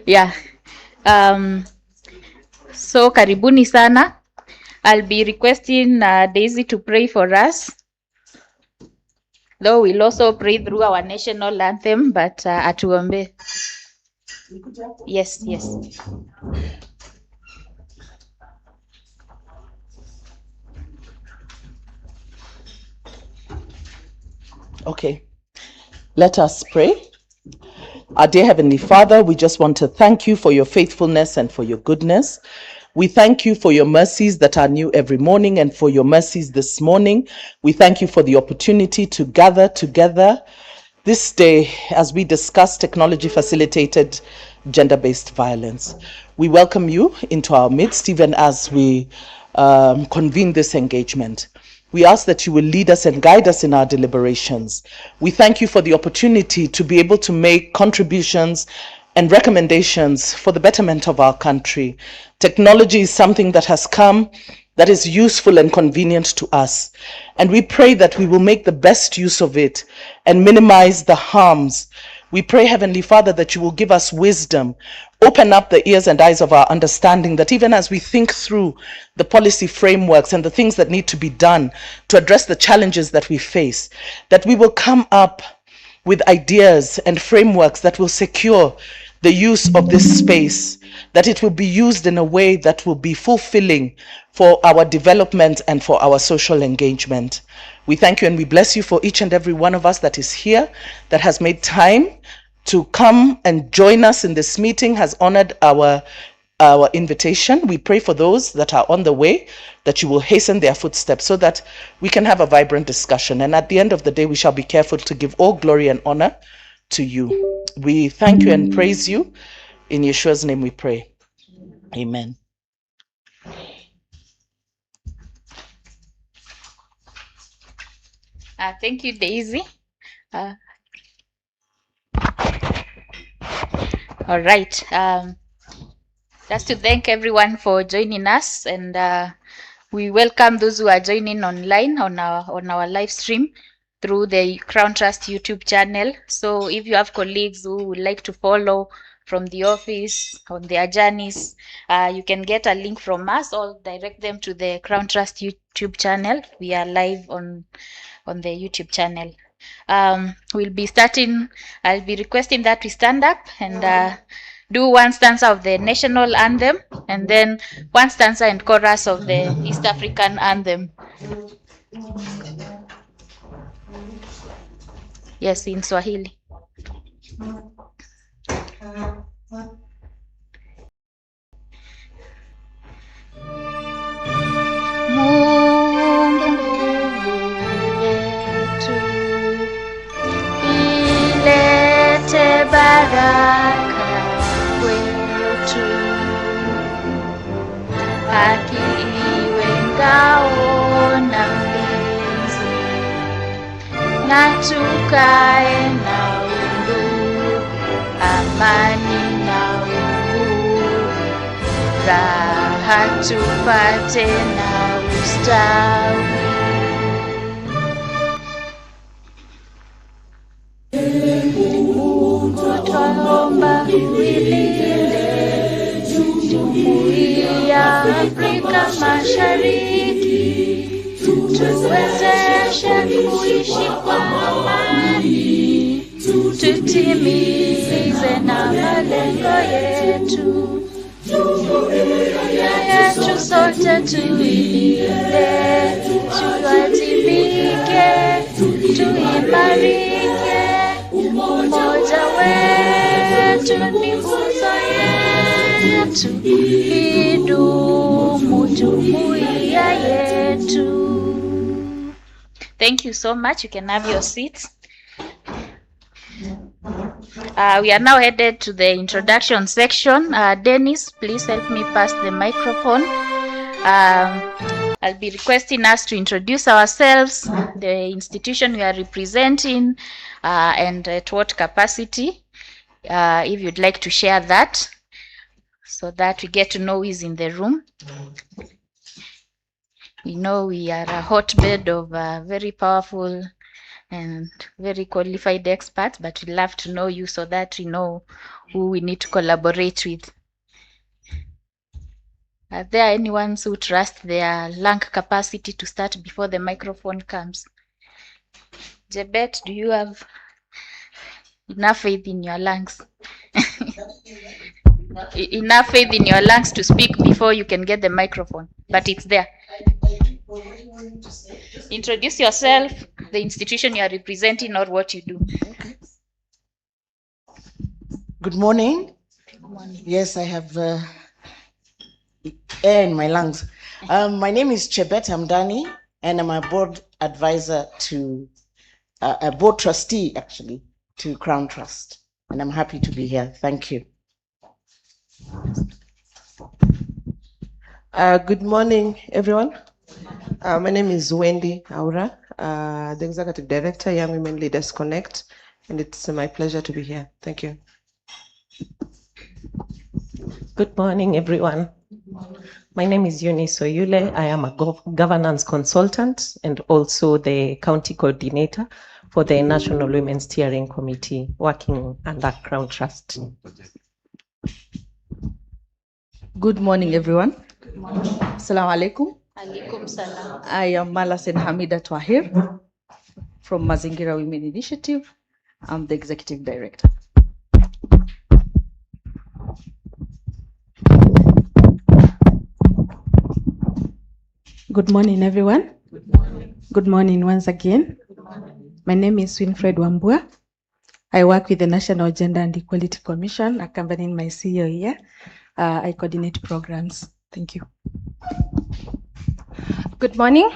Yeah. So karibuni sana. I'll be requesting Daisy to pray for us. Though we'll also pray through our national anthem, but atuombe. Yes, yes. Okay, let us pray. Our dear Heavenly Father, we just want to thank you for your faithfulness and for your goodness. We thank you for your mercies that are new every morning and for your mercies this morning. We thank you for the opportunity to gather together this day as we discuss technology facilitated gender-based violence. We welcome you into our midst even as we convene this engagement. We ask that you will lead us and guide us in our deliberations. We thank you for the opportunity to be able to make contributions and recommendations for the betterment of our country. Technology is something that has come that is useful and convenient to us. And we pray that we will make the best use of it and minimize the harms. We pray, Heavenly Father, that you will give us wisdom, open up the ears and eyes of our understanding, that even as we think through the policy frameworks and the things that need to be done to address the challenges that we face, that we will come up with ideas and frameworks that will secure the use of this space, that it will be used in a way that will be fulfilling for our development and for our social engagement. We thank you and we bless you for each and every one of us that is here, that has made time to come and join us in this meeting, has honored our invitation. We pray for those that are on the way, that you will hasten their footsteps so that we can have a vibrant discussion. And at the end of the day, we shall be careful to give all glory and honor to you. We thank you and praise you. In Yeshua's name we pray. Amen. Thank you, Daisy. All right. Just to thank everyone for joining us, and we welcome those who are joining online on our live stream through the Crown Trust YouTube channel. So if you have colleagues who would like to follow from the office on their journeys, you can get a link from us or direct them to the Crown Trust YouTube channel. We are live on the YouTube channel. We'll be starting, I'll be requesting that we stand up and do one stanza of the national anthem and then one stanza and chorus of the East African anthem. Yes, in Swahili. Mungu yetu, ilete baraka kwetu, haki iwe ngao na mlinzi, na tukae na undugu, amani na uhuru, raha tupate na ustawi. Mungu twaomba uilinde Jumuiya ya Afrika Mashariki, tuwezeshe kuishi kwa amani, tutimize na malengo yetu. Jumuiya yetu sote tuilinde, tuwajibike, tuimarike. Umoja wetu ni nguzo yetu, idumu jumuiya yetu. Thank you so much. You can have your seats. We are now headed to the introduction section. Dennis, please help me pass the microphone. I'll be requesting us to introduce ourselves, the institution we are representing, and at what capacity, if you'd like to share that, so that we get to know who is in the room. We know we are a hotbed of very powerful and very qualified experts, but we love to know you so that we know who we need to collaborate with. Are there anyone who trust their lung capacity to start before the microphone comes? Jebet, do you have enough faith in your lungs? Enough faith in your lungs to speak before you can get the microphone, but it's there. Introduce yourself, the institution you are representing, or what you do. Okay. Good morning. Good morning. Yes, I have air in my lungs. My name is Chebet Amdani, and I'm a board advisor to a board trustee, actually, to Crown Trust. And I'm happy to be here. Thank you. Good morning, everyone. My name is Wendy Aura, the Executive Director, Young Women Leaders Connect, and it's my pleasure to be here. Thank you. Good morning, everyone. My name is Eunice Oyule. I am a governance consultant and also the county coordinator for the National Women's Steering Committee working under Crown Trust. Good morning, everyone. Good morning. Assalamu alaikum. Alaikum salam. I am Malasen Hamida Twahir from Mazingira Women Initiative. I'm the Executive Director. Good morning, everyone. Good morning. Good morning once again. Good morning. My name is Winfred Wambua. I work with the National Gender and Equality Commission, accompanying my CEO here. I coordinate programs. Thank you. Good morning.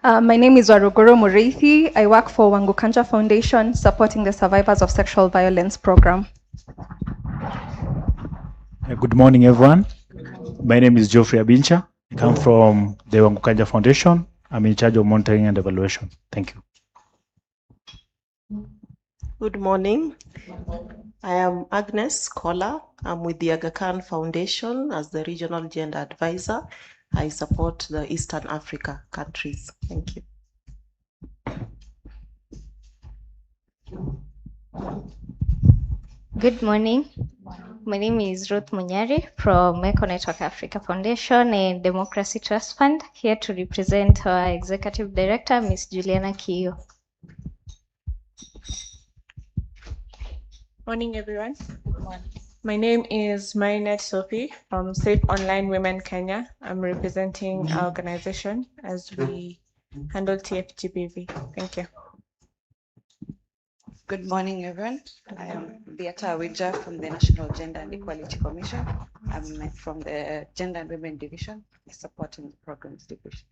My name is Warugoro Mureithi. I work for Wangukanja Foundation, supporting the Survivors of Sexual Violence program. Good morning, everyone. My name is Geoffrey Abincha. I come from the Wangukanja Foundation. I'm in charge of monitoring and evaluation. Thank you. Good morning. I am Agnes Kola. I'm with the Aga Khan Foundation as the Regional Gender Advisor. I support the Eastern Africa countries. Thank you. Good morning. My name is Ruth Munyari from Eco Network Africa Foundation and Democracy Trust Fund, here to represent our Executive Director, Ms. Juliana Kiyo. Morning, everyone. Good morning. My name is Marinette Sophie from Safe Online Women Kenya. I'm representing our organization as we handle Tfgbv. Thank you. Good morning, everyone. I am Beata Awija from the National Gender and Equality Commission. I'm from the Gender and Women Division, supporting the programs division.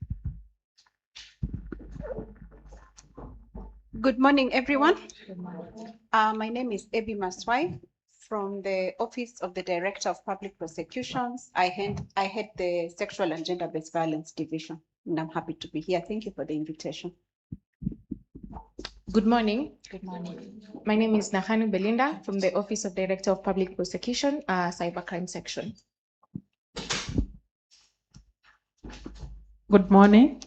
Good morning, everyone. Good morning. My name is Ebi Maswai from the Office of the Director of Public Prosecutions. I head the Sexual and Gender-Based Violence Division, and I'm happy to be here. Thank you for the invitation. Good morning. Good morning. My name is Nahanu Belinda from the Office of Director of Public Prosecution, Cybercrime Section. Good morning.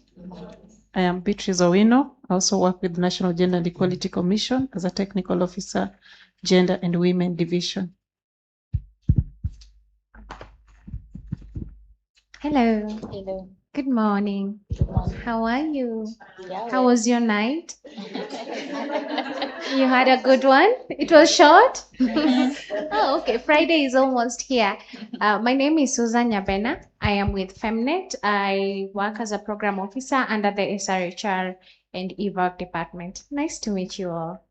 I am Beatrice Owino. I also work with the National Gender and Equality Commission as a Technical Officer, Gender and Women Division. Hello. Hello. Good morning. Good morning. How are you? Yeah, How was your night? You had a good one? It was short? Oh, okay. Friday is almost here. My name is Susan Nyabena. I am with Femnet. I work as a program officer under the SRHR and EVAC department. Nice to meet you all.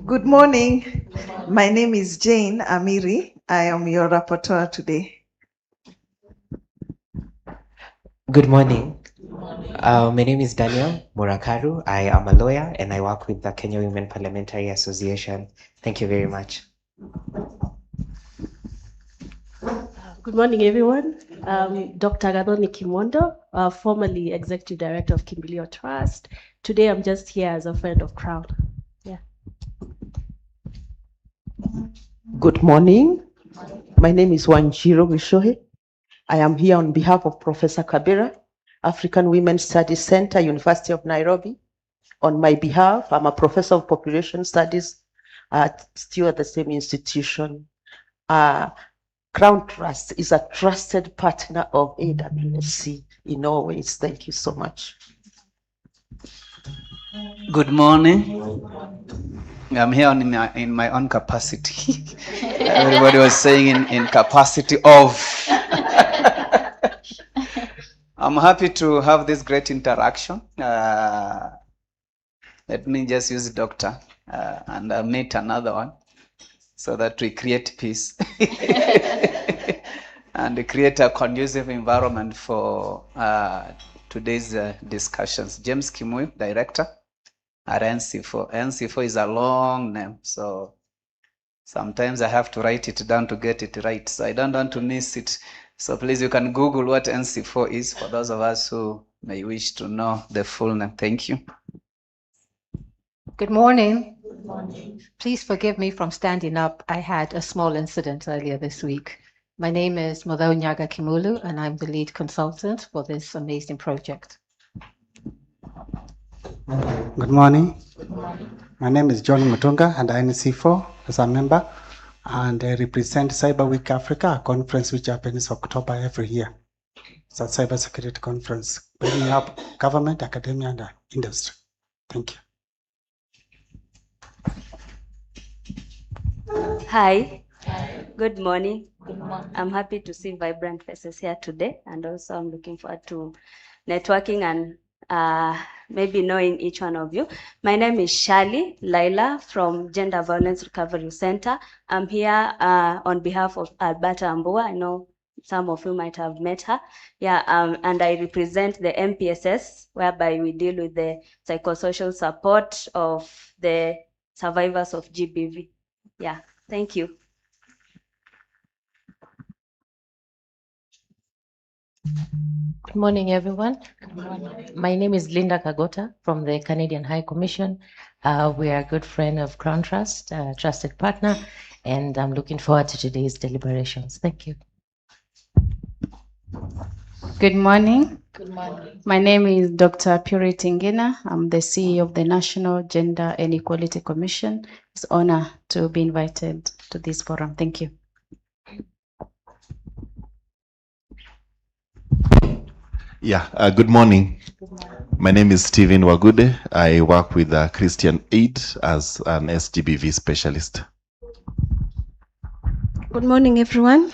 Good morning. My name is Jane Amiri. I am your rapporteur today. Good morning. My name is Daniel Murakaru. I am a lawyer and I work with the Kenya Women Parliamentary Association. Thank you very much. Good morning, everyone. Dr. Gadoni Kimondo, formerly Executive Director of Kimbilio Trust. Today, I'm just here as a friend of Crown. Yeah. Good morning. My name is Wanjiro Wishohe. I am here on behalf of Professor Kabira African Women Studies Center, University of Nairobi. On my behalf, I'm a professor of population studies, still at the same institution. Crown Trust is a trusted partner of AWSC in all ways. Thank you so much. Good morning. I'm here in my own capacity. Everybody was saying in capacity of. I'm happy to have this great interaction. Let me just use doctor and meet another one so that we create peace and create a conducive environment for today's discussions. James Kimui, Director at NC4. NC4 is a long name, so sometimes I have to write it down to get it right. So I don't want to miss it. So please, you can Google what NC4 is for those of us who may wish to know the full name. Thank you. Good morning. Good morning. Please forgive me from standing up. I had a small incident earlier this week. My name is Modhaunyaga Kimulu, and I'm the lead consultant for this amazing project. Good morning. Good morning. My name is John Mutunga, and I'm NC4 as a member, and I represent Cyber Week Africa, a conference which happens October every year. It's a cybersecurity conference bringing up government, academia, and industry. Thank you. Hi. Good morning. Good morning. I'm happy to see vibrant faces here today, and also I'm looking forward to networking and maybe knowing each one of you. My name is Shali Laila from Gender Violence Recovery Center. I'm here on behalf of Alberta Ambua. I know some of you might have met her. Yeah, and I represent the MPSS, whereby we deal with the psychosocial support of the survivors of GBV. Yeah, thank you. Good morning, everyone. Good morning. My name is Linda Kagota from the Canadian High Commission. We are a good friend of Crown Trust, a trusted partner, and I'm looking forward to today's deliberations. Thank you. Good morning. Good morning. My name is Dr. Purity Ngina. I'm the CEO of the National Gender and Equality Commission. It's an honor to be invited to this forum. Thank you. Yeah, good morning. My name is Stephen Wagude. I work with Christian Aid as an SGBV specialist. Good morning, everyone.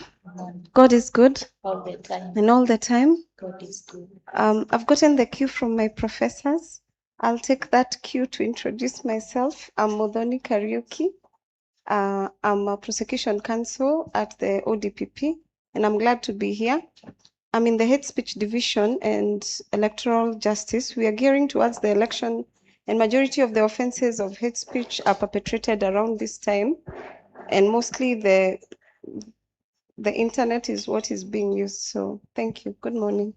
God is good. All the time. And all the time. God is good. I've gotten the cue from my professors. I'll take that cue to introduce myself. I'm Modhoni Kariuki. I'm a prosecution counsel at the ODPP, and I'm glad to be here. I'm in the hate speech division and electoral justice. We are gearing towards the election, and majority of the offenses of hate speech are perpetrated around this time, and mostly the internet is what is being used. So thank you. Good morning.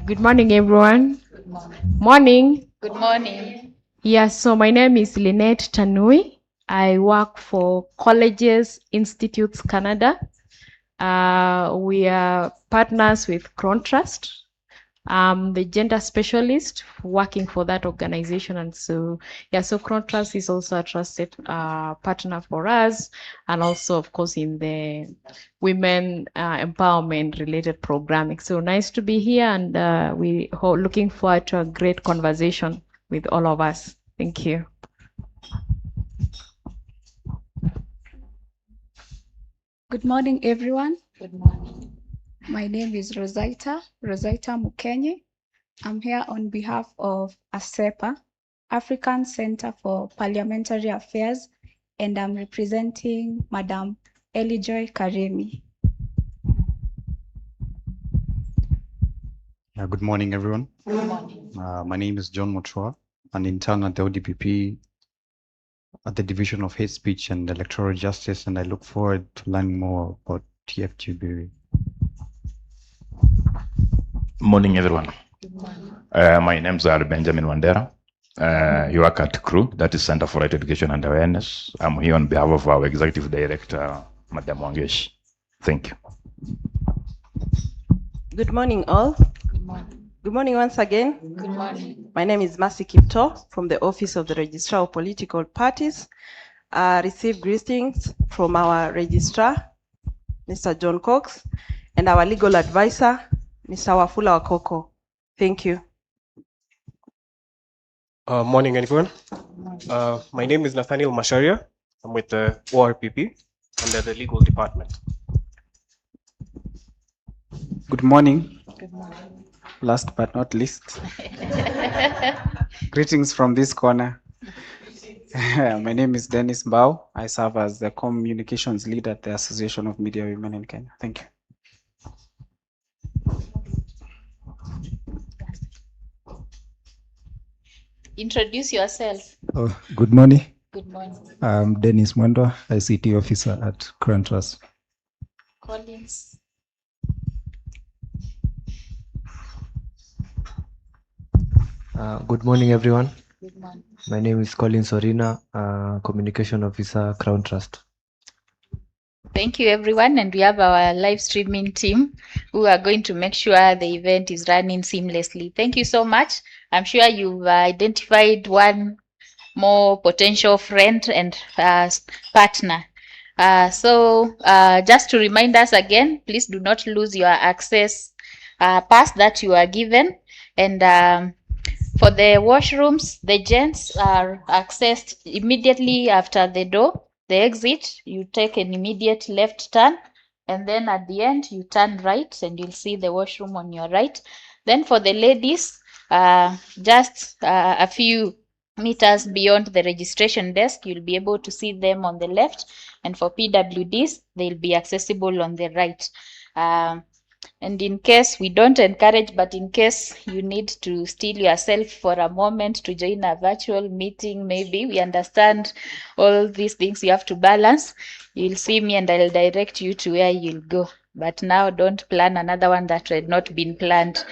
Good morning, everyone. Good morning. Morning. Good morning. Yes, so my name is Lynette Tanui. I work for Colleges Institutes Canada. We are partners with Crown Trust. I'm the gender specialist working for that organization, and so Crown Trust is also a trusted partner for us, and also of course in the women empowerment related programming. So nice to be here, and we are looking forward to a great conversation with all of us. Thank you. Good morning, everyone. Good morning. My name is Rosita Mukenye. I'm here on behalf of ASEPA, African Center for Parliamentary Affairs, and I'm representing Madam Elijoy Karemi. Good morning, everyone. Good morning. My name is John Motroa, an intern at the ODPP at the Division of Hate Speech and Electoral Justice, and I look forward to learning more about Tfgbv. Morning, everyone. Good morning. My name is Benjamin Wandera. You work at CRU, that is Center for Right Education and Awareness. I'm here on behalf of our Executive Director, Madam Wangesh. Thank you. Good morning, all. Good morning. Good morning once again. Good morning. My name is Mercy Kipto from the Office of the Registrar of Political Parties. I received greetings from our Registrar, Mr. John Cox, and our legal advisor, Mr. Wafula Wakoko. Thank you. Morning, everyone. My name is Nathaniel Masharia. I'm with the ORPP under the legal department. Good morning. Good morning. Last but not least, greetings from this corner. My name is Dennis Mbao. I serve as the communications lead at the Association of Media Women in Kenya. Thank you. Introduce yourself. Oh, good morning. Good morning. I'm Dennis Mwendwa, ICT officer at Crown Trust. Collins. Good morning, everyone. Good morning. My name is Colin Sorina, communication officer, Crown Trust. Thank you, everyone. And we have our live streaming team who are going to make sure the event is running seamlessly. Thank you so much. I'm sure you've identified one more potential friend and partner. So just to remind us again, please do not lose your access pass that you are given. And for the washrooms, the gents are accessed immediately after the door. The exit, you take an immediate left turn, and then at the end, you turn right, and you'll see the washroom on your right. Then for the ladies, just a few meters beyond the registration desk, you'll be able to see them on the left, and for PWDs, they'll be accessible on the right. And in case we don't encourage, but in case you need to steal yourself for a moment to join a virtual meeting, maybe we understand all these things you have to balance. You'll see me and I'll direct you to where you'll go. But now don't plan another one that had not been planned.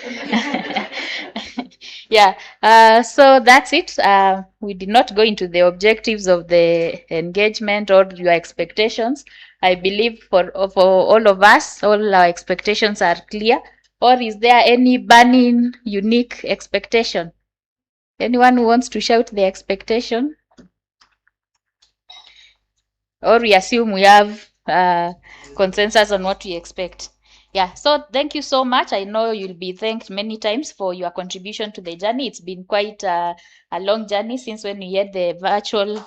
Yeah, so that's it. We did not go into the objectives of the engagement or your expectations. I believe for all of us, all our expectations are clear. Or is there any burning, unique expectation? Anyone who wants to shout the expectation? Or we assume we have consensus on what we expect? Yeah, so thank you so much. I know you'll be thanked many times for your contribution to the journey. It's been quite a long journey since when we had the virtual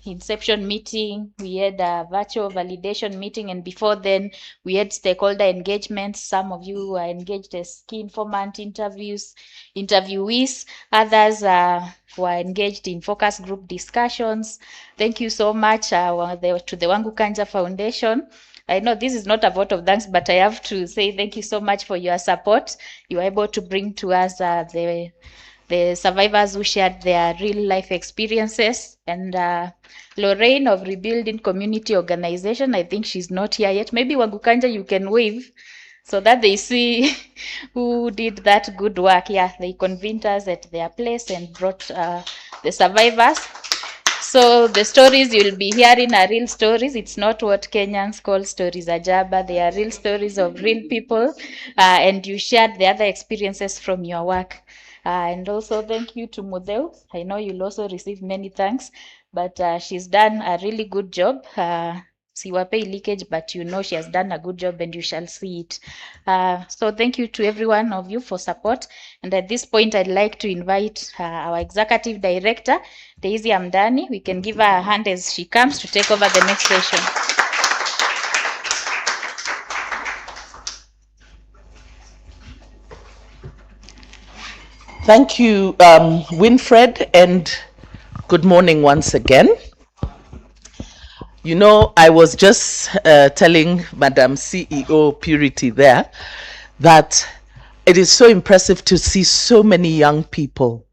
inception meeting, we had a virtual validation meeting, and before then we had stakeholder engagement. Some of you were engaged as key informant interviewees, others were engaged in focus group discussions. Thank you so much to the Wangu Kanja Foundation. I know this is not a vote of thanks, but I have to say thank you so much for your support. You were able to bring to us the survivors who shared their real life experiences. And Lorraine of Rebuilding Community Organization, I think she's not here yet. Maybe Wagukanja, you can wave so that they see who did that good work. Yeah, they convened us at their place and brought the survivors. So the stories you'll be hearing are real stories. It's not what Kenyans call stories ajaba. They are real stories of real people. And you shared the other experiences from your work. And also thank you to Mudeu. I know you'll also receive many thanks, but she's done a really good job. Siwapei leakage, but you know she has done a good job and you shall see it. So thank you to every one of you for support. And at this point, I'd like to invite our Executive Director, Daisy Amdani. We can give her a hand as she comes to take over the next session. Thank you, Winfred, and good morning once again. You know, I was just telling Madam CEO Purity there that it is so impressive to see so many young people.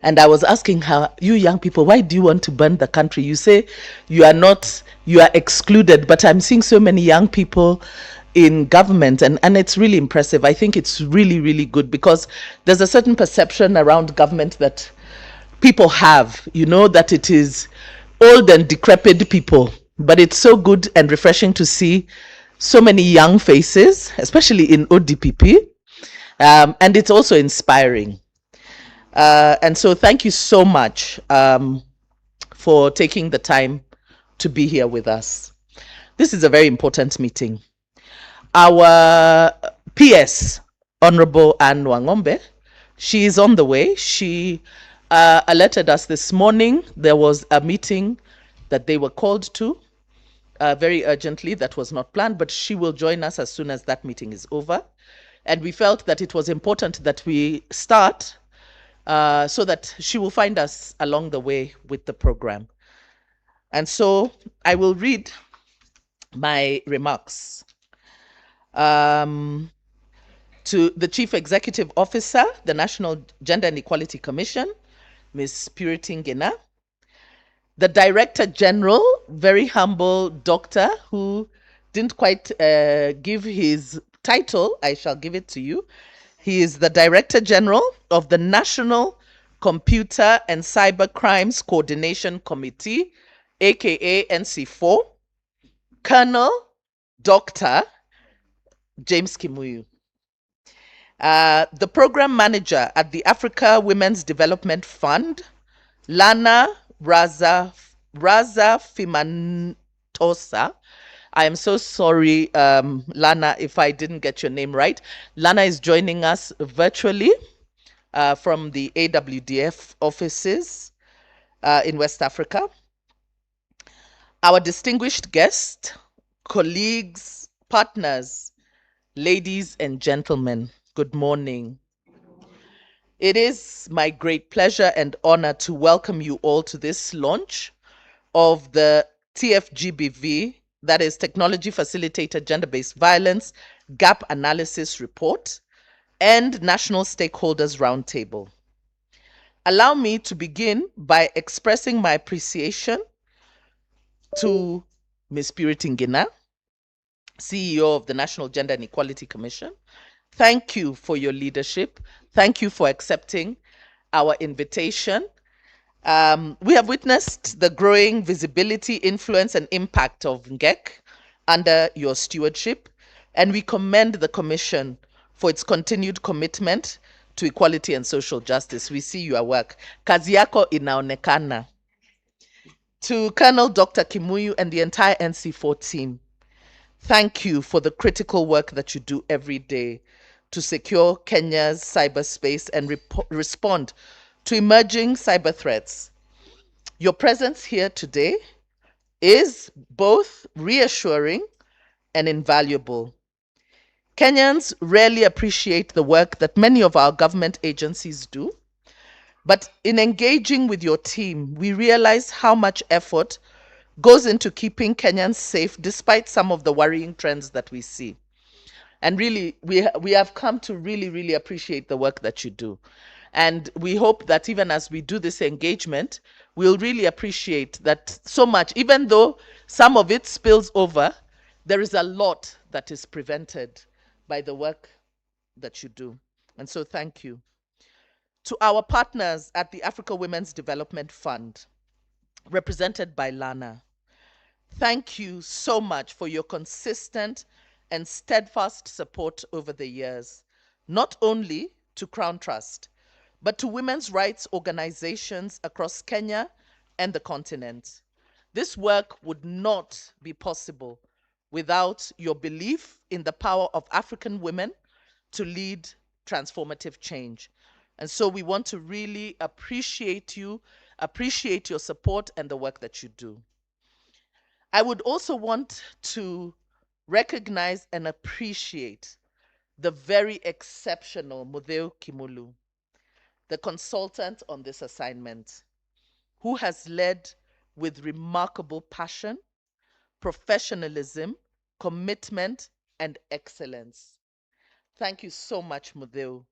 And I was asking her, you young people, why do you want to burn the country? You say you are excluded, but I'm seeing so many young people in government, and it's really impressive. I think it's really, really good because there's a certain perception around government that people have, you know, that it is old and decrepit people, but it's so good and refreshing to see so many young faces, especially in ODPP, and it's also inspiring. And so thank you so much for taking the time to be here with us. This is a very important meeting. Our PS, Honorable Anne Wangombe, she is on the way. She alerted us this morning there was a meeting that they were called to very urgently that was not planned, but she will join us as soon as that meeting is over. And we felt that it was important that we start so that she will find us along the way with the program. And so I will read my remarks. To the Chief Executive Officer, the National Gender and Equality Commission, Ms. Purity Ngina, the Director General, very humble doctor who didn't quite give his title. I shall give it to you. He is the Director General of the National Computer and Cyber Crimes Coordination Committee, aka NC4, Colonel Dr. James Kimuyu. The program manager at the Africa Women's Development Fund, Lana Raza Fimantosa. I am so sorry, Lana, if I didn't get your name right. Lana is joining us virtually from the AWDF offices in West Africa. Our distinguished guest, colleagues, partners, ladies and gentlemen, good morning. It is my great pleasure and honor to welcome you all to this launch of the Tfgbv, that is Technology Facilitated Gender-Based Violence Gap Analysis Report, and National Stakeholders Roundtable. Allow me to begin by expressing my appreciation to Ms. Purity Ngina, CEO of the National Gender and Equality Commission. Thank you for your leadership. Thank you for accepting our invitation. We have witnessed the growing visibility, influence, and impact of NGEC under your stewardship, and we commend the Commission for its continued commitment to equality and social justice. We see your work. Kazi yako inaonekana. To Colonel Dr. Kimuyu and the entire NC4 team, thank you for the critical work that you do every day to secure Kenya's cyberspace and respond to emerging cyber threats. Your presence here today is both reassuring and invaluable. Kenyans rarely appreciate the work that many of our government agencies do, but in engaging with your team, we realize how much effort goes into keeping Kenyans safe despite some of the worrying trends that we see. And really, we have come to really appreciate the work that you do. And we hope that even as we do this engagement, we'll really appreciate that so much. Even though some of it spills over, there is a lot that is prevented by the work that you do. And so thank you. To our partners at the Africa Women's Development Fund, represented by Lana, thank you so much for your consistent and steadfast support over the years, not only to Crown Trust, but to women's rights organizations across Kenya and the continent. This work would not be possible without your belief in the power of African women to lead transformative change. And so we want to really appreciate you, appreciate your support and the work that you do. I would also want to recognize and appreciate the very exceptional Mudeu Kimulu, the consultant on this assignment, who has led with remarkable passion, professionalism, commitment, and excellence. Thank you so much, Mudeu.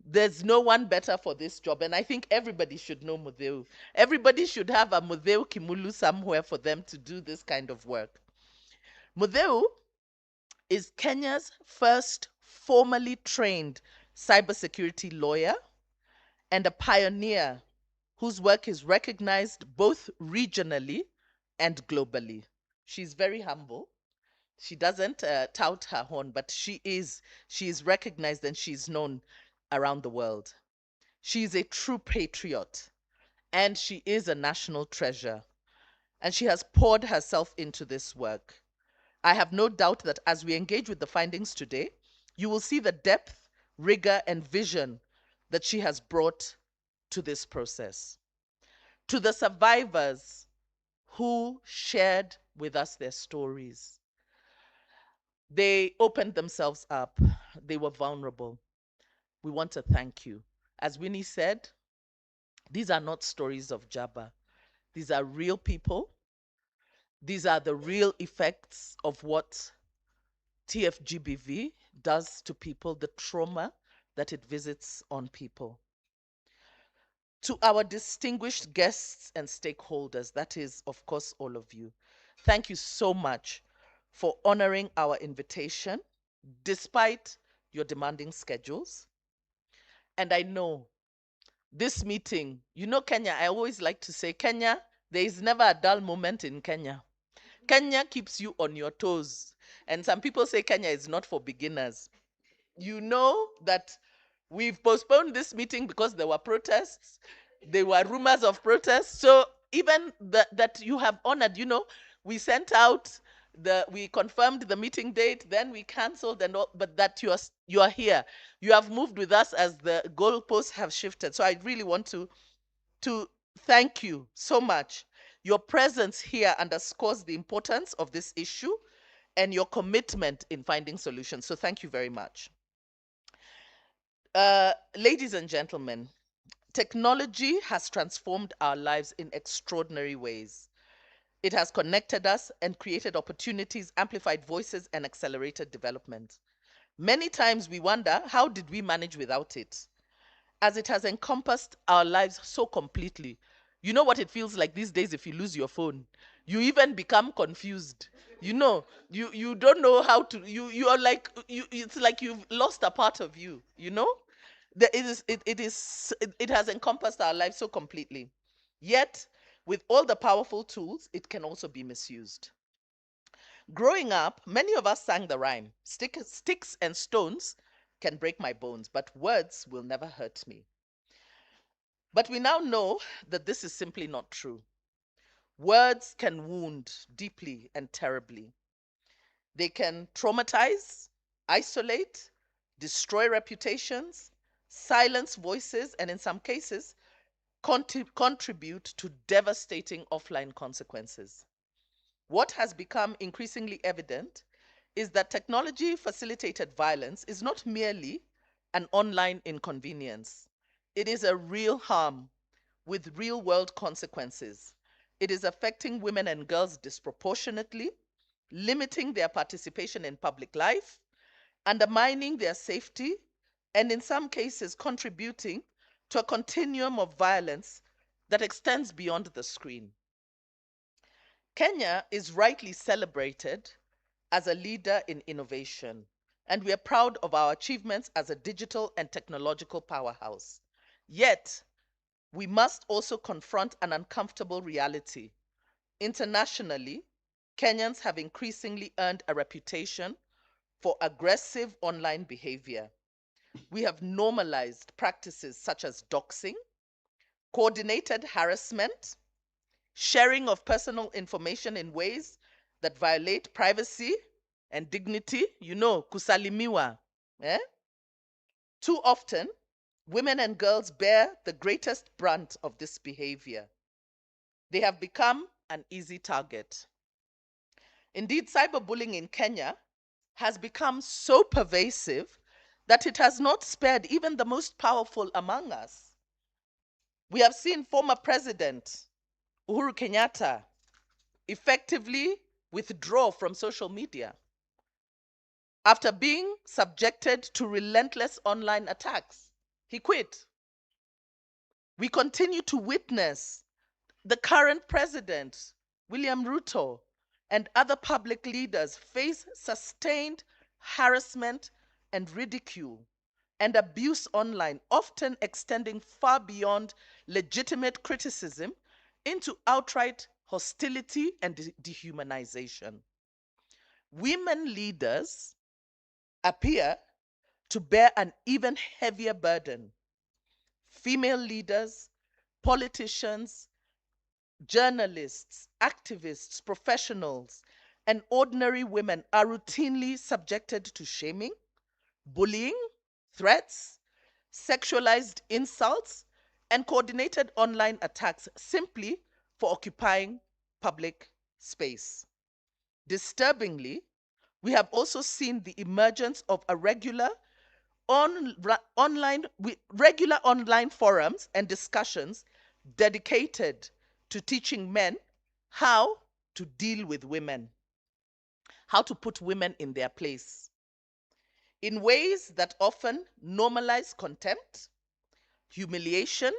There's no one better for this job, and I think everybody should know Mudeu. Everybody should have a Mudeu Kimulu somewhere for them to do this kind of work. Mudeu is Kenya's first formally trained cybersecurity lawyer and a pioneer whose work is recognized both regionally and globally. She's very humble, She doesn't tout her horn, but she is recognized and she's known around the world. She is a true patriot and she is a national treasure. And she has poured herself into this work. I have no doubt that as we engage with the findings today, you will see the depth, rigor, and vision that she has brought to this process. To the survivors who shared with us their stories, they opened themselves up. They were vulnerable. We want to thank you. As Winnie said, these are not stories of Jabba. These are real people. These are the real effects of what Tfgbv does to people, the trauma that it visits on people. To our distinguished guests and stakeholders, that is, of course, all of you, thank you so much for honoring our invitation despite your demanding schedules. And I know this meeting, you know Kenya, I always like to say, Kenya, there is never a dull moment in Kenya. Kenya keeps you on your toes. And some people say Kenya is not for beginners. You know that we've postponed this meeting because there were protests. There were rumors of protests. So even that you have honored, you know, we sent out we confirmed the meeting date, then we canceled and all, but that you are here. You have moved with us as the goalposts have shifted. So I really want to thank you so much. Your presence here underscores the importance of this issue and your commitment in finding solutions. So thank you very much. Ladies and gentlemen, technology has transformed our lives in extraordinary ways. It has connected us and created opportunities, amplified voices, and accelerated development. Many times we wonder, how did we manage without it? As it has encompassed our lives so completely. You know what it feels like these days if you lose your phone? You even become confused. You know, you don't know how to, you are like, it's like you've lost a part of you, you know? It has encompassed our lives so completely. Yet, with all the powerful tools, it can also be misused. Growing up, many of us sang the rhyme, sticks and stones can break my bones, but words will never hurt me. But we now know that this is simply not true. Words can wound deeply and terribly. They can traumatize, isolate, destroy reputations, silence voices, and in some cases, contribute to devastating offline consequences. What has become increasingly evident is that technology-facilitated violence is not merely an online inconvenience. It is a real harm with real-world consequences. It is affecting women and girls disproportionately, limiting their participation in public life, undermining their safety, and in some cases contributing to a continuum of violence that extends beyond the screen. Kenya is rightly celebrated as a leader in innovation, and we are proud of our achievements as a digital and technological powerhouse. Yet, we must also confront an uncomfortable reality. Internationally, Kenyans have increasingly earned a reputation for aggressive online behavior. We have normalized practices such as doxing, coordinated harassment, sharing of personal information in ways that violate privacy and dignity, you know, kusalimiwa. Too often, women and girls bear the greatest brunt of this behavior. They have become an easy target. Indeed, cyberbullying in Kenya has become so pervasive that it has not spared even the most powerful among us. We have seen former President Uhuru Kenyatta effectively withdraw from social media after being subjected to relentless online attacks. He quit. We continue to witness the current president, William Ruto, and other public leaders face sustained harassment and ridicule and abuse online, often extending far beyond legitimate criticism into outright hostility and dehumanization. women leaders appear to bear an even heavier burden. Female leaders, politicians, journalists, activists, professionals, and ordinary women are routinely subjected to shaming, bullying, threats, sexualized insults, and coordinated online attacks simply for occupying public space. Disturbingly, we have also seen the emergence of a regular online forums and discussions dedicated to teaching men how to deal with women, how to put women in their place, in ways that often normalize contempt, humiliation,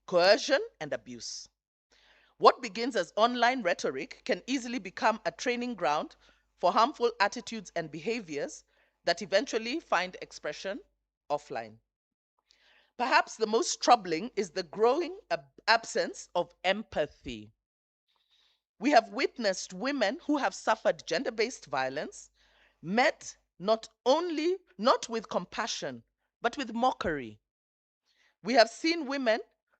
coercion, and abuse. What begins as online rhetoric can easily become a training ground for harmful attitudes and behaviors that eventually find expression offline. Perhaps the most troubling is the growing absence of empathy. We have witnessed women who have suffered gender-based violence met not with compassion, but with mockery. We have seen women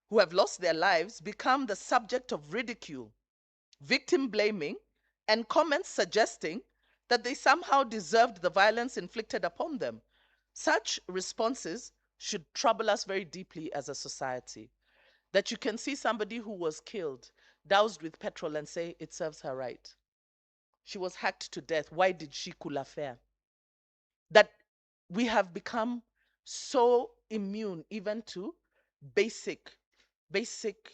who have lost their lives become the subject of ridicule, victim blaming, and comments suggesting that they somehow deserved the violence inflicted upon them. Such responses should trouble us very deeply as a society. That you can see somebody who was killed, doused with petrol, and say, it serves her right. She was hacked to death. Why did she cool affair? That we have become so immune even to basic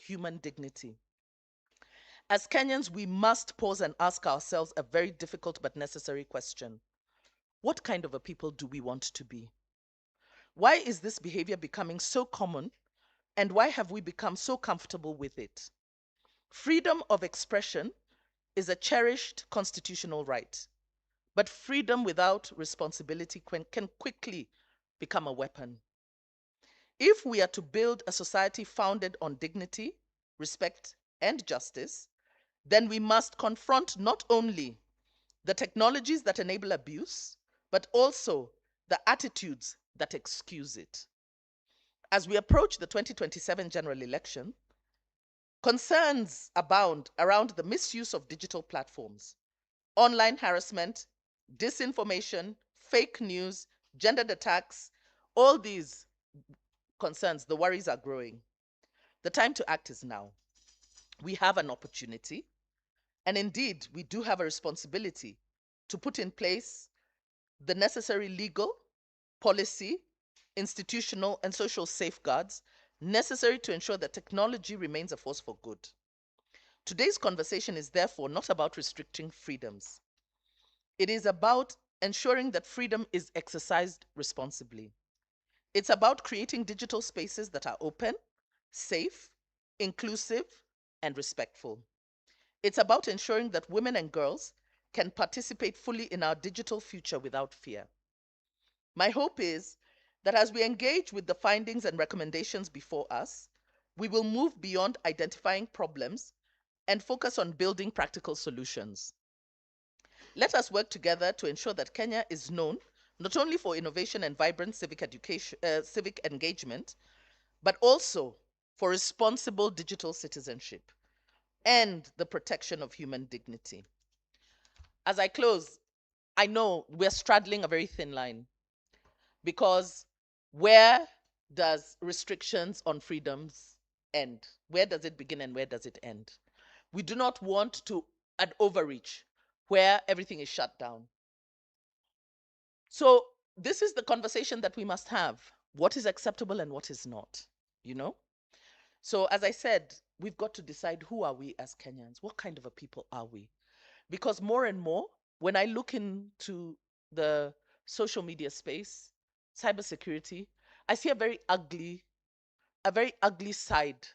human dignity. As Kenyans, we must pause and ask ourselves a very difficult but necessary question. What kind of a people do we want to be? Why is this behavior becoming so common, and why have we become so comfortable with it? Freedom of expression is a cherished constitutional right, but freedom without responsibility can quickly become a weapon. If we are to build a society founded on dignity, respect, and justice, then we must confront not only the technologies that enable abuse, but also the attitudes that excuse it. As we approach the 2027 general election, concerns abound around the misuse of digital platforms, online harassment, disinformation, fake news, gendered attacks. All these concerns, the worries are growing. The time to act is now. We have an opportunity, and indeed, we do have a responsibility to put in place the necessary legal, policy, institutional, and social safeguards necessary to ensure that technology remains a force for good. Today's conversation is therefore not about restricting freedoms. It is about ensuring that freedom is exercised responsibly. It's about creating digital spaces that are open, safe, inclusive, and respectful. It's about ensuring that women and girls can participate fully in our digital future without fear. My hope is that as we engage with the findings and recommendations before us, we will move beyond identifying problems and focus on building practical solutions. Let us work together to ensure that Kenya is known not only for innovation and vibrant civic engagement, but also for responsible digital citizenship and the protection of human dignity. As I close, I know we're straddling a very thin line, because where does restrictions on freedoms end? Where does it begin and where does it end? We do not want to an overreach where everything is shut down. So this is the conversation that we must have. What is acceptable and what is not, you know? So as I said, we've got to decide, who are we as Kenyans? What kind of a people are we? Because more and more, when I look into the social media space, cybersecurity, I see a very ugly side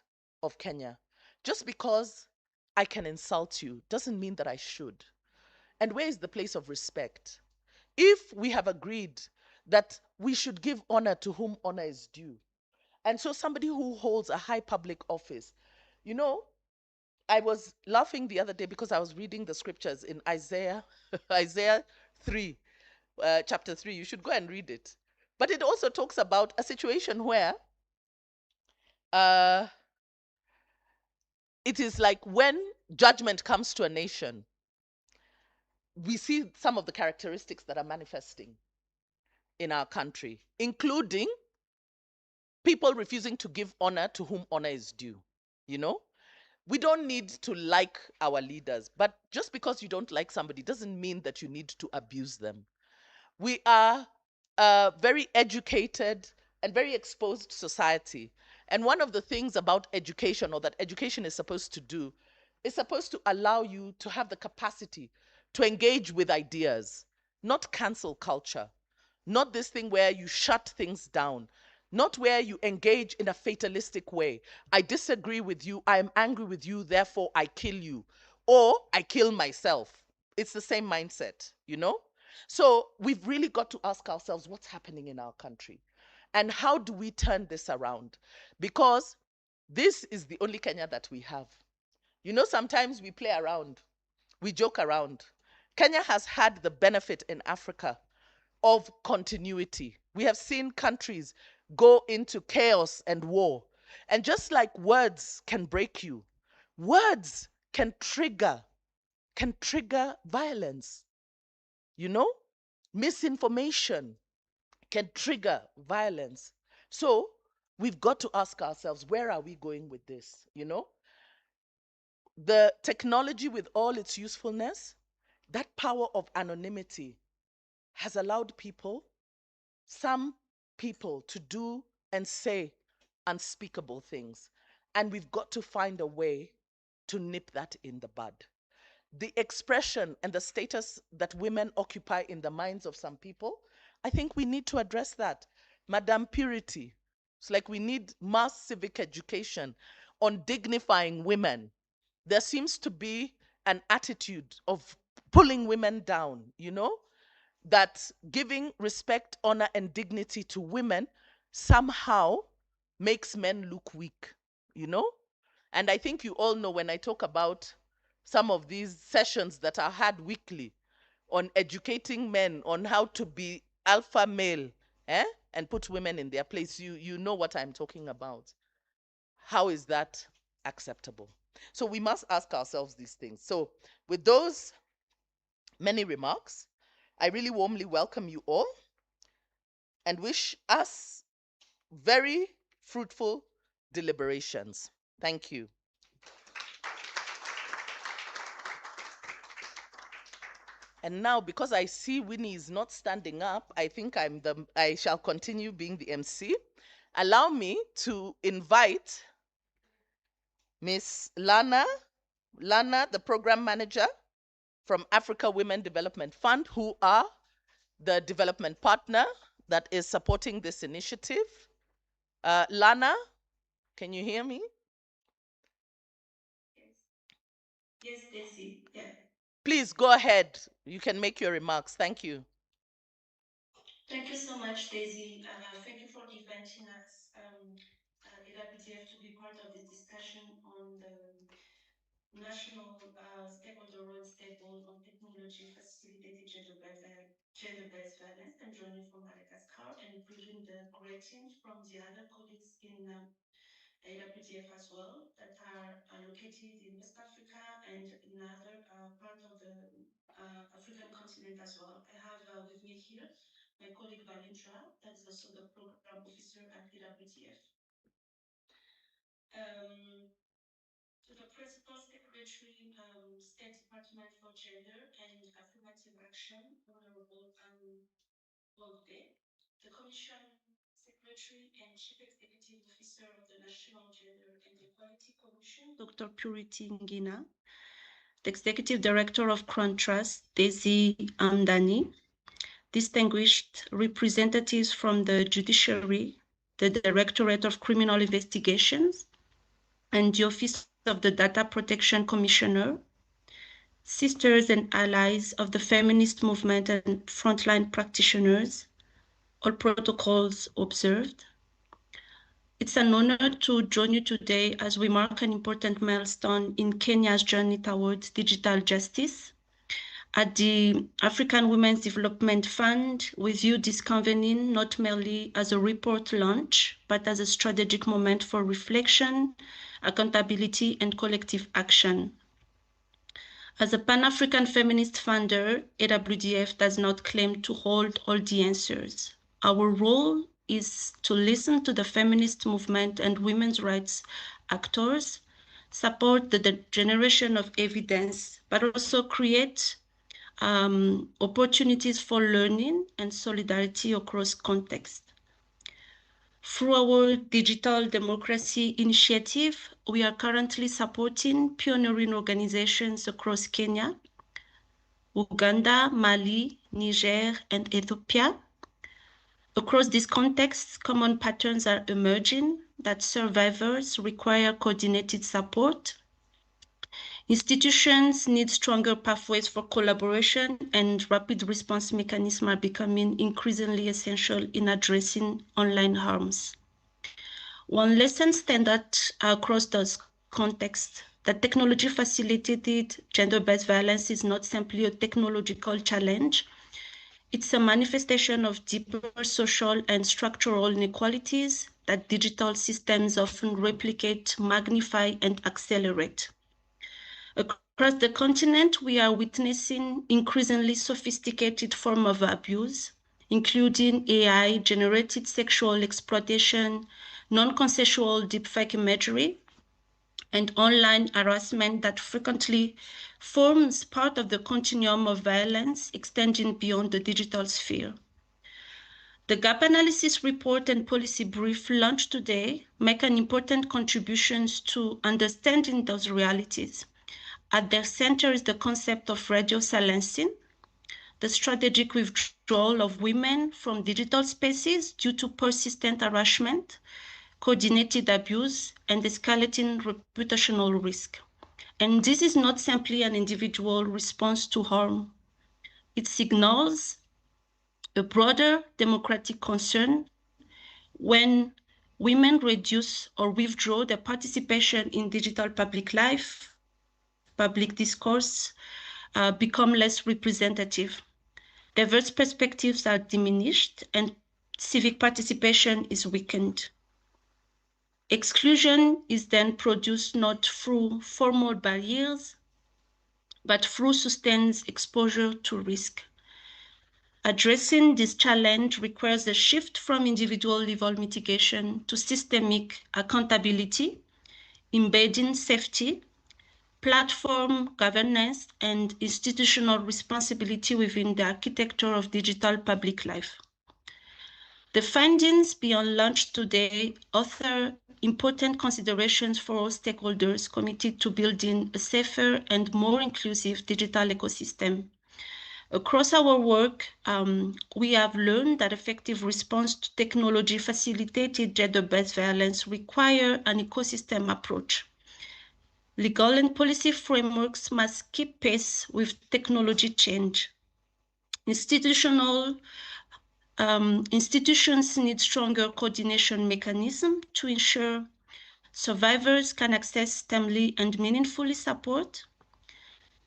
of Kenya. Just because I can insult you doesn't mean that I should. And where is the place of respect? If we have agreed that we should give honor to whom honor is due, and so somebody who holds a high public office, you know, I was laughing the other day because I was reading the scriptures in Isaiah, Isaiah 3, chapter 3. You should go and read it. But it also talks about a situation where it is like when judgment comes to a nation, we see some of the characteristics that are manifesting in our country, including people refusing to give honor to whom honor is due. You know, we don't need to like our leaders, but just because you don't like somebody doesn't mean that you need to abuse them. We are a very educated and very exposed society. And one of the things about education, or that education is supposed to do, is supposed to allow you to have the capacity to engage with ideas, not cancel culture, not this thing where you shut things down, not where you engage in a fatalistic way. I disagree with you, I am angry with you, therefore I kill you, or I kill myself. It's the same mindset, you know? So we've really got to ask ourselves what's happening in our country and how do we turn this around? Because this is the only Kenya that we have. You know, sometimes we play around, we joke around. Kenya has had the benefit in Africa of continuity. We have seen countries go into chaos and war. And just like words can break you, words can trigger violence. You know, misinformation can trigger violence. So we've got to ask ourselves, where are we going with this? You know, the technology with all its usefulness, that power of anonymity has allowed people, some people, to do and say unspeakable things. And we've got to find a way to nip that in the bud. The expression and the status that women occupy in the minds of some people, I think we need to address that. Madam Purity, it's like we need mass civic education on dignifying women. There seems to be an attitude of pulling women down, you know, that giving respect, honor, and dignity to women somehow makes men look weak, you know? And I think you all know when I talk about some of these sessions that are had weekly on educating men on how to be alpha male, and put women in their place, you know what I'm talking about. How is that acceptable? So we must ask ourselves these things. So with those many remarks, I really warmly welcome you all and wish us very fruitful deliberations. Thank you. And now, because I see Winnie is not standing up, I think I shall continue being the MC. Allow me to invite Miss Lana, the program manager from Africa Women Development Fund, who are the development partner that is supporting this initiative. Lana, can you hear me? Yes, Daisy. Yeah. Please go ahead. You can make your remarks. Thank you. Thank you so much, Daisy. Thank you for inviting us, AWDF, to be part of this discussion on the National Stakeholder Roundtable on Technology Facilitating Gender-Based Violence. I'm joining from Madagascar and bringing the great teams from the other colleagues in AWDF as well that are located in West Africa and in other part of the African continent as well. I have with me here my colleague Valindra, that is also the program officer at AWDF. To the Principal Secretary, State Department for Gender and Affirmative Action, Honorable Bogde, the Commission Secretary and Chief Executive Officer of the National Gender and Equality Commission, Dr. Purity Ngina, the Executive Director of Crown Trust, Daisy Andani, distinguished representatives from the Judiciary, the Directorate of Criminal Investigations, and the Office of the Data Protection Commissioner, sisters and allies of the feminist movement and frontline practitioners, all protocols observed. It's an honor to join you today as we mark an important milestone in Kenya's journey towards digital justice. At the African Women's Development Fund, we view this convening not merely as a report launch, but as a strategic moment for reflection, accountability, and collective action. As a Pan-African feminist funder, AWDF does not claim to hold all the answers. Our role is to listen to the feminist movement and women's rights actors, support the generation of evidence, but also create opportunities for learning and solidarity across contexts. Through our Digital Democracy Initiative, we are currently supporting pioneering organizations across Kenya, Uganda, Mali, Niger, and Ethiopia. Across these contexts, common patterns are emerging that survivors require coordinated support. Institutions need stronger pathways for collaboration, and rapid response mechanisms are becoming increasingly essential in addressing online harms. One lesson stands out across those contexts: that technology facilitated gender-based violence is not simply a technological challenge. It's a manifestation of deeper social and structural inequalities that digital systems often replicate, magnify, and accelerate. Across the continent, we are witnessing increasingly sophisticated forms of abuse, including AI-generated sexual exploitation, non-consensual deepfake imagery, and online harassment that frequently forms part of the continuum of violence extending beyond the digital sphere. The gap analysis report and policy brief launched today make an important contribution to understanding those realities. At their center is the concept of radio silencing, the strategic withdrawal of women from digital spaces due to persistent harassment, coordinated abuse, and escalating reputational risk. And this is not simply an individual response to harm. It signals a broader democratic concern when women reduce or withdraw their participation in digital public life, public discourse, become less representative. Diverse perspectives are diminished and civic participation is weakened. Exclusion is then produced not through formal barriers, but through sustained exposure to risk. Addressing this challenge requires a shift from individual level mitigation to systemic accountability, embedding safety, platform governance, and institutional responsibility within the architecture of digital public life. The findings beyond launch today offer important considerations for all stakeholders committed to building a safer and more inclusive digital ecosystem. Across our work, we have learned that effective response to technology-facilitated gender-based violence require an ecosystem approach. Legal and policy frameworks must keep pace with technology change. Institutions need stronger coordination mechanisms to ensure survivors can access timely and meaningfully support.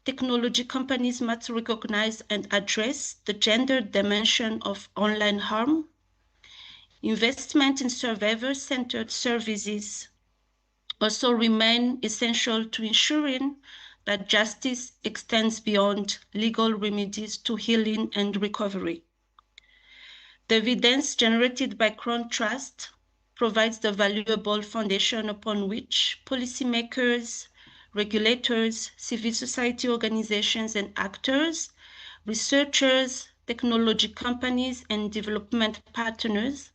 Technology companies must recognize and address the gender dimension of online harm. Investment in survivor-centered services also remain essential to ensuring that justice extends beyond legal remedies to healing and recovery. The evidence generated by Crown Trust provides the valuable foundation upon which policymakers, regulators, civil society organizations and actors, researchers, technology companies, and development partners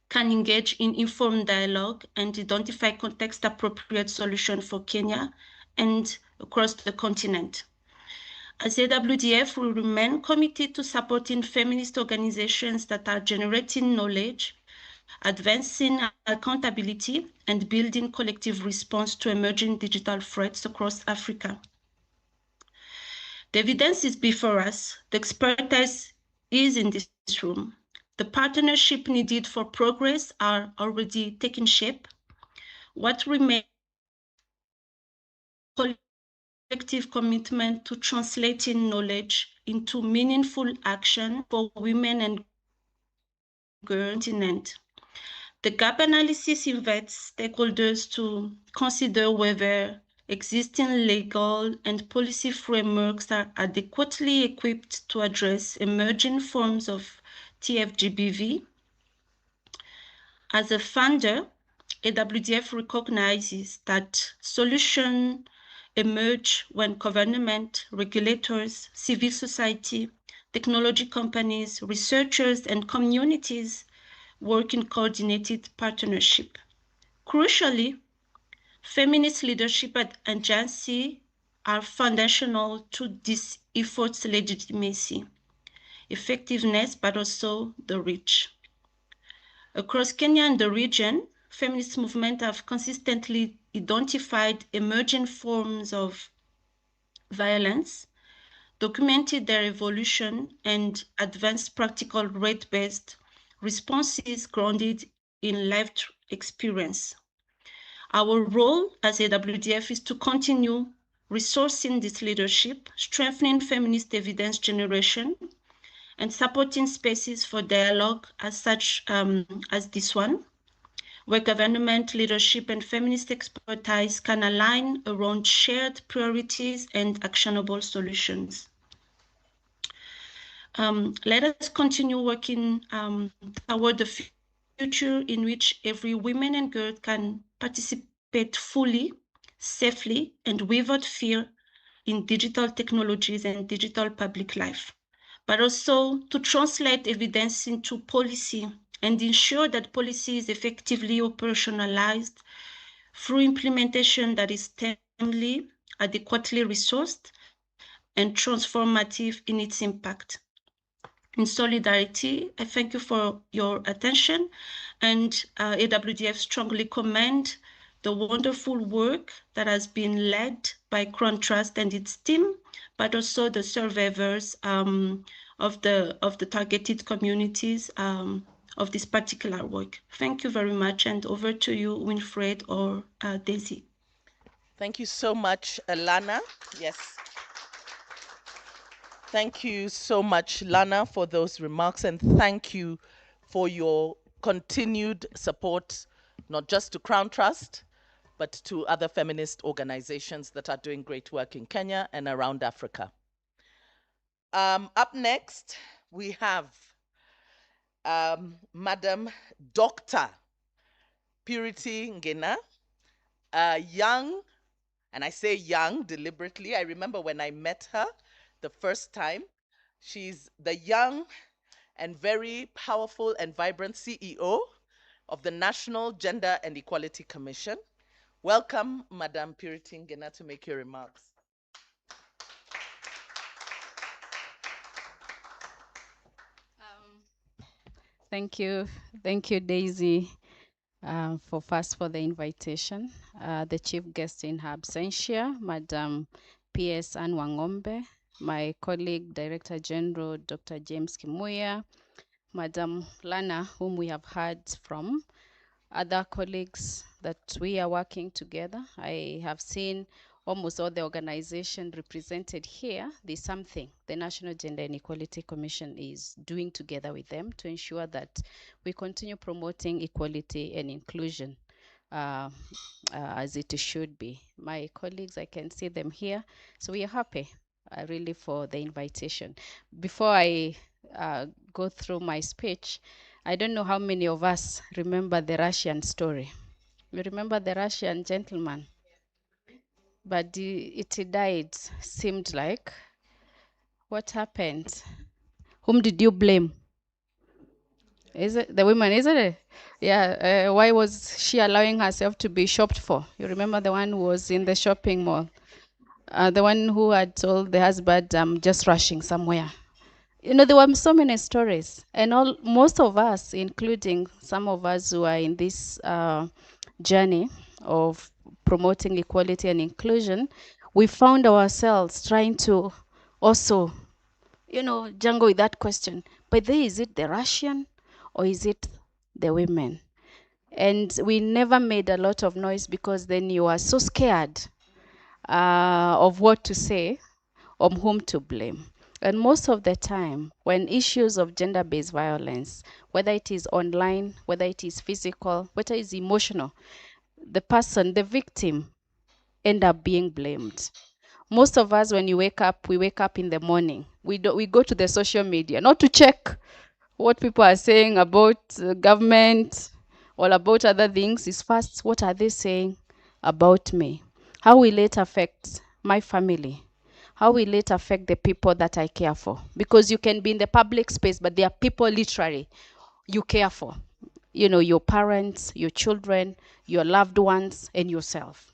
can engage in informed dialogue and identify context-appropriate solutions for Kenya and across the continent. As AWDF, we remain committed to supporting feminist organizations that are generating knowledge, advancing accountability, and building collective response to emerging digital threats across Africa. The evidence is before us. The expertise is in this room. The partnership needed for progress are already taking shape. What remains collective commitment to translating knowledge into meaningful action for women and girls in continent. The gap analysis invites stakeholders to consider whether existing legal and policy frameworks are adequately equipped to address emerging forms of Tfgbv. As a funder, AWDF recognizes that solutions emerge when government, regulators, civil society, technology companies, researchers, and communities work in coordinated partnership. Crucially, feminist leadership and agency are foundational to this effort's legitimacy, effectiveness, but also the reach. Across Kenya and the region, feminist movements have consistently identified emerging forms of violence, documented their evolution, and advanced practical rate-based responses grounded in lived experience. Our role as AWDF is to continue resourcing this leadership, strengthening feminist evidence generation, and supporting spaces for dialogue as such as this one, where government leadership and feminist expertise can align around shared priorities and actionable solutions. Let us continue working toward the future in which every woman and girl can participate fully, safely, and without fear in digital technologies and digital public life, but also to translate evidence into policy and ensure that policy is effectively operationalized through implementation that is timely, adequately resourced, and transformative in its impact. In solidarity, I thank you for your attention, and AWDF strongly commend the wonderful work that has been led by Crown Trust and its team, but also the survivors of the targeted communities of this particular work. Thank you very much, and over to you, Winfred or Daisy. Thank you so much, Lana. Yes. Thank you so much, Lana, for those remarks, and thank you for your continued support, not just to Crown Trust, but to other feminist organizations that are doing great work in Kenya and around Africa. Up next, we have Madam Dr. Purity Ngena, a young, and I say young deliberately. I remember when I met her the first time. She's the young and very powerful and vibrant CEO of the National Gender and Equality Commission. Welcome, Madam Purity Ngena, to make your remarks. Thank you, Daisy, for the invitation. The chief guest in her absentia, Madam P.S. Anne Wangombe, my colleague, Director General Dr. James Kimuya, Madam Lana, whom we have heard from, other colleagues that we are working together. I have seen almost all the organizations represented here. There's something the National Gender and Equality Commission is doing together with them to ensure that we continue promoting equality and inclusion as it should be. My colleagues, I can see them here. So we are happy really for the invitation. Before I go through my speech, I don't know how many of us remember the Russian story. You remember the Russian gentleman? But it died, seemed like. What happened? Whom did you blame? Is it the women, isn't it? Yeah, why was she allowing herself to be shopped for? You remember the one who was in the shopping mall? The one who had told the husband, I'm just rushing somewhere. You know, there were so many stories, and most of us, including some of us who are in this journey of promoting equality and inclusion, we found ourselves trying to also, jungle with that question. But is it the Russian or is it the women? And we never made a lot of noise because then you are so scared of what to say, or whom to blame. And most of the time, when issues of gender-based violence, whether it is online, whether it is physical, whether it is emotional, the person, the victim, end up being blamed. Most of us, when you wake up, we wake up in the morning. We go to the social media, not to check what people are saying about government or about other things. Is first, what are they saying about me? How will it affect my family? How will it affect the people that I care for? Because you can be in the public space, but there are people literally you care for. You know, your parents, your children, your loved ones, and yourself.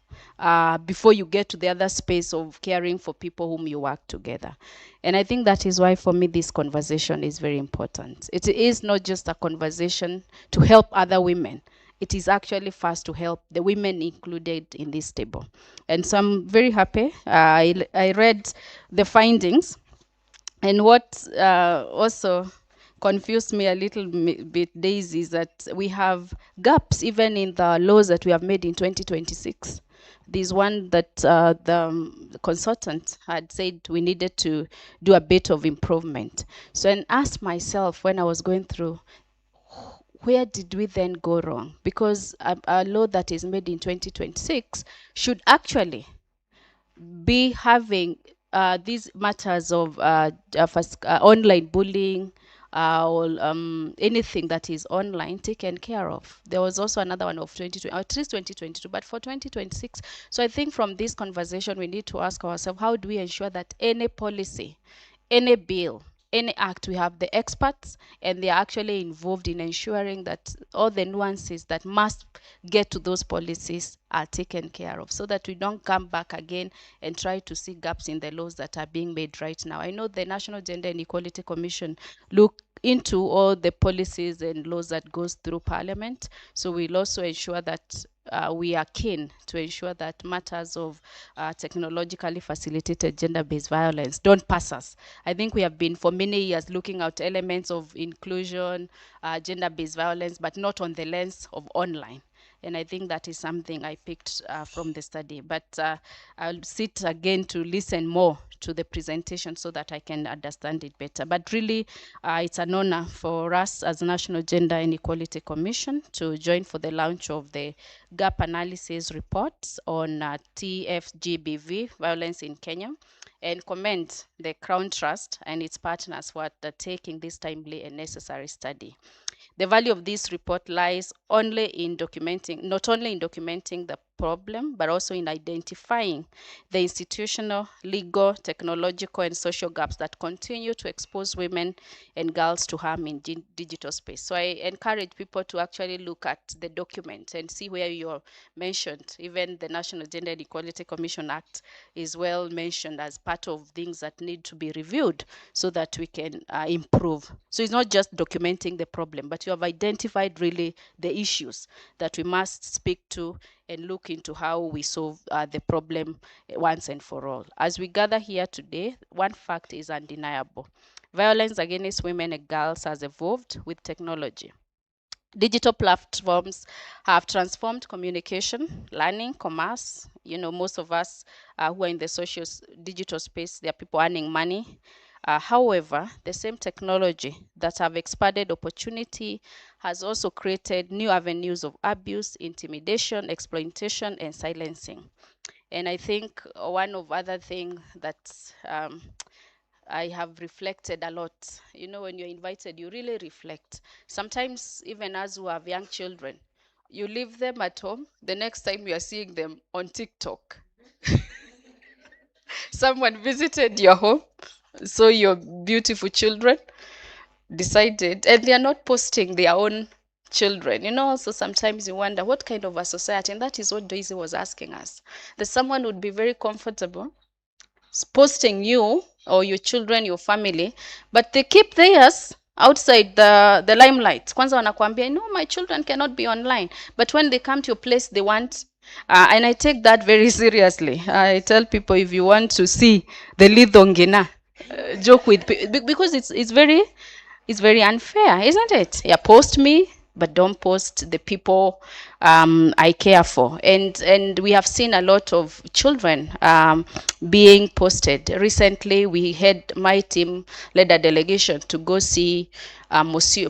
Before you get to the other space of caring for people whom you work together. And I think that is why, for me, this conversation is very important. It is not just a conversation to help other women. It is actually first to help the women included in this table. And so I'm very happy. I read the findings. And what also confused me a little bit, Daisy, is that we have gaps even in the laws that we have made in 2026. There's one that the consultant had said we needed to do a bit of improvement. So I asked myself when I was going through, where did we then go wrong? Because a law that is made in 2026 should actually be having these matters of online bullying or anything that is online taken care of. There was also another one of 2020, at least 2022, but for 2026. So I think from this conversation, we need to ask ourselves, how do we ensure that any policy, any bill, any act, we have the experts and they are actually involved in ensuring that all the nuances that must get to those policies are taken care of, so that we don't come back again and try to see gaps in the laws that are being made right now. I know the National Gender and Equality Commission look into all the policies and laws that goes through Parliament. So we'll also ensure that we are keen to ensure that matters of technologically facilitated gender-based violence don't pass us. I think we have been for many years looking at elements of inclusion, gender-based violence, but not on the lens of online. And I think that is something I picked from the study. But I'll sit again to listen more to the presentation so that I can understand it better. But really, it's an honor for us as National Gender and Equality Commission to join for the launch of the gap analysis reports on Tfgbv, violence in Kenya, and commend the Crown Trust and its partners for taking this timely and necessary study. The value of this report lies only in documenting, not only in documenting the problem, but also in identifying the institutional, legal, technological, and social gaps that continue to expose women and girls to harm in digital space. So I encourage people to actually look at the document and see where you're mentioned. Even the National Gender and Equality Commission Act is well mentioned as part of things that need to be reviewed so that we can improve. So it's not just documenting the problem, but you have identified really the issues that we must speak to and look into how we solve the problem once and for all. As we gather here today, one fact is undeniable. Violence against women and girls has evolved with technology. Digital platforms have transformed communication, learning, commerce. You know, most of us who are in the digital space, there are people earning money. However, the same technology that have expanded opportunity has also created new avenues of abuse, intimidation, exploitation, and silencing. And I think one of other things that I have reflected a lot. You know, when you're invited, you really reflect. Sometimes, even as who have young children, you leave them at home, the next time you are seeing them on TikTok. Someone visited your home, saw your beautiful children, decided, and they are not posting their own children. You know, also sometimes you wonder what kind of a society, and that is what Daisy was asking us, that someone would be very comfortable posting you or your children, your family, but they keep theirs outside the limelight. Kwanza wanakuambia, no, my children cannot be online. But when they come to your place, they want, and I take that very seriously. I tell people, if you want to see the Lidongina, joke with, because it's very It's very unfair, isn't it? Yeah, post me, but don't post the people I care for. And we have seen a lot of children being posted. Recently, we had my team led a delegation to go see Moriosi.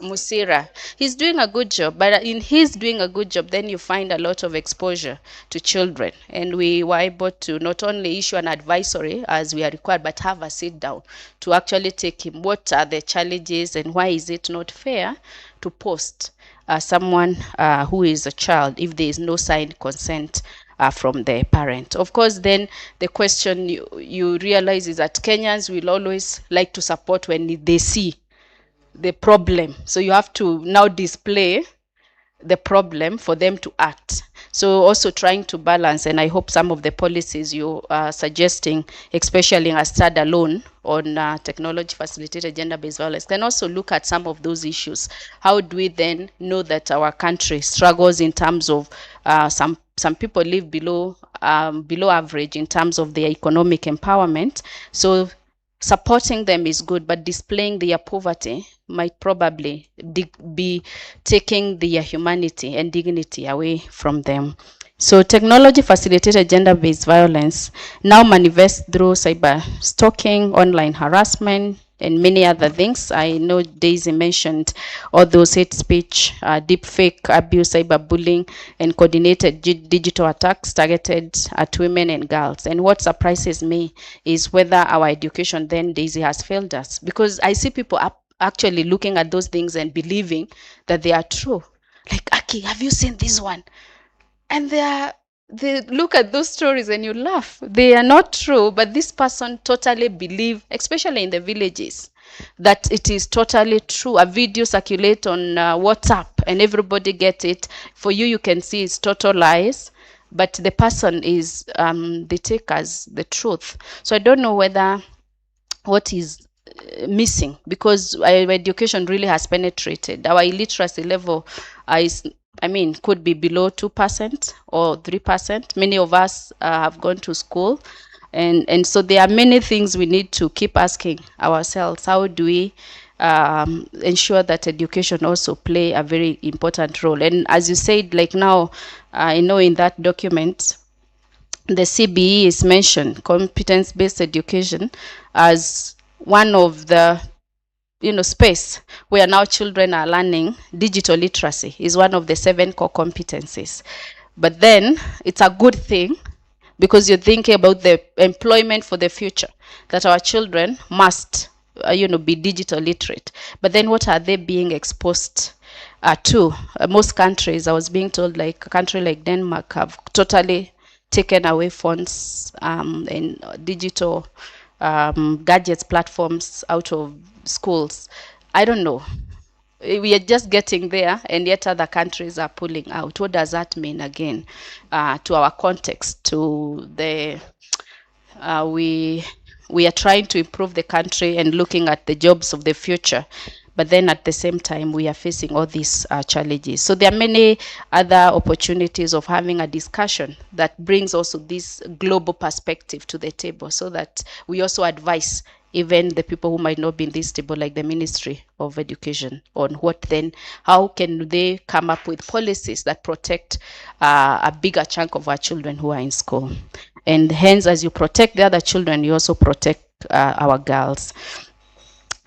Musira. He's doing a good job, but in his doing a good job, then you find a lot of exposure to children. And we were able to not only issue an advisory as we are required, but have a sit down to actually take him. What are the challenges and why is it not fair to post someone who is a child if there is no signed consent from the parent? Of course, then the question you realize is that Kenyans will always like to support when they see the problem. So you have to now display the problem for them to act. So also trying to balance, and I hope some of the policies you are suggesting, especially in a standalone on technology facilitated gender-based violence, can also look at some of those issues. How do we then know that our country struggles in terms of some people live below average in terms of their economic empowerment. So supporting them is good, but displaying their poverty might probably be taking their humanity and dignity away from them. So technology facilitated gender-based violence now manifests through cyber stalking, online harassment, and many other things. I know Daisy mentioned all those hate speech, deep fake abuse, cyberbullying, and coordinated digital attacks targeted at women and girls. And what surprises me is whether our education then, Daisy, has failed us. Because I see people actually looking at those things and believing that they are true. Like, Aki, have you seen this one? And they look at those stories and you laugh. They are not true, but this person totally believe, especially in the villages, that it is totally true. A video circulate on WhatsApp and everybody get it. For you, you can see it's total lies, but the person is, they take as the truth. So I don't know whether what is missing, because our education really has penetrated. Our illiteracy level is, could be below 2% or 3%. Many of us have gone to school. And so there are many things we need to keep asking ourselves. How do we ensure that education also play a very important role? And as you said, like now, I know in that document, the CBE is mentioned, competence-based education, as one of the space where now children are learning. Digital literacy is one of the 7 core competencies. But then it's a good thing because you're thinking about the employment for the future, that our children must be digital literate. But then what are they being exposed to? Most countries, I was being told, like a country like Denmark, have totally taken away phones and digital gadgets, platforms out of schools. I don't know. We are just getting there, and yet other countries are pulling out. What does that mean again to our context? To the we are trying to improve the country and looking at the jobs of the future, but then at the same time we are facing all these challenges. So there are many other opportunities of having a discussion that brings also this global perspective to the table, so that we also advise even the people who might not be in this table, like the Ministry of Education, on what then, how can they come up with policies that protect a bigger chunk of our children who are in school. And hence, as you protect the other children, you also protect our girls.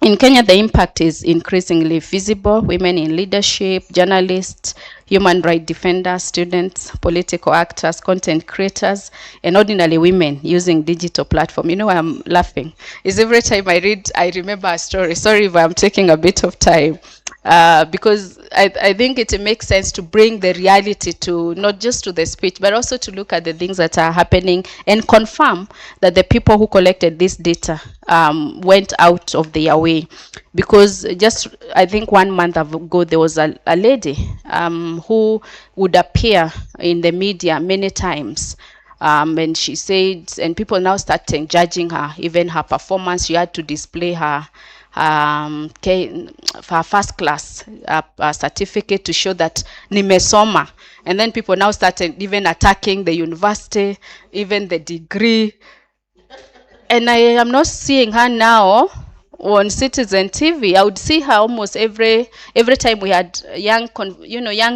In Kenya, the impact is increasingly visible. Women in leadership, journalists, human rights defenders, students, political actors, content creators, and ordinary women using digital platform. You know why I'm laughing? Is every time I read, I remember a story. Sorry if I'm taking a bit of time. Because I think it makes sense to bring the reality to not just to the speech, but also to look at the things that are happening and confirm that the people who collected this data went out of their way. Because just, I think 1 month ago, there was a lady who would appear in the media many times. And she said, and people now started judging her, even her performance. She had to display her for first class certificate to show that nimesoma. And then people now started even attacking the university, even the degree. and I am not seeing her now on Citizen TV. I would see her almost every time we had young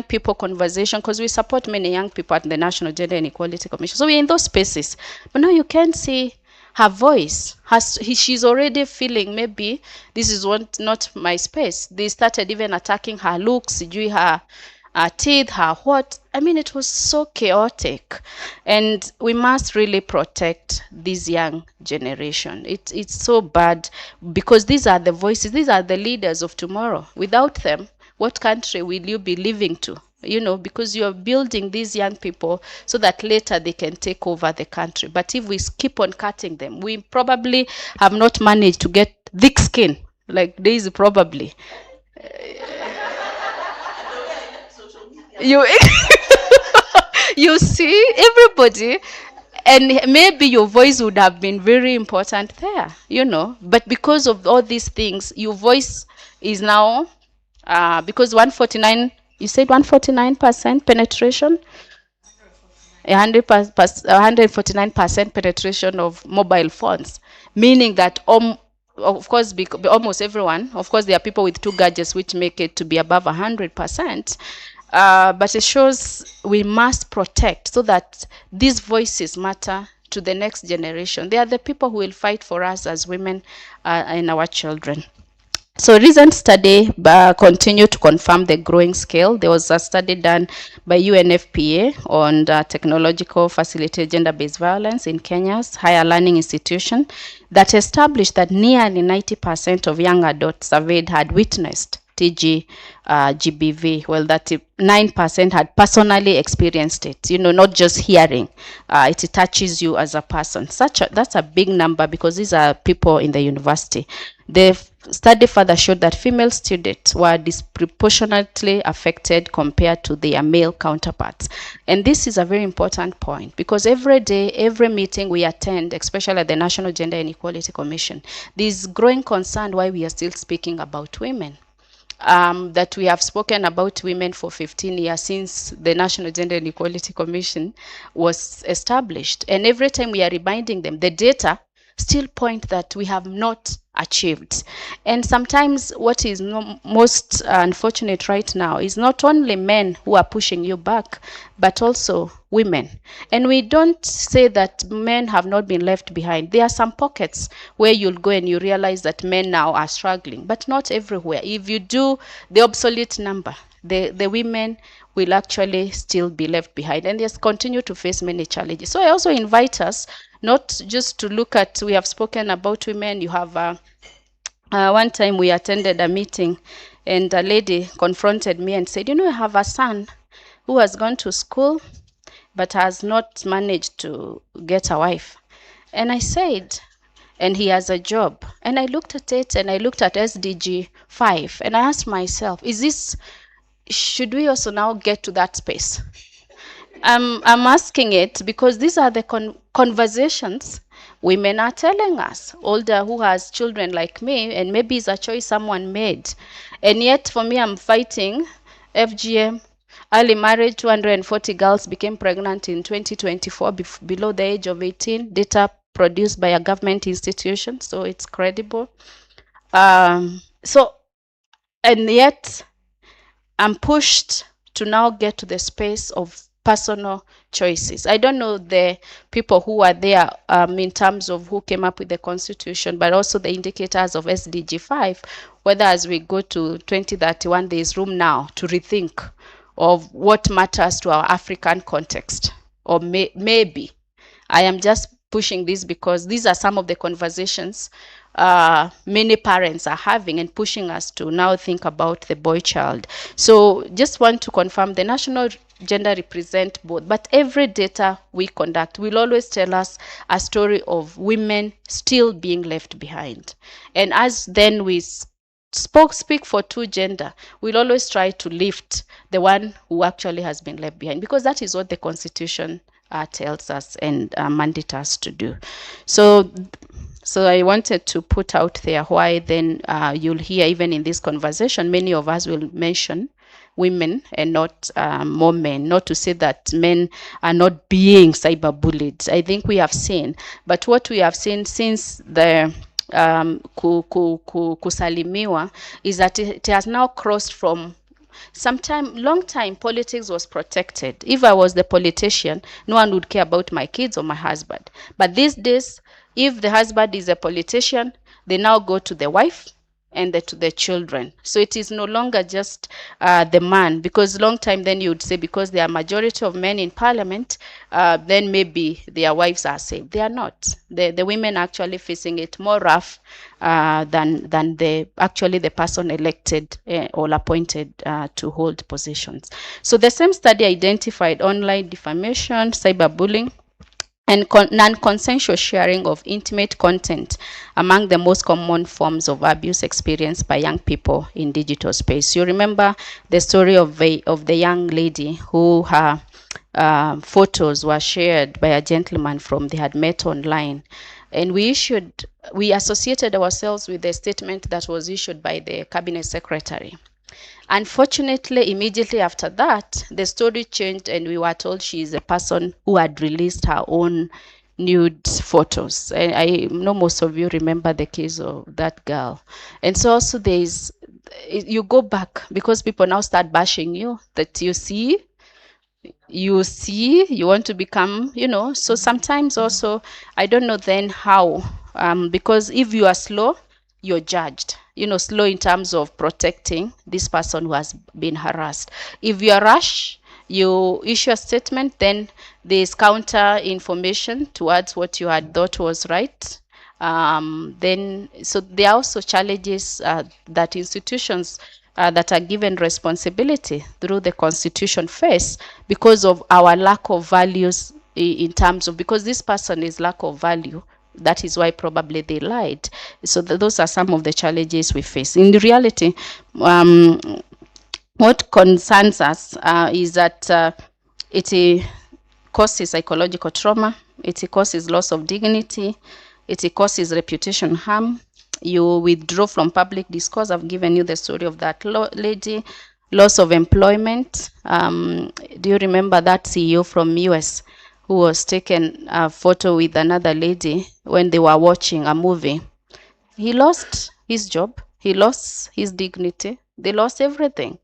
people conversation, because we support many young people at the National Gender and Equality Commission. So we're in those spaces, but now you can't see her voice. She's already feeling maybe this is not my space. They started even attacking her looks, her teeth, her what. I mean, it was so chaotic. And we must really protect this young generation. It's so bad, because these are the voices, these are the leaders of tomorrow. Without them, what country will you be living to? You know, because you're building these young people so that later they can take over the country. But if we keep on cutting them, we probably have not managed to get thick skin, like Daisy probably. You you see everybody, and maybe your voice would have been very important there, you know, but because of all these things, your voice is now because 149, you said 149% penetration, 149% penetration of mobile phones, meaning that of course, almost everyone, of course, there are people with 2 gadgets which make it to be above 100%. But it shows we must protect so that these voices matter to the next generation. They are the people who will fight for us as women and our children. So recent study continue to confirm the growing scale. There was a study done by UNFPA on technological facilitated gender-based violence in Kenya's higher learning institution that established that nearly 90% of young adults surveyed had witnessed Tfgbv, well, that 9% had personally experienced it, you know, not just hearing. It touches you as a person. That's a big number, because these are people in the university. The study further showed that female students were disproportionately affected compared to their male counterparts. And this is a very important point, because every day, every meeting we attend, especially at the National Gender and Equality Commission, there's growing concern why we are still speaking about women. That we have spoken about women for 15 years since the National Gender and Equality Commission was established. And every time we are reminding them, the data still point that we have not achieved. And sometimes what is most unfortunate right now is not only men who are pushing you back, but also women. And we don't say that men have not been left behind. There are some pockets where you'll go and you realize that men now are struggling, but not everywhere. If you do the obsolete number, the women will actually still be left behind, and they continue to face many challenges. So I also invite us not just to look at, we have spoken about women. You have one time we attended a meeting and a lady confronted me and said, you know, I have a son who has gone to school but has not managed to get a wife. And I said, and he has a job. And I looked at it and I looked at SDG 5 and I asked myself, should we also now get to that space? I'm asking it because these are the conversations women are telling us, older who has children like me, and maybe it's a choice someone made. And yet for me, I'm fighting FGM, early marriage. 240 girls became pregnant in 2024 below the age of 18, data produced by a government institution, so it's credible. And yet I'm pushed to now get to the space of personal choices. I don't know the people who are there in terms of who came up with the constitution, but also the indicators of SDG 5, whether as we go to 2031, there is room now to rethink of what matters to our African context. Or maybe I am just pushing this because these are some of the conversations many parents are having and pushing us to now think about the boy child. So just want to confirm the national gender represent both, but every data we conduct will always tell us a story of women still being left behind. And as then we speak for two gender, we'll always try to lift the one who actually has been left behind, because that is what the constitution tells us and mandates us to do. So I wanted to put out there why then you'll hear even in this conversation, many of us will mention women and not more men. Not to say that men are not being cyberbullied. I think we have seen, but what we have seen since the kusalimiwa is that it has now crossed from long time politics was protected. If I was the politician, no one would care about my kids or my husband. But these days, if the husband is a politician, they now go to the wife and to the children. So it is no longer just the man, because long time then you would say because there are majority of men in parliament, then maybe their wives are safe. They are not. The women are actually facing it more rough than the person elected or appointed to hold positions. So the same study identified online defamation, cyberbullying, and non-consensual sharing of intimate content among the most common forms of abuse experienced by young people in digital space. You remember the story of the young lady who her photos were shared by a gentleman from they had met online, and we associated ourselves with the statement that was issued by the cabinet secretary. Unfortunately, immediately after that, the story changed and we were told she is a person who had released her own nude photos. And I know most of you remember the case of that girl. And so also you go back because people now start bashing you that you want to become, so sometimes also, I don't know then how, because if you are slow, you're judged, slow in terms of protecting this person who has been harassed. If you are rash, you issue a statement, then there's counter information towards what you had thought was right. So there are also challenges that institutions that are given responsibility through the constitution face because of our lack of values in terms of, because this person is lack of value. That is why probably they lied. So those are some of the challenges we face. In reality, what concerns us is that it causes psychological trauma, it causes loss of dignity, it causes reputation harm. You withdraw from public discourse. I've given you the story of that lady. Loss of employment. Do you remember that CEO from US who was taken a photo with another lady when they were watching a movie? He lost his job. He lost his dignity. They lost everything.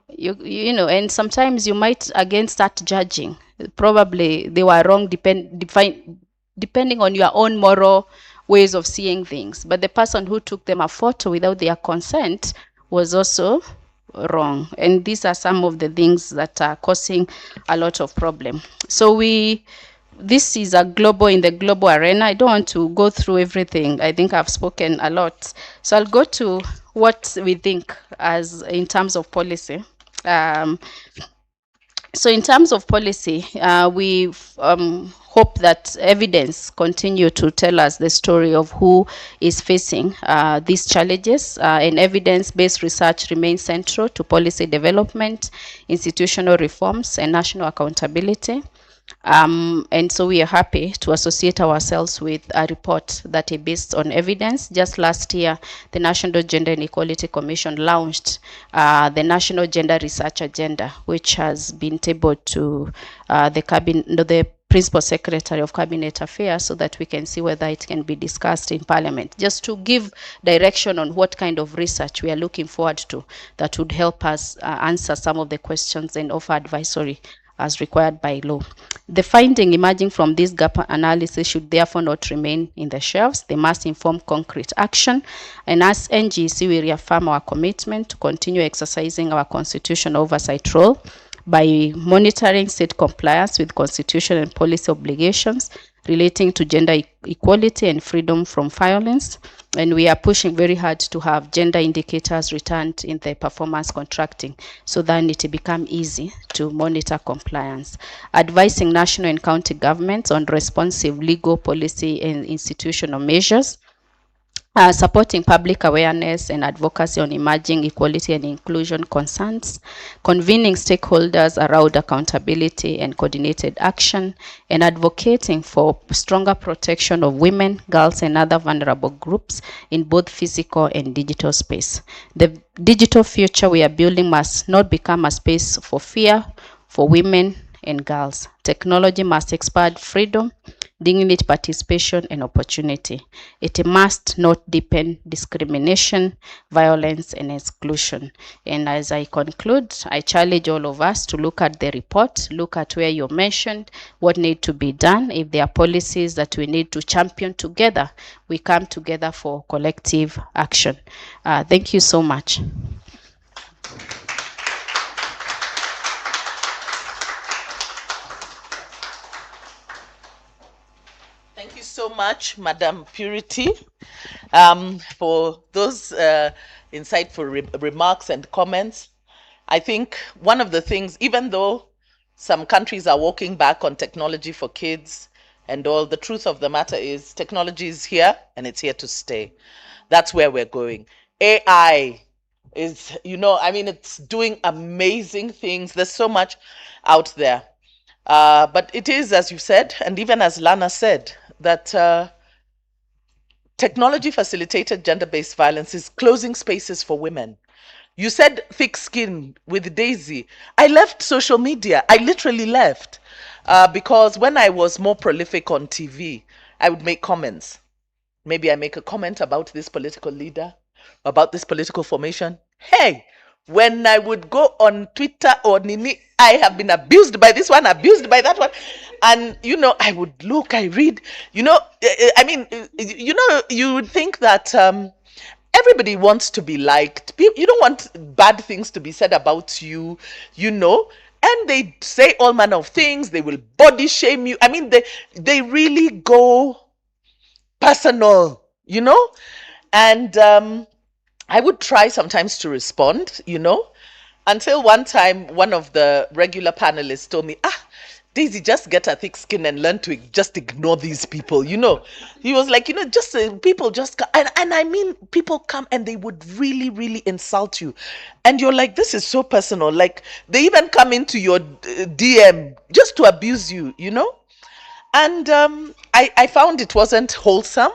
And sometimes you might again start judging. Probably they were wrong depending on your own moral ways of seeing things. But the person who took them a photo without their consent was also wrong. And these are some of the things that are causing a lot of problem. So this is in the global arena. I don't want to go through everything. I think I've spoken a lot. So I'll go to what we think as in terms of policy. So in terms of policy, we hope that evidence continue to tell us the story of who is facing these challenges, and evidence-based research remains central to policy development, institutional reforms, and national accountability. And so we are happy to associate ourselves with a report that is based on evidence. Just last year, the National Gender and Equality Commission launched the National Gender Research Agenda, which has been tabled to the Principal Secretary of Cabinet Affairs so that we can see whether it can be discussed in Parliament, just to give direction on what kind of research we are looking forward to that would help us answer some of the questions and offer advisory as required by law. The finding emerging from this gap analysis should therefore not remain in the shelves. They must inform concrete action. And as NGC, we reaffirm our commitment to continue exercising our constitutional oversight role by monitoring state compliance with constitution and policy obligations relating to gender equality and freedom from violence. And we are pushing very hard to have gender indicators returned in the performance contracting so that it become easy to monitor compliance. Advising national and county governments on responsive legal policy and institutional measures. Supporting public awareness and advocacy on emerging equality and inclusion concerns, convening stakeholders around accountability and coordinated action, and advocating for stronger protection of women, girls, and other vulnerable groups in both physical and digital space. The digital future we are building must not become a space for fear for women and girls. Technology must expand freedom, dignity, participation, and opportunity. It must not deepen discrimination, violence, and exclusion. And as I conclude, I challenge all of us to look at the report, look at where you mentioned what need to be done. If there are policies that we need to champion together, we come together for collective action. Thank you so much. Thank you so much, Madam Purity, for those insightful remarks and comments. I think one of the things, even though some countries are walking back on technology for kids and all, the truth of the matter is technology is here and it's here to stay. That's where we're going. AI is, I mean, it's doing amazing things. There's so much out there. But it is, as you said, and even as Lana said, that technology facilitated gender-based violence is closing spaces for women. You said thick skin with Daisy. I left social media. I literally left because when I was more prolific on TV, I would make comments. Maybe I make a comment about this political leader, about this political formation. Hey, when I would go on Twitter or Nini, I have been abused by this one, abused by that one. And, I would look, I read, I mean, you would think that everybody wants to be liked. You don't want bad things to be said about you, and they say all manner of things. They will body shame you. I mean, they really go personal, and I would try sometimes to respond, until one time one of the regular panelists told me, Daisy, just get a thick skin and learn to just ignore these people, He was like, just people just come, and I mean, people come and they would really, really insult you. And you're like, this is so personal. Like, they even come into your DM just to abuse you, And I found it wasn't wholesome.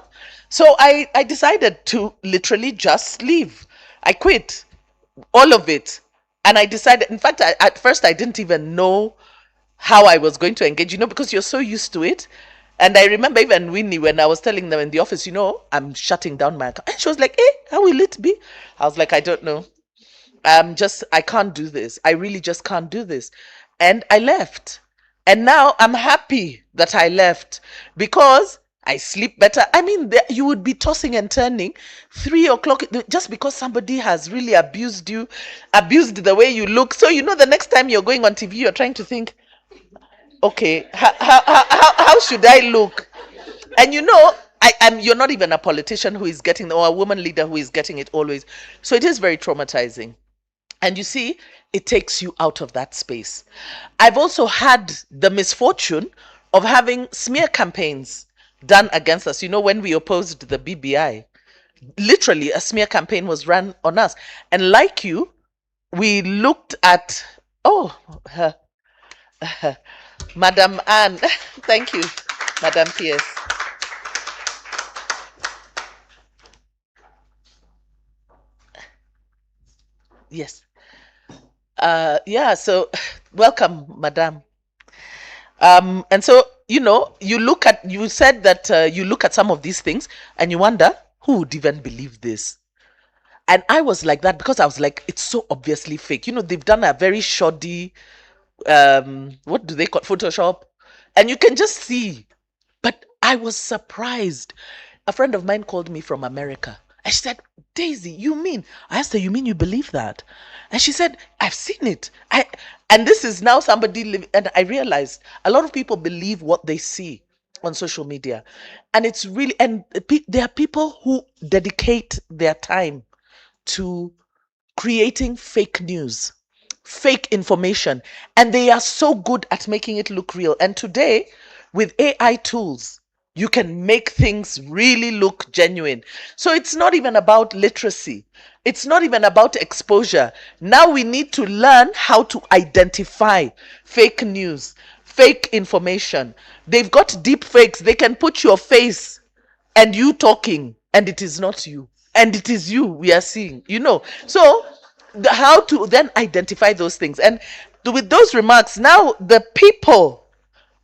So I decided to literally just leave. I quit all of it. And I decided, in fact, at first I didn't even know how I was going to engage, because you're so used to it. And I remember even Winnie, when I was telling them in the office, I'm shutting down my account. And she was like, how will it be? I was like, I don't know. I can't do this. I really just can't do this. And I left. And now I'm happy that I left because I sleep better. I mean, you would be tossing and turning 3 o'clock just because somebody has really abused you, abused the way you look. So, the next time you're going on TV, you're trying to think, okay, how should I look? And you're not even a politician who is getting, or a woman leader who is getting it always. So it is very traumatizing. And you see, it takes you out of that space. I've also had the misfortune of having smear campaigns done against us. When we opposed the BBI, literally a smear campaign was run on us. And like you, we looked at, Madam Anne, thank you, Madam PS. Yes. So welcome, Madam. And so, you said that you look at some of these things and you wonder, who would even believe this? And I was like that because I was like, it's so obviously fake. They've done a very shoddy, what do they call Photoshop? And you can just see. But I was surprised. A friend of mine called me from America. And she said, Daisy, you mean? I asked her, you mean you believe that? And she said, I've seen it. And this is now somebody and I realized a lot of people believe what they see on social media. And it's really, and there are people who dedicate their time to creating fake news, fake information, and they are so good at making it look real. And today, with AI tools, you can make things really look genuine. So it's not even about literacy. It's not even about exposure. Now we need to learn how to identify fake news, fake information. They've got deep fakes. They can put your face and you talking, and it is not you. And it is you we are seeing, you know. So how to then identify those things. And with those remarks, now the people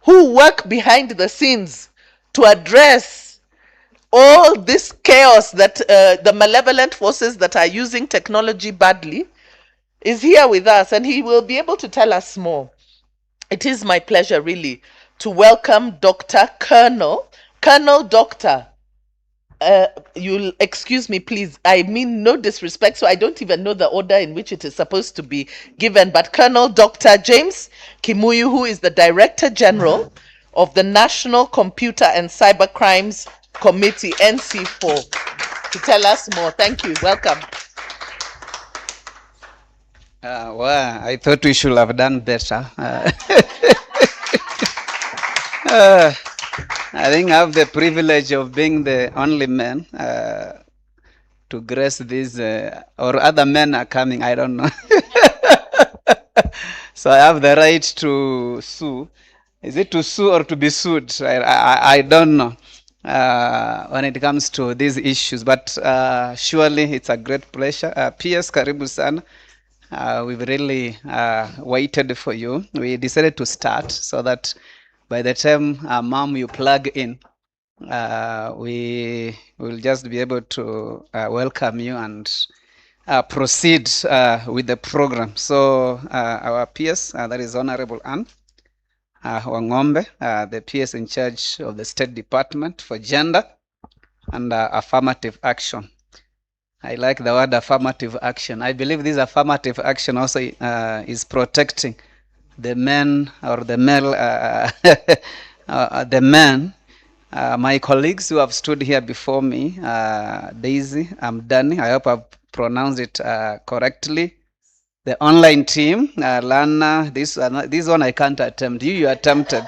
who work behind the scenes to address all this chaos that the malevolent forces that are using technology badly is here with us, and he will be able to tell us more. It is my pleasure really to welcome Dr. Colonel Doctor. You'll excuse me, please. I mean no disrespect, so I don't even know the order in which it is supposed to be given. But Colonel Dr. James Kimuyu, who is the Director General of the National Computer and Cyber Crimes Committee, NC4, to tell us more. Thank you. Welcome. Well, I thought we should have done better. I think I have the privilege of being the only man to grace this, or other men are coming, I don't know. So I have the right to sue. Is it to sue or to be sued? I don't know when it comes to these issues, but surely it's a great pleasure. PS Karibu Sana. We've really waited for you. We decided to start so that by the time mom you plug in, we will just be able to welcome you and proceed with the program. So our PS, that is Honorable Anne Wangombe, the PS in charge of the State Department for Gender and Affirmative Action. I like the word affirmative action. I believe this affirmative action also is protecting the men or the male, the men. My colleagues who have stood here before me, Daisy, Danny, I hope I've pronounced it correctly. The online team, Lana, this one I can't attempt. You attempted.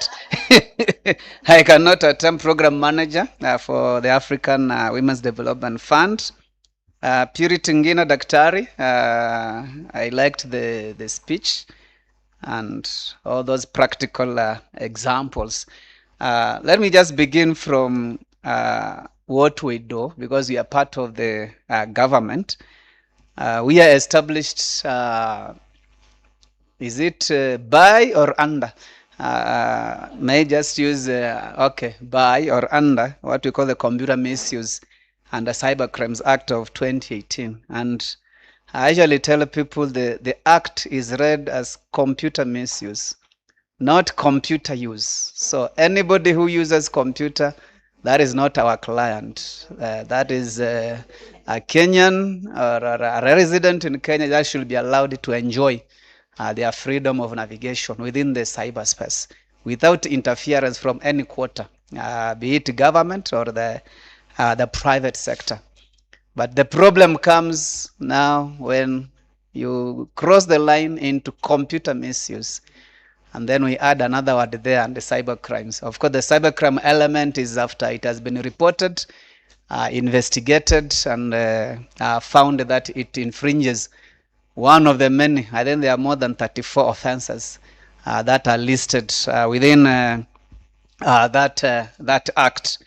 I cannot attempt. Program manager for the African Women's Development Fund. Purity Ngina Daktari, I liked the speech and all those practical examples. Let me just begin from what we do, because we are part of the government. We are established, is it by or under? May I just use, okay, by or under what we call the Computer Misuse and the Cyber Crimes Act of 2018. And I usually tell people the act is read as computer misuse, not computer use. So anybody who uses computer, that is not our client. That is a Kenyan or a resident in Kenya that should be allowed to enjoy their freedom of navigation within the cyberspace without interference from any quarter, be it government or the private sector. But the problem comes now when you cross the line into computer misuse, and then we add another word there, and the cyber crimes. Of course, the cybercrime element is after it has been reported, investigated, and found that it infringes one of the many. I think there are more than 34 offenses that are listed within that act.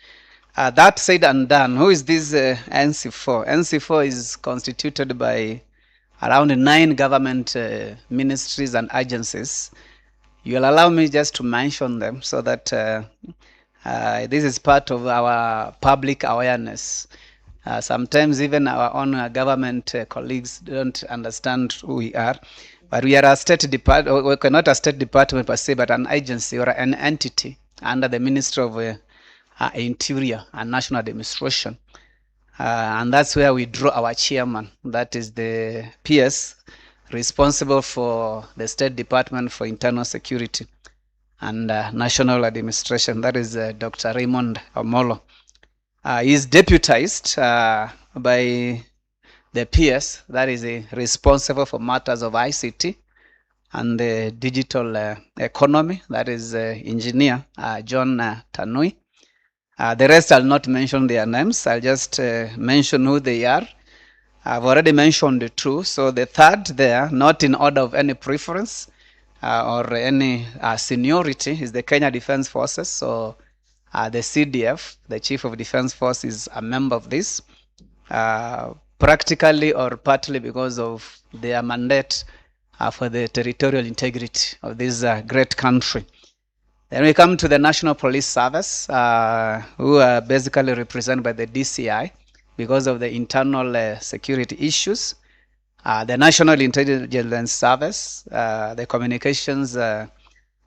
That said and done, who is this NC4? NC4 is constituted by around 9 government ministries and agencies. You'll allow me just to mention them so that this is part of our public awareness. Sometimes even our own government colleagues don't understand who we are. But we are a state department, we're not a state department per se, but an agency or an entity under the Ministry of Interior and National Administration. And that's where we draw our chairman. That is the PS responsible for the State Department for Internal Security and National Administration. That is Dr. Raymond Omolo. He is deputized by the PS, that is responsible for matters of ICT and the digital economy. That is engineer John Tanui. The rest I'll not mention their names. I'll just mention who they are. I've already mentioned the two. So the third there, not in order of any preference or any seniority, is the Kenya Defense Forces. So the CDF, the Chief of Defense Force, is a member of this, practically or partly because of their mandate for the territorial integrity of this great country. Then we come to the National Police Service, who are basically represented by the DCI because of the internal security issues. The National Intelligence Service, the Communications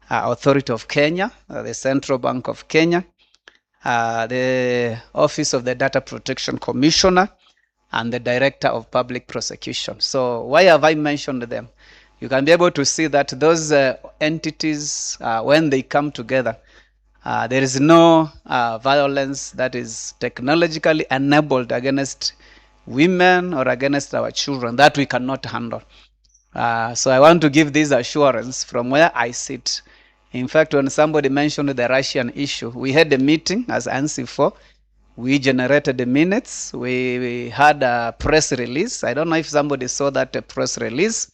Authority of Kenya, the Central Bank of Kenya, the Office of the Data Protection Commissioner, and the Director of Public Prosecution. So why have I mentioned them? You can be able to see that those entities, when they come together, there is no violence that is technologically enabled against women or against our children that we cannot handle. So I want to give this assurance from where I sit. In fact, when somebody mentioned the Russian issue, we had a meeting as ANSI4. We generated the minutes. We had a press release. I don't know if somebody saw that press release.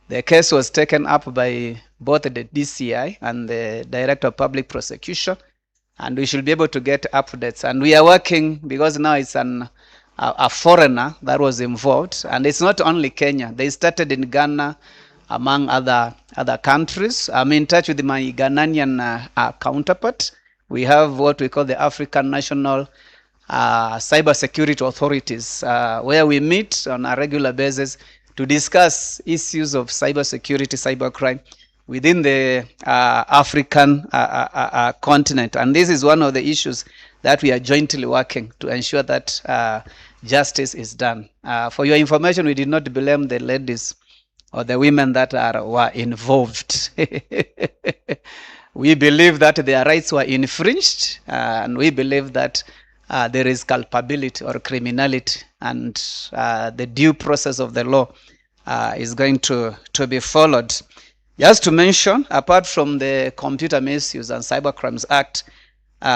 The case was taken up by both the DCI and the Director of Public Prosecution, and we should be able to get updates. And we are working, because now it's a foreigner that was involved, and it's not only Kenya. They started in Ghana, among other countries. I'm in touch with my Ghanaian counterpart. We have what we call the African National Cyber Security Authorities, where we meet on a regular basis to discuss issues of cyber security, cybercrime within the African continent. And this is one of the issues that we are jointly working to ensure that justice is done. For your information, we did not blame the ladies or the women that were involved. We believe that their rights were infringed, and we believe that there is culpability or criminality, and the due process of the law is going to be followed. Just to mention, apart from the Computer Misuse and Cybercrimes Act,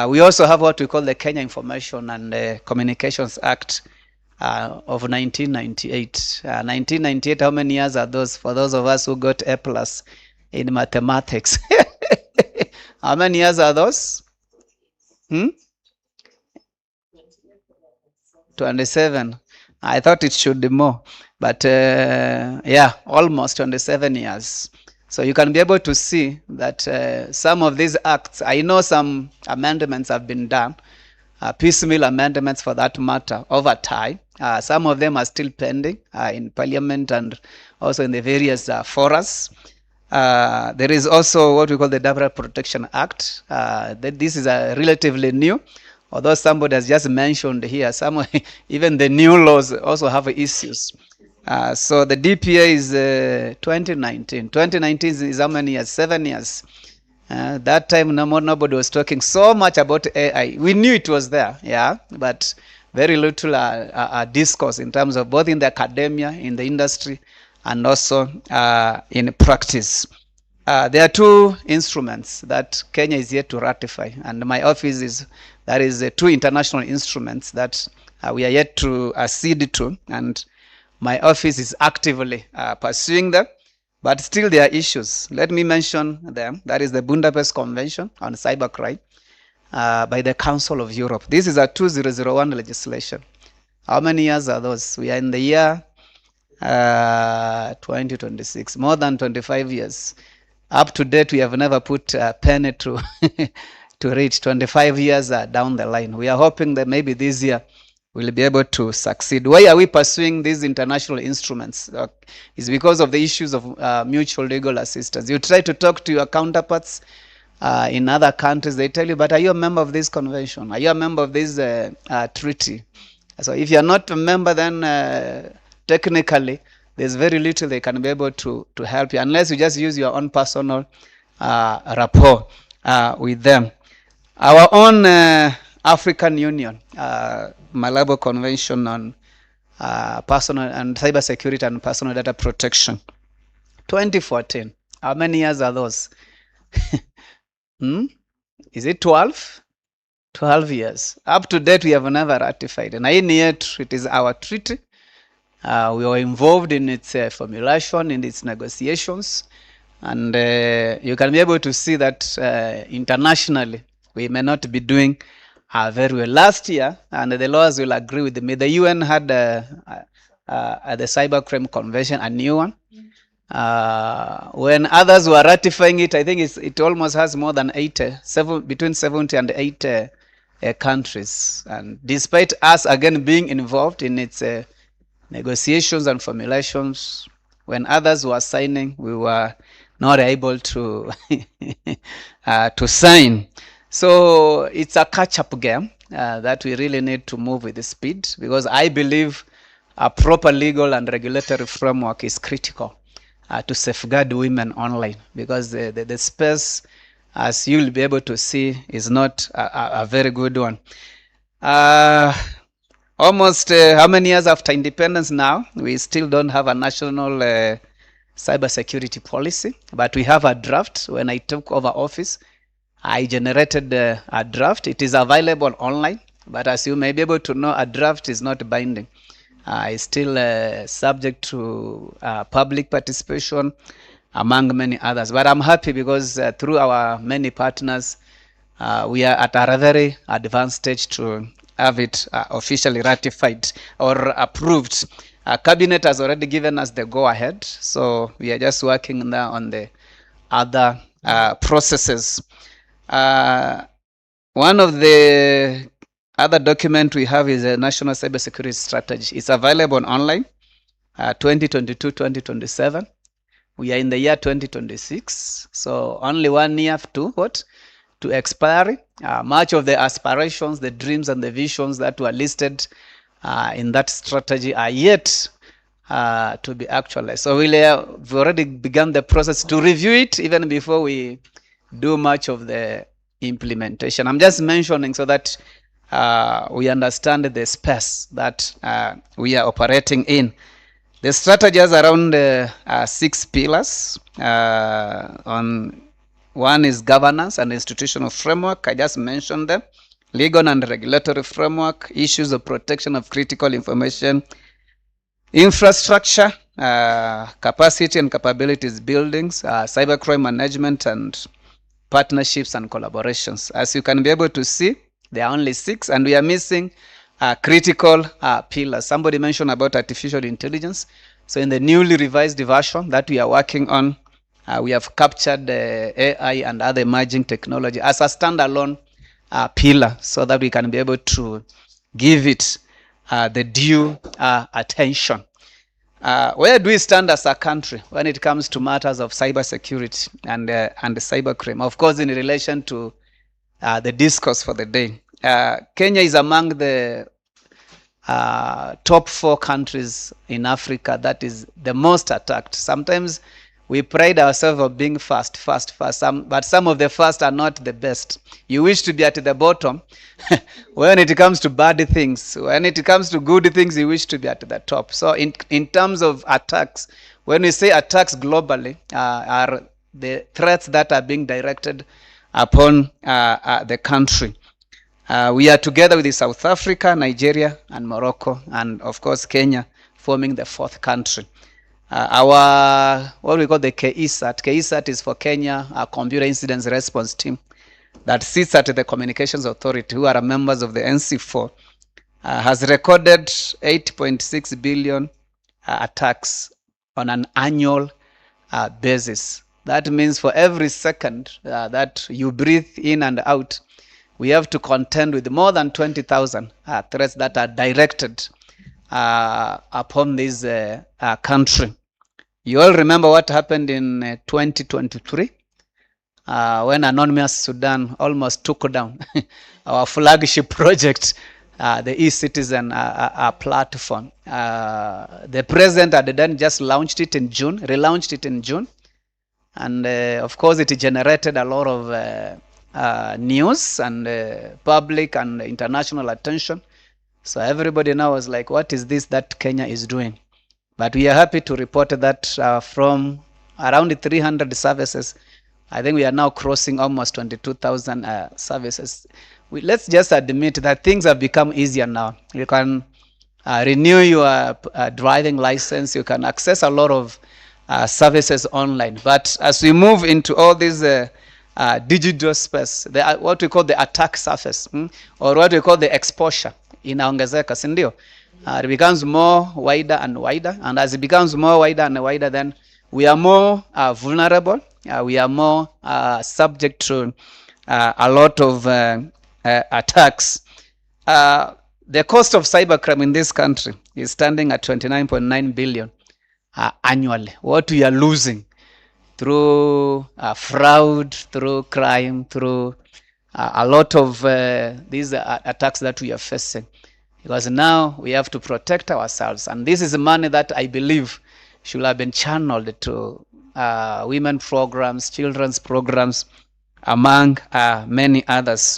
we also have what we call the Kenya Information and Communications Act of 1998. 1998, how many years are those for those of us who got A+ in mathematics? How many years are those? 27. I thought it should be more, but yeah, almost 27 years. So you can be able to see that some of these acts, I know some amendments have been done, piecemeal amendments for that matter, over time. Some of them are still pending in Parliament and also in the various forums. There is also what we call the Data Protection Act. This is relatively new, although somebody has just mentioned here, even the new laws also have issues. So the DPA is 2019. 2019 is how many years? 7 years. That time nobody was talking so much about AI. We knew it was there, yeah, but very little discourse in terms of both in the academia, in the industry, and also in practice. There are two instruments that Kenya is yet to ratify, and my office there is two international instruments that we are yet to accede to, and my office is actively pursuing them, but still there are issues. Let me mention them. That is the Budapest Convention on Cybercrime by the Council of Europe. This is a 2001 legislation. How many years are those? We are in the year 2026, more than 25 years. Up to date, we have never put a penny to reach 25 years down the line. We are hoping that maybe this year we'll be able to succeed. Why are we pursuing these international instruments? It's because of the issues of mutual legal assistance. You try to talk to your counterparts in other countries, they tell you, but are you a member of this convention? Are you a member of this treaty? So if you're not a member, then technically there's very little they can be able to help you, unless you just use your own personal rapport with them. Our own African Union, Malabo Convention on Personal and Cyber Security and Personal Data Protection, 2014. How many years are those? Is it 12? 12 years. Up to date, we have never ratified. And yet, it is our treaty. We were involved in its formulation, in its negotiations. And you can be able to see that internationally, we may not be doing very well. Last year, and the lawyers will agree with me, the UN had the Cybercrime Convention, a new one. When others were ratifying it, I think it almost has more than between 70 and 80 countries. And despite us again being involved in its negotiations and formulations, when others were signing, we were not able to to sign. So it's a catch-up game that we really need to move with the speed, because I believe a proper legal and regulatory framework is critical to safeguard women online, because the space, as you'll be able to see, is not a very good one. Almost how many years after independence now, we still don't have a national cybersecurity policy, but we have a draft. When I took over office, I generated a draft. It is available online, but as you may be able to know, a draft is not binding. It's still subject to public participation, among many others. But I'm happy because through our many partners, we are at a very advanced stage to have it officially ratified or approved. Cabinet has already given us the go-ahead, so we are just working now on the other processes. One of the other document we have is a National Cybersecurity Strategy. It's available online, 2022-2027. We are in the year 2026, so only 1 year to expiry. Much of the aspirations, the dreams and the visions that were listed in that strategy are yet to be actualized. So we've already begun the process to review it even before we do much of the implementation. I'm just mentioning so that we understand the space that we are operating in. The strategy has around 6 pillars. One is governance and institutional framework. I just mentioned them. Legal and regulatory framework, issues of protection of critical information, infrastructure, capacity and capabilities buildings, cybercrime management, and partnerships and collaborations. As you can be able to see, there are only 6, and we are missing critical pillars. Somebody mentioned about artificial intelligence. So in the newly revised version that we are working on, we have captured AI and other emerging technology as a standalone pillar, so that we can be able to give it the due attention. Where do we stand as a country when it comes to matters of cybersecurity and cybercrime? Of course, in relation to the discourse for the day, Kenya is among the top 4 countries in Africa that is the most attacked. Sometimes we pride ourselves of being fast. But some of the fast are not the best. You wish to be at the bottom when it comes to bad things. When it comes to good things, you wish to be at the top. So in terms of attacks, when we say attacks globally, are the threats that are being directed upon the country. We are together with South Africa, Nigeria, and Morocco, and of course Kenya, forming the 4th country. Our, what we call the KISAT. KISAT is for Kenya, our Computer Incidents Response Team, that sits at the Communications Authority, who are members of the NC4, has recorded 8.6 billion attacks on an annual basis. That means for every second that you breathe in and out, we have to contend with more than 20,000 threats that are directed upon this country. You all remember what happened in 2023 when Anonymous Sudan almost took down our flagship project, the e-citizen platform. The president had then just launched it in June, relaunched it in June. And of course, it generated a lot of news and public and international attention. So everybody now was like, what is this that Kenya is doing? But we are happy to report that from around 300 services, I think we are now crossing almost 22,000 services. Let's just admit that things have become easier now. You can renew your driving license. You can access a lot of services online. But as we move into all these digital space, what we call the attack surface, or what we call the exposure inaongezeka, si ndio? It becomes more wider and wider, and as it becomes more wider and wider, then we are more vulnerable. We are more subject to a lot of attacks. The cost of cybercrime in this country is standing at 29.9 billion annually. What we are losing through fraud, through crime, through a lot of these attacks that we are facing. Because now we have to protect ourselves. And this is money that I believe should have been channeled to women programs, children's programs, among many others.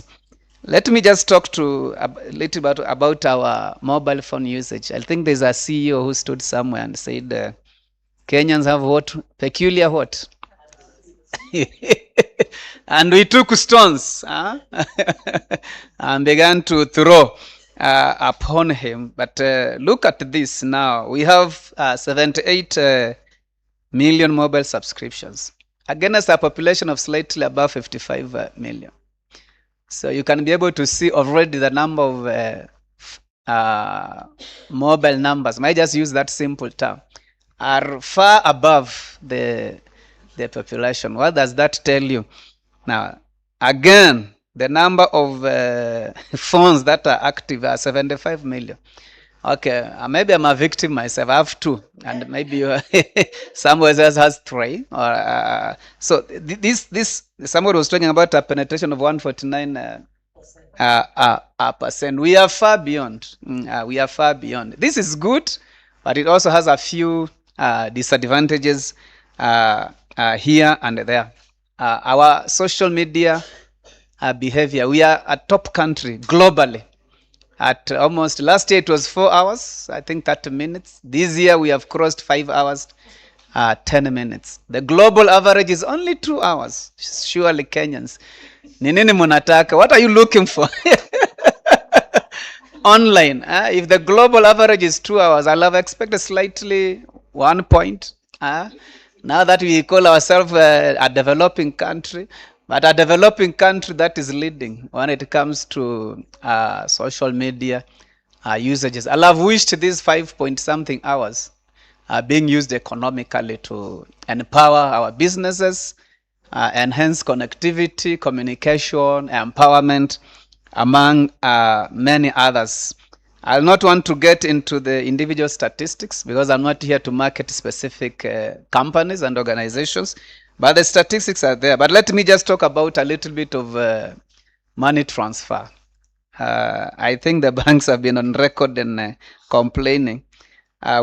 Let me just talk to a little bit about our mobile phone usage. I think there's a CEO who stood somewhere and said, Kenyans have what? Peculiar what? And we took stones and began to throw upon him. But look at this now. We have 78 million mobile subscriptions against a population of slightly above 55 million. So you can be able to see already the number of mobile numbers, might just use that simple term, are far above the population. What does that tell you? Now, again, the number of phones that are active are 75 million. Okay, maybe I'm a victim myself. I have two, and maybe someone else has three. So this somebody was talking about a penetration of 149%. We are far beyond. We are far beyond. This is good, but it also has a few disadvantages here and there. Our social media behavior. We are a top country globally. At almost, last year it was 4 hours, I think 30 minutes. This year we have crossed 5 hours, 10 minutes. The global average is only 2 hours. Surely Kenyans. Ni nini munataka? What are you looking for? Online. If the global average is 2 hours, I'll have expected slightly 1 point. Now that we call ourselves a developing country, but a developing country that is leading when it comes to social media usages. I'll have wished these 5-point-something hours being used economically to empower our businesses, enhance connectivity, communication, empowerment, among many others. I'll not want to get into the individual statistics because I'm not here to market specific companies and organizations, but the statistics are there. But let me just talk about a little bit of money transfer. I think the banks have been on record in complaining.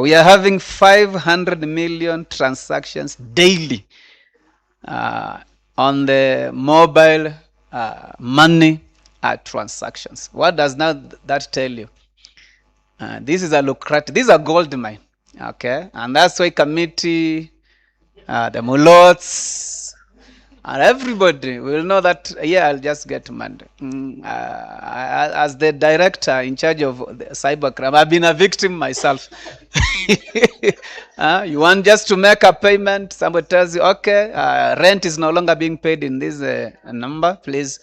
We are having 500 million transactions daily on the mobile money transactions. What does now that tell you? This is a lucrative, this is a gold mine, okay? And that's why committee, the mulots, and everybody will know that, yeah, I'll just get money. As the director in charge of the cybercrime, I've been a victim myself. You want just to make a payment, somebody tells you, okay, rent is no longer being paid in this number, please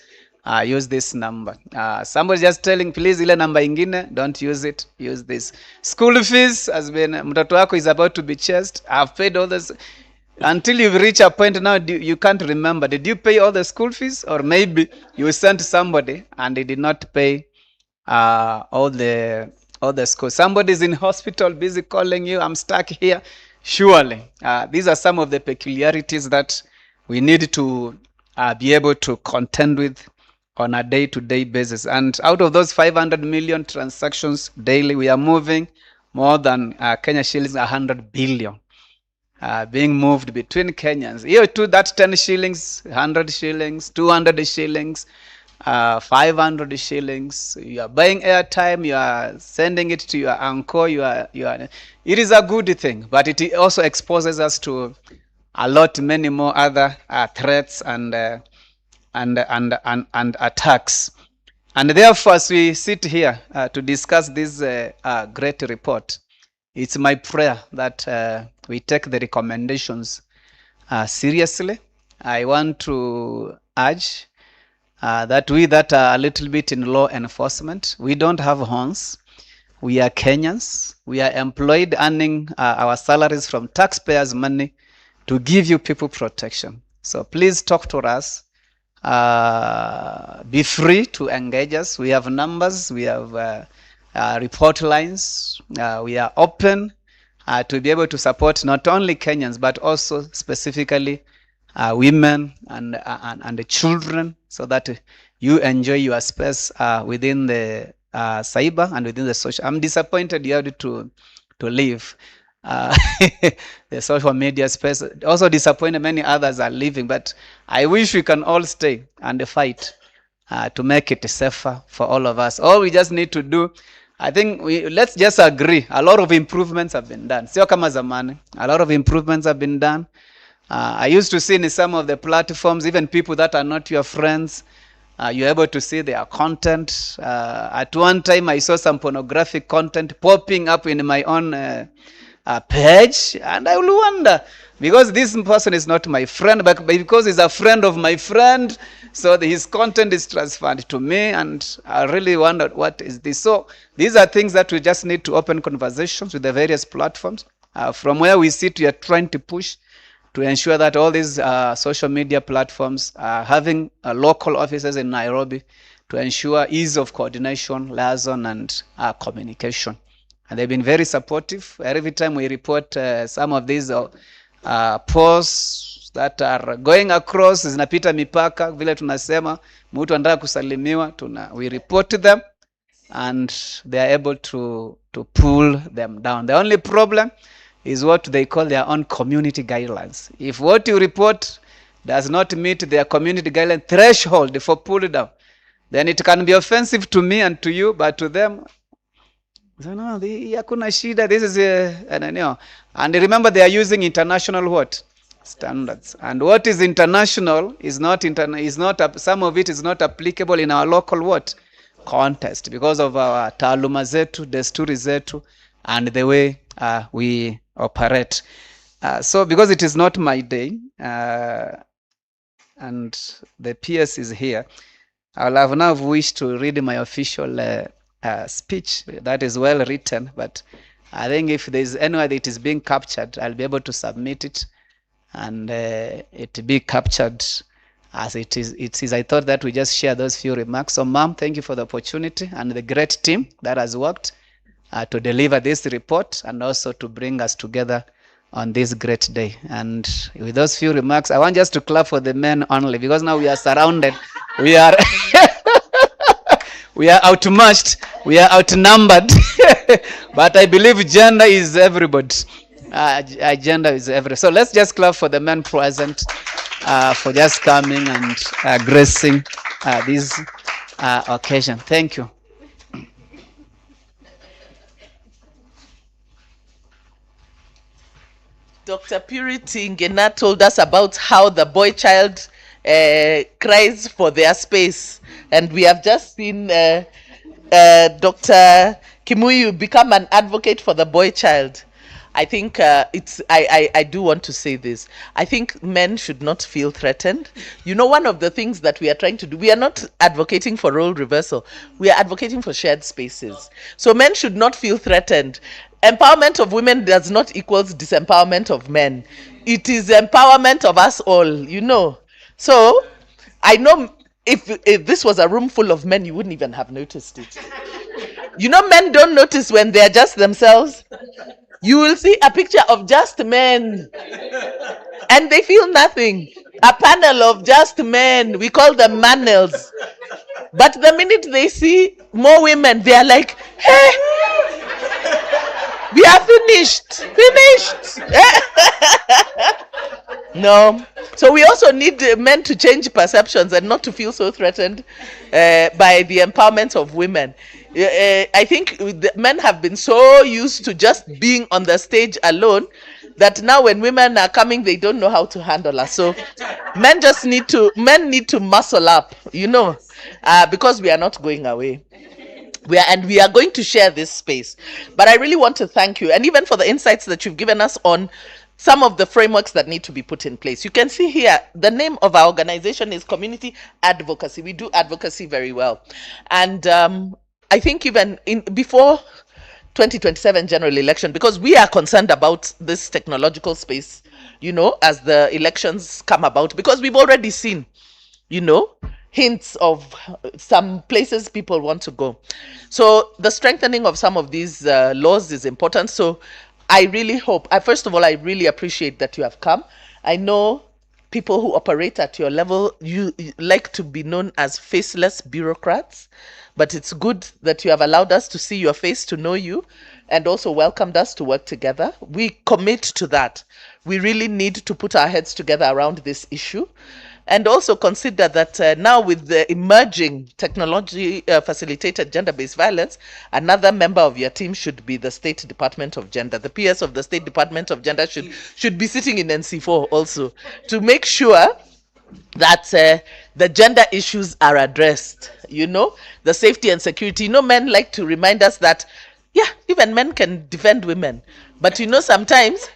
use this number. Somebody just telling, please ile number ingine, don't use it, use this. School fees has been, mtoto wako is about to be chased. I've paid all this. Until you've reached a point now, you can't remember. Did you pay all the school fees? Or maybe you sent somebody and they did not pay all the school. Somebody's in hospital, busy calling you, I'm stuck here. Surely, these are some of the peculiarities that we need to be able to contend with on a day-to-day basis. And out of those 500 million transactions daily, we are moving more than Kenya shillings 100 billion. Being moved between Kenyans. Here too, that 10 shillings, 100 shillings, 200 shillings, 500 shillings. You are buying airtime, you are sending it to your uncle, it is a good thing, but it also exposes us to a lot many more other threats and attacks. And therefore, as we sit here to discuss this great report, it's my prayer that we take the recommendations seriously. I want to urge that we that are a little bit in law enforcement, we don't have horns. We are Kenyans. We are employed earning our salaries from taxpayers' money to give you people protection. So please talk to us. Be free to engage us. We have numbers. We have report lines. We are open to be able to support not only Kenyans, but also specifically women and the children, so that you enjoy your space within the cyber and within the social. I'm disappointed you had to leave the social media space. Also disappointed many others are leaving, but I wish we can all stay and fight to make it safer for all of us. All we just need to do, I think let's just agree, a lot of improvements have been done. Sio kama zamani. A lot of improvements have been done. I used to see in some of the platforms, even people that are not your friends, you're able to see their content. At one time, I saw some pornographic content popping up in my own page, and I will wonder, because this person is not my friend, but because he's a friend of my friend, so his content is transferred to me, and I really wondered, what is this? So these are things that we just need to open conversations with the various platforms. From where we sit, we are trying to push to ensure that all these social media platforms are having local offices in Nairobi to ensure ease of coordination, liaison, and communication. And they've been very supportive. Every time we report some of these posts that are going across, zinapita mipaka, vile tunasema, mtu anataka kusalimiwa, we report them, and they are able to pull them down. The only problem is what they call their own community guidelines. If what you report does not meet their community guideline threshold for pull down, then it can be offensive to me and to you, but to them, no, hakuna shida, this is and remember, they are using international what? Standards. And what is international is not some of it is not applicable in our local what? Context, because of our taaluma zetu, desturi zetu, and the way we operate. So because it is not my day, and the PS is here, I'll have now wished to read my official speech that is well written, but I think if there's anywhere that it is being captured, I'll be able to submit it, and it be captured as it is. I thought that we just share those few remarks. So ma'am, thank you for the opportunity and the great team that has worked to deliver this report and also to bring us together on this great day. And with those few remarks, I want just to clap for the men only, because now we are surrounded. We are we are outmatched, we are outnumbered. But I believe gender is everybody. Gender is everybody. So let's just clap for the men present for just coming and gracing this occasion. Thank you. Dr. Purity Ngena told us about how the boy child cries for their space, and we have just seen Dr. Kimuyu become an advocate for the boy child. I think I do want to say this. I think men should not feel threatened. You know, one of the things that we are trying to do, we are not advocating for role reversal. We are advocating for shared spaces. So men should not feel threatened. Empowerment of women does not equals disempowerment of men. It is empowerment of us all, you know. So I know if this was a room full of men, you wouldn't even have noticed it. You know, men don't notice when they're just themselves. You will see a picture of just men and they feel nothing. A panel of just men, we call them manels. But the minute they see more women, they are like, hey, we are finished. No. So we also need men to change perceptions and not to feel so threatened by the empowerment of women. I think men have been so used to just being on the stage alone that now when women are coming, they don't know how to handle us. So men need to muscle up, because we are not going away. We are going to share this space. But I really want to thank you, and even for the insights that you've given us on some of the frameworks that need to be put in place. You can see here the name of our organization is Community Advocacy. We do advocacy very well, and I think even before 2027 general election, because we are concerned about this technological space, as the elections come about, because we've already seen hints of some places people want to go. So the strengthening of some of these laws is important. So I really hope, first of all, I really appreciate that you have come. I know people who operate at your level, you like to be known as faceless bureaucrats, but it's good that you have allowed us to see your face, to know you, and also welcomed us to work together. We commit to that. We really need to put our heads together around this issue. And also consider that now with the emerging technology facilitated gender-based violence, another member of your team should be the State Department of Gender. The PS of the State Department of Gender should be sitting in NC4 also, to make sure that the gender issues are addressed, the safety and security. Men like to remind us that, even men can defend women. But sometimes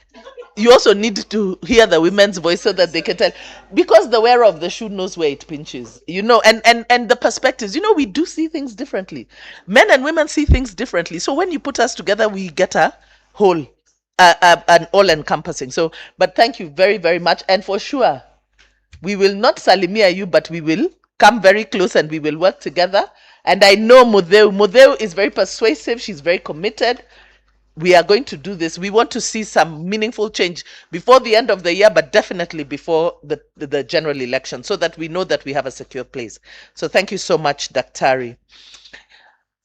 you also need to hear the women's voice so that they can tell, because the wearer of the shoe knows where it pinches, and the perspectives, we do see things differently. Men and women see things differently. So when you put us together, we get a whole, an all-encompassing. So, but thank you very, very much. And for sure, we will not salimia you, but we will come very close and we will work together. And I know Mudeu is very persuasive. She's very committed. We are going to do this. We want to see some meaningful change before the end of the year, but definitely before the general election, so that we know that we have a secure place. So thank you so much, Daktari.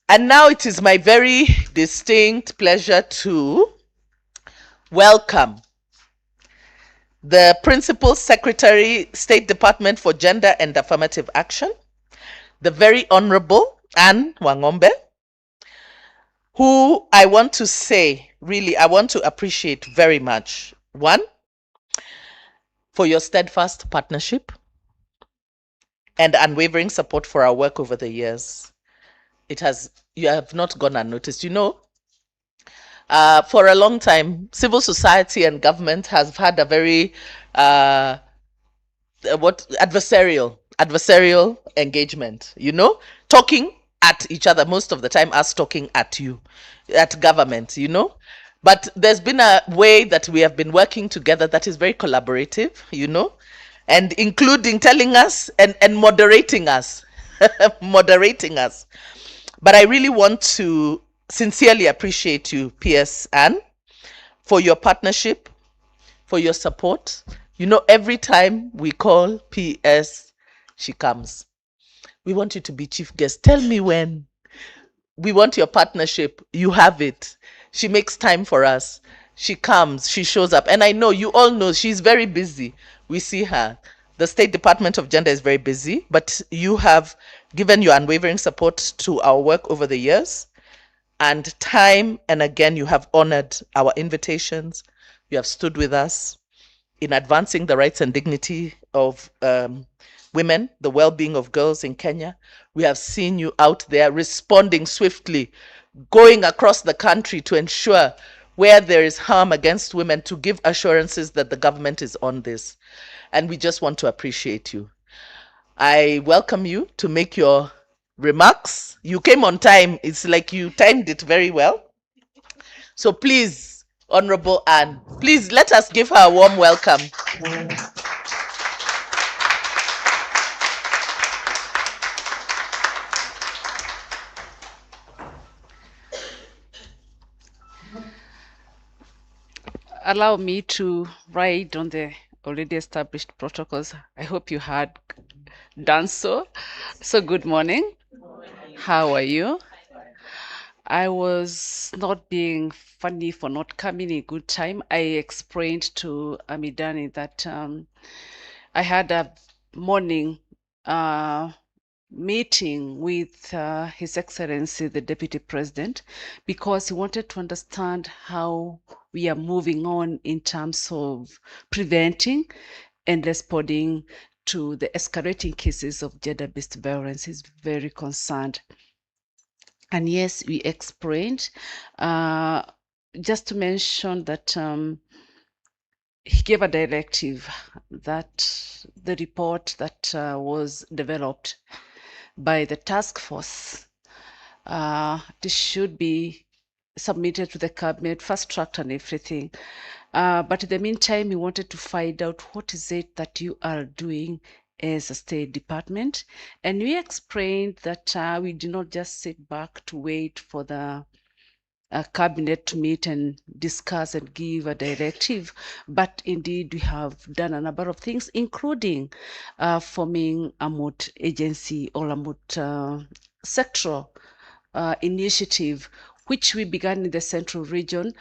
And now it is my very distinct pleasure to welcome the Principal Secretary, State Department for Gender and Affirmative Action, the very Honorable Anne Wangombe, who I want to say, really, I want to appreciate very much. One, for your steadfast partnership and unwavering support for our work over the years. You have not gone unnoticed. For a long time, civil society and government has had a very adversarial engagement, talking at each other, most of the time us talking at you, at government, but there's been a way that we have been working together that is very collaborative, and including telling us and moderating us moderating us. But I really want to sincerely appreciate you, PS Anne, for your partnership, for your support. Every time we call PS, she comes. We want you to be chief guest. Tell me when. We want your partnership. You have it. She makes time for us. She comes, she shows up. And I know, you all know, she's very busy. We see her. The State Department of Gender is very busy, but you have given your unwavering support to our work over the years. And time and again, you have honored our invitations. You have stood with us in advancing the rights and dignity of women, the well-being of girls in Kenya. We have seen you out there responding swiftly, going across the country to ensure where there is harm against women, to give assurances that the government is on this. And we just want to appreciate you. I welcome you to make your remarks. You came on time. It's like you timed it very well. So please, Honorable Anne, please let us give her a warm welcome. Allow me to ride on the already established protocols. I hope you had done so. So good morning. How are you? I was not being funny for not coming in good time. I explained to Amidani that I had a morning meeting with His Excellency, the Deputy President, because he wanted to understand how we are moving on in terms of preventing and responding to the escalating cases of gender-based violence. Is very concerned. And yes, we explained, just to mention that he gave a directive that the report that was developed by the task force, this should be submitted to the cabinet, fast-tracked and everything. But in the meantime, we wanted to find out what is it that you are doing as a State Department. And we explained that we do not just sit back to wait for the cabinet to meet and discuss and give a directive, but indeed we have done a number of things, including forming a mood agency or a mood sectoral initiative, which we began in the central region,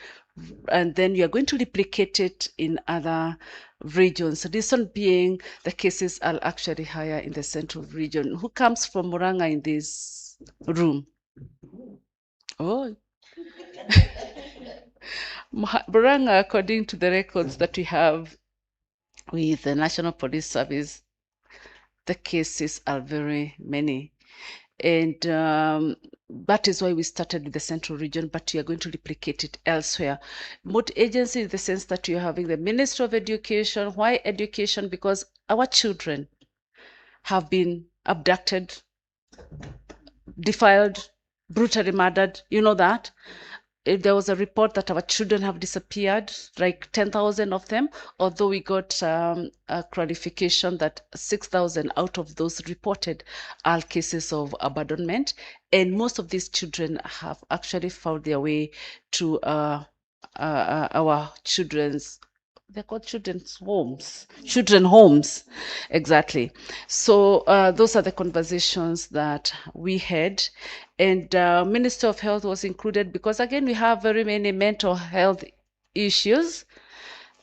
and then we are going to replicate it in other regions. The reason being the cases are actually higher in the central region. Who comes from Murang'a in this room? Oh. Murang'a, according to the records that we have with the National Police Service, the cases are very many. And that is why we started with the central region, but we are going to replicate it elsewhere. Mood agency in the sense that you're having the Ministry of Education. Why education? Because our children have been abducted, defiled, brutally murdered. You know that. There was a report that our children have disappeared, like 10,000 of them, although we got a clarification that 6,000 out of those reported are cases of abandonment. And most of these children have actually found their way to our children's, they're called children's homes, children homes, exactly. So those are the conversations that we had. And Minister of Health was included because, again, we have very many mental health issues.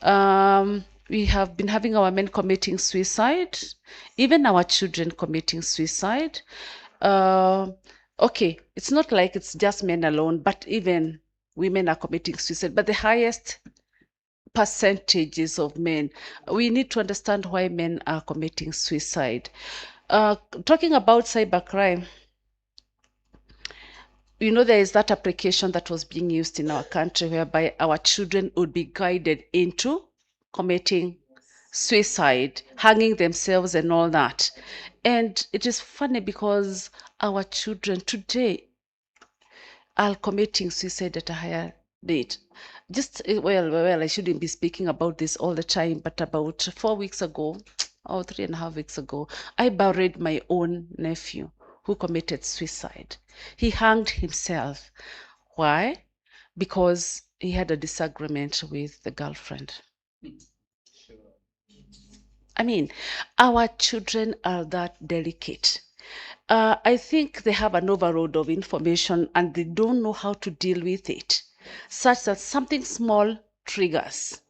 We have been having our men committing suicide, even our children committing suicide. Okay, it's not like it's just men alone, but even women are committing suicide. But the highest percentages of men, we need to understand why men are committing suicide. Talking about cybercrime, you know, there is that application that was being used in our country whereby our children would be guided into committing suicide, hanging themselves and all that. And it is funny because our children today are committing suicide at a higher rate. Just, well, I shouldn't be speaking about this all the time, but about 4 weeks ago, or 3.5 weeks ago, I buried my own nephew who committed suicide. He hanged himself. Why? Because he had a disagreement with the girlfriend. I mean, our children are that delicate. I think they have an overload of information and they don't know how to deal with it, such that something small triggers.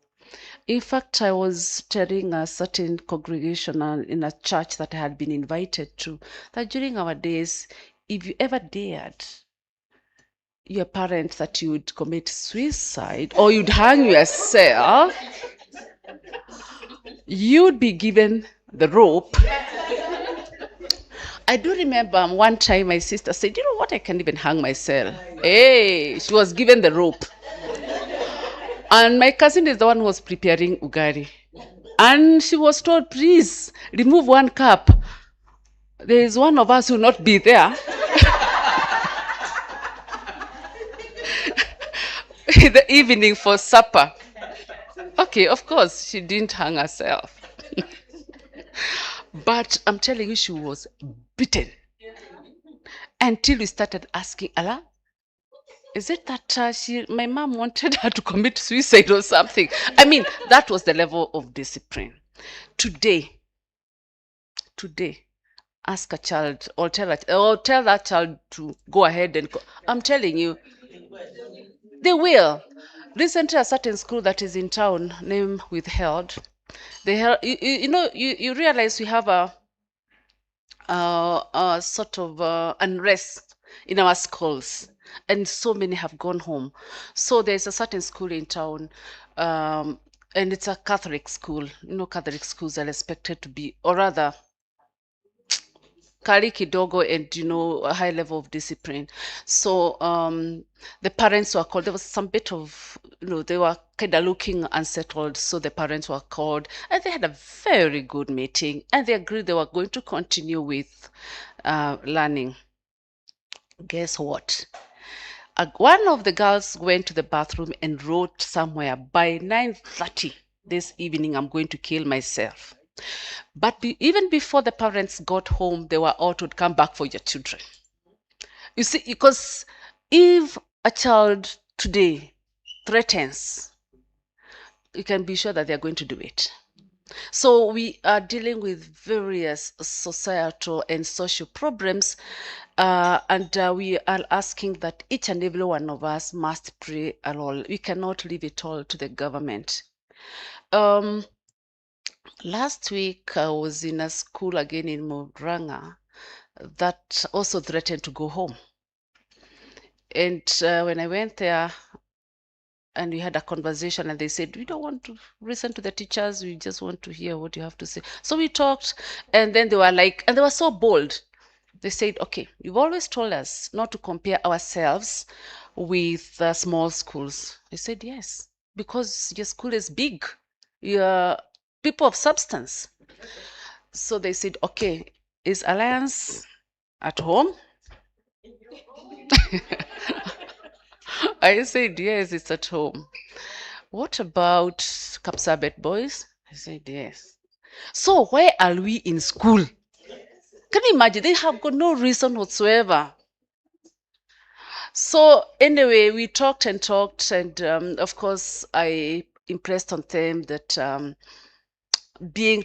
In fact, I was telling a certain congregation in a church that I had been invited to that during our days, if you ever dared your parents that you would commit suicide or you'd hang yourself, you'd be given the rope. I do remember one time my sister said, you know what, I can't even hang myself. Hey, she was given the rope. And my cousin is the one who was preparing ugari. And she was told, please, remove one cup. There is one of us who will not be there. In the evening for supper. Okay, of course, she didn't hang herself. But I'm telling you, she was beaten. Until we started asking, Allah, is it that my mom wanted her to commit suicide or something? I mean, that was the level of discipline. Today, ask a child or tell that child to go ahead and go. I'm telling you, they will. Recently, a certain school that is in town, name withheld. You realize we have a sort of unrest in our schools. and so many have gone home. So there's a certain school in town, and it's a Catholic school. You know, Catholic schools are expected to be, or rather, kali kidogo, and a high level of discipline. So the parents were called. There was some bit of, they were kind of looking unsettled. So the parents were called, and they had a very good meeting, and they agreed they were going to continue with learning. Guess what? One of the girls went to the bathroom and wrote somewhere, by 9:30 this evening, I'm going to kill myself. But even before the parents got home, they were all told, come back for your children. You see, because if a child today threatens, you can be sure that they're going to do it. So we are dealing with various societal and social problems, and we are asking that each and every one of us must play a role. We cannot leave it all to the government. Last week, I was in a school again in Murang'a that also threatened to go home. And when I went there, and we had a conversation, and they said, we don't want to listen to the teachers, we just want to hear what you have to say. So we talked, and then they were like, and they were so bold. They said, okay, you've always told us not to compare ourselves with small schools. I said, yes, because your school is big. You're people of substance. So they said, okay, is Alliance at home? I said, yes, it's at home. What about Kapsabet boys? I said, yes. So why are we in school? Can you imagine? They have got no reason whatsoever. So anyway, we talked, and of course, I impressed on them that being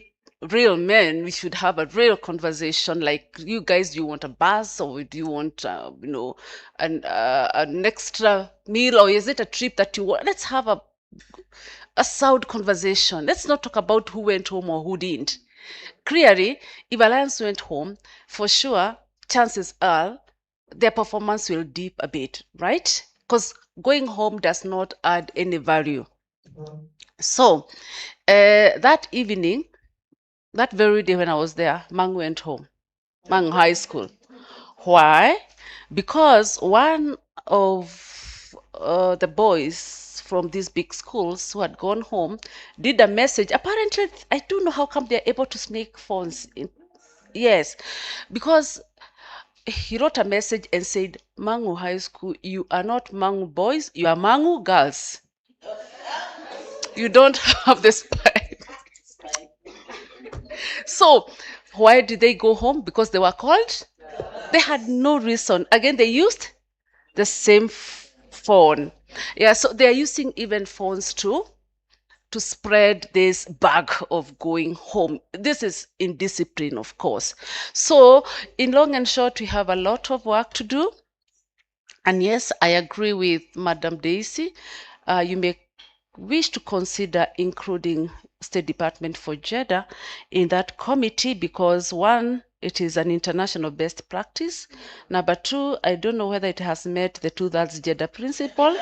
real men, we should have a real conversation. Like, you guys, do you want a bus, or do you want, an extra meal, or is it a trip that you want? Let's have a sound conversation. Let's not talk about who went home or who didn't. Clearly, if Alliance went home, for sure, chances are their performance will dip a bit, right? Because going home does not add any value. So that evening, that very day when I was there, Mang went home, Mang High School. Why? Because one of the boys from these big schools who had gone home did a message. Apparently, I don't know how come they're able to sneak phones in. Yes, because he wrote a message and said, Mangu High School, you are not Mangu boys, you are Mangu girls. You don't have the spine. So why did they go home? Because they were called? They had no reason. Again, they used the same phone. Yeah, so they're using even phones to spread this bug of going home. This is indiscipline, of course. So in long and short, we have a lot of work to do. And yes, I agree with Madam Daisy. You may wish to consider including State Department for Gender in that committee because, one, it is an international best practice. Number two, I don't know whether it has met the 2/3 gender principle.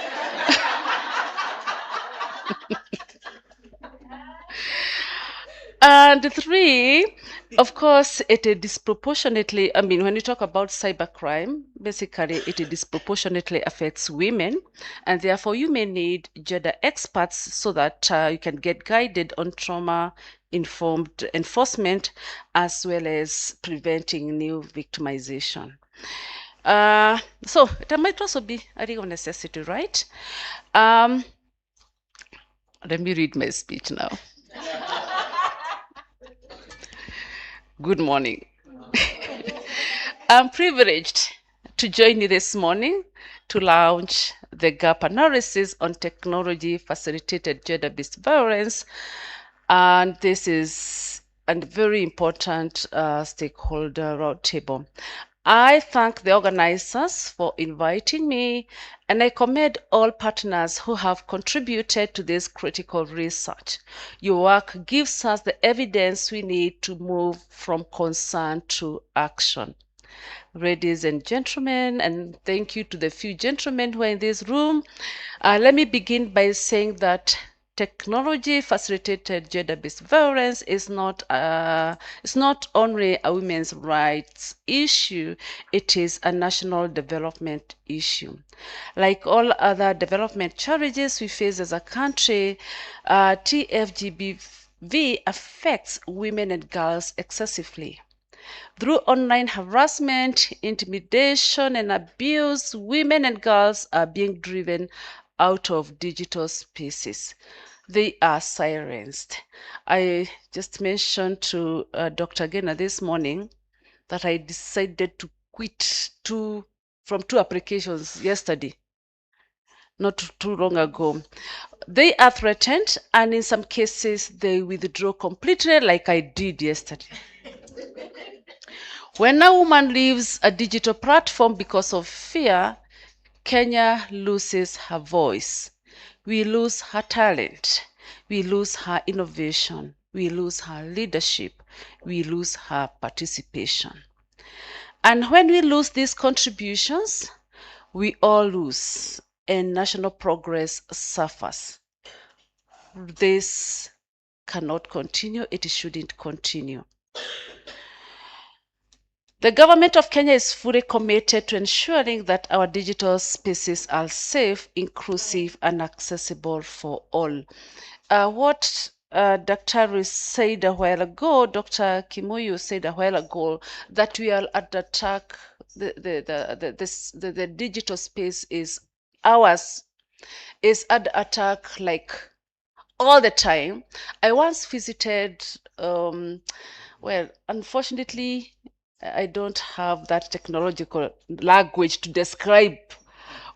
And three, of course, it disproportionately, when you talk about cybercrime, basically it disproportionately affects women, and therefore you may need gender experts so that you can get guided on trauma-informed enforcement as well as preventing new victimization. So it might also be a real necessity, right? Let me read my speech now. Good morning. I'm privileged to join you this morning to launch the gap analysis on technology-facilitated gender-based violence. And this is a very important stakeholder roundtable. I thank the organizers for inviting me, and I commend all partners who have contributed to this critical research. Your work gives us the evidence we need to move from concern to action. ladies and gentlemen, and thank you to the few gentlemen who are in this room. Let me begin by saying that technology-facilitated gender-based violence is not only a women's rights issue, it is a national development issue. Like all other development challenges we face as a country, Tfgbv affects women and girls excessively. Through online harassment, intimidation, and abuse, women and girls are being driven out of digital spaces. They are silenced. I just mentioned to Dr. Gena this morning that I decided to quit from two applications yesterday, not too long ago. They are threatened, and in some cases, they withdraw completely, like I did yesterday. When a woman leaves a digital platform because of fear, Kenya loses her voice. We lose her talent. We lose her innovation. We lose her leadership. We lose her participation. And when we lose these contributions, we all lose, and national progress suffers. This cannot continue. It shouldn't continue. The government of Kenya is fully committed to ensuring that our digital spaces are safe, inclusive, and accessible for all. What Dr. said a while ago, Dr. Kimuyu said a while ago, that we are at attack. The digital space is ours, is at attack like all the time. I once visited. Well, unfortunately, I don't have that technological language to describe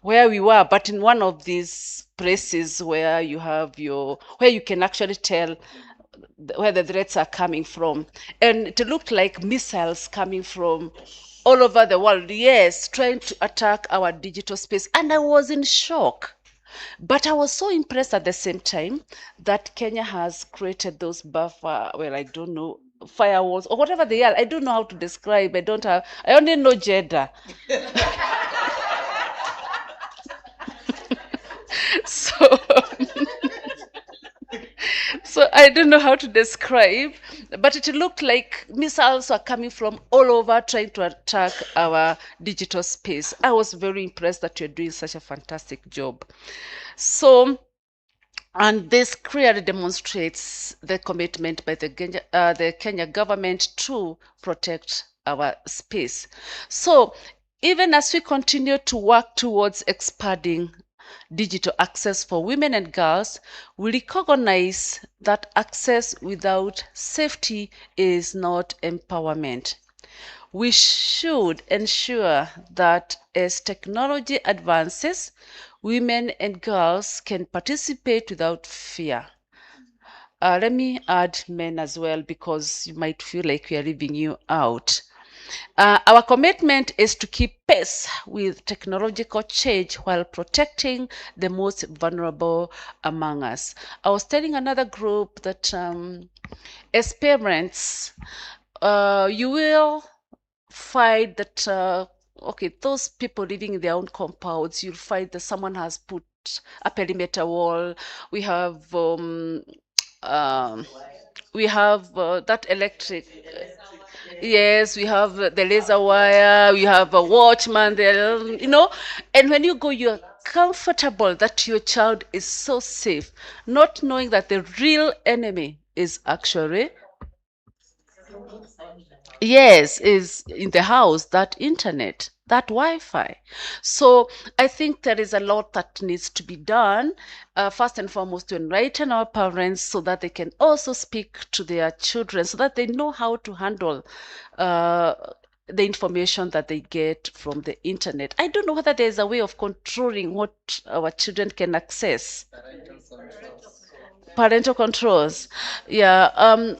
where we were, but in one of these places where you have where you can actually tell where the threats are coming from. And it looked like missiles coming from all over the world, yes, trying to attack our digital space. And I was in shock. But I was so impressed at the same time that Kenya has created those buffer, well, I don't know, firewalls or whatever they are. I don't know how to describe. I only know gender. So I don't know how to describe, but it looked like missiles are coming from all over trying to attack our digital space. I was very impressed that you're doing such a fantastic job. So, and this clearly demonstrates the commitment by the Kenya government to protect our space. So even as we continue to work towards expanding digital access for women and girls, we recognize that access without safety is not empowerment. We should ensure that as technology advances, women and girls can participate without fear. Let me add men as well, because you might feel like we are leaving you out. Our commitment is to keep pace with technological change while protecting the most vulnerable among us. I was telling another group that as parents, you will find that okay, those people living in their own compounds, you'll find that someone has put a perimeter wall. We have that electric. Yes, we have the laser wire. We have a watchman there. And when you go, you're comfortable that your child is so safe, not knowing that the real enemy is actually is in the house, that internet, that Wi-Fi. So I think there is a lot that needs to be done, first and foremost to enlighten our parents so that they can also speak to their children, so that they know how to handle the information that they get from the internet. I don't know whether there's a way of controlling what our children can access. Parental controls. Yeah.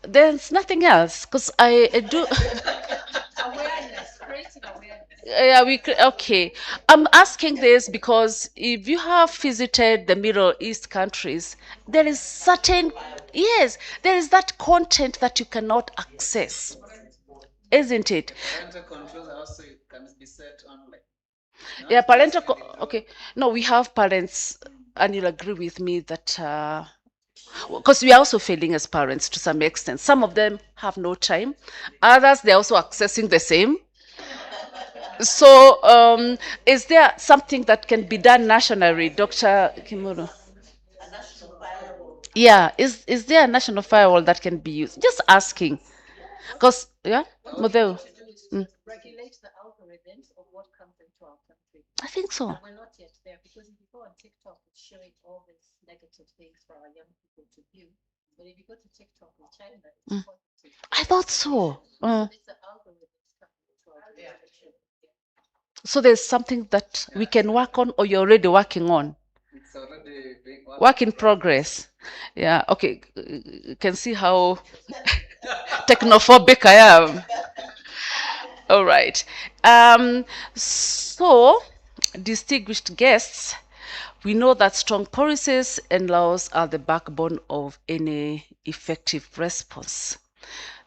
There's nothing else, because I do. Yeah, okay. I'm asking this because if you have visited the Middle East countries, there is certain, yes, there is that content that you cannot access. isn't it? Parental controls also can be set online. Yeah, parental. Okay, no, we have parents, and you'll agree with me that because we are also failing as parents to some extent. Some of them have no time, others they're also accessing the same. So, is there something that can be done nationally, Dr. Kimuro? Yeah, is there a national firewall that can be used? Just asking, because yeah, Model. Regulate the algorithms of what comes into our country. I think so. And we're not yet there because if you go on TikTok, it's showing all these negative things for our young people to view. But if you go to TikTok in China, it's positive. I thought so. It's the algorithms coming into our generation. So there's something that we can work on, or you're already working on. It's already being Work in progress. Yeah. Okay. You can see how technophobic I am. All right. So, distinguished guests, we know that strong policies and laws are the backbone of any effective response.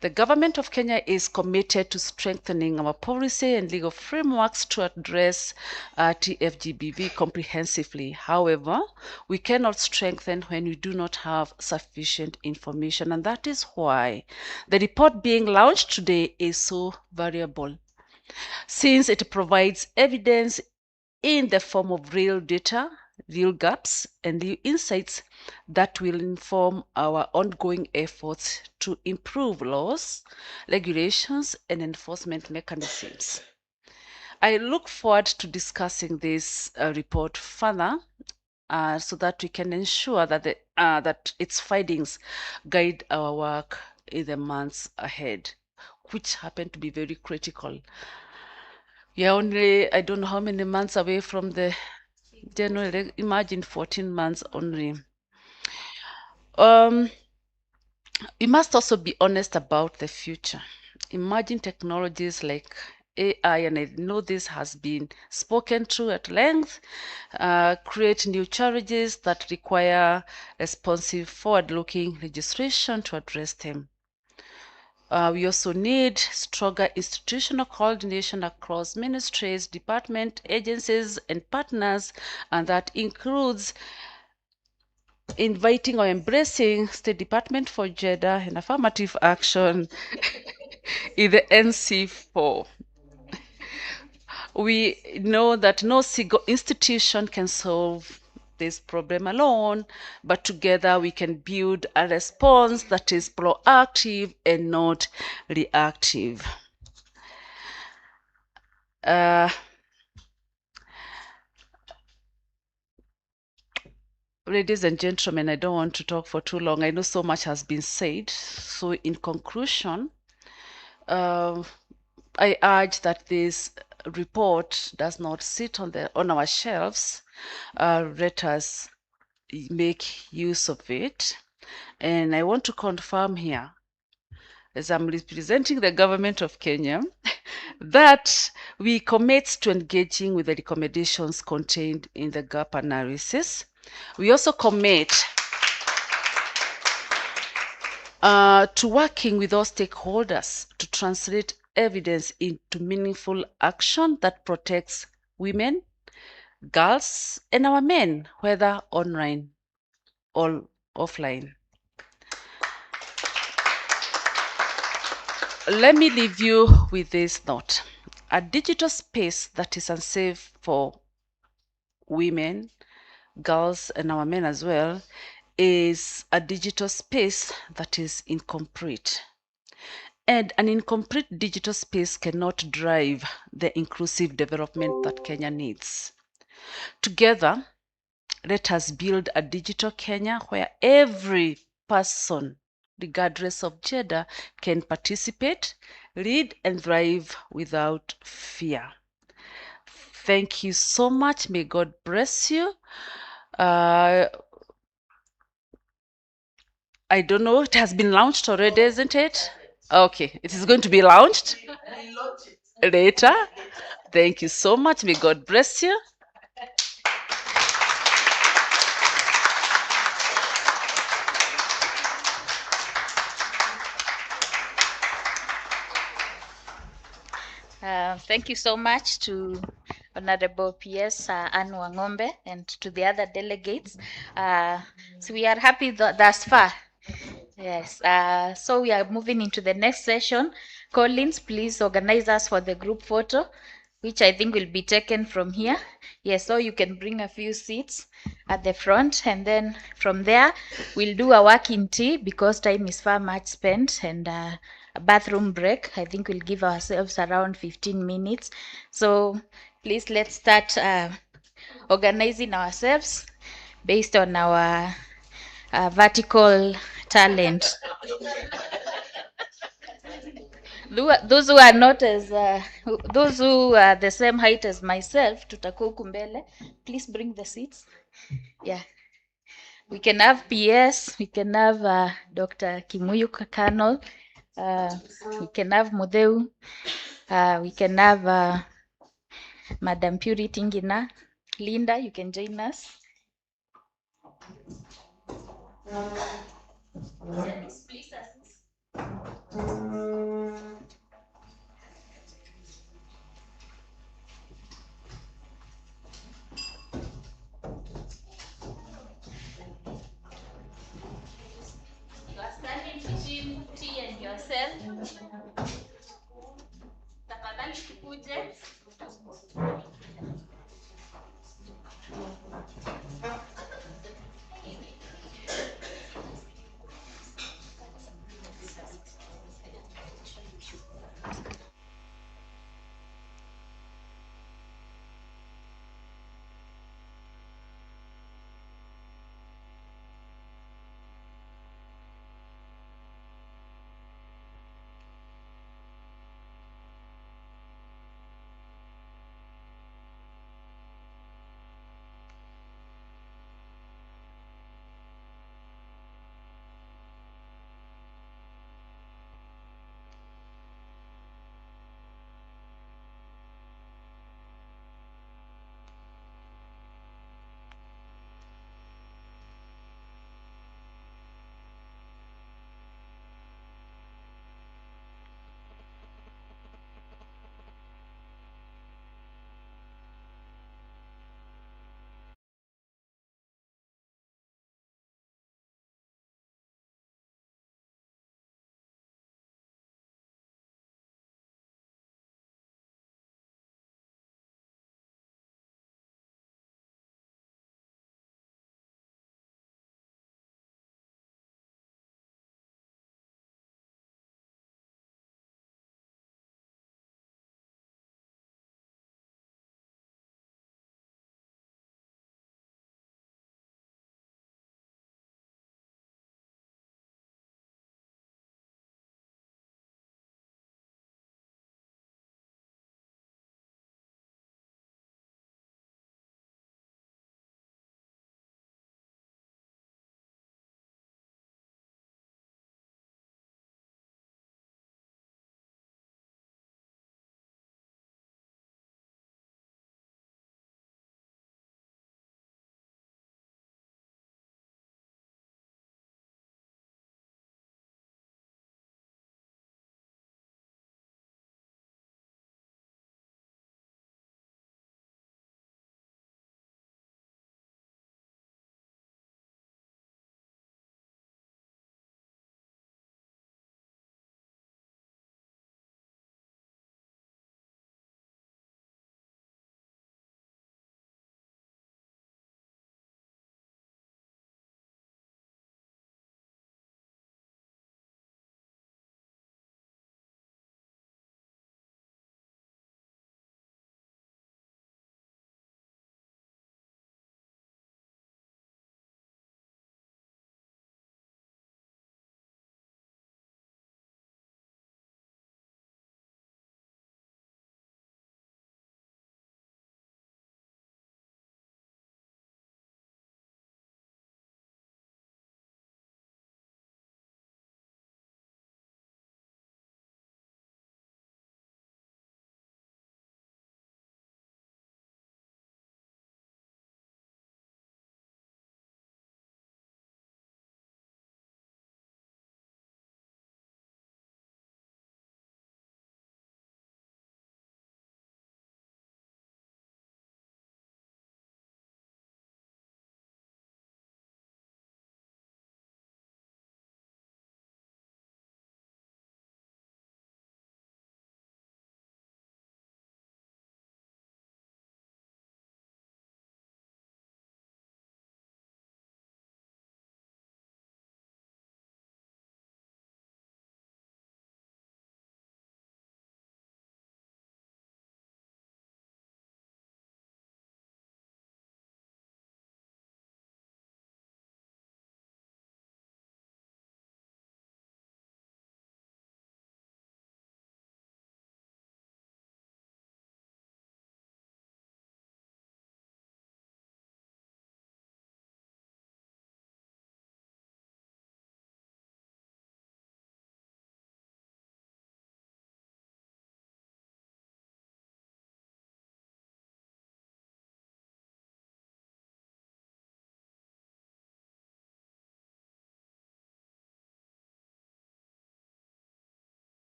The government of Kenya is committed to strengthening our policy and legal frameworks to address Tfgbv comprehensively. However, we cannot strengthen when we do not have sufficient information, and that is why the report being launched today is so valuable, since it provides evidence in the form of real data, real gaps, and real insights that will inform our ongoing efforts to improve laws, regulations, and enforcement mechanisms. I look forward to discussing this report further so that we can ensure that that its findings guide our work in the months ahead, which happen to be very critical. We are only, I don't know how many months away from the January. Imagine 14 months only. We must also be honest about the future. Emerging technologies like AI, and I know this has been spoken to at length, create new challenges that require responsive, forward-looking legislation to address them. We also need stronger institutional coordination across ministries, departments, agencies, and partners, and that includes inviting or embracing State Department for Gender and Affirmative Action in the NC4. We know that no single institution can solve this problem alone, but together we can build a response that is proactive and not reactive. Ladies and gentlemen, I don't want to talk for too long. I know so much has been said. So in conclusion, I urge that this report does not sit on our shelves. Let us make use of it. And I want to confirm here, as I'm representing the government of Kenya, that we commit to engaging with the recommendations contained in the gap analysis. We also commit to working with all stakeholders to translate evidence into meaningful action that protects women, girls, and our men, whether online or offline. Let me leave you with this note. A digital space that is unsafe for women, girls, and our men as well is a digital space that is incomplete. And an incomplete digital space cannot drive the inclusive development that Kenya needs. Together, let us build a digital Kenya where every person, regardless of gender, can participate, lead, and thrive without fear. Thank you so much. May God bless you. I don't know, it has been launched already, isn't it? Okay, it is going to be launched later. Thank you so much. May God bless you. Thank you so much to Honorable PS Anne Wangombe and to the other delegates. So we are happy thus far. Yes, so we are moving into the next session. Collins, please organize us for the group photo, which I think will be taken from here. Yes, so you can bring a few seats at the front, and then from there, we'll do a working tea because time is far much spent, and a bathroom break. I think we'll give ourselves around 15 minutes. So please, let's start organizing ourselves based on our vertical talent. Those who are not as those who are the same height as myself, tutakuwa huku mbele. Please bring the seats. Yeah, we can have PS, we can have Dr. Kimuyu Kanol, we can have Mudeu, we can have Madam Purity Ngina. Linda, you can join us. Please assist. You are standing between T and yourself. Tafadhali tukuje.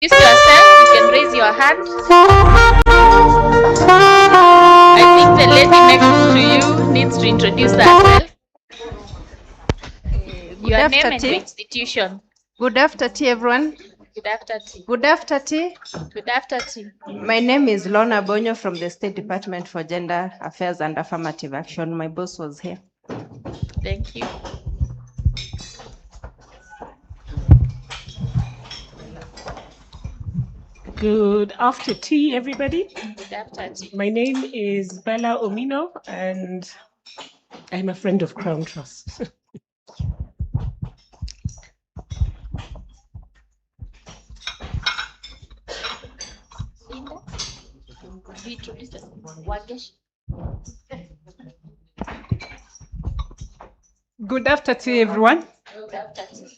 yourself, you can raise your hand. I think the lady next to you needs to introduce herself. Your name and your institution. Good afternoon, everyone. Good afternoon. Good afternoon. Good afternoon. My name is Lorna Bonyo from the State Department for Gender Affairs and Affirmative Action. My boss was here. Thank you. Good afternoon, everybody. Good afternoon. My name is Bella Omino, and I'm a friend of Crown Trust. Good afternoon, everyone. Good afternoon.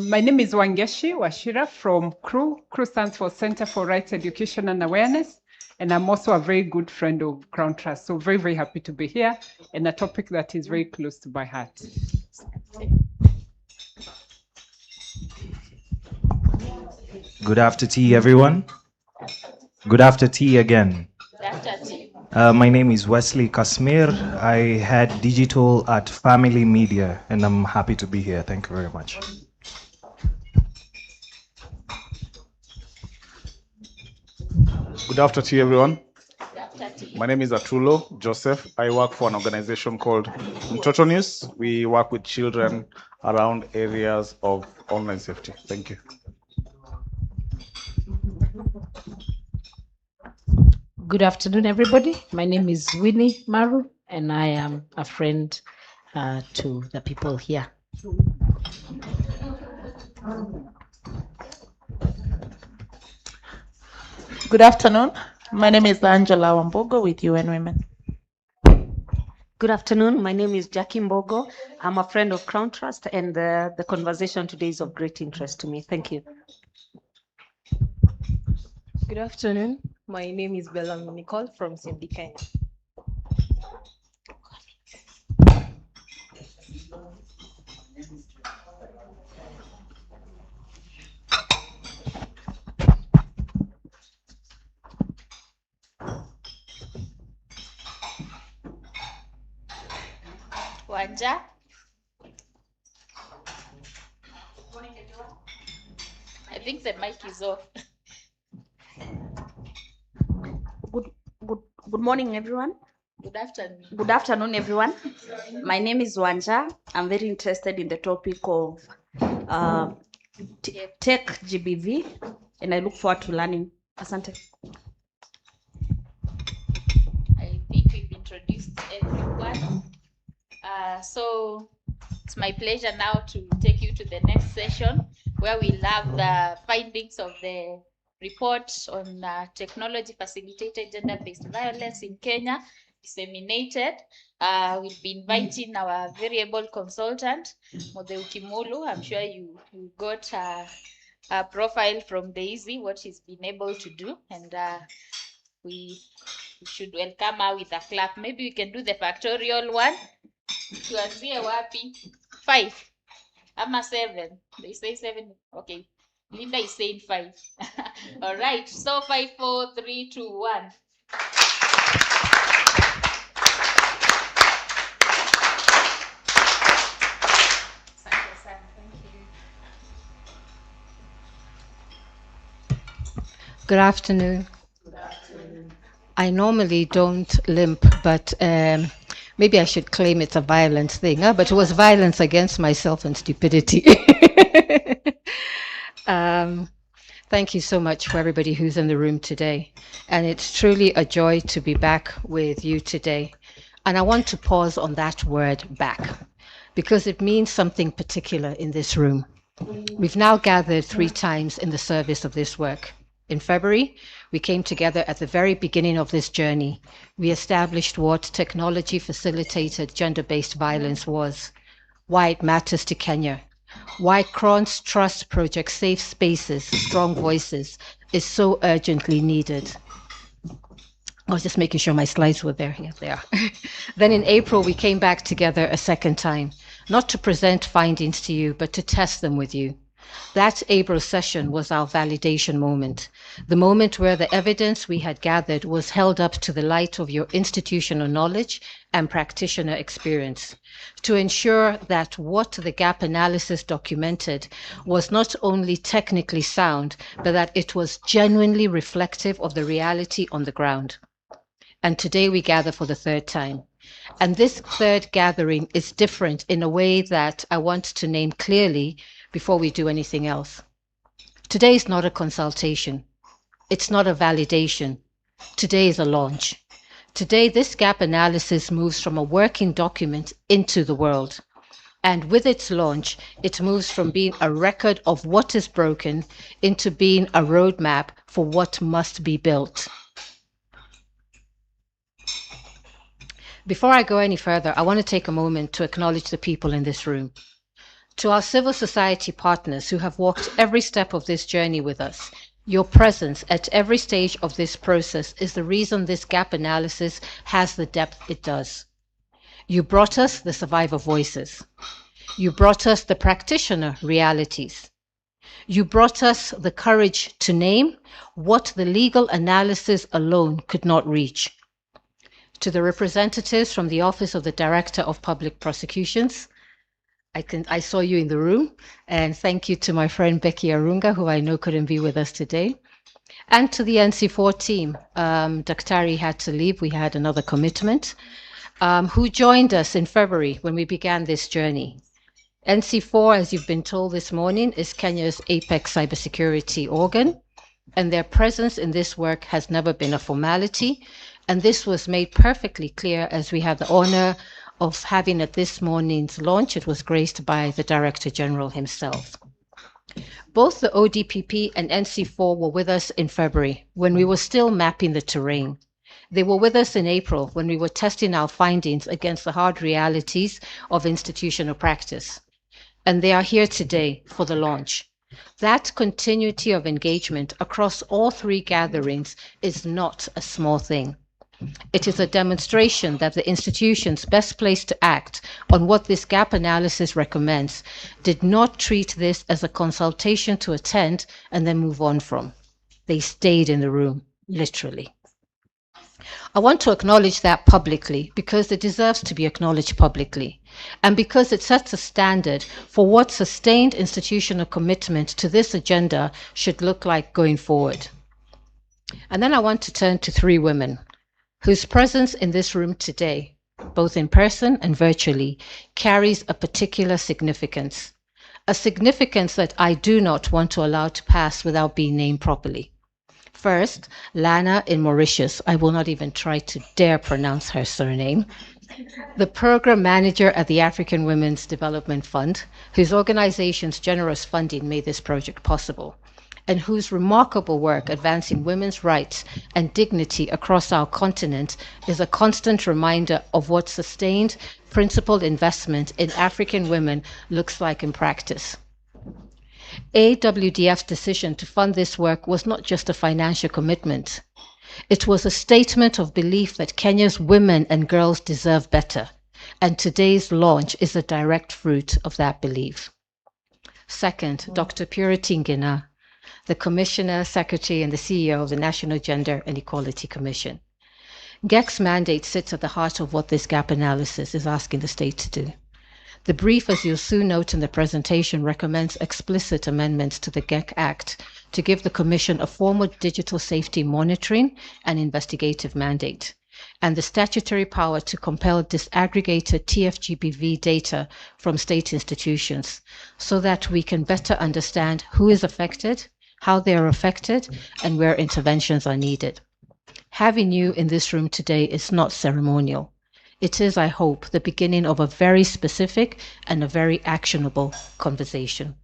My name is Wangeshi Washira from CRU. CRU stands for Center for Rights Education and Awareness, and I'm also a very good friend of Crown Trust. So very, very happy to be here, and a topic that is very close to my heart. Good afternoon, everyone. Good afternoon again. Good afternoon. My name is Wesley Kasmir. I head digital at Family Media, and I'm happy to be here. Thank you very much. Good afternoon, everyone. My name is Atulo Joseph. I work for an organization called Mtoto News. We work with children around areas of online safety. Thank you. Good afternoon, everybody. My name is Winnie Maru, and I am a friend to the people here. Good afternoon. My name is Angela Wambogo with UN Women. Good afternoon. My name is Jackie Mbogo. I'm a friend of Crown Trust, and the conversation today is of great interest to me. Thank you. Good afternoon. My name is Bella Nicole from CMD Kenya. Wanja. I think the mic is off. Good morning, everyone. Good afternoon. Good afternoon, everyone. My name is Wanja. I'm very interested in the topic of Tfgbv, and I look forward to learning. Asante. I think we've introduced everyone. So it's my pleasure now to take you to the next session where we'll have the findings of the report on technology facilitated gender-based violence in Kenya disseminated. We'll be inviting our variable consultant, Modeuki Mulu. I'm sure you got a profile from Daisy, what she's been able to do, and we should welcome her with a clap. Maybe we can do the factorial one. Tuanzie wapi? 5 ama 7. They say 7. Okay. Linda is saying 5. All right. So 5, 4, 3, 2, 1. Good afternoon. I normally don't limp, but maybe I should claim it's a violent thing. But it was violence against myself and stupidity. Thank you so much for everybody who's in the room today. And it's truly a joy to be back with you today. And I want to pause on that word back, because it means something particular in this room. We've now gathered 3 times in the service of this work. In February, we came together at the very beginning of this journey. We established what technology-facilitated gender-based violence was, why it matters to Kenya, why Crown's Trust Project Safe Spaces, Strong Voices is so urgently needed. I was just making sure my slides were there. Yes, they are. Then in April, we came back together a second time, not to present findings to you, but to test them with you. That April session was our validation moment, the moment where the evidence we had gathered was held up to the light of your institutional knowledge and practitioner experience to ensure that what the gap analysis documented was not only technically sound, but that it was genuinely reflective of the reality on the ground. And today we gather for the third time. And this third gathering is different in a way that I want to name clearly before we do anything else. Today is not a consultation. It's not a validation. Today is a launch. Today, this gap analysis moves from a working document into the world. And with its launch, it moves from being a record of what is broken into being a roadmap for what must be built. Before I go any further, I want to take a moment to acknowledge the people in this room. To our civil society partners who have walked every step of this journey with us, your presence at every stage of this process is the reason this gap analysis has the depth it does. You brought us the survivor voices. You brought us the practitioner realities. You brought us the courage to name what the legal analysis alone could not reach. To the representatives from the Office of the Director of Public Prosecutions, I saw you in the room, and thank you to my friend Becky Arunga, who I know couldn't be with us today. And to the NC4 team, Daktari had to leave, we had another commitment, who joined us in February when we began this journey. NC4, as you've been told this morning, is Kenya's apex cybersecurity organ, and their presence in this work has never been a formality, and this was made perfectly clear as we had the honor of having at this morning's launch. It was graced by the Director General himself. Both the ODPP and NC4 were with us in February when we were still mapping the terrain. They were with us in April when we were testing our findings against the hard realities of institutional practice. And they are here today for the launch. That continuity of engagement across all three gatherings is not a small thing. It is a demonstration that the institutions best placed to act on what this gap analysis recommends did not treat this as a consultation to attend and then move on from. They stayed in the room, literally. I want to acknowledge that publicly because it deserves to be acknowledged publicly, and because it sets a standard for what sustained institutional commitment to this agenda should look like going forward. And then I want to turn to three women whose presence in this room today, both in person and virtually, carries a particular significance, a significance that I do not want to allow to pass without being named properly. First, Lana in Mauritius, I will not even try to dare pronounce her surname, the program manager at the African Women's Development Fund, whose organization's generous funding made this project possible, and whose remarkable work advancing women's rights and dignity across our continent is a constant reminder of what sustained, principled investment in African women looks like in practice. AWDF's decision to fund this work was not just a financial commitment. It was a statement of belief that Kenya's women and girls deserve better, and today's launch is a direct fruit of that belief. Second, Dr. Purity Ngina, the Commissioner, Secretary, and the CEO of the National Gender and Equality Commission. GEC's mandate sits at the heart of what this gap analysis is asking the state to do. The brief, as you'll soon note in the presentation, recommends explicit amendments to the GEC Act to give the Commission a formal digital safety monitoring and investigative mandate, and the statutory power to compel disaggregated Tfgbv data from state institutions so that we can better understand who is affected, how they are affected, and where interventions are needed. Having you in this room today is not ceremonial. It is, I hope, the beginning of a very specific and a very actionable conversation.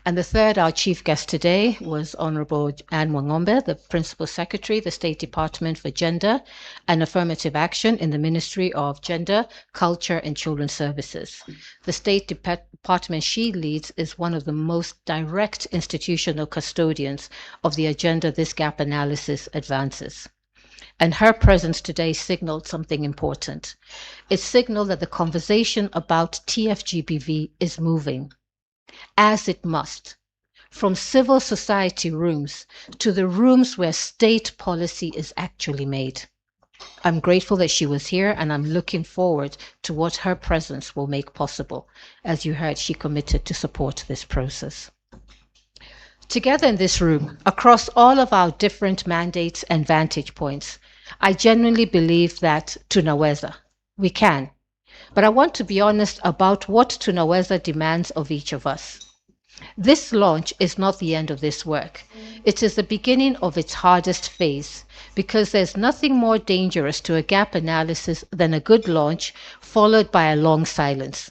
And the third, our chief guest today, was Honorable Anne Wangombe, the Principal Secretary, the State Department for Gender and Affirmative Action in the Ministry of Gender, Culture and Children's Services. The State Department she leads is one of the most direct institutional custodians of the agenda this gap analysis advances. And her presence today signaled something important. It signaled that the conversation about Tfgbv is moving. as it must, from civil society rooms to the rooms where state policy is actually made. I'm grateful that she was here, and I'm looking forward to what her presence will make possible. As you heard, she committed to support this process. Together in this room, across all of our different mandates and vantage points, I genuinely believe that tunaweza, we can. But I want to be honest about what tunaweza demands of each of us. This launch is not the end of this work. It is the beginning of its hardest phase, because there's nothing more dangerous to a gap analysis than a good launch followed by a long silence.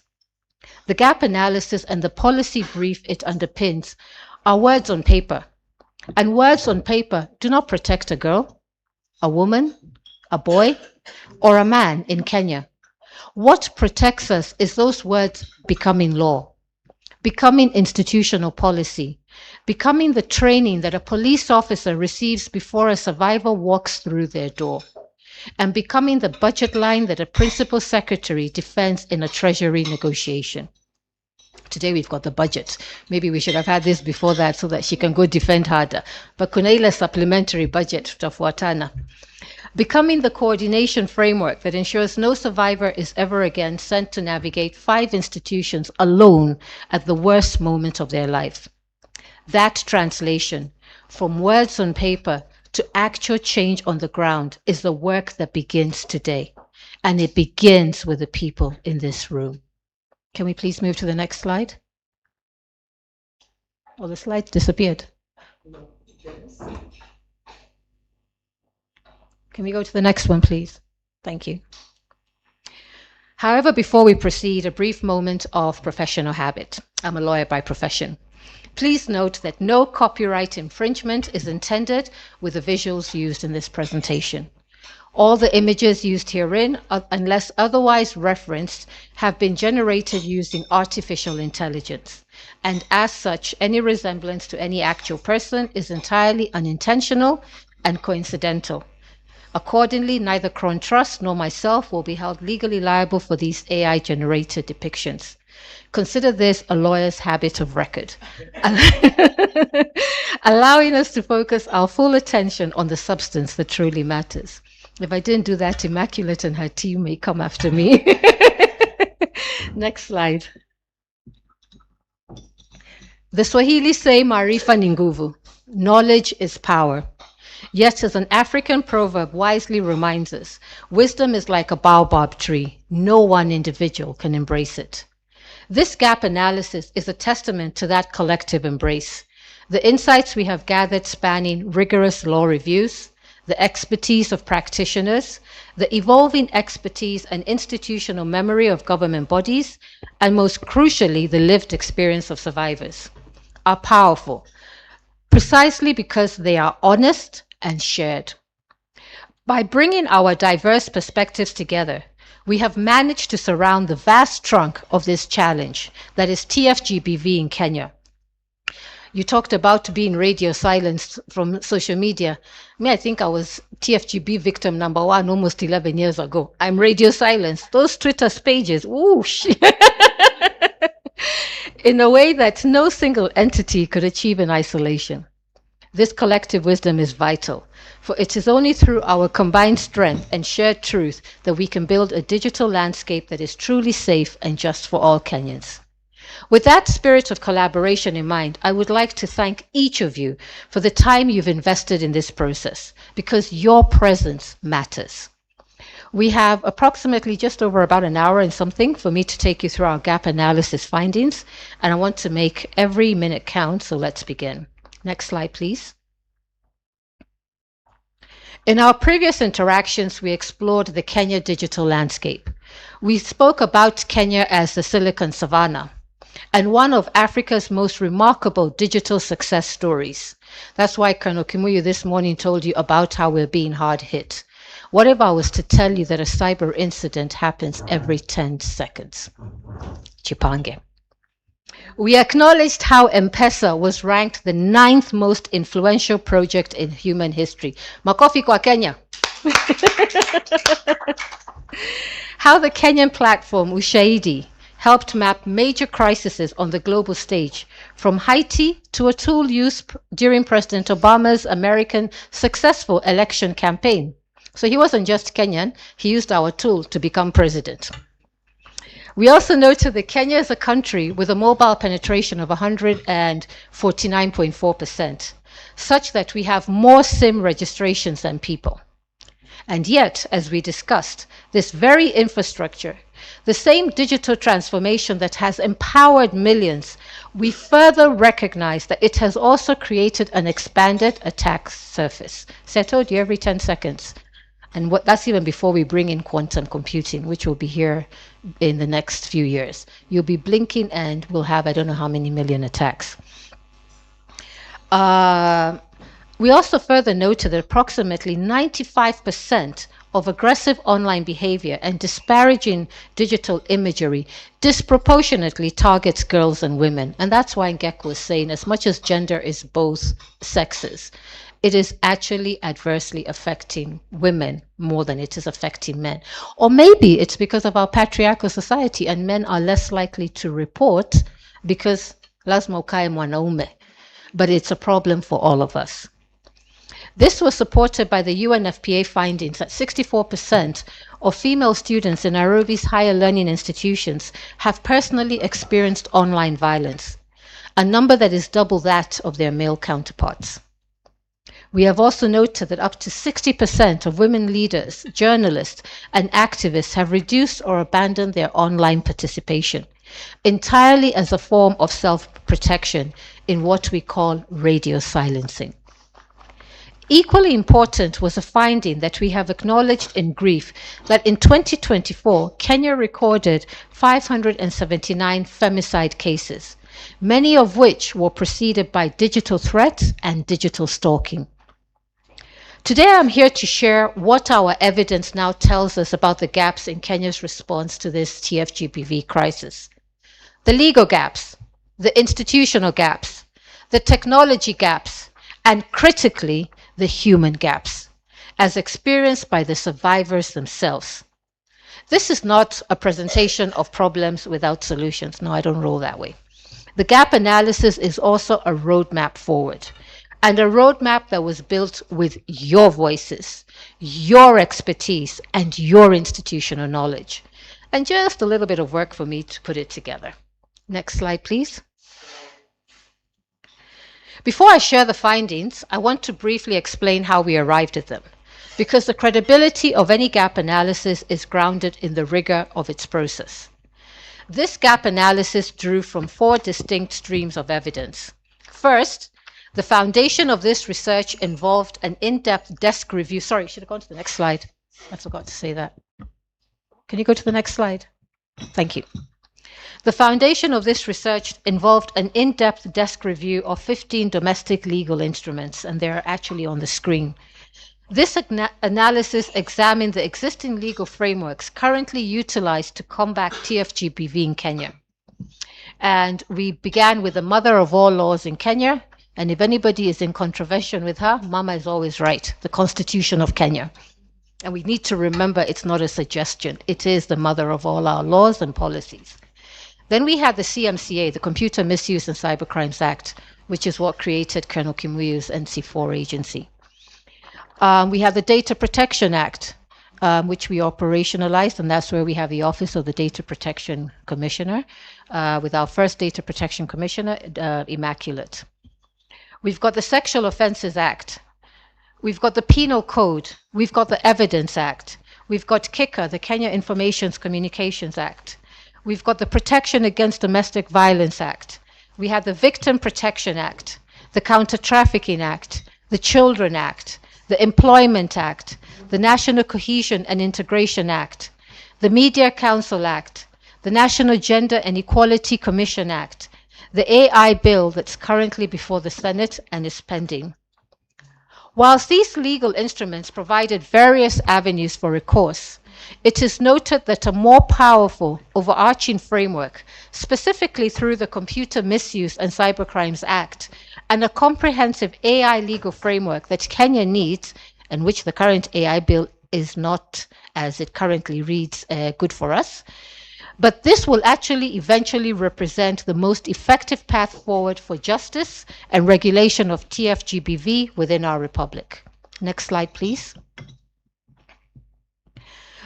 The gap analysis and the policy brief it underpins are words on paper. And words on paper do not protect a girl, a woman, a boy, or a man in Kenya. What protects us is those words becoming law, becoming institutional policy, becoming the training that a police officer receives before a survivor walks through their door, and becoming the budget line that a principal secretary defends in a treasury negotiation. Today we've got the budget. Maybe we should have had this before that so that she can go defend harder. But kuna ile supplementary budget tutafuatana. Becoming the coordination framework that ensures no survivor is ever again sent to navigate 5 institutions alone at the worst moment of their life. That translation, from words on paper to actual change on the ground, is the work that begins today. And it begins with the people in this room. Can we please move to the next slide? Oh, the slide disappeared. Can we go to the next one, please? Thank you. However, before we proceed, a brief moment of professional habit. I'm a lawyer by profession. Please note that no copyright infringement is intended with the visuals used in this presentation. All the images used herein, unless otherwise referenced, have been generated using artificial intelligence. And as such, any resemblance to any actual person is entirely unintentional and coincidental. Accordingly, neither Crown Trust nor myself will be held legally liable for these AI-generated depictions. Consider this a lawyer's habit of record, allowing us to focus our full attention on the substance that truly matters. If I didn't do that, Immaculate and her team may come after me. Next slide. The Swahili say, Maarifa ni nguvu. Knowledge is power. Yet, as an African proverb wisely reminds us, wisdom is like a baobab tree. No one individual can embrace it. This gap analysis is a testament to that collective embrace. The insights we have gathered spanning rigorous law reviews, the expertise of practitioners, the evolving expertise and institutional memory of government bodies, and most crucially, the lived experience of survivors, are powerful, precisely because they are honest and shared. By bringing our diverse perspectives together, we have managed to surround the vast trunk of this challenge, that is Tfgbv in Kenya. You talked about being radio silenced from social media. Me, I think I was TFGB victim number 1 almost 11 years ago. I'm radio silenced. Those Twitter pages, whoosh, in a way that no single entity could achieve in isolation. This collective wisdom is vital, for it is only through our combined strength and shared truth that we can build a digital landscape that is truly safe and just for all Kenyans. With that spirit of collaboration in mind, I would like to thank each of you for the time you've invested in this process, because your presence matters. We have approximately just over about an hour and something for me to take you through our gap analysis findings, and I want to make every minute count, so let's begin. Next slide, please. In our previous interactions, we explored the Kenya digital landscape. We spoke about Kenya as the Silicon Savannah, and one of Africa's most remarkable digital success stories. That's why Colonel Kimuyu this morning told you about how we're being hard hit. What if I was to tell you that a cyber incident happens every 10 seconds? Chipange. We acknowledged how M-Pesa was ranked the 9th most influential project in human history. Makofi kwa Kenya. How the Kenyan platform Ushahidi helped map major crises on the global stage, from Haiti to a tool used during President Obama's American successful election campaign. So he wasn't just Kenyan, he used our tool to become president. We also noted that Kenya is a country with a mobile penetration of 149.4%, such that we have more SIM registrations than people. And yet, as we discussed, this very infrastructure, the same digital transformation that has empowered millions, we further recognize that it has also created an expanded attack surface. Settled you every 10 seconds. And that's even before we bring in quantum computing, which will be here in the next few years. You'll be blinking and we'll have, I don't know how many million attacks. We also further noted that approximately 95% of aggressive online behavior and disparaging digital imagery disproportionately targets girls and women. And that's why Ngeko was saying, as much as gender is both sexes, it is actually adversely affecting women more than it is affecting men. Or maybe it's because of our patriarchal society and men are less likely to report because lazima ukae mwanaume. But it's a problem for all of us. This was supported by the UNFPA findings that 64% of female students in Nairobi's higher learning institutions have personally experienced online violence, a number that is double that of their male counterparts. We have also noted that up to 60% of women leaders, journalists, and activists have reduced or abandoned their online participation, entirely as a form of self-protection in what we call radio silencing. Equally important was a finding that we have acknowledged in grief that in 2024, Kenya recorded 579 femicide cases, many of which were preceded by digital threats and digital stalking. Today, I'm here to share what our evidence now tells us about the gaps in Kenya's response to this Tfgbv crisis. The legal gaps, the institutional gaps, the technology gaps, and critically, the human gaps, as experienced by the survivors themselves. This is not a presentation of problems without solutions. No, I don't roll that way. The gap analysis is also a roadmap forward, and a roadmap that was built with your voices, your expertise, and your institutional knowledge. And just a little bit of work for me to put it together. Next slide, please. Before I share the findings, I want to briefly explain how we arrived at them, because the credibility of any gap analysis is grounded in the rigor of its process. This gap analysis drew from 4 distinct streams of evidence. First, the foundation of this research involved an in-depth desk review. Sorry, should have gone to the next slide. I forgot to say that. Can you go to the next slide? Thank you. The foundation of this research involved an in-depth desk review of 15 domestic legal instruments, and they're actually on the screen. This analysis examined the existing legal frameworks currently utilized to combat Tfgbv in Kenya. And we began with the mother of all laws in Kenya, and if anybody is in contravention with her, Mama is always right, the Constitution of Kenya. And we need to remember it's not a suggestion, it is the mother of all our laws and policies. Then we had the CMCA, the Computer Misuse and Cybercrimes Act, which is what created Colonel Kimuyu's NC4 agency. We have the Data Protection Act, which we operationalized, and that's where we have the Office of the Data Protection Commissioner, with our first Data Protection Commissioner, Immaculate. We've got the Sexual Offences Act. We've got the Penal Code. We've got the Evidence Act. We've got KICA, the Kenya Information Communications Act. We've got the Protection Against Domestic Violence Act. We have the Victim Protection Act, the Counter-Trafficking Act, the Children Act, the Employment Act, the National Cohesion and Integration Act, the Media Council Act, the National Gender and Equality Commission Act, the AI bill that's currently before the Senate and is pending. Whilst these legal instruments provided various avenues for recourse, it is noted that a more powerful, overarching framework, specifically through the Computer Misuse and Cybercrimes Act, and a comprehensive AI legal framework that Kenya needs, and which the current AI bill is not, as it currently reads, good for us, But this will actually eventually represent the most effective path forward for justice and regulation of Tfgbv within our republic. Next slide, please.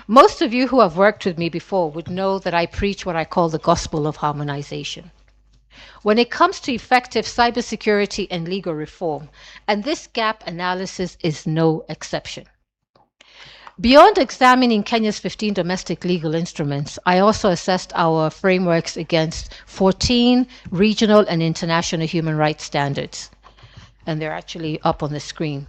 Most of you who have worked with me before would know that I preach what I call the gospel of harmonization. When it comes to effective cybersecurity and legal reform, and this gap analysis is no exception. Beyond examining Kenya's 15 domestic legal instruments, I also assessed our frameworks against 14 regional and international human rights standards. And they're actually up on the screen.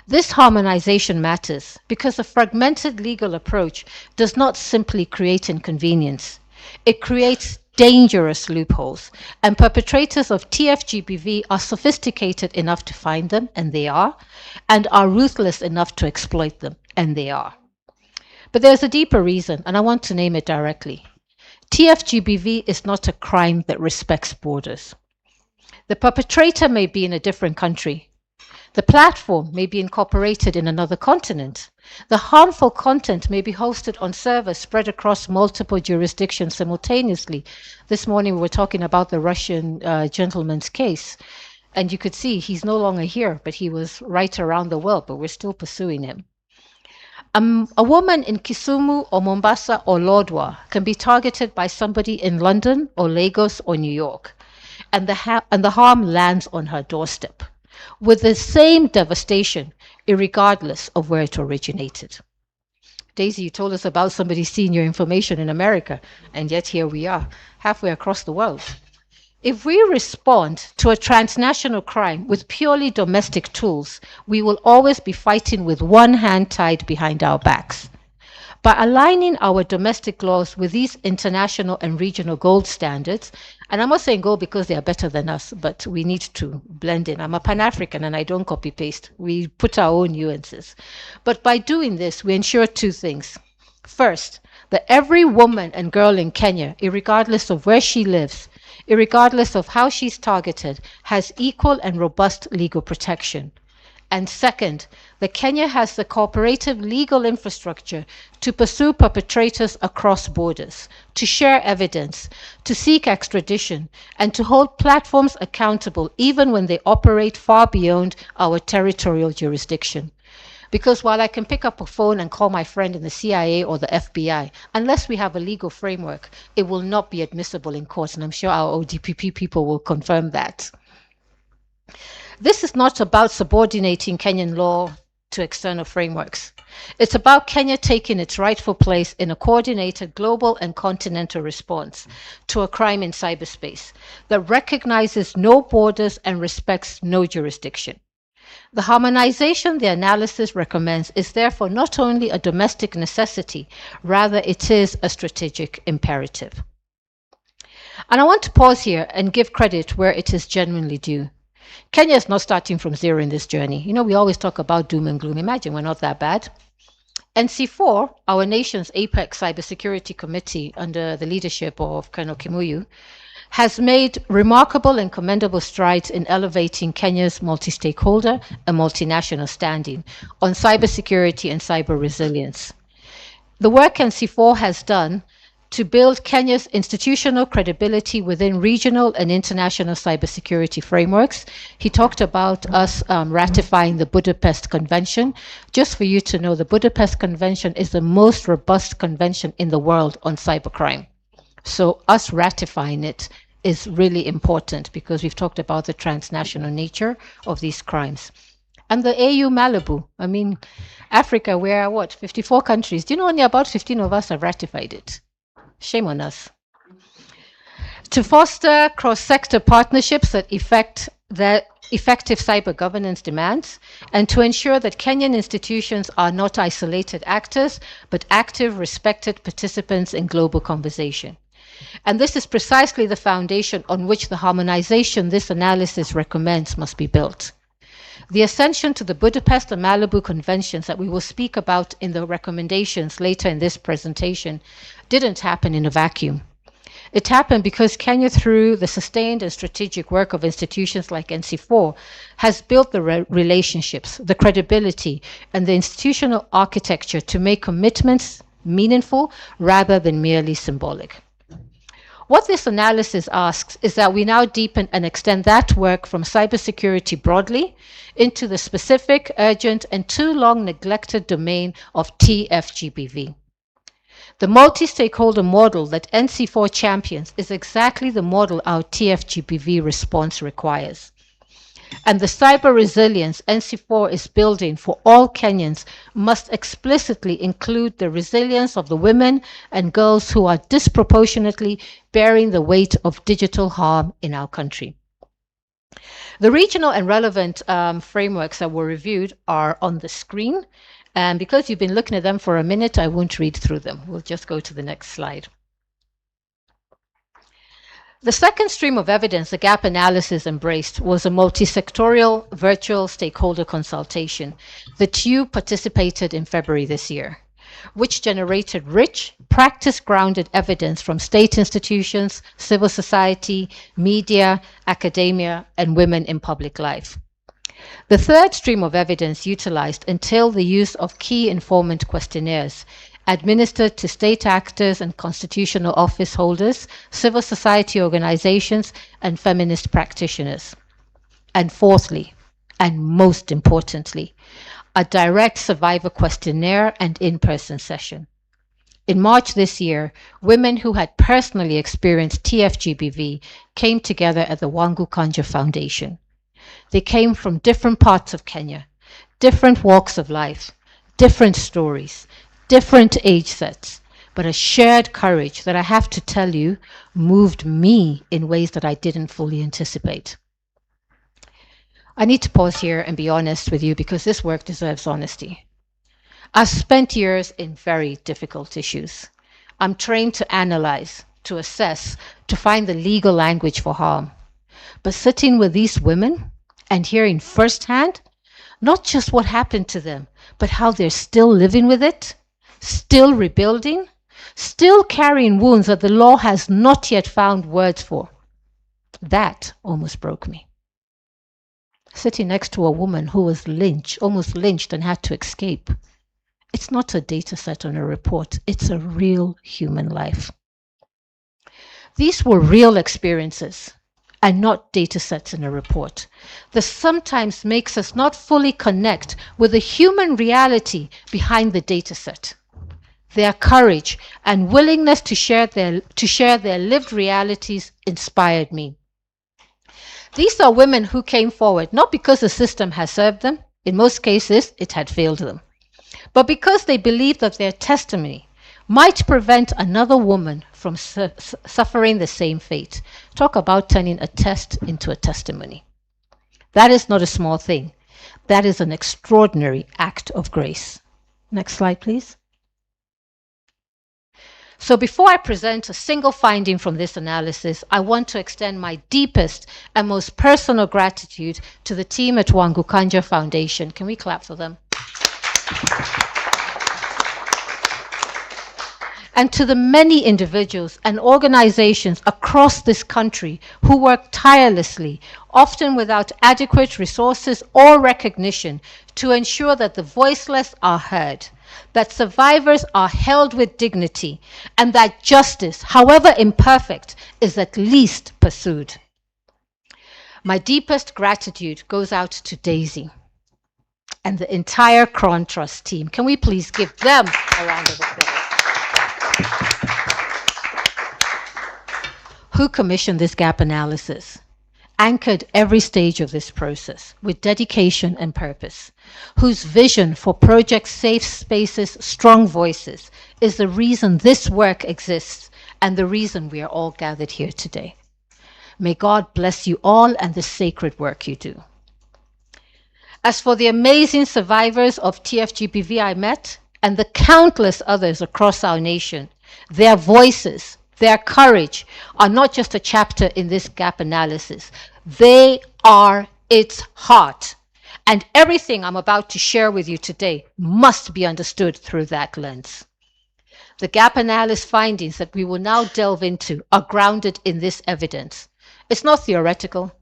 This harmonization matters because a fragmented legal approach does not simply create inconvenience. It creates dangerous loopholes, and perpetrators of Tfgbv are sophisticated enough to find them, and they are ruthless enough to exploit them, and they are. But there's a deeper reason, and I want to name it directly. Tfgbv is not a crime that respects borders. The perpetrator may be in a different country. The platform may be incorporated in another continent. The harmful content may be hosted on servers spread across multiple jurisdictions simultaneously. This morning we were talking about the Russian gentleman's case, and you could see he's no longer here, but he was right around the world, but we're still pursuing him. A woman in Kisumu or Mombasa or Lodwar can be targeted by somebody in London or Lagos or New York, and the harm lands on her doorstep with the same devastation, irregardless of where it originated. Daisy, you told us about somebody seeing your information in America, and yet here we are, halfway across the world. If we respond to a transnational crime with purely domestic tools, we will always be fighting with one hand tied behind our backs. By aligning our domestic laws with these international and regional gold standards, and I'm not saying gold because they are better than us, but we need to blend in. I'm a Pan-African and I don't copy-paste. We put our own nuances. But by doing this, we ensure two things. First, that every woman and girl in Kenya, irregardless of where she lives, irregardless of how she's targeted, has equal and robust legal protection. And second, that Kenya has the cooperative legal infrastructure to pursue perpetrators across borders, to share evidence, to seek extradition, and to hold platforms accountable even when they operate far beyond our territorial jurisdiction. Because while I can pick up a phone and call my friend in the CIA or the FBI, unless we have a legal framework, it will not be admissible in court, and I'm sure our ODPP people will confirm that. This is not about subordinating Kenyan law to external frameworks. It's about Kenya taking its rightful place in a coordinated global and continental response to a crime in cyberspace that recognizes no borders and respects no jurisdiction. The harmonization the analysis recommends is therefore not only a domestic necessity, rather it is a strategic imperative. And I want to pause here and give credit where it is genuinely due. Kenya is not starting from zero in this journey. You know, we always talk about doom and gloom. Imagine we're not that bad. NC4, our nation's apex cybersecurity committee under the leadership of Colonel Kimuyu, has made remarkable and commendable strides in elevating Kenya's multi-stakeholder and multinational standing on cybersecurity and cyber resilience. The work NC4 has done to build Kenya's institutional credibility within regional and international cybersecurity frameworks. He talked about us ratifying the Budapest Convention. Just for you to know, the Budapest Convention is the most robust convention in the world on cybercrime. So us ratifying it is really important because we've talked about the transnational nature of these crimes. And the AU Malibu, I mean, Africa, we're what, 54 countries. Do you know only about 15 of us have ratified it? Shame on us. To foster cross-sector partnerships that effective cyber governance demands, and to ensure that Kenyan institutions are not isolated actors, but active, respected participants in global conversation. And this is precisely the foundation on which the harmonization this analysis recommends must be built. The ascension to the Budapest and Malibu conventions that we will speak about in the recommendations later in this presentation didn't happen in a vacuum. It happened because Kenya, through the sustained and strategic work of institutions like NC4, has built the relationships, the credibility, and the institutional architecture to make commitments meaningful rather than merely symbolic. What this analysis asks is that we now deepen and extend that work from cybersecurity broadly into the specific, urgent, and too long neglected domain of Tfgbv. The multi-stakeholder model that NC4 champions is exactly the model our Tfgbv response requires. And the cyber resilience NC4 is building for all Kenyans must explicitly include the resilience of the women and girls who are disproportionately bearing the weight of digital harm in our country. The regional and relevant frameworks that were reviewed are on the screen. And because you've been looking at them for a minute, I won't read through them. We'll just go to the next slide. The second stream of evidence the gap analysis embraced was a multi-sectorial virtual stakeholder consultation that you participated in February this year, which generated rich, practice-grounded evidence from state institutions, civil society, media, academia, and women in public life. The third stream of evidence utilized entailed the use of key informant questionnaires administered to state actors and constitutional office holders, civil society organizations, and feminist practitioners. And fourthly, and most importantly, a direct survivor questionnaire and in-person session. In March this year, women who had personally experienced Tfgbv came together at the Wangu Kanja Foundation. They came from different parts of Kenya, different walks of life, different stories, different age sets, but a shared courage that I have to tell you moved me in ways that I didn't fully anticipate. I need to pause here and be honest with you because this work deserves honesty. I've spent years in very difficult issues. I'm trained to analyze, to assess, to find the legal language for harm. But sitting with these women and hearing firsthand, not just what happened to them, but how they're still living with it, still rebuilding, still carrying wounds that the law has not yet found words for. That almost broke me. Sitting next to a woman who was almost lynched and had to escape. It's not a data set on a report, it's a real human life. These were real experiences and not data sets in a report. This sometimes makes us not fully connect with the human reality behind the data set. Their courage and willingness to share their lived realities inspired me. These are women who came forward not because the system has served them, in most cases it had failed them, but because they believed that their testimony might prevent another woman from suffering the same fate. Talk about turning a test into a testimony. That is not a small thing. That is an extraordinary act of grace. Next slide, please. So before I present a single finding from this analysis, I want to extend my deepest and most personal gratitude to the team at Wangu Kanja Foundation. Can we clap for them? And to the many individuals and organizations across this country who work tirelessly, often without adequate resources or recognition, to ensure that the voiceless are heard, that survivors are held with dignity, and that justice, however imperfect, is at least pursued. My deepest gratitude goes out to Daisy and the entire Crown Trust team. Can we please give them a round of applause? Who commissioned this gap analysis, anchored every stage of this process with dedication and purpose, whose vision for Project Safe Spaces, Strong Voices is the reason this work exists and the reason we are all gathered here today. May God bless you all and the sacred work you do. As for the amazing survivors of Tfgbv I met, and the countless others across our nation, their voices, their courage are not just a chapter in this gap analysis. They are its heart. And everything I'm about to share with you today must be understood through that lens. The gap analysis findings that we will now delve into are grounded in this evidence. It's not theoretical.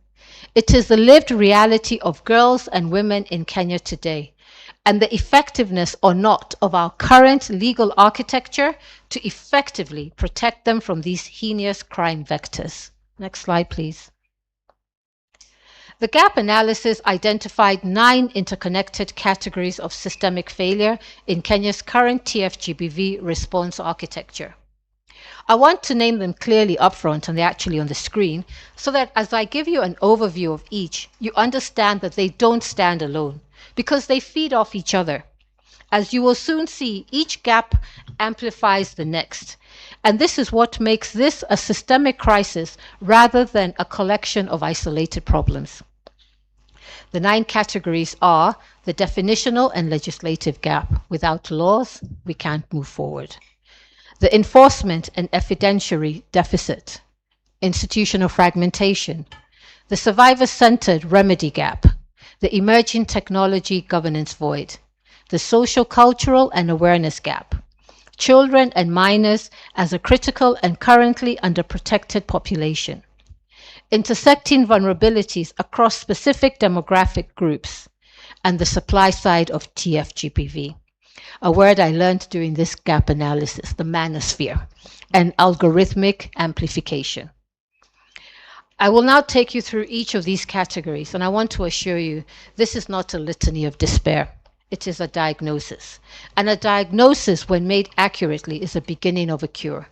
It is the lived reality of girls and women in Kenya today. and the effectiveness or not of our current legal architecture to effectively protect them from these heinous crime vectors. Next slide, please. The gap analysis identified 9 interconnected categories of systemic failure in Kenya's current Tfgbv response architecture. I want to name them clearly upfront, and they're actually on the screen, so that as I give you an overview of each, you understand that they don't stand alone, because they feed off each other. As you will soon see, each gap amplifies the next. And this is what makes this a systemic crisis rather than a collection of isolated problems. The 9 categories are the definitional and legislative gap. Without laws, we can't move forward. The enforcement and evidentiary deficit, institutional fragmentation, the survivor-centered remedy gap, the emerging technology governance void, the social, cultural, and awareness gap, children and minors as a critical and currently underprotected population, intersecting vulnerabilities across specific demographic groups, and the supply side of Tfgbv. A word I learned during this gap analysis, the manosphere, and algorithmic amplification. I will now take you through each of these categories, and I want to assure you this is not a litany of despair. It is a diagnosis. And a diagnosis, when made accurately, is the beginning of a cure.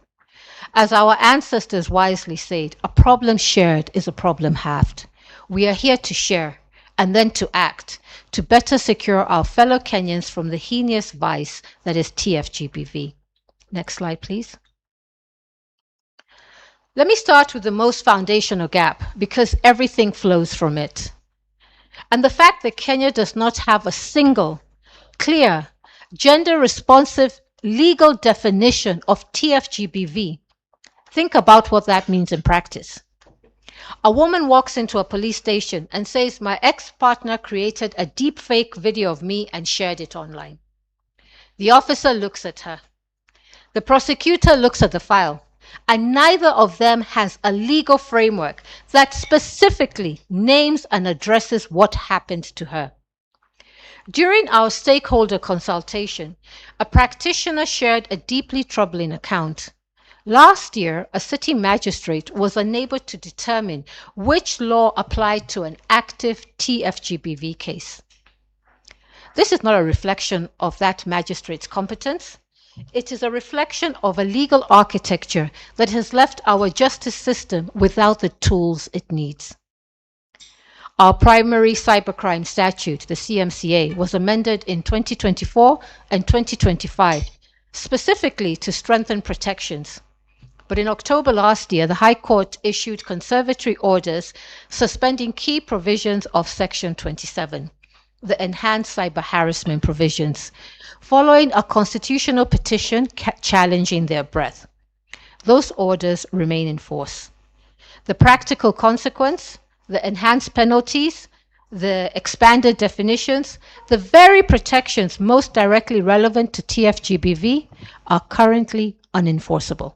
As our ancestors wisely said, a problem shared is a problem halved. We are here to share and then to act to better secure our fellow Kenyans from the heinous vice that is Tfgbv. Next slide, please. Let me start with the most foundational gap, because everything flows from it. And the fact that Kenya does not have a single, clear, gender-responsive legal definition of Tfgbv. Think about what that means in practice. A woman walks into a police station and says, my ex-partner created a deep fake video of me and shared it online. The officer looks at her. The prosecutor looks at the file, and neither of them has a legal framework that specifically names and addresses what happened to her. During our stakeholder consultation, a practitioner shared a deeply troubling account. Last year, a city magistrate was unable to determine which law applied to an active Tfgbv case. This is not a reflection of that magistrate's competence. It is a reflection of a legal architecture that has left our justice system without the tools it needs. Our primary cybercrime statute, the CMCA, was amended in 2024 and 2025, specifically to strengthen protections. But in October last year, the High Court issued conservatory orders suspending key provisions of Section 27, the enhanced cyber harassment provisions, following a constitutional petition challenging their breadth. Those orders remain in force. The practical consequence, the enhanced penalties, the expanded definitions, the very protections most directly relevant to Tfgbv are currently unenforceable.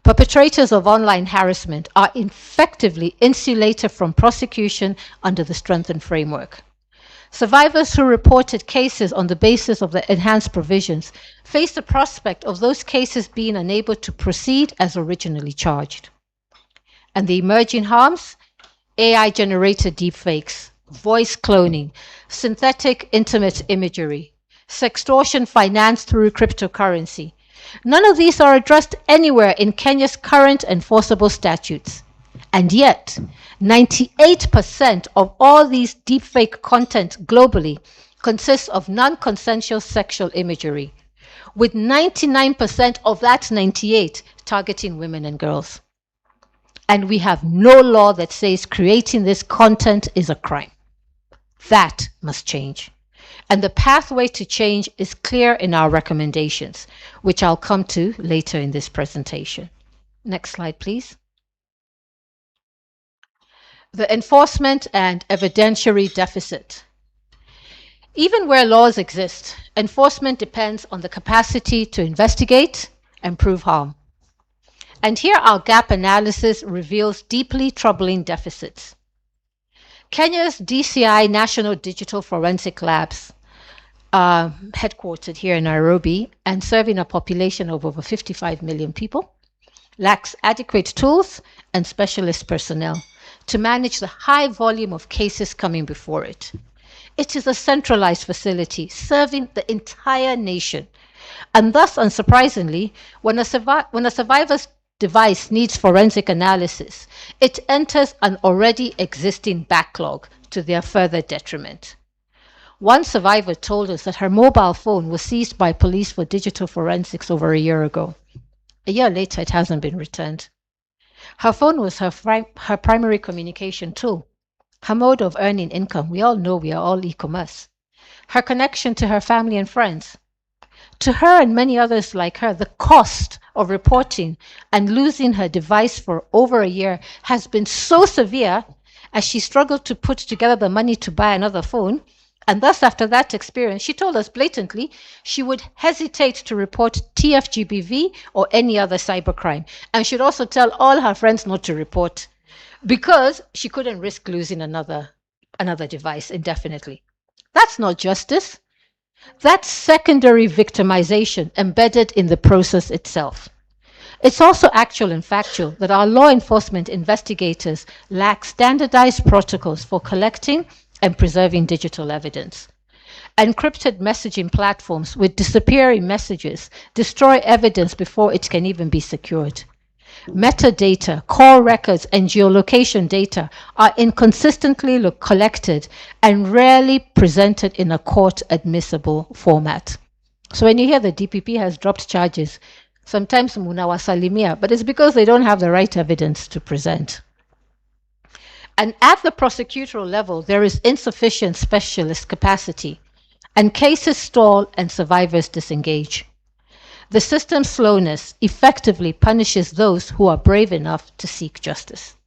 Perpetrators of online harassment are effectively insulated from prosecution under the strengthened framework. Survivors who reported cases on the basis of the enhanced provisions face the prospect of those cases being unable to proceed as originally charged. And the emerging harms? AI-generated deepfakes, voice cloning, synthetic intimate imagery, sextortion financed through cryptocurrency. None of these are addressed anywhere in Kenya's current enforceable statutes. And yet, 98% of all these deepfake content globally consists of non-consensual sexual imagery, with 99% of that 98 targeting women and girls. And we have no law that says creating this content is a crime. That must change. And the pathway to change is clear in our recommendations, which I'll come to later in this presentation. Next slide, please. The enforcement and evidentiary deficit. Even where laws exist, enforcement depends on the capacity to investigate and prove harm. And here our gap analysis reveals deeply troubling deficits. Kenya's DCI National Digital Forensic Labs, headquartered here in Nairobi and serving a population of over 55 million people, lacks adequate tools and specialist personnel to manage the high volume of cases coming before it. It is a centralized facility serving the entire nation. And thus, unsurprisingly, when a survivor's device needs forensic analysis, it enters an already existing backlog to their further detriment. One survivor told us that her mobile phone was seized by police for digital forensics over a year ago. A year later, it hasn't been returned. Her phone was her primary communication tool, her mode of earning income. We all know we are all e-commerce. Her connection to her family and friends. To her and many others like her, the cost of reporting and losing her device for over a year has been so severe as she struggled to put together the money to buy another phone. And thus, after that experience, she told us blatantly she would hesitate to report Tfgbv or any other cybercrime, and she'd also tell all her friends not to report because she couldn't risk losing another device indefinitely. That's not justice. That's secondary victimization embedded in the process itself. It's also actual and factual that our law enforcement investigators lack standardized protocols for collecting and preserving digital evidence. Encrypted messaging platforms with disappearing messages destroy evidence before it can even be secured. Metadata, call records, and geolocation data are inconsistently collected and rarely presented in a court-admissible format. So when you hear the DPP has dropped charges, sometimes munawasalimia, but it's because they don't have the right evidence to present. And at the prosecutorial level, there is insufficient specialist capacity, and cases stall and survivors disengage. The system's slowness effectively punishes those who are brave enough to seek justice.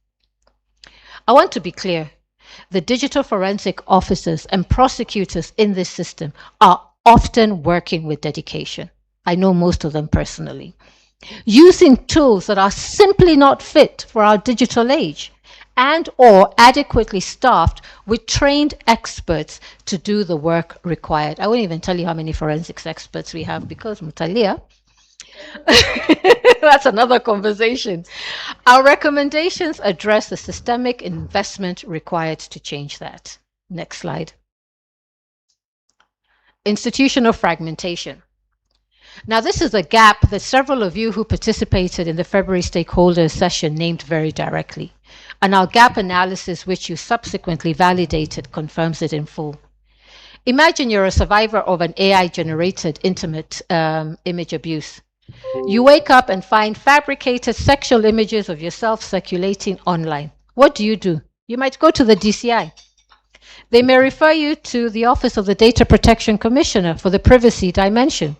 I want to be clear. The digital forensic officers and prosecutors in this system are often working with dedication. I know most of them personally. Using tools that are simply not fit for our digital age and or adequately staffed with trained experts to do the work required. I won't even tell you how many forensics experts we have because Mutalia. That's another conversation. Our recommendations address the systemic investment required to change that. Next slide. Institutional fragmentation. Now, this is a gap that several of you who participated in the February stakeholders session named very directly. And our gap analysis, which you subsequently validated, confirms it in full. Imagine you're a survivor of an AI-generated intimate image abuse. You wake up and find fabricated sexual images of yourself circulating online. What do? You might go to the DCI. They may refer you to the Office of the Data Protection Commissioner for the privacy dimension.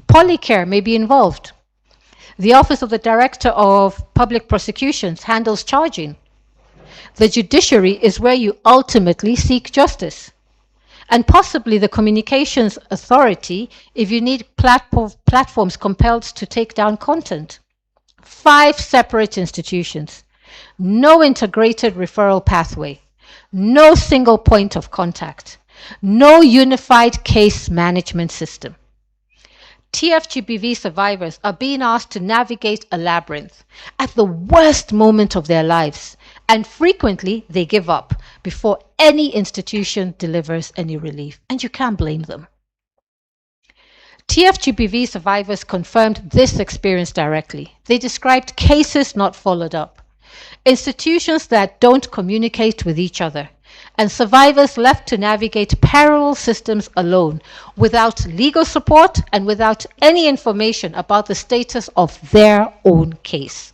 Polycare may be involved. The Office of the Director of Public Prosecutions handles charging. The judiciary is where you ultimately seek justice. And possibly the Communications Authority if you need platforms compelled to take down content. 5 separate institutions. No integrated referral pathway. No single point of contact. No unified case management system. Tfgbv survivors are being asked to navigate a labyrinth at the worst moment of their lives, and frequently they give up before any institution delivers any relief, and you can't blame them. Tfgbv survivors confirmed this experience directly. They described cases not followed up, institutions that don't communicate with each other, and survivors left to navigate parallel systems alone, without legal support and without any information about the status of their own case.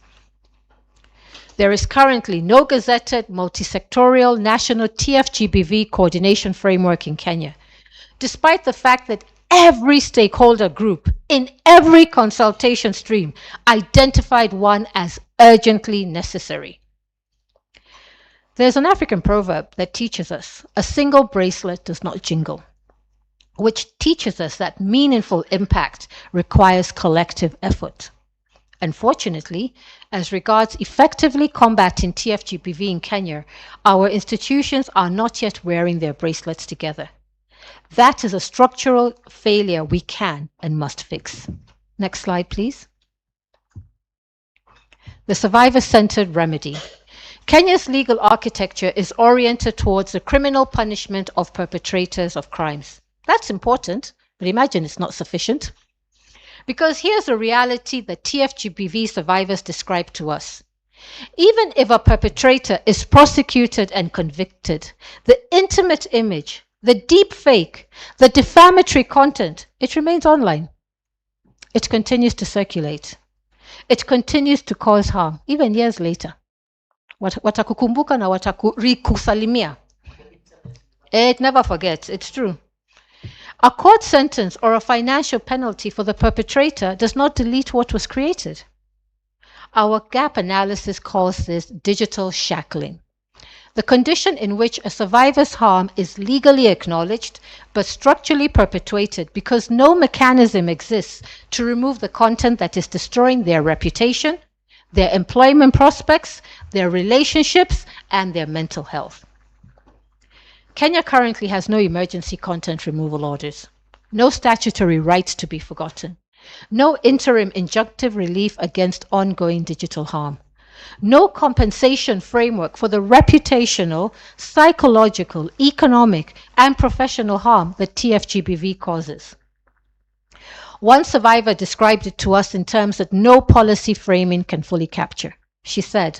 There is currently no gazetted multi-sectorial national Tfgbv coordination framework in Kenya, despite the fact that every stakeholder group in every consultation stream identified one as urgently necessary. There's an African proverb that teaches us a single bracelet does not jingle, which teaches us that meaningful impact requires collective effort. Unfortunately, as regards effectively combating TFGBV in Kenya, our institutions are not yet wearing their bracelets together. That is a structural failure we can and must fix. Next slide, please. The survivor-centered remedy. Kenya's legal architecture is oriented towards the criminal punishment of perpetrators of crimes. That's important, but imagine it's not sufficient. Because here's a reality that TFGBV survivors describe to us. Even if a perpetrator is prosecuted and convicted, the intimate image, the deep fake, the defamatory content, it remains online. It continues to circulate. It continues to cause harm, even years later. Watakukumbuka na watakurikusalimia. It never forgets, it's true. A court sentence or a financial penalty for the perpetrator does not delete what was created. Our gap analysis calls this digital shackling, the condition in which a survivor's harm is legally acknowledged but structurally perpetuated because no mechanism exists to remove the content that is destroying their reputation, their employment prospects, their relationships, and their mental health. Kenya currently has no emergency content removal orders, no statutory rights to be forgotten, no interim injunctive relief against ongoing digital harm, no compensation framework for the reputational, psychological, economic, and professional harm that TFGBV causes. One survivor described it to us in terms that no policy framing can fully capture. She said,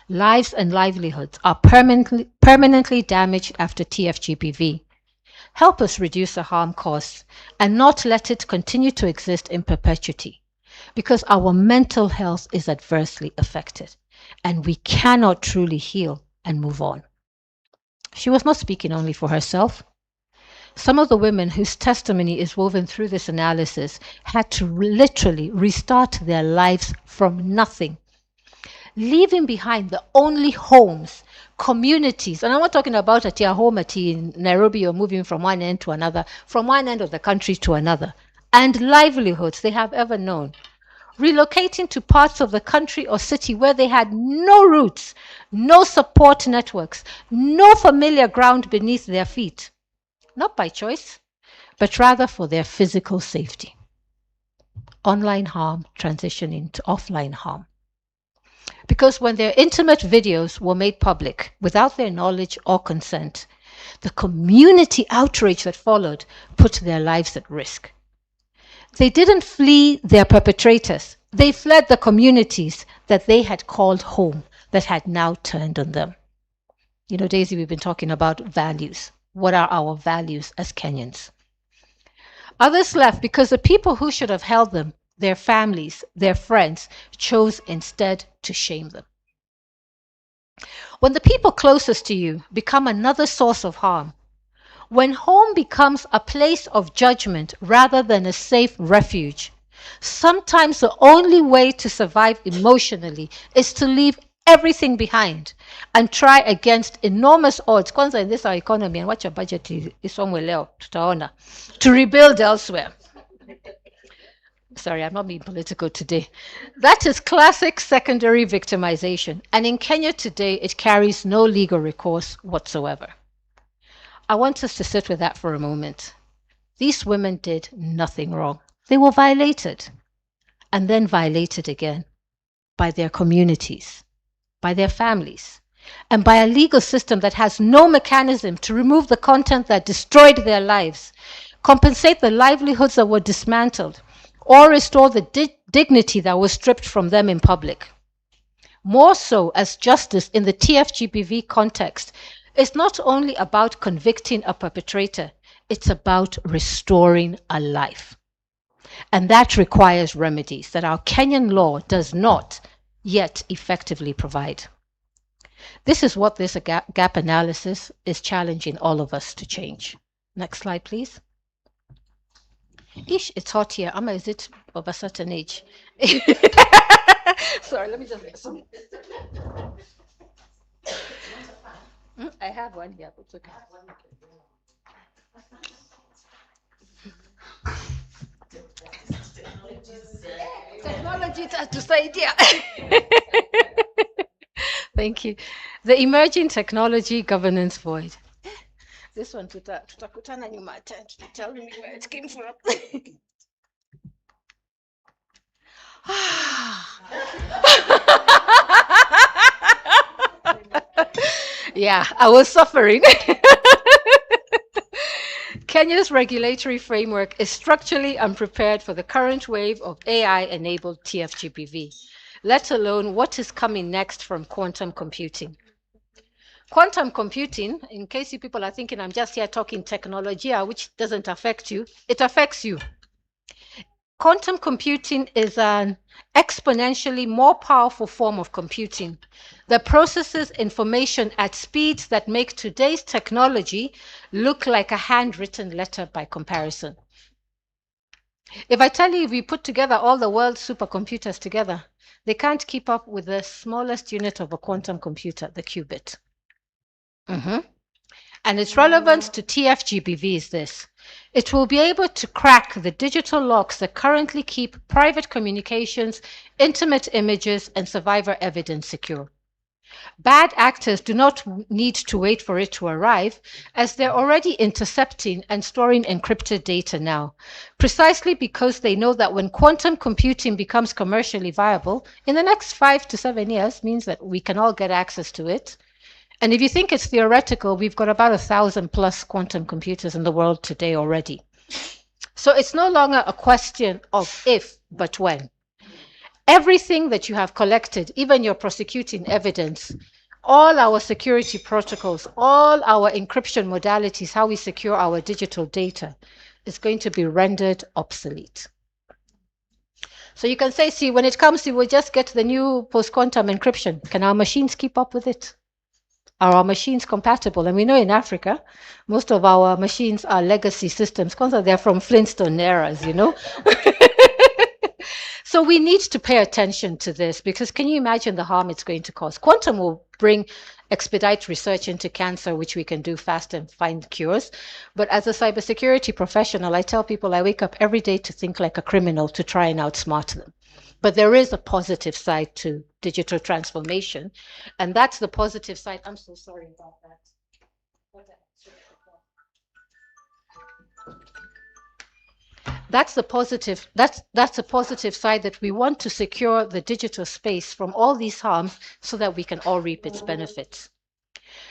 "Lives and livelihoods are permanently damaged after TFGBV. Help us reduce the harm caused and not let it continue to exist in perpetuity, because our mental health is adversely affected and we cannot truly heal and move on." She was not speaking only for herself. Some of the women whose testimony is woven through this analysis had to literally restart their lives from nothing, leaving behind the only homes, communities, and I'm not talking about at your home in Nairobi or moving from one end to another, from one end of the country to another, and livelihoods they have ever known. Relocating to parts of the country or city where they had no roots, no support networks, no familiar ground beneath their feet. Not by choice, but rather for their physical safety. Online harm transitioning to offline harm. Because when their intimate videos were made public without their knowledge or consent, the community outrage that followed put their lives at risk. They didn't flee their perpetrators. They fled the communities that they had called home that had now turned on them. You know, Daisy, we've been talking about values. What are our values as Kenyans? Others left because the people who should have held them, their families, their friends, chose instead to shame them. When the people closest to you become another source of harm, when home becomes a place of judgment rather than a safe refuge, sometimes the only way to survive emotionally is to leave everything behind and try against enormous odds. Kwanza in this our economy, and what your budget is somewhere leo, tutaona, to rebuild elsewhere. Sorry, I'm not being political today. That is classic secondary victimization. And in Kenya today, it carries no legal recourse whatsoever. I want us to sit with that for a moment. These women did nothing wrong. They were violated and then violated again by their communities, by their families, and by a legal system that has no mechanism to remove the content that destroyed their lives, compensate the livelihoods that were dismantled, or restore the dignity that was stripped from them in public. More so, as justice in the TFGBV context is not only about convicting a perpetrator, it's about restoring a life. And that requires remedies that our Kenyan law does not yet effectively provide. This is what this gap analysis is challenging all of us to change. Next slide, please. Ish, it's hot here. Amma, is it of a certain age? Sorry, let me just get some. I have one here, but it's okay. Technology itatusaidia. Thank you. The emerging technology governance void. This one tutakutana nyuma ya tent. Tell me where it came from. Yeah, I was suffering. Kenya's regulatory framework is structurally unprepared for the current wave of AI-enabled Tfgbv, let alone what is coming next from quantum computing. Quantum computing, in case you people are thinking I'm just here talking technology, which doesn't affect you, it affects you. Quantum computing is an exponentially more powerful form of computing that processes information at speeds that make today's technology look like a handwritten letter by comparison. If I tell you, if we put together all the world's supercomputers together, they can't keep up with the smallest unit of a quantum computer, the qubit. And its relevance to Tfgbv is this. It will be able to crack the digital locks that currently keep private communications, intimate images, and survivor evidence secure. Bad actors do not need to wait for it to arrive, as they're already intercepting and storing encrypted data now, precisely because they know that when quantum computing becomes commercially viable, in the next 5 to 7 years, means that we can all get access to it. And if you think it's theoretical, we've got about 1,000+ quantum computers in the world today already. So it's no longer a question of if, but when. Everything that you have collected, even your prosecuting evidence, all our security protocols, all our encryption modalities, how we secure our digital data, is going to be rendered obsolete. So you can say, see, when it comes to, we'll just get the new post-quantum encryption. Can our machines keep up with it? Are our machines compatible? And we know in Africa, most of our machines are legacy systems. They're from Flintstone eras, you know? So we need to pay attention to this, because can you imagine the harm it's going to cause? Quantum will expedite research into cancer, which we can do fast and find cures. But as a cybersecurity professional, I tell people I wake up every day to think like a criminal to try and outsmart them. But there is a positive side to digital transformation, and that's the positive side. I'm so sorry about that. That's the positive. That's a positive side, that we want to secure the digital space from all these harms so that we can all reap its benefits.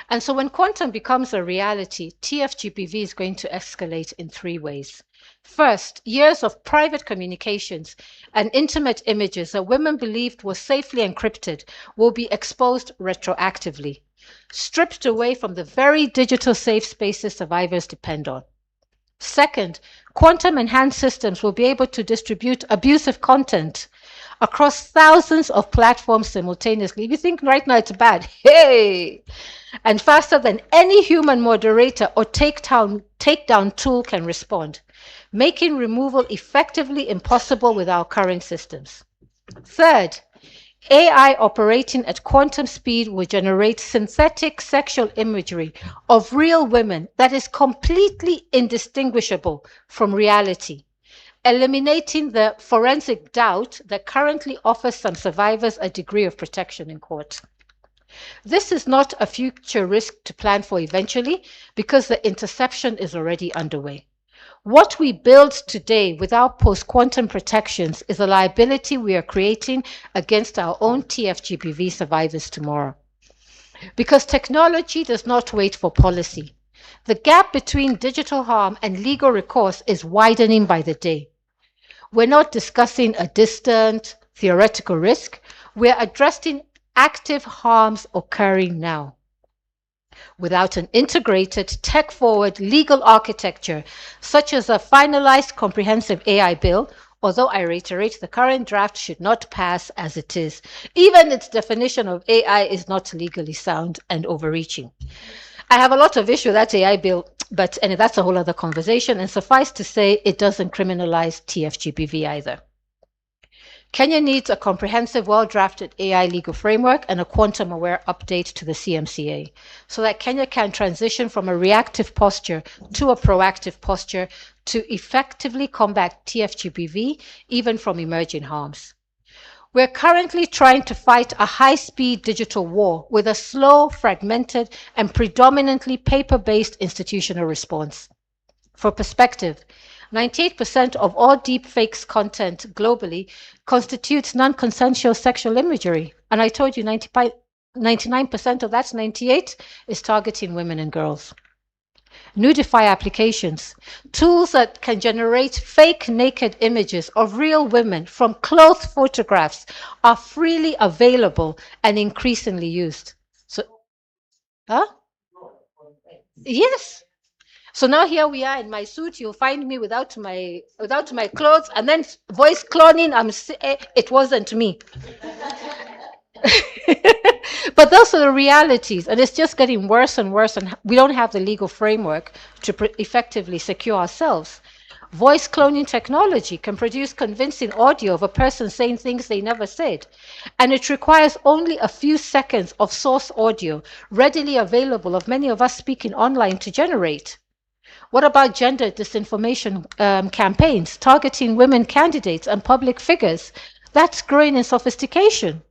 And so when quantum becomes a reality, Tfgbv is going to escalate in 3 ways. First, years of private communications and intimate images that women believed were safely encrypted will be exposed retroactively, stripped away from the very digital safe spaces survivors depend on. Second, quantum-enhanced systems will be able to distribute abusive content across thousands of platforms simultaneously. If you think right now it's bad, hey! And faster than any human moderator or takedown tool can respond, making removal effectively impossible with our current systems. Third, AI operating at quantum speed will generate synthetic sexual imagery of real women that is completely indistinguishable from reality, eliminating the forensic doubt that currently offers some survivors a degree of protection in court. This is not a future risk to plan for eventually, because the interception is already underway. What we build today without post-quantum protections is a liability we are creating against our own Tfgbv survivors tomorrow. Because technology does not wait for policy. The gap between digital harm and legal recourse is widening by the day. We're not discussing a distant, theoretical risk. We're addressing active harms occurring now. Without an integrated, tech-forward legal architecture, such as a finalized comprehensive AI bill, although I reiterate the current draft should not pass as it is. Even its definition of AI is not legally sound and overreaching. I have a lot of issue with that AI bill, but and that's a whole other conversation, and suffice to say, it doesn't criminalize Tfgbv either. Kenya needs a comprehensive, well-drafted AI legal framework and a quantum-aware update to the CMCA so that Kenya can transition from a reactive posture to a proactive posture to effectively combat Tfgbv, even from emerging harms. We're currently trying to fight a high-speed digital war with a slow, fragmented, and predominantly paper-based institutional response. For perspective, 98% of all deepfakes content globally constitutes non-consensual sexual imagery. And I told you 99% of that 98 is targeting women and girls. Nudify applications, tools that can generate fake naked images of real women from clothed photographs, are freely available and increasingly used. So, yes. So now here we are in my suit. You'll find me without my clothes, and then voice cloning. It wasn't me. But those are the realities, and it's just getting worse and worse, and we don't have the legal framework to effectively secure ourselves. Voice cloning technology can produce convincing audio of a person saying things they never said, and it requires only a few seconds of source audio readily available of many of us speaking online to generate. What about gender disinformation campaigns targeting women candidates and public figures? That's growing in sophistication.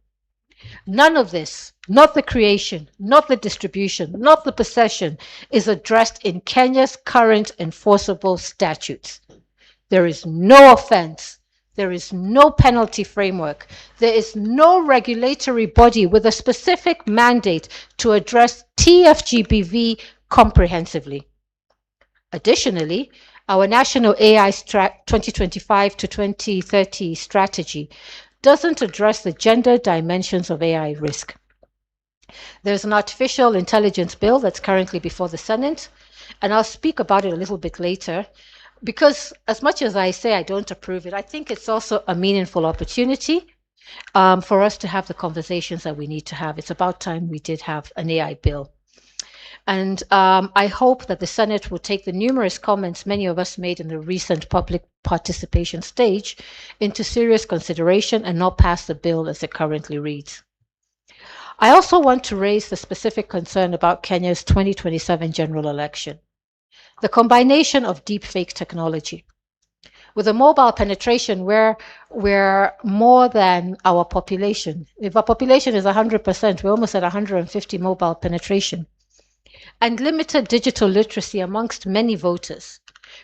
None of this, not the creation, not the distribution, not the possession, is addressed in Kenya's current enforceable statutes. There is no offense. There is no penalty framework. There is no regulatory body with a specific mandate to address Tfgbv comprehensively. Additionally, our national AI 2025 to 2030 strategy doesn't address the gender dimensions of AI risk. There's an artificial intelligence bill that's currently before the Senate, and I'll speak about it a little bit later, because as much as I say I don't approve it, I think it's also a meaningful opportunity for us to have the conversations that we need to have. It's about time we did have an AI bill. And I hope that the Senate will take the numerous comments many of us made in the recent public participation stage into serious consideration and not pass the bill as it currently reads. I also want to raise the specific concern about Kenya's 2027 general election. The combination of deepfake technology with a mobile penetration where we're more than our population. If our population is 100%, we're almost at 150 mobile penetration. And limited digital literacy amongst many voters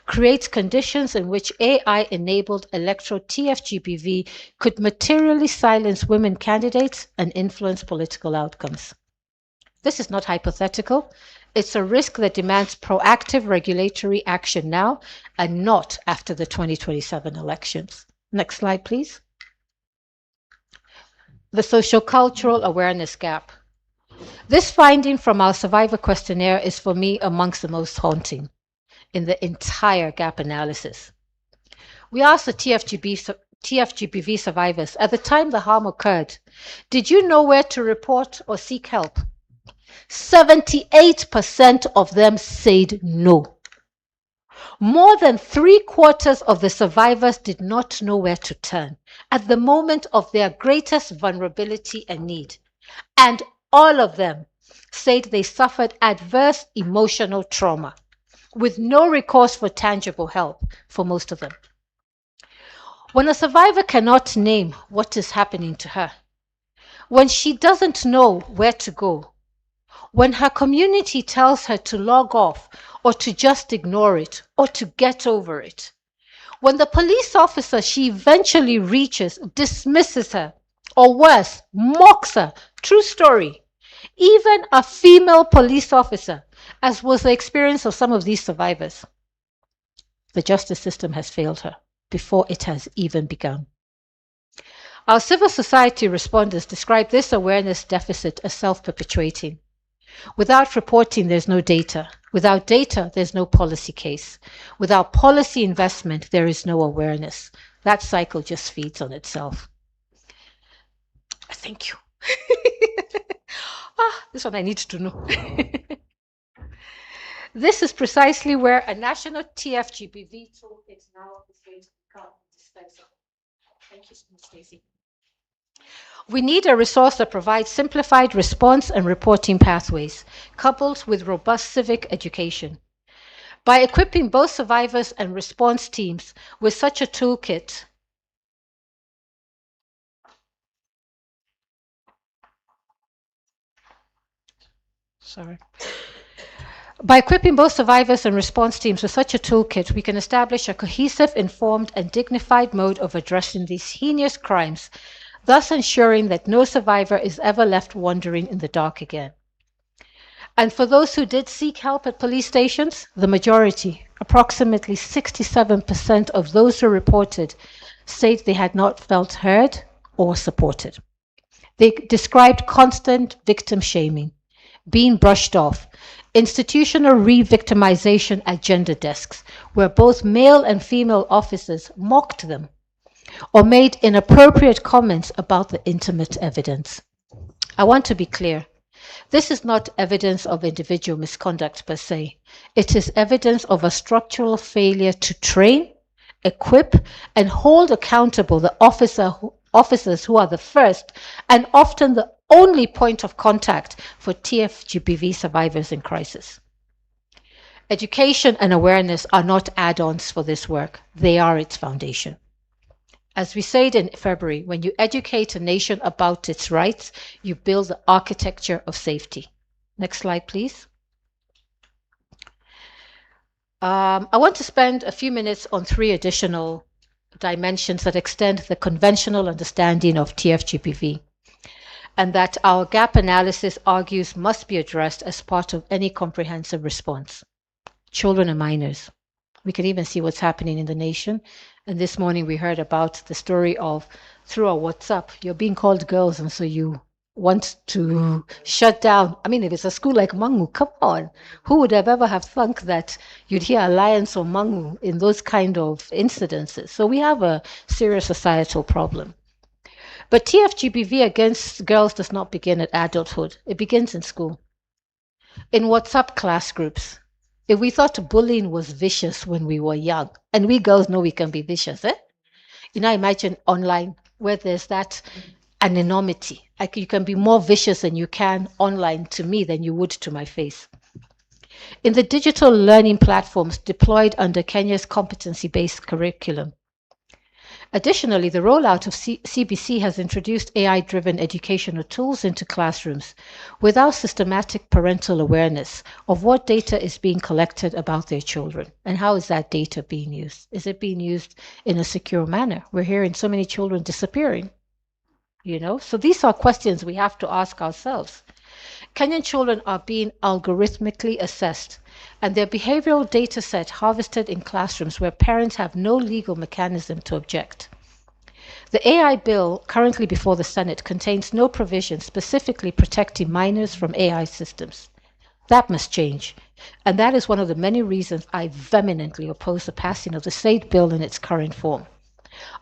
creates conditions in which AI-enabled electoral Tfgbv could materially silence women candidates and influence political outcomes. This is not hypothetical. It's a risk that demands proactive regulatory action now and not after the 2027 elections. Next slide, please. The sociocultural awareness gap. This finding from our survivor questionnaire is for me amongst the most haunting in the entire gap analysis. We asked the Tfgbv survivors, at the time the harm occurred, did you know where to report or seek help? 78% of them said no. More than 3/4 of the survivors did not know where to turn at the moment of their greatest vulnerability and need. And all of them said they suffered adverse emotional trauma with no recourse for tangible help for most of them. When a survivor cannot name what is happening to her, when she doesn't know where to go, when her community tells her to log off or to just ignore it or to get over it, when the police officer she eventually reaches dismisses her, or worse, mocks her, true story, even a female police officer, as was the experience of some of these survivors, the justice system has failed her before it has even begun. Our civil society respondents describe this awareness deficit as self-perpetuating. Without reporting, there's no data. Without data, there's no policy case. Without policy investment, there is no awareness. That cycle just feeds on itself. Thank you. This one I need to know. This is precisely where a national Tfgbv toolkit now is going to become indispensable. Thank you, Stacey. We need a resource that provides simplified response and reporting pathways, coupled with robust civic education. By equipping both survivors and response teams with such a toolkit, Sorry. By equipping both survivors and response teams with such a toolkit, we can establish a cohesive, informed, and dignified mode of addressing these heinous crimes, thus ensuring that no survivor is ever left wandering in the dark again. And for those who did seek help at police stations, the majority, approximately 67% of those who reported, state they had not felt heard or supported. They described constant victim shaming, being brushed off, institutional re-victimization at gender desks, where both male and female officers mocked them or made inappropriate comments about the intimate evidence. I want to be clear. This is not evidence of individual misconduct per se. It is evidence of a structural failure to train, equip, and hold accountable the officers who are the first and often the only point of contact for Tfgbv survivors in crisis. Education and awareness are not add-ons for this work. They are its foundation. As we said in February, when you educate a nation about its rights, you build the architecture of safety. Next slide, please. I want to spend a few minutes on 3 additional dimensions that extend the conventional understanding of Tfgbv, and that our gap analysis argues must be addressed as part of any comprehensive response. Children and minors. We can even see what's happening in the nation. And this morning we heard about the story of, through our WhatsApp, you're being called girls, and so you want to shut down. I mean, if it's a school like Mangu, come on. Who would have ever have thunk that you'd hear Alliance or Mangu in those kind of incidences? So we have a serious societal problem. But Tfgbv against girls does not begin at adulthood. It begins in school. In WhatsApp class groups. If we thought bullying was vicious when we were young, and we girls know we can be vicious, You know, imagine online where there's that anonymity. Like you can be more vicious than you can online to me than you would to my face. In the digital learning platforms deployed under Kenya's competency-based curriculum. Additionally, the rollout of CBC has introduced AI-driven educational tools into classrooms without systematic parental awareness of what data is being collected about their children and how is that data being used. Is it being used in a secure manner? We're hearing so many children disappearing, you know? So these are questions we have to ask ourselves. Kenyan children are being algorithmically assessed and their behavioral data set harvested in classrooms where parents have no legal mechanism to object. The AI bill currently before the Senate contains no provision specifically protecting minors from AI systems. That must change, and that is one of the many reasons I vehemently oppose the passing of the state bill in its current form,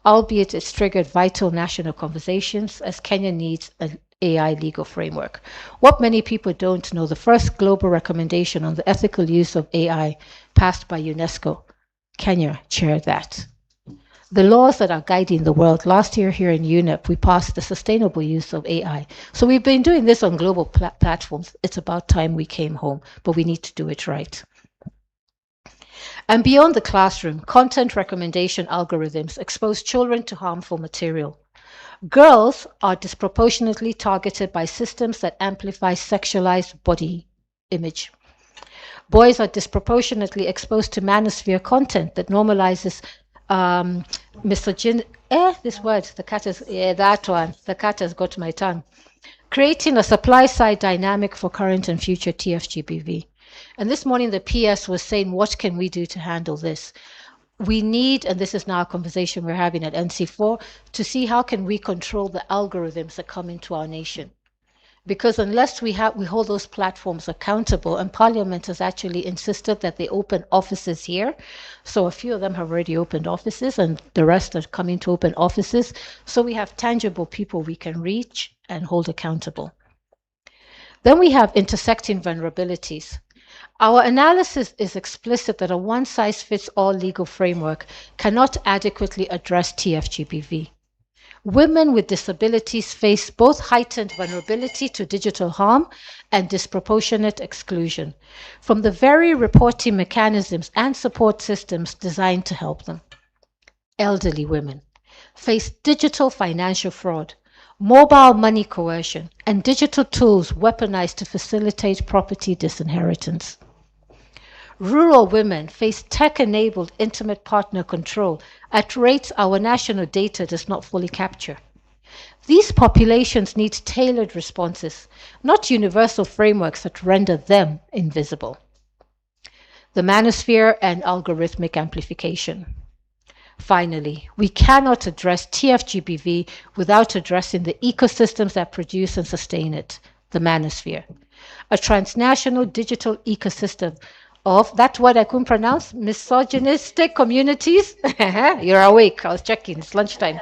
albeit it's triggered vital national conversations as Kenya needs an AI legal framework. What many people don't know, the first global recommendation on the ethical use of AI passed by UNESCO, Kenya chaired that. The laws that are guiding the world, last year here in UNEP, we passed the sustainable use of AI. So we've been doing this on global platforms. It's about time we came home, but we need to do it right. And beyond the classroom, content recommendation algorithms expose children to harmful material. Girls are disproportionately targeted by systems that amplify sexualized body image. Boys are disproportionately exposed to manosphere content that normalizes misogyny. This word, the cat has got my tongue. Creating a supply-side dynamic for current and future Tfgbv. And this morning the PS was saying, what can we do to handle this? We need, and this is now a conversation we're having at NC4, to see how can we control the algorithms that come into our nation. Because unless we hold those platforms accountable, and Parliament has actually insisted that they open offices here, so a few of them have already opened offices, and the rest are coming to open offices, so we have tangible people we can reach and hold accountable. Then we have intersecting vulnerabilities. Our analysis is explicit that a one-size-fits-all legal framework cannot adequately address Tfgbv. Women with disabilities face both heightened vulnerability to digital harm and disproportionate exclusion from the very reporting mechanisms and support systems designed to help them. Elderly women face digital financial fraud, mobile money coercion, and digital tools weaponized to facilitate property disinheritance. Rural women face tech-enabled intimate partner control at rates our national data does not fully capture. These populations need tailored responses, not universal frameworks that render them invisible. The manosphere and algorithmic amplification. Finally, we cannot address Tfgbv without addressing the ecosystems that produce and sustain it, the manosphere. A transnational digital ecosystem of, that word I couldn't pronounce, misogynistic communities. You're awake, I was checking, it's lunchtime.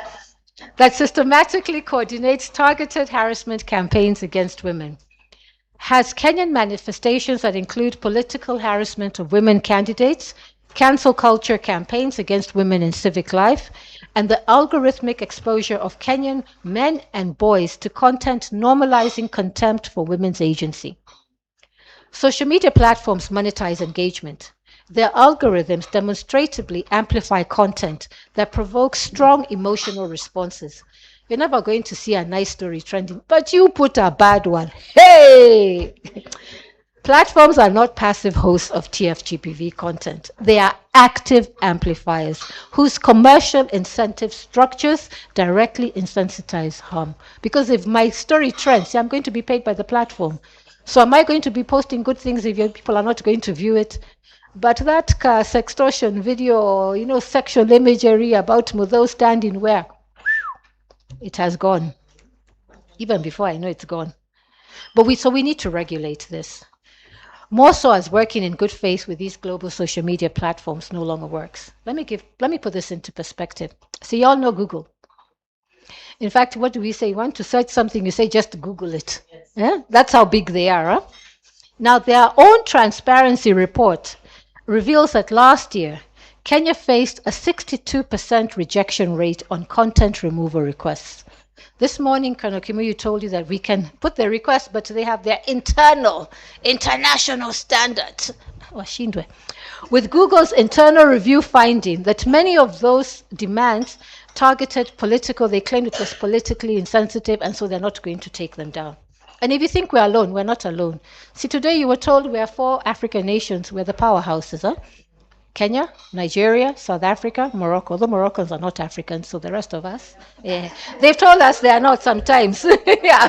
That systematically coordinates targeted harassment campaigns against women. Has Kenyan manifestations that include political harassment of women candidates, cancel culture campaigns against women in civic life, and the algorithmic exposure of Kenyan men and boys to content normalizing contempt for women's agency. Social media platforms monetize engagement. Their algorithms demonstratively amplify content that provokes strong emotional responses. You're never going to see a nice story trending, but you put a bad one. Hey! Platforms are not passive hosts of Tfgbv content. They are active amplifiers whose commercial incentive structures directly insensitize harm. Because if my story trends, I'm going to be paid by the platform. So am I going to be posting good things if your people are not going to view it? But that sextortion video, or, sexual imagery about Mudho standing where? It has gone. Even before I know it's gone. But we need to regulate this. More so as working in good faith with these global social media platforms no longer works. Let me put this into perspective. So you all know Google. In fact, what do we say? You want to search something, you say just Google it. Yes. Yeah? That's how big they are. Huh? Now, their own transparency report reveals that last year, Kenya faced a 62% rejection rate on content removal requests. This morning, Colonel Kimuyu told you that we can put the request, but they have their international standards. With Google's internal review finding that many of those demands targeted they claimed it was politically insensitive, and so they're not going to take them down. And if you think we're alone, we're not alone. See, today you were told we are 4 African nations, we're the powerhouses, huh? Kenya, Nigeria, South Africa, Morocco. The Moroccans are not Africans, so the rest of us, they've told us they are not sometimes. Yeah.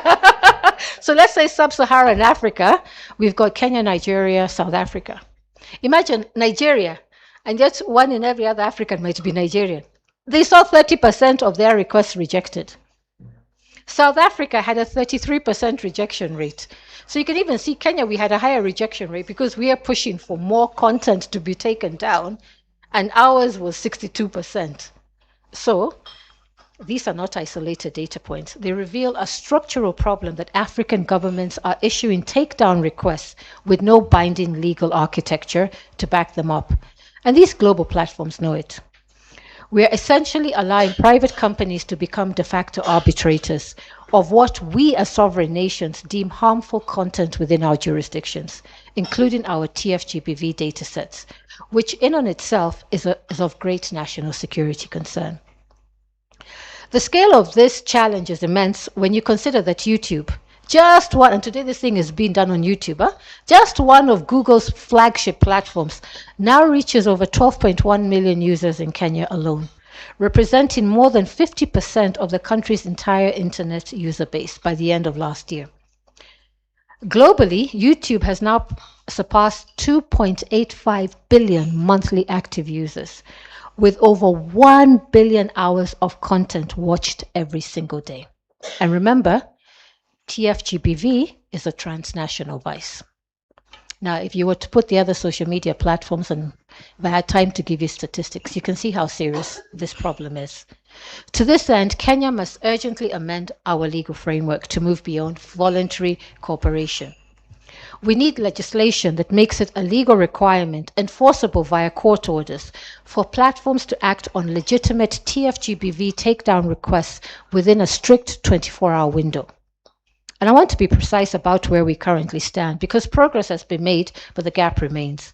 So let's say sub-Saharan Africa, we've got Kenya, Nigeria, South Africa. Imagine Nigeria, and yet one in every other African might be Nigerian. They saw 30% of their requests rejected. South Africa had a 33% rejection rate. So you can even see Kenya, we had a higher rejection rate because we are pushing for more content to be taken down, and ours was 62%. So these are not isolated data points. They reveal a structural problem that African governments are issuing takedown requests with no binding legal architecture to back them up. And these global platforms know it. We are essentially allowing private companies to become de facto arbitrators of what we as sovereign nations deem harmful content within our jurisdictions, including our Tfgbv datasets, which in on itself is of great national security concern. The scale of this challenge is immense when you consider that YouTube, just one, and today this thing is being done on YouTube, just one of Google's flagship platforms now reaches over 12.1 million users in Kenya alone, representing more than 50% of the country's entire internet user base by the end of last year. Globally, YouTube has now surpassed 2.85 billion monthly active users, with over 1 billion hours of content watched every single day. And remember, Tfgbv is a transnational vice. Now, if you were to put the other social media platforms, and if I had time to give you statistics, you can see how serious this problem is. To this end, Kenya must urgently amend our legal framework to move beyond voluntary cooperation. We need legislation that makes it a legal requirement, enforceable via court orders, for platforms to act on legitimate Tfgbv takedown requests within a strict 24-hour window. And I want to be precise about where we currently stand, because progress has been made, but the gap remains.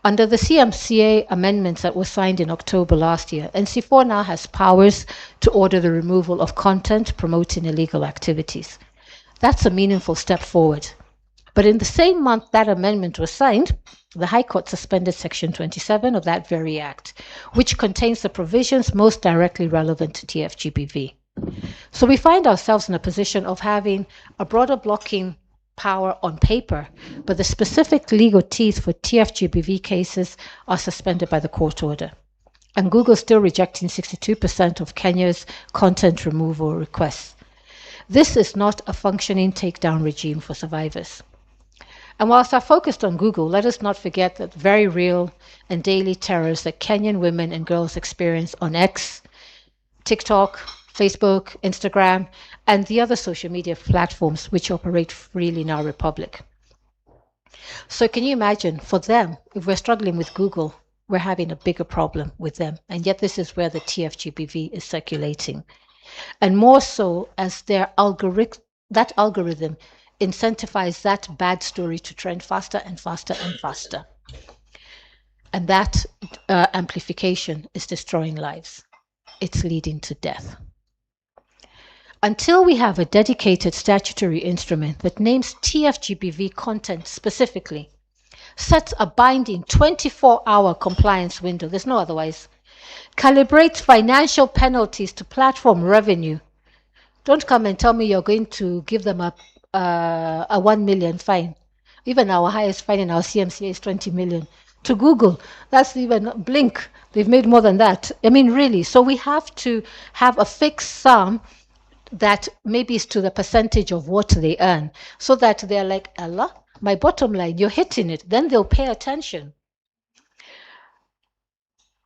Under the CMCA amendments that were signed in October last year, NC4 now has powers to order the removal of content promoting illegal activities. That's a meaningful step forward. But in the same month that amendment was signed, the High Court suspended Section 27 of that very act, which contains the provisions most directly relevant to Tfgbv. So we find ourselves in a position of having a broader blocking power on paper, but the specific legal teeth for Tfgbv cases are suspended by the court order. And Google's still rejecting 62% of Kenya's content removal requests. This is not a functioning takedown regime for survivors. And whilst I focused on Google, let us not forget that very real and daily terrors that Kenyan women and girls experience on X, TikTok, Facebook, Instagram, and the other social media platforms which operate freely in our republic. So can you imagine, for them, if we're struggling with Google, we're having a bigger problem with them. And yet this is where the Tfgbv is circulating. And more so as their that algorithm incentivizes that bad story to trend faster and faster and faster. And that amplification is destroying lives. It's leading to death. Until we have a dedicated statutory instrument that names Tfgbv content specifically, sets a binding 24-hour compliance window, there's no otherwise, calibrates financial penalties to platform revenue. Don't come and tell me you're going to give them a 1 million fine. Even our highest fine in our CMCA is 20 million. To Google, that's even blink. They've made more than that. I mean, really. So we have to have a fixed sum that maybe is to the percentage of what they earn, so that they're like, Allah, my bottom line, you're hitting it. Then they'll pay attention.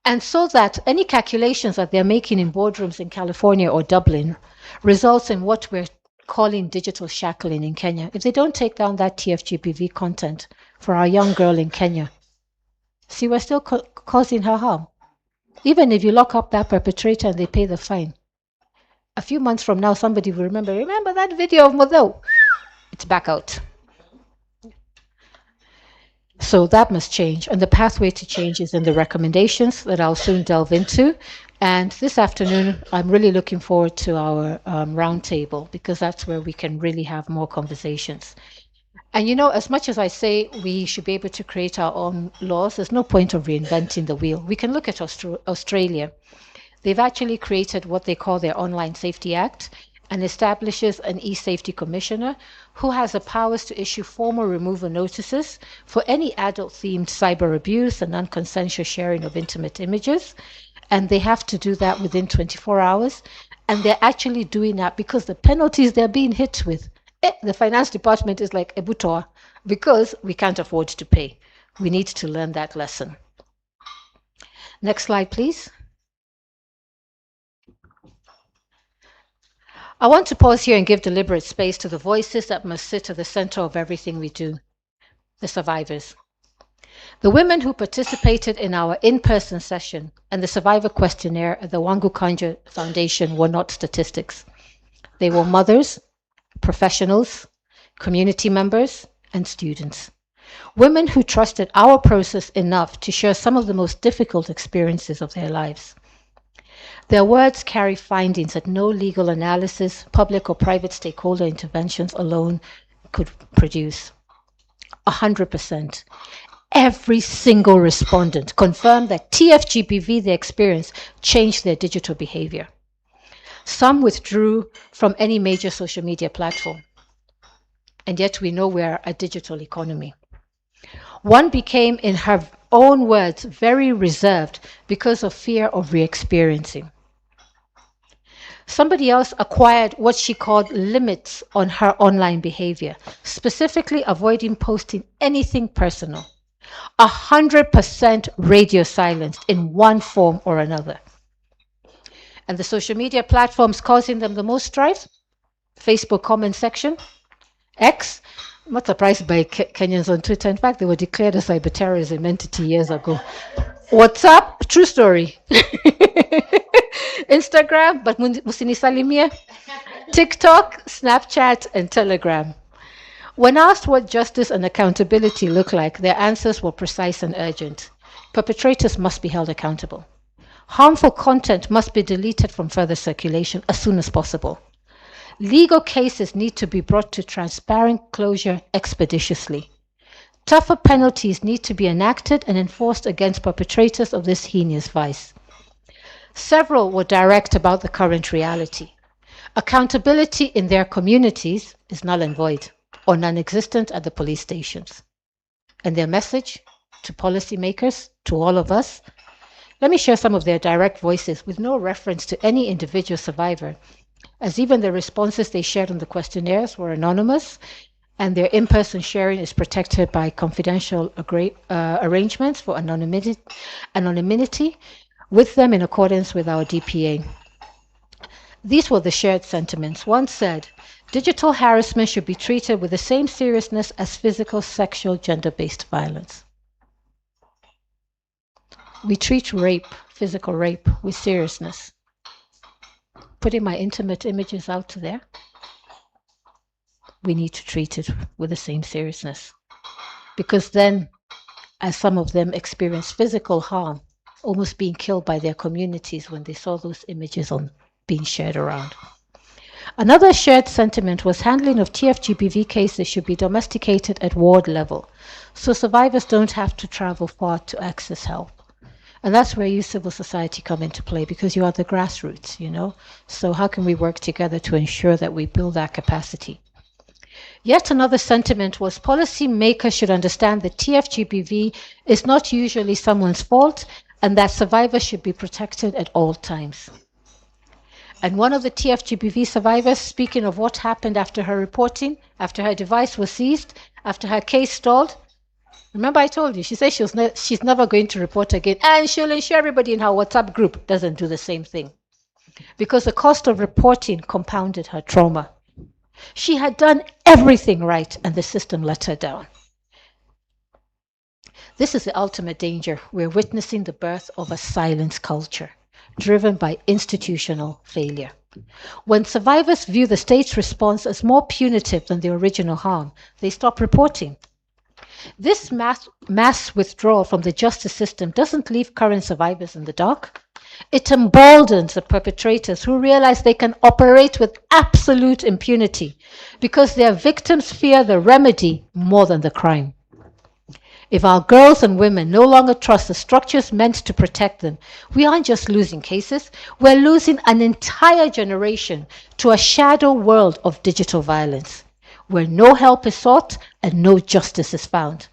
And so that any calculations that they're making in boardrooms in California or Dublin results in what we're calling digital shackling in Kenya. If they don't take down that Tfgbv content for our young girl in Kenya, see, we're still causing her harm. Even if you lock up that perpetrator and they pay the fine, a few months from now, somebody will remember that video of Model? It's back out. So that must change. And the pathway to change is in the recommendations that I'll soon delve into. And this afternoon, I'm really looking forward to our roundtable, because that's where we can really have more conversations. And you know, as much as I say we should be able to create our own laws, there's no point of reinventing the wheel. We can look at Australia. They've actually created what they call their Online Safety Act, and establishes an e-safety commissioner who has the powers to issue formal removal notices for any adult-themed cyber abuse and non-consensual sharing of intimate images. And they have to do that within 24 hours. And they're actually doing that because the penalties they're being hit with, the finance department is like Ebutoa, because we can't afford to pay. We need to learn that lesson. Next slide, please. I want to pause here and give deliberate space to the voices that must sit at the center of everything we do, the survivors. The women who participated in our in-person session and the survivor questionnaire at the Wangu Kanja Foundation were not statistics. They were mothers, professionals, community members, and students. Women who trusted our process enough to share some of the most difficult experiences of their lives. Their words carry findings that no legal analysis, public or private stakeholder interventions alone could produce. 100%. Every single respondent confirmed that Tfgbv they experienced changed their digital behavior. Some withdrew from any major social media platform. And yet we know we're a digital economy. One became, in her own words, very reserved because of fear of re-experiencing. Somebody else acquired what she called limits on her online behavior, specifically avoiding posting anything personal. 100% radio silenced in one form or another. And the social media platforms causing them the most strife? Facebook comment section, X. I'm not surprised by Kenyans on Twitter. In fact, they were declared a cyber terrorism entity years ago. WhatsApp, true story. Instagram, but musinisalimie. TikTok, Snapchat, and Telegram. When asked what justice and accountability look like, their answers were precise and urgent. Perpetrators must be held accountable. Harmful content must be deleted from further circulation as soon as possible. Legal cases need to be brought to transparent closure expeditiously. Tougher penalties need to be enacted and enforced against perpetrators of this heinous vice. Several were direct about the current reality. Accountability in their communities is null and void or non-existent at the police stations. And their message to policymakers, to all of us, let me share some of their direct voices with no reference to any individual survivor, as even the responses they shared on the questionnaires were anonymous, and their in-person sharing is protected by confidential arrangements for anonymity with them in accordance with our DPA. These were the shared sentiments. One said, digital harassment should be treated with the same seriousness as physical, sexual, gender-based violence. We treat rape, physical rape, with seriousness. Putting my intimate images out there, we need to treat it with the same seriousness. Because then, as some of them experienced physical harm, almost being killed by their communities when they saw those images being shared around. Another shared sentiment was handling of Tfgbv cases should be domesticated at ward level, so survivors don't have to travel far to access help. And that's where you, civil society, come into play, because you are the grassroots, you know? So how can we work together to ensure that we build that capacity? Yet another sentiment was policymakers should understand that Tfgbv is not usually someone's fault and that survivors should be protected at all times. And one of the Tfgbv survivors, speaking of what happened after her reporting, after her device was seized, after her case stalled, remember I told you, she said she's never going to report again, and she'll ensure everybody in her WhatsApp group doesn't do the same thing. Because the cost of reporting compounded her trauma. She had done everything right, and the system let her down. This is the ultimate danger. We're witnessing the birth of a silence culture, driven by institutional failure. When survivors view the state's response as more punitive than the original harm, they stop reporting. This mass withdrawal from the justice system doesn't leave current survivors in the dark. It emboldens the perpetrators who realize they can operate with absolute impunity because their victims fear the remedy more than the crime. If our girls and women no longer trust the structures meant to protect them, we aren't just losing cases, we're losing an entire generation to a shadow world of digital violence, where no help is sought and no justice is found.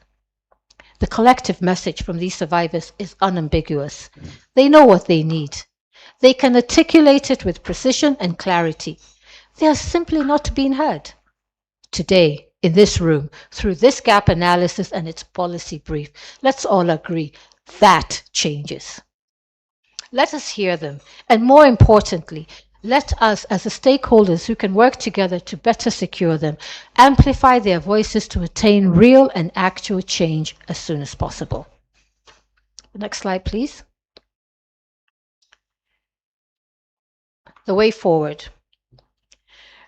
The collective message from these survivors is unambiguous. They know what they need. They can articulate it with precision and clarity. They are simply not being heard. Today, in this room, through this gap analysis and its policy brief, let's all agree that changes. Let us hear them, and more importantly, let us, as the stakeholders who can work together to better secure them, amplify their voices to attain real and actual change as soon as possible. Next slide, please. The way forward.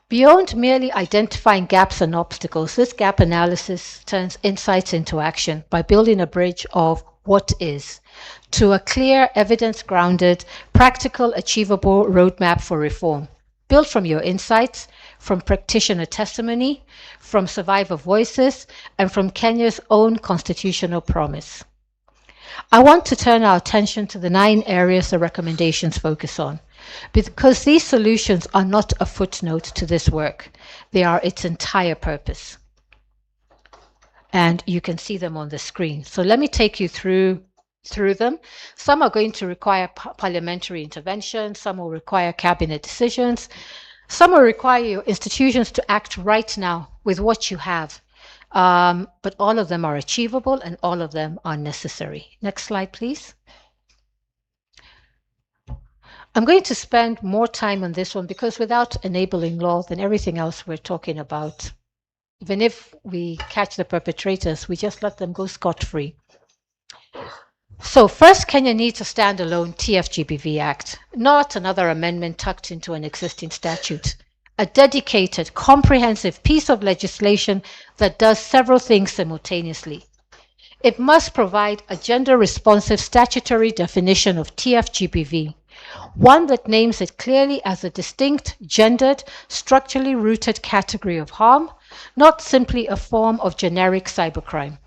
Beyond merely identifying gaps and obstacles, this gap analysis turns insights into action by building a bridge of what is to a clear, evidence-grounded, practical, achievable roadmap for reform, built from your insights, from practitioner testimony, from survivor voices, and from Kenya's own constitutional promise. I want to turn our attention to the 9 areas the recommendations focus on, because these solutions are not a footnote to this work. They are its entire purpose. And you can see them on the screen. So let me take you through them. Some are going to require parliamentary intervention. Some will require cabinet decisions. Some will require your institutions to act right now with what you have. But all of them are achievable and all of them are necessary. Next slide, please. I'm going to spend more time on this one because without enabling law, then everything else we're talking about, even if we catch the perpetrators, we just let them go scot-free. So first, Kenya needs a standalone Tfgbv Act, not another amendment tucked into an existing statute. a dedicated, comprehensive piece of legislation that does several things simultaneously. It must provide a gender-responsive statutory definition of Tfgbv, one that names it clearly as a distinct, gendered, structurally rooted category of harm, not simply a form of generic cybercrime.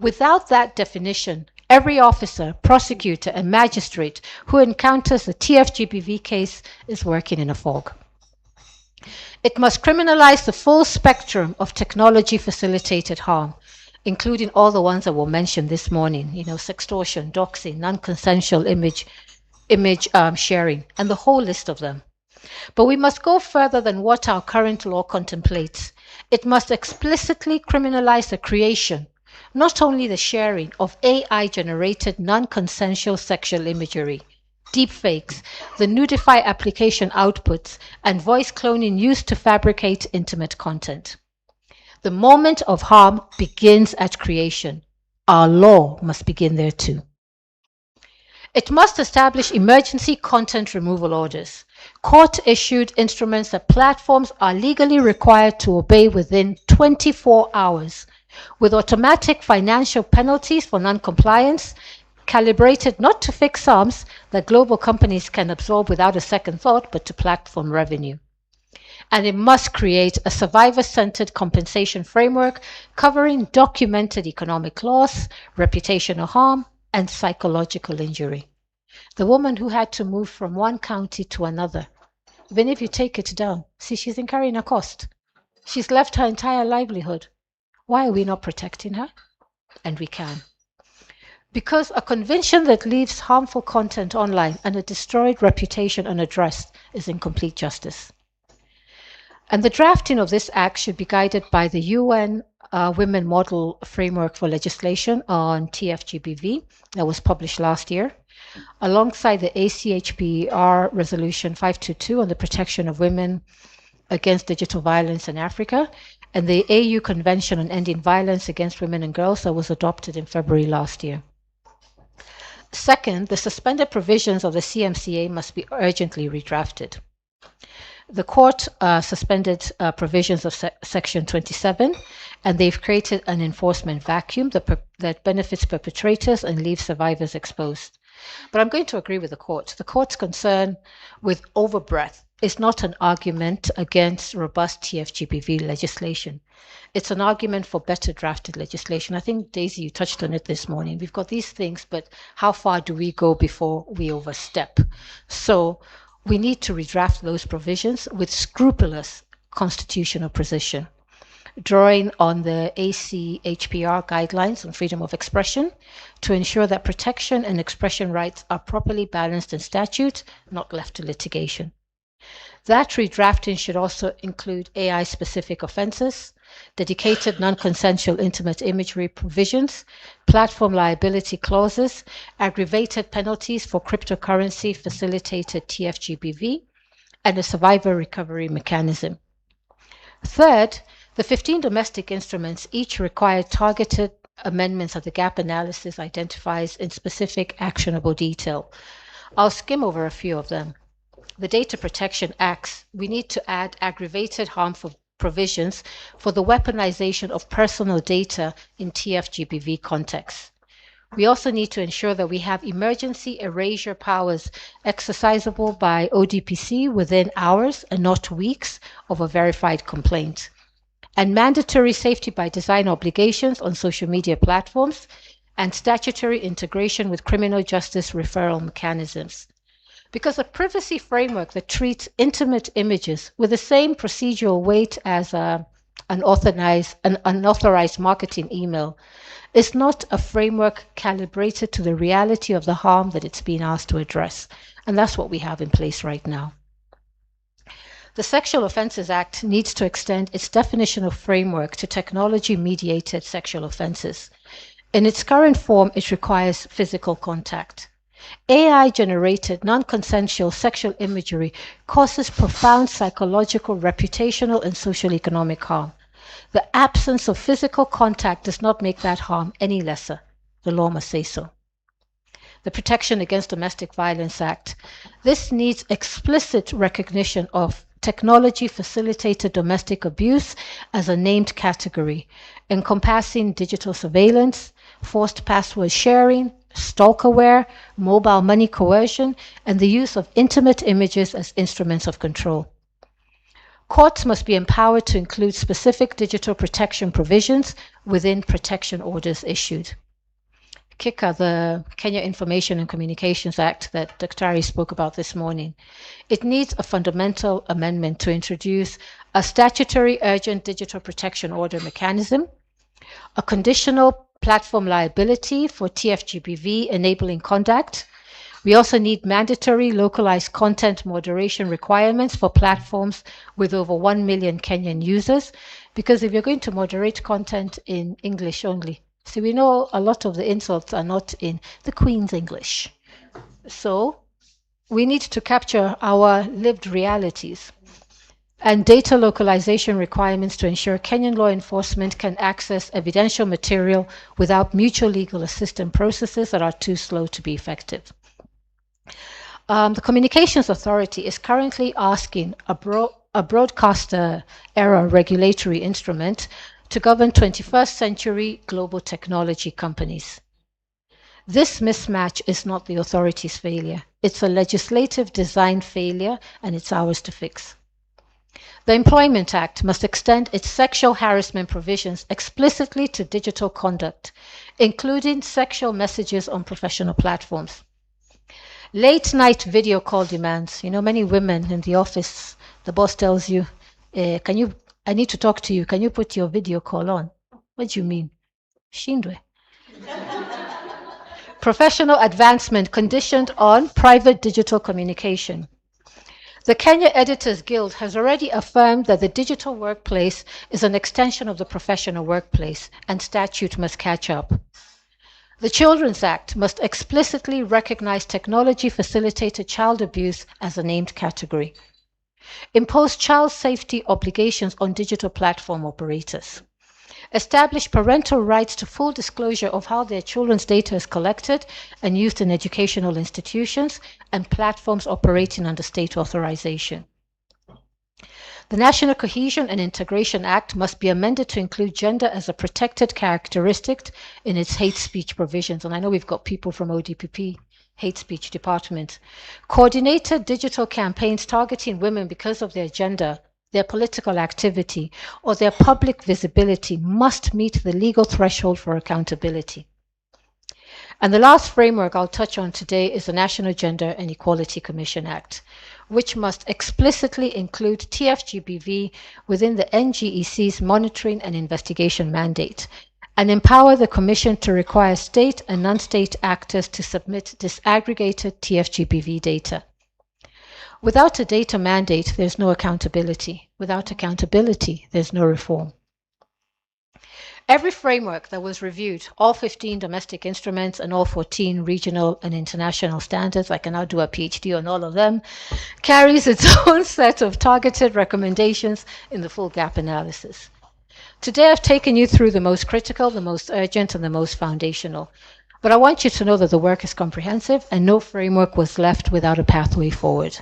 Without that definition, every officer, prosecutor, and magistrate who encounters a Tfgbv case is working in a fog. It must criminalize the full spectrum of technology-facilitated harm, including all the ones that were mentioned this morning, sextortion, doxing, non-consensual image sharing, and the whole list of them. But we must go further than what our current law contemplates. It must explicitly criminalize the creation, not only the sharing, of AI-generated non-consensual sexual imagery, deepfakes, the Nudify application outputs, and voice cloning used to fabricate intimate content. The moment of harm begins at creation. Our law must begin there too. It must establish emergency content removal orders, court-issued instruments that platforms are legally required to obey within 24 hours, with automatic financial penalties for non-compliance, calibrated not to fixed sums that global companies can absorb without a second thought, but to platform revenue. And it must create a survivor-centered compensation framework covering documented economic loss, reputational harm, and psychological injury. The woman who had to move from one county to another, even if you take it down, see, she's incurring a cost. She's left her entire livelihood. Why are we not protecting her? And we can. Because a convention that leaves harmful content online and a destroyed reputation unaddressed is incomplete justice. And the drafting of this act should be guided by the UN Women Model Framework for Legislation on Tfgbv that was published last year, alongside the ACHPR Resolution 522 on the protection of women against digital violence in Africa, and the AU Convention on Ending Violence Against Women and Girls that was adopted in February last year. Second, the suspended provisions of the CMCA must be urgently redrafted. The court suspended provisions of Section 27, and they've created an enforcement vacuum that benefits perpetrators and leaves survivors exposed. But I'm going to agree with the court. The court's concern with overbreadth is not an argument against robust Tfgbv legislation. It's an argument for better drafted legislation. I think, Daisy, you touched on it this morning. We've got these things, but how far do we go before we overstep? So we need to redraft those provisions with scrupulous constitutional precision, drawing on the ACHPR guidelines on freedom of expression to ensure that protection and expression rights are properly balanced in statute, not left to litigation. That redrafting should also include AI-specific offenses, dedicated non-consensual intimate imagery provisions, platform liability clauses, aggravated penalties for cryptocurrency-facilitated Tfgbv, and a survivor recovery mechanism. Third, the 15 domestic instruments each require targeted amendments of the gap analysis identifies in specific actionable detail. I'll skim over a few of them. The Data Protection Acts, we need to add aggravated harmful provisions for the weaponization of personal data in Tfgbv contexts. We also need to ensure that we have emergency erasure powers exercisable by ODPC within hours and not weeks of a verified complaint, and mandatory safety by design obligations on social media platforms, and statutory integration with criminal justice referral mechanisms. Because a privacy framework that treats intimate images with the same procedural weight as an unauthorized marketing email is not a framework calibrated to the reality of the harm that it's being asked to address. And that's what we have in place right now. The Sexual Offences Act needs to extend its definition of framework to technology-mediated sexual offences. In its current form, it requires physical contact. AI-generated non-consensual sexual imagery causes profound psychological, reputational, and social economic harm. The absence of physical contact does not make that harm any lesser. The law must say so. The Protection Against Domestic Violence Act. This needs explicit recognition of technology facilitated domestic abuse as a named category, encompassing digital surveillance, forced password sharing, stalkerware, mobile money coercion, and the use of intimate images as instruments of control. Courts must be empowered to include specific digital protection provisions within protection orders issued. KICA, the Kenya Information and Communications Act that Dr. spoke about this morning, it needs a fundamental amendment to introduce a statutory urgent digital protection order mechanism, a conditional platform liability for Tfgbv enabling conduct. We also need mandatory localized content moderation requirements for platforms with over 1 million Kenyan users, because if you're going to moderate content in English only, see, we know a lot of the insults are not in the Queen's English. So we need to capture our lived realities and data localization requirements to ensure Kenyan law enforcement can access evidential material without mutual legal assistance processes that are too slow to be effective. The Communications Authority is currently asking a broadcaster era regulatory instrument to govern 21st century global technology companies. This mismatch is not the authority's failure. It's a legislative design failure, and it's ours to fix. The Employment Act must extend its sexual harassment provisions explicitly to digital conduct, including sexual messages on professional platforms. Late night video call demands. You know, many women in the office, the boss tells you, I need to talk to you. Can you put your video call on? What do you mean? Shindwe. Professional advancement conditioned on private digital communication. The Kenya Editors Guild has already affirmed that the digital workplace is an extension of the professional workplace, and statute must catch up. The Children's Act must explicitly recognize technology-facilitated child abuse as a named category. Impose child safety obligations on digital platform operators. Establish parental rights to full disclosure of how their children's data is collected and used in educational institutions and platforms operating under state authorization. The National Cohesion and Integration Act must be amended to include gender as a protected characteristic in its hate speech provisions. And I know we've got people from ODPP, hate speech department. Coordinated digital campaigns targeting women because of their gender, their political activity, or their public visibility must meet the legal threshold for accountability. And the last framework I'll touch on today is the National Gender and Equality Commission Act, which must explicitly include Tfgbv within the NGEC's monitoring and investigation mandate, and empower the Commission to require state and non-state actors to submit disaggregated Tfgbv data. Without a data mandate, there's no accountability. Without accountability, there's no reform. Every framework that was reviewed, all 15 domestic instruments and all 14 regional and international standards, I can now do a PhD on all of them, carries its own set of targeted recommendations in the full gap analysis. Today I've taken you through the most critical, the most urgent, and the most foundational. But I want you to know that the work is comprehensive and no framework was left without a pathway forward.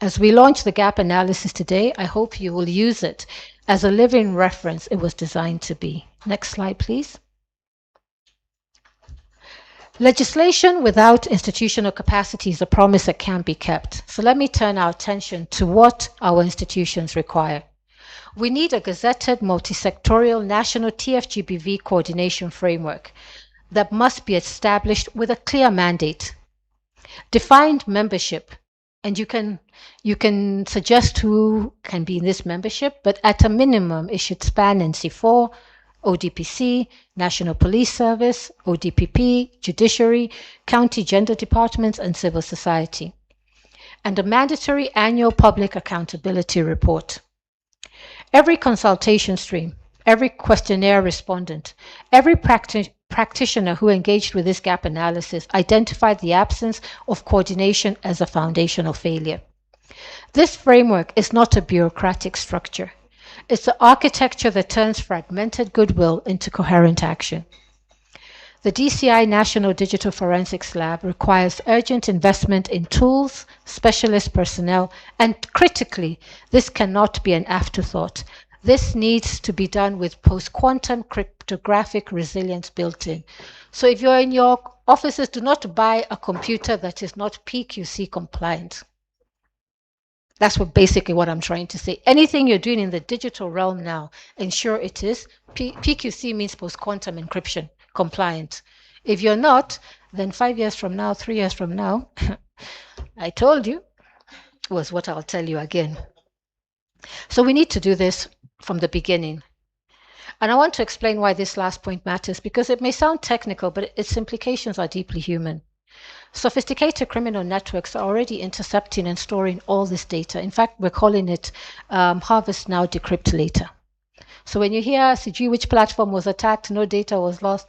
As we launch the gap analysis today, I hope you will use it as a living reference it was designed to be. Next slide, please. Legislation without institutional capacity is a promise that can't be kept. So let me turn our attention to what our institutions require. We need a gazetted multi-sectorial national Tfgbv coordination framework that must be established with a clear mandate, defined membership, and you can suggest who can be in this membership, but at a minimum, it should span NC4, ODPC, National Police Service, ODPP, Judiciary, County Gender Departments, and Civil Society. And a mandatory annual public accountability report. Every consultation stream, every questionnaire respondent, every practitioner who engaged with this gap analysis identified the absence of coordination as a foundational failure. This framework is not a bureaucratic structure. It's the architecture that turns fragmented goodwill into coherent action. The DCI National Digital Forensics Lab requires urgent investment in tools, specialist personnel, and critically, this cannot be an afterthought. This needs to be done with post-quantum cryptographic resilience built in. So if you're in your offices, do not buy a computer that is not PQC compliant. That's basically what I'm trying to say. Anything you're doing in the digital realm now, ensure it is. PQC means post-quantum encryption compliant. If you're not, then 5 years from now, 3 years from now, I told you, was what I'll tell you again. So we need to do this from the beginning. And I want to explain why this last point matters, because it may sound technical, but its implications are deeply human. Sophisticated criminal networks are already intercepting and storing all this data. In fact, we're calling it harvest now, decrypt later. So when you hear, CG, which platform was attacked, no data was lost,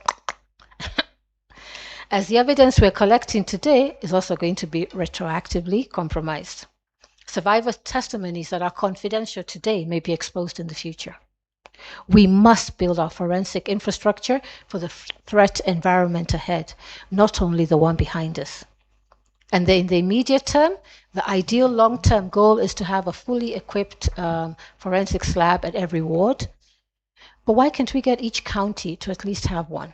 as the evidence we're collecting today is also going to be retroactively compromised. Survivor testimonies that are confidential today may be exposed in the future. We must build our forensic infrastructure for the threat environment ahead, not only the one behind us. And in the immediate term, the ideal long-term goal is to have a fully equipped forensics lab at every ward. But why can't we get each county to at least have one?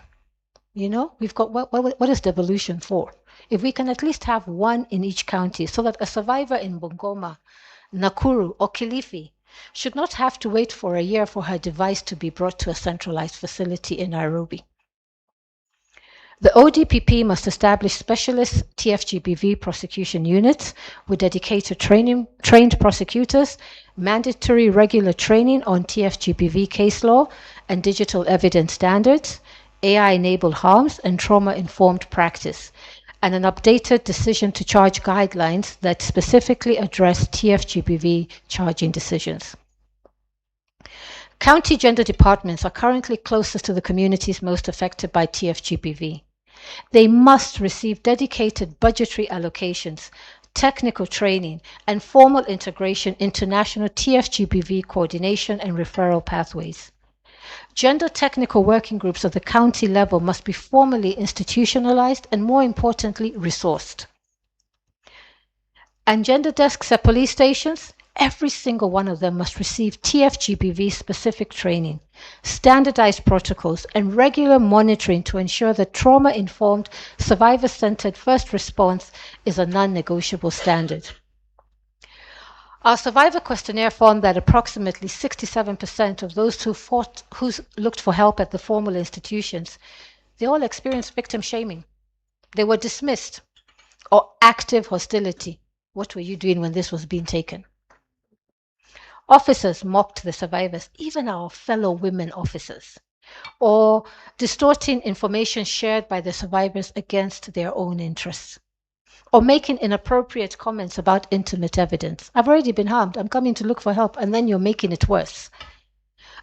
You know, we've got, what is devolution for? If we can at least have one in each county so that a survivor in Bungoma, Nakuru, or Kilifi should not have to wait for a year for her device to be brought to a centralized facility in Nairobi. The ODPP must establish specialist Tfgbv prosecution units with dedicated trained prosecutors, mandatory regular training on Tfgbv case law and digital evidence standards, AI-enabled harms and trauma-informed practice, and an updated decision to charge guidelines that specifically address Tfgbv charging decisions. County gender departments are currently closest to the communities most affected by Tfgbv. They must receive dedicated budgetary allocations, technical training, and formal integration into national Tfgbv coordination and referral pathways. Gender technical working groups at the county level must be formally institutionalized and, more importantly, resourced. And gender desks at police stations, every single one of them must receive Tfgbv specific training, standardized protocols, and regular monitoring to ensure that trauma-informed, survivor-centered first response is a non-negotiable standard. Our survivor questionnaire found that approximately 67% of those who looked for help at the formal institutions, they all experienced victim shaming. They were dismissed or active hostility. What were you doing when this was being taken? Officers mocked the survivors, even our fellow women officers, or distorting information shared by the survivors against their own interests, or making inappropriate comments about intimate evidence. I've already been harmed. I'm coming to look for help, and then you're making it worse.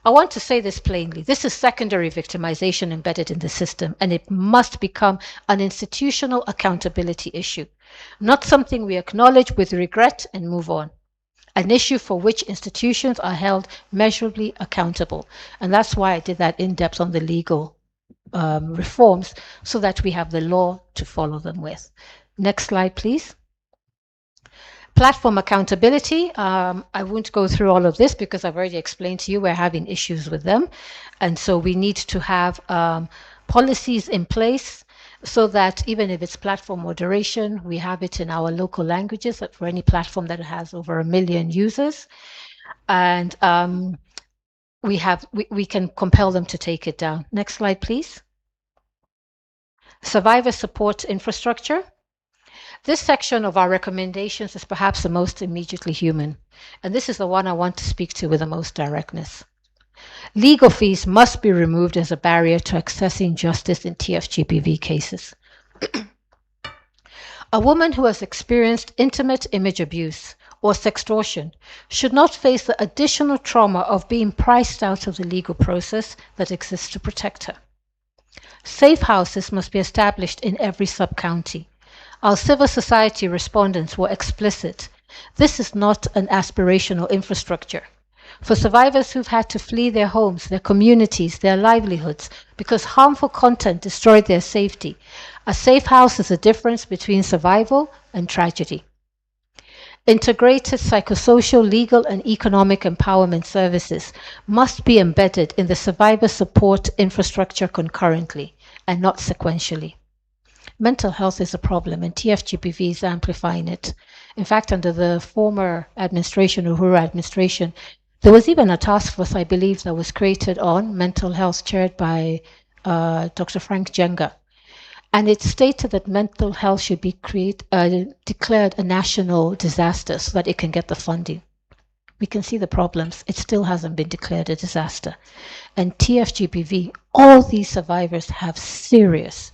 I want to say this plainly. This is secondary victimization embedded in the system, and it must become an institutional accountability issue, not something we acknowledge with regret and move on. An issue for which institutions are held measurably accountable. And that's why I did that in-depth on the legal reforms, so that we have the law to follow them with. Next slide, please. Platform accountability. I won't go through all of this because I've already explained to you we're having issues with them. And so we need to have policies in place so that even if it's platform moderation, we have it in our local languages for any platform that has over 1 million users. And we can compel them to take it down. Next slide, please. Survivor support infrastructure. This section of our recommendations is perhaps the most immediately human, and this is the one I want to speak to with the most directness. Legal fees must be removed as a barrier to accessing justice in Tfgbv cases. A woman who has experienced intimate image abuse or sextortion should not face the additional trauma of being priced out of the legal process that exists to protect her. Safe houses must be established in every sub-county. Our civil society respondents were explicit. This is not an aspirational infrastructure. For survivors who've had to flee their homes, their communities, their livelihoods, because harmful content destroyed their safety, a safe house is the difference between survival and tragedy. Integrated psychosocial, legal, and economic empowerment services must be embedded in the survivor support infrastructure concurrently and not sequentially. Mental health is a problem, and Tfgbv is amplifying it. In fact, under the former administration, Uhuru administration, there was even a task force, I believe, that was created on mental health, chaired by Dr. Frank Jenga. And it stated that mental health should be declared a national disaster so that it can get the funding. We can see the problems. It still hasn't been declared a disaster. And Tfgbv, all these survivors have serious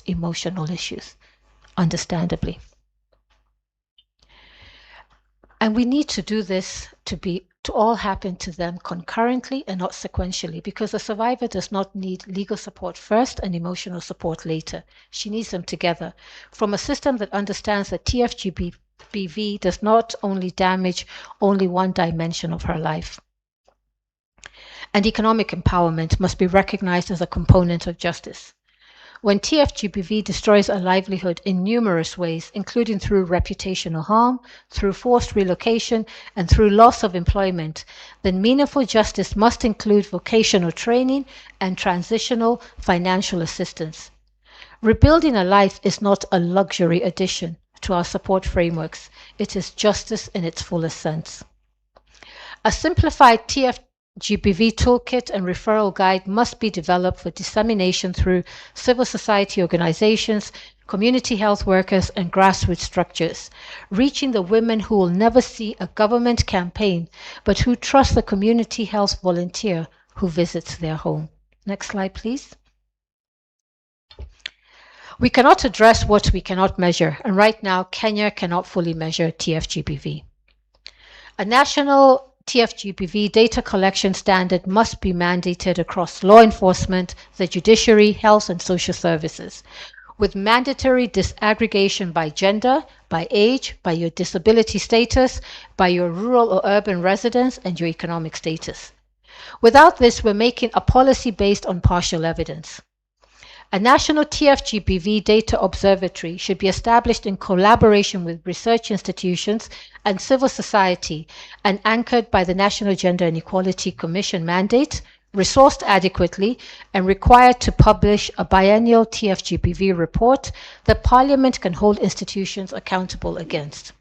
emotional issues, understandably. And we need to do this to all happen to them concurrently and not sequentially, because a survivor does not need legal support first and emotional support later. She needs them together from a system that understands that Tfgbv does not only damage only one dimension of her life. And economic empowerment must be recognized as a component of justice. When Tfgbv destroys a livelihood in numerous ways, including through reputational harm, through forced relocation, and through loss of employment, then meaningful justice must include vocational training and transitional financial assistance. Rebuilding a life is not a luxury addition to our support frameworks. It is justice in its fullest sense. A simplified Tfgbv toolkit and referral guide must be developed for dissemination through civil society organizations, community health workers, and grassroots structures, reaching the women who will never see a government campaign, but who trust the community health volunteer who visits their home. Next slide, please. We cannot address what we cannot measure, and right now, Kenya cannot fully measure Tfgbv. A national Tfgbv data collection standard must be mandated across law enforcement, the judiciary, health, and social services, with mandatory disaggregation by gender, by age, by your disability status, by your rural or urban residence, and your economic status. Without this, we're making a policy based on partial evidence. A national Tfgbv data observatory should be established in collaboration with research institutions and civil society and anchored by the National Gender and Equality Commission mandate, resourced adequately, and required to publish a biennial Tfgbv report that Parliament can hold institutions accountable against.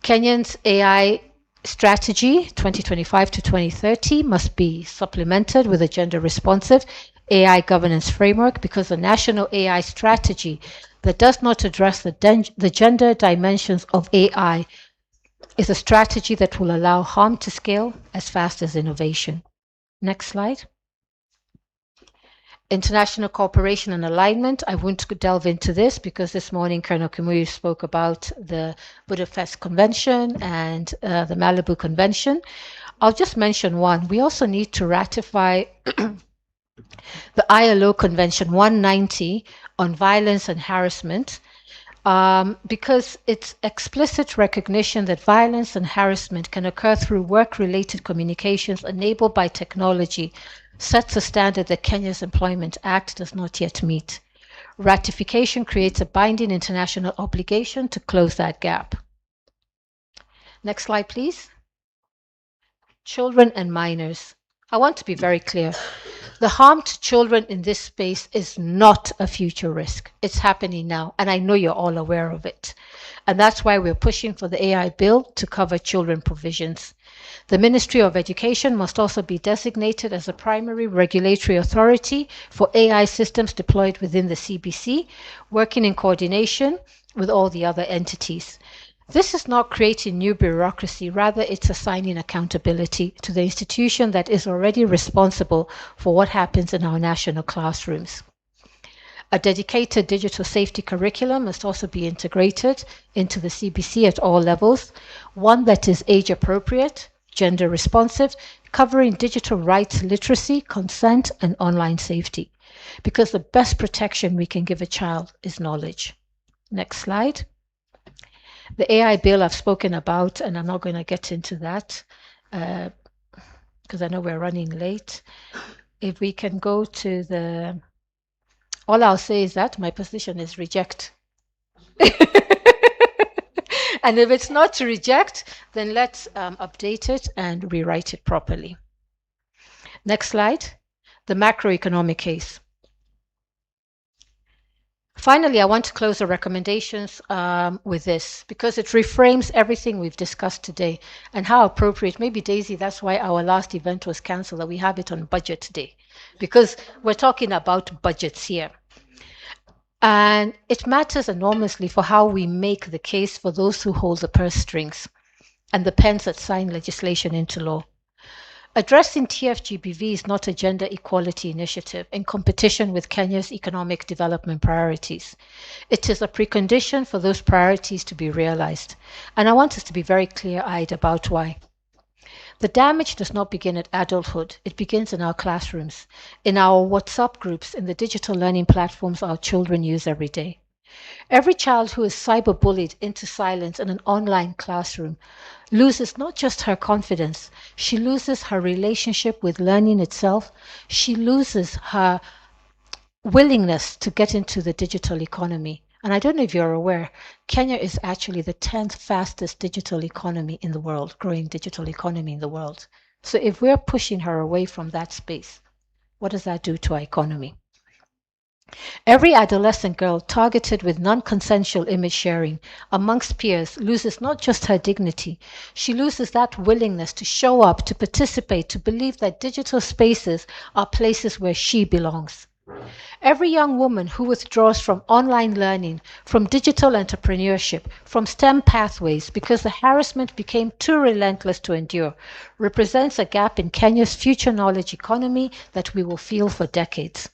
Kenya's AI strategy 2025 to 2030 must be supplemented with a gender-responsive AI governance framework, because the national AI strategy that does not address the gender dimensions of AI is a strategy that will allow harm to scale as fast as innovation. Next slide. International cooperation and alignment. I won't delve into this because this morning Colonel Kimuyu spoke about the Budapest Convention and the Malibu Convention. I'll just mention one. We also need to ratify the ILO Convention 190 on violence and harassment, because its explicit recognition that violence and harassment can occur through work-related communications enabled by technology sets a standard that Kenya's Employment Act does not yet meet. Ratification creates a binding international obligation to close that gap. Next slide, please. Children and minors. I want to be very clear. The harm to children in this space is not a future risk. It's happening now, and I know you're all aware of it. And that's why we're pushing for the AI bill to cover children provisions. The Ministry of Education must also be designated as a primary regulatory authority for AI systems deployed within the CBC, working in coordination with all the other entities. This is not creating new bureaucracy, rather it's assigning accountability to the institution that is already responsible for what happens in our national classrooms. A dedicated digital safety curriculum must also be integrated into the CBC at all levels, one that is age appropriate, gender responsive, covering digital rights literacy, consent, and online safety, because the best protection we can give a child is knowledge. Next slide. The AI bill I've spoken about, and I'm not going to get into that. because I know we're running late. If we can go to the, all I'll say is that my position is reject. And if it's not to reject, then let's update it and rewrite it properly. Next slide, the macroeconomic case. Finally, I want to close the recommendations with this, because it reframes everything we've discussed today and how appropriate. Maybe, Daisy, that's why our last event was cancelled, that we have it on budget day, because we're talking about budgets here. And it matters enormously for how we make the case for those who hold the purse strings and the pens that sign legislation into law. Addressing Tfgbv is not a gender equality initiative in competition with Kenya's economic development priorities. It is a precondition for those priorities to be realized. And I want us to be very clear-eyed about why. The damage does not begin at adulthood. It begins in our classrooms, in our WhatsApp groups, in the digital learning platforms our children use every day. Every child who is cyberbullied into silence in an online classroom loses not just her confidence, she loses her relationship with learning itself, she loses her willingness to get into the digital economy. And I don't know if you're aware, Kenya is actually the 10th fastest digital economy in the world, growing digital economy in the world. So if we're pushing her away from that space, what does that do to our economy? Every adolescent girl targeted with non-consensual image sharing amongst peers loses not just her dignity, she loses that willingness to show up, to participate, to believe that digital spaces are places where she belongs. Every young woman who withdraws from online learning, from digital entrepreneurship, from STEM pathways because the harassment became too relentless to endure, represents a gap in Kenya's future knowledge economy that we will feel for decades.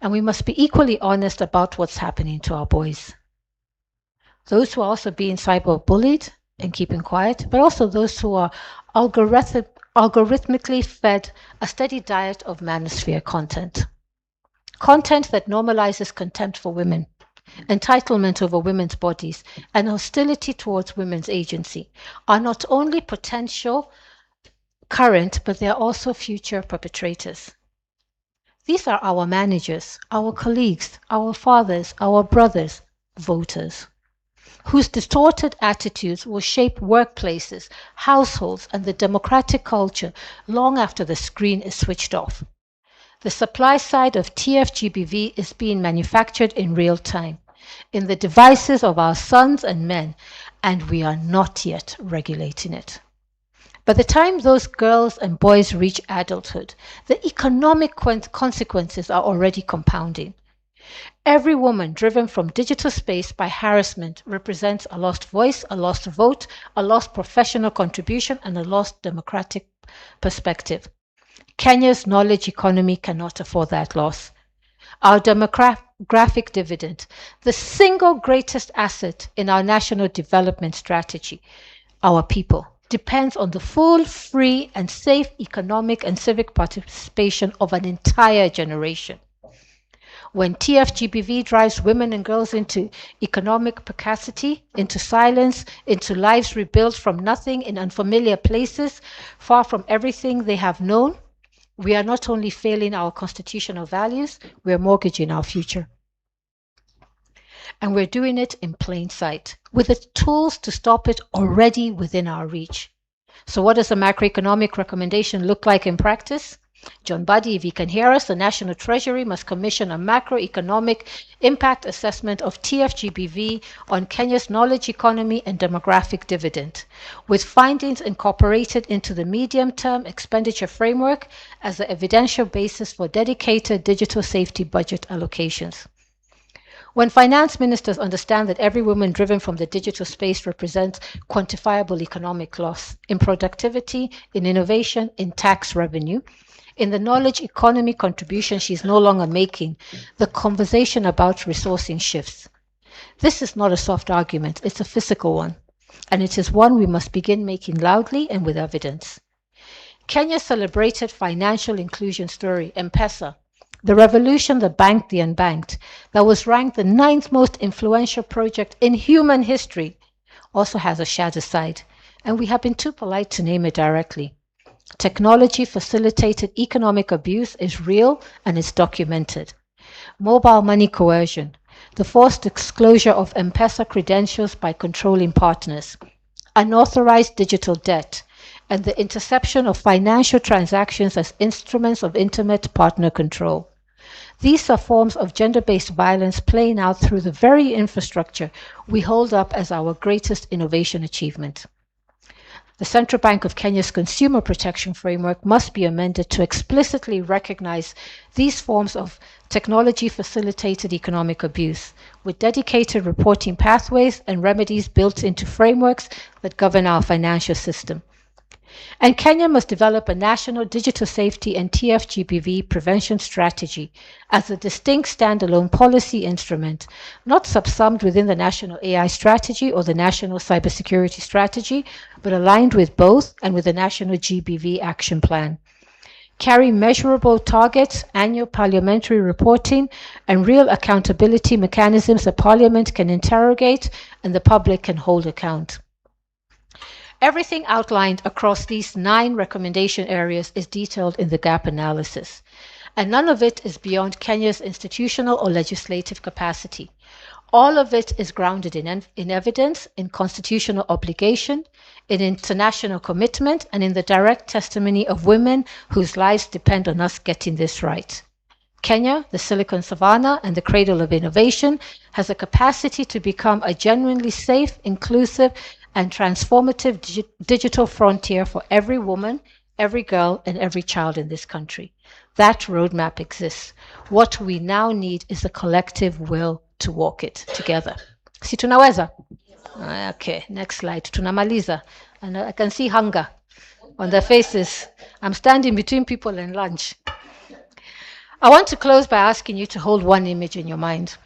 And we must be equally honest about what's happening to our boys. Those who are also being cyber-bullied and keeping quiet, but also those who are algorithmically fed a steady diet of manosphere content. Content that normalizes contempt for women, entitlement over women's bodies, and hostility towards women's agency are not only potential current, but they are also future perpetrators. These are our managers, our colleagues, our fathers, our brothers, voters, whose distorted attitudes will shape workplaces, households, and the democratic culture long after the screen is switched off. The supply side of Tfgbv is being manufactured in real time, in the devices of our sons and men, and we are not yet regulating it. By the time those girls and boys reach adulthood, the economic consequences are already compounding. Every woman driven from digital space by harassment represents a lost voice, a lost vote, a lost professional contribution, and a lost democratic perspective. Kenya's knowledge economy cannot afford that loss. Our demographic dividend, the single greatest asset in our national development strategy, our people, depends on the full, free, and safe economic and civic participation of an entire generation. When Tfgbv drives women and girls into economic precariety, into silence, into lives rebuilt from nothing in unfamiliar places, far from everything they have known, we are not only failing our constitutional values, we are mortgaging our future. And we're doing it in plain sight, with the tools to stop it already within our reach. So what does a macroeconomic recommendation look like in practice? John Buddy, if you can hear us, the National Treasury must commission a macroeconomic impact assessment of Tfgbv on Kenya's knowledge economy and demographic dividend, with findings incorporated into the medium-term expenditure framework as the evidential basis for dedicated digital safety budget allocations. When finance ministers understand that every woman driven from the digital space represents quantifiable economic loss in productivity, in innovation, in tax revenue, in the knowledge economy contribution she's no longer making, the conversation about resourcing shifts. This is not a soft argument, it's a physical one, and it is one we must begin making loudly and with evidence. Kenya's celebrated financial inclusion story, M-Pesa, the revolution that banked the unbanked, that was ranked the 9th most influential project in human history, also has a shadow side, and we have been too polite to name it directly. Technology-facilitated economic abuse is real and is documented. Mobile money coercion, the forced disclosure of M-Pesa credentials by controlling partners, unauthorized digital debt, and the interception of financial transactions as instruments of intimate partner control. These are forms of gender-based violence playing out through the very infrastructure we hold up as our greatest innovation achievement. The Central Bank of Kenya's Consumer Protection Framework must be amended to explicitly recognize these forms of technology-facilitated economic abuse, with dedicated reporting pathways and remedies built into frameworks that govern our financial system. And Kenya must develop a national digital safety and Tfgbv prevention strategy as a distinct standalone policy instrument, not subsumed within the national AI strategy or the national cybersecurity strategy, but aligned with both and with the national GBV action plan. Carry measurable targets, annual parliamentary reporting, and real accountability mechanisms that Parliament can interrogate and the public can hold account. Everything outlined across these 9 recommendation areas is detailed in the gap analysis, and none of it is beyond Kenya's institutional or legislative capacity. All of it is grounded in evidence, in constitutional obligation, in international commitment, and in the direct testimony of women whose lives depend on us getting this right. Kenya, the Silicon Savannah and the cradle of innovation, has a capacity to become a genuinely safe, inclusive, and transformative digital frontier for every woman, every girl, and every child in this country. That roadmap exists. What we now need is a collective will to walk it together. Si tunaweza? Okay, next slide. Tunamaliza. And I can see hunger on their faces. I'm standing between people and lunch. I want to close by asking you to hold one image in your mind.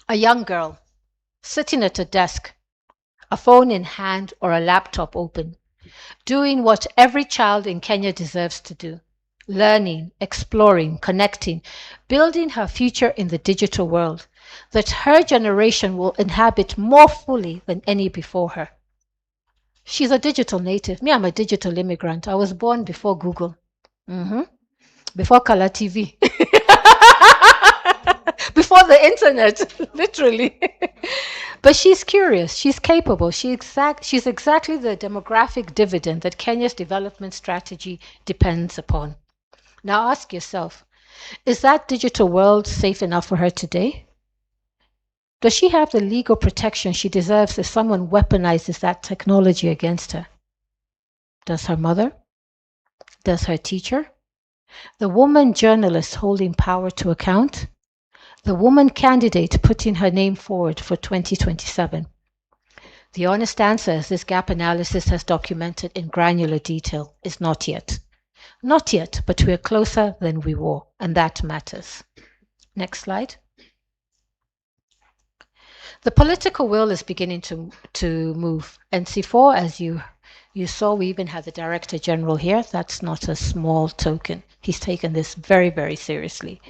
A young girl sitting at a desk, a phone in hand or a laptop open, doing what every child in Kenya deserves to do, learning, exploring, connecting, building her future in the digital world that her generation will inhabit more fully than any before her. She's a digital native. Me, I'm a digital immigrant. I was born before Google, before Color TV. Before the internet, literally. But she's curious, she's capable, she's exactly the demographic dividend that Kenya's development strategy depends upon. Now ask yourself, is that digital world safe enough for her today? Does she have the legal protection she deserves if someone weaponizes that technology against her? Does her mother? Does her teacher? The woman journalist holding power to account? The woman candidate putting her name forward for 2027? The honest answer, as this gap analysis has documented in granular detail, is not yet. Not yet, but we're closer than we were, and that matters. Next slide. The political will is beginning to move. And C4, as you saw, we even had the Director General here. That's not a small token. He's taken this very, very seriously.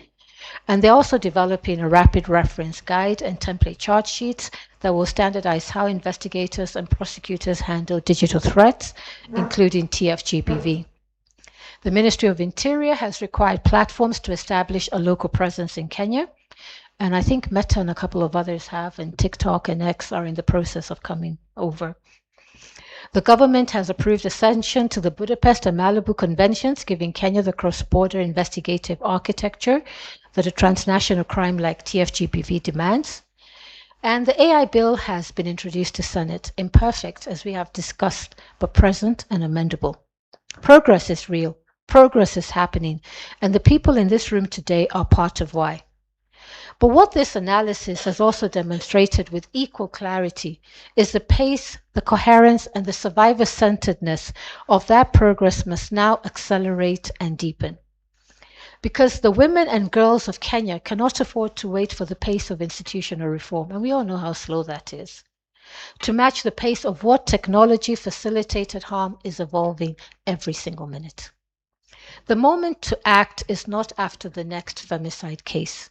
And they're also developing a rapid reference guide and template charge sheets that will standardize how investigators and prosecutors handle digital threats, including Tfgbv. The Ministry of Interior has required platforms to establish a local presence in Kenya. And I think Meta and a couple of others have, and TikTok and X are in the process of coming over. The government has approved accession to the Budapest and Malibu Conventions, giving Kenya the cross-border investigative architecture that a transnational crime like Tfgbv demands. And the AI bill has been introduced to Senate, imperfect, as we have discussed, but present and amendable. Progress is real. Progress is happening. And the people in this room today are part of why. But what this analysis has also demonstrated with equal clarity is the pace, the coherence, and the survivor-centeredness of that progress must now accelerate and deepen. Because the women and girls of Kenya cannot afford to wait for the pace of institutional reform, and we all know how slow that is, to match the pace of what technology-facilitated harm is evolving every single minute. The moment to act is not after the next femicide case.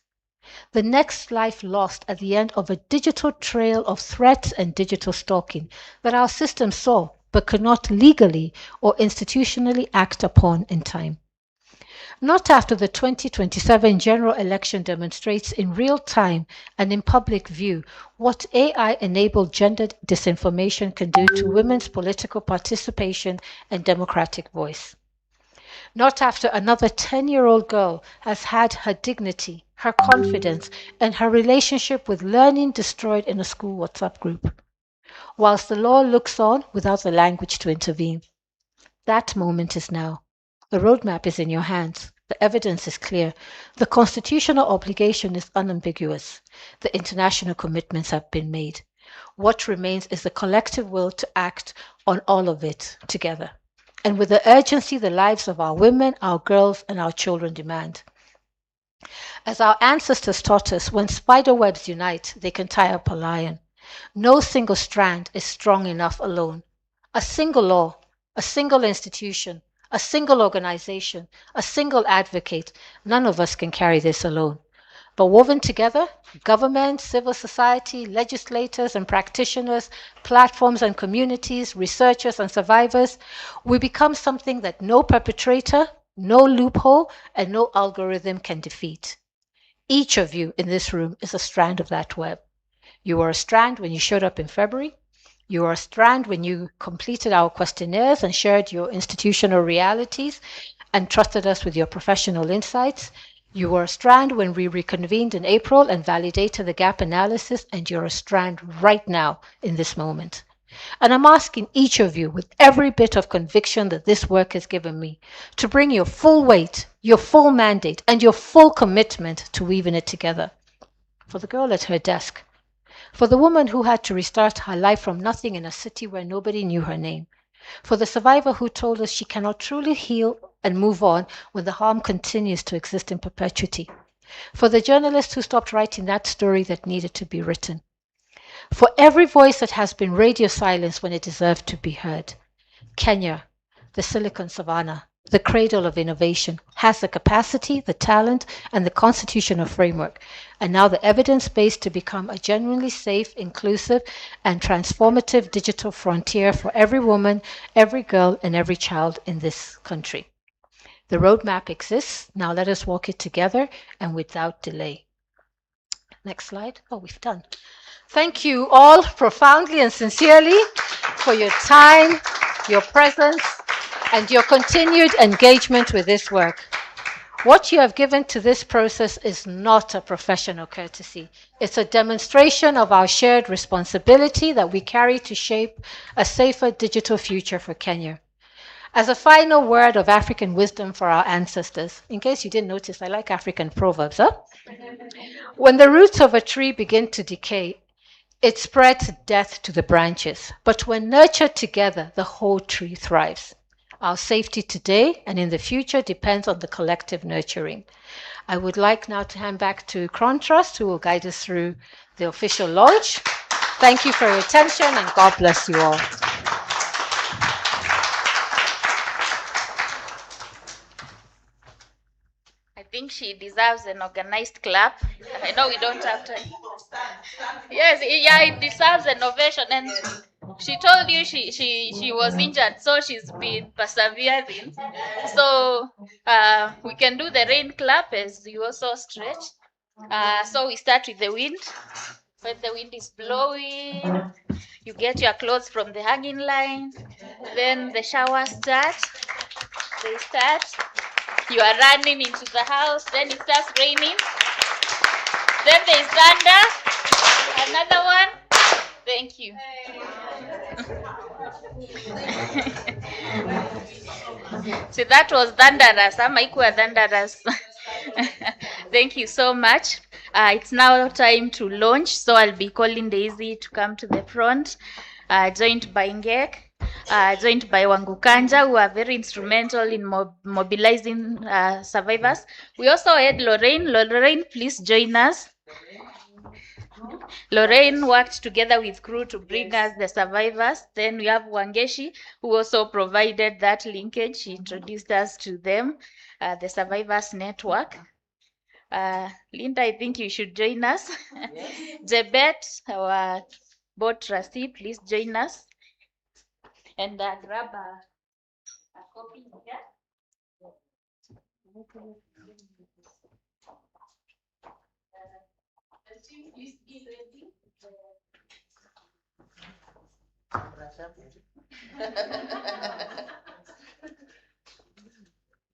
The next life lost at the end of a digital trail of threats and digital stalking that our system saw but could not legally or institutionally act upon in time. Not after the 2027 general election demonstrates in real time and in public view what AI-enabled gendered disinformation can do to women's political participation and democratic voice. Not after another 10-year-old girl has had her dignity, her confidence, and her relationship with learning destroyed in a school WhatsApp group, whilst the law looks on without the language to intervene. That moment is now. The roadmap is in your hands. The evidence is clear. The constitutional obligation is unambiguous. The international commitments have been made. What remains is the collective will to act on all of it together, and with the urgency the lives of our women, our girls, and our children demand. As our ancestors taught us, when spider webs unite, they can tie up a lion. No single strand is strong enough alone. A single law, a single institution, a single organization, a single advocate, none of us can carry this alone. But woven together, government, civil society, legislators and practitioners, platforms and communities, researchers and survivors, we become something that no perpetrator, no loophole, and no algorithm can defeat. Each of you in this room is a strand of that web. You were a strand when you showed up in February. You were a strand when you completed our questionnaires and shared your institutional realities and trusted us with your professional insights. You were a strand when we reconvened in April and validated the gap analysis, and you're a strand right now in this moment. And I'm asking each of you, with every bit of conviction that this work has given me, to bring your full weight, your full mandate, and your full commitment to weaving it together. For the girl at her desk, for the woman who had to restart her life from nothing in a city where nobody knew her name, for the survivor who told us she cannot truly heal and move on when the harm continues to exist in perpetuity, for the journalist who stopped writing that story that needed to be written, for every voice that has been radio silenced when it deserved to be heard. Kenya, the Silicon Savannah, the cradle of innovation, has the capacity, the talent, and the constitutional framework, and now the evidence base to become a genuinely safe, inclusive, and transformative digital frontier for every woman, every girl, and every child in this country. The roadmap exists. Now let us walk it together and without delay. Next slide. Oh, we've done. Thank you all profoundly and sincerely for your time, your presence, and your continued engagement with this work. What you have given to this process is not a professional courtesy. It's a demonstration of our shared responsibility that we carry to shape a safer digital future for Kenya. As a final word of African wisdom for our ancestors, in case you didn't notice, I like African proverbs, huh? When the roots of a tree begin to decay, it spreads death to the branches. But when nurtured together, the whole tree thrives. Our safety today and in the future depends on the collective nurturing. I would like now to hand back to Crown Trust, who will guide us through the official launch. Thank you for your attention, and God bless you all. I think she deserves an organized clap. I know we don't have time. Yes, yeah, it deserves an ovation. And she told you she was injured, so she's been persevering. So we can do the rain clap as you also stretch. So we start with the wind. When the wind is blowing, you get your clothes from the hanging line. Then the showers start. They start. You are running into the house. Then it starts raining. Then there's thunder. Another one. Thank you. So that was thunderous. Amaikuwa thunderous. Thank you so much. It's now time to launch. So I'll be calling Daisy to come to the front, joined by Ngek, joined by Wangukanja, who are very instrumental in mobilizing survivors. We also had Lorraine. Lorraine, please join us. Lorraine worked together with crew to bring us the survivors. Then we have Wangeshi, who also provided that linkage. She introduced us to them, the survivors network. Linda, I think you should join us. Yes. Jebet, our board trustee, please join us. and grab a copy here. Please be ready.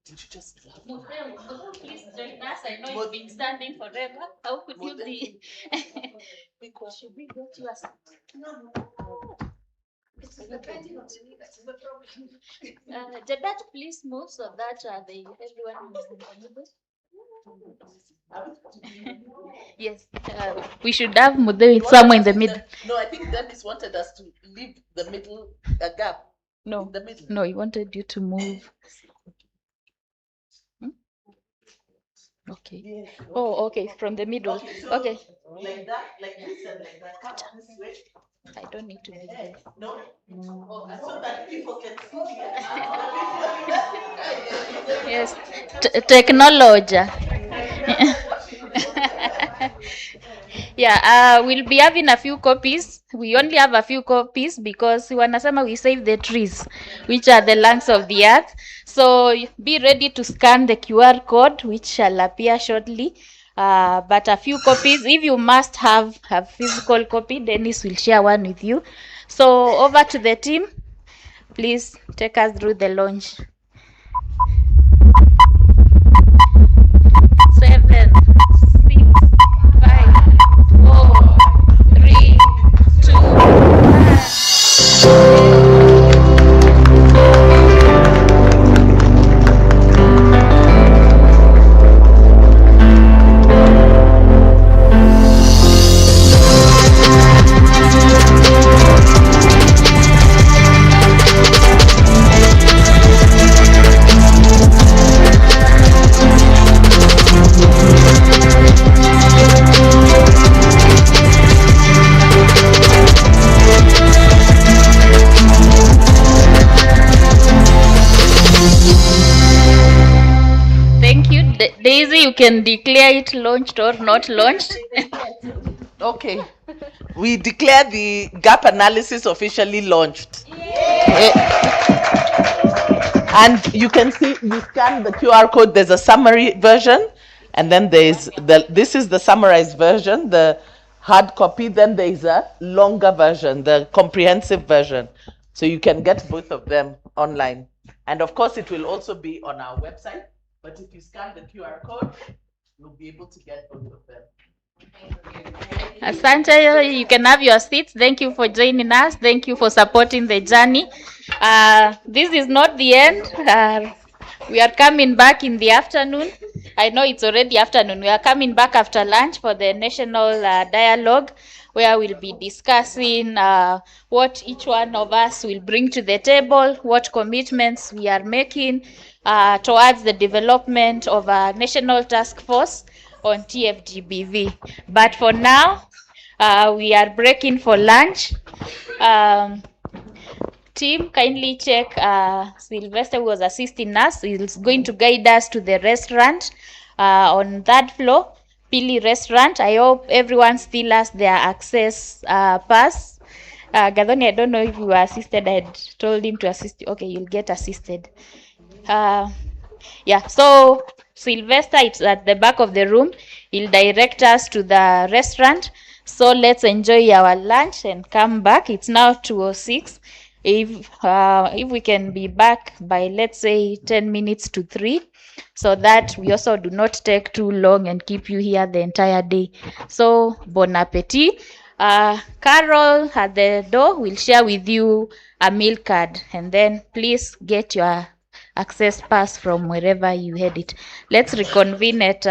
Did you just Please join us. I know you've been standing forever. How could you be? Should we get you a Jebet, please move so that everyone is in the middle. Yes, we should have Mudewi somewhere in the middle. No, I think Dennis wanted us to leave the middle gap. No, in the middle. no, he wanted you to move. Okay. Yes. Oh, okay, from the middle. Okay, so Okay. like that, like this, and like that. Come on this way. I don't need to be there. No. Oh, so that people can see here. Yes, technology. Yeah, we'll be having a few copies. We only have a few copies because wanasema we save the trees, which are the lungs of the earth. So be ready to scan the QR code, which shall appear shortly. But a few copies, if you must have a physical copy, Dennis will share one with you. So over to the team. Please take us through the launch. 7, 6, 5, 4, 3, 2, Thank you. Daisy, you can declare it launched or not launched. Okay. We declare the gap analysis officially launched. And you can see, you scan the QR code, there's a summary version, and then there's this is the summarized version, the hard copy, then there's a longer version, the comprehensive version. So you can get both of them online. And of course, it will also be on our website, but if you scan the QR code, you'll be able to get both of them. Asante, you can have your seats. Thank you for joining us. Thank you for supporting the journey. This is not the end. We are coming back in the afternoon. I know it's already afternoon. We are coming back after lunch for the national dialogue, where we'll be discussing what each one of us will bring to the table, what commitments we are making towards the development of a national task force on Tfgbv. But for now, we are breaking for lunch. Team, kindly check Sylvester, who was assisting us, is going to guide us to the restaurant on that floor, Pili Restaurant. I hope everyone still has their access pass. Gadoni, I don't know if you were assisted. I had told him to assist you. Okay, you'll get assisted. Yeah, so Sylvester, it's at the back of the room. He'll direct us to the restaurant. So let's enjoy our lunch and come back. It's now 2:06. If we can be back by, let's say, 10 minutes to 3, so that we also do not take too long and keep you here the entire day. So bon appetit. Carol at the door will share with you a meal card, and then please get your access pass from wherever you had it. Let's reconvene at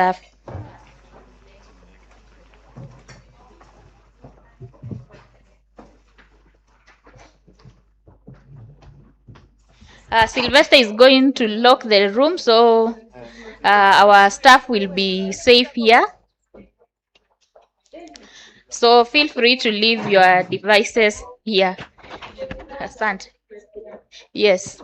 Sylvester is going to lock the room, so our staff will be safe here. So feel free to leave your devices here. Asante. Yes.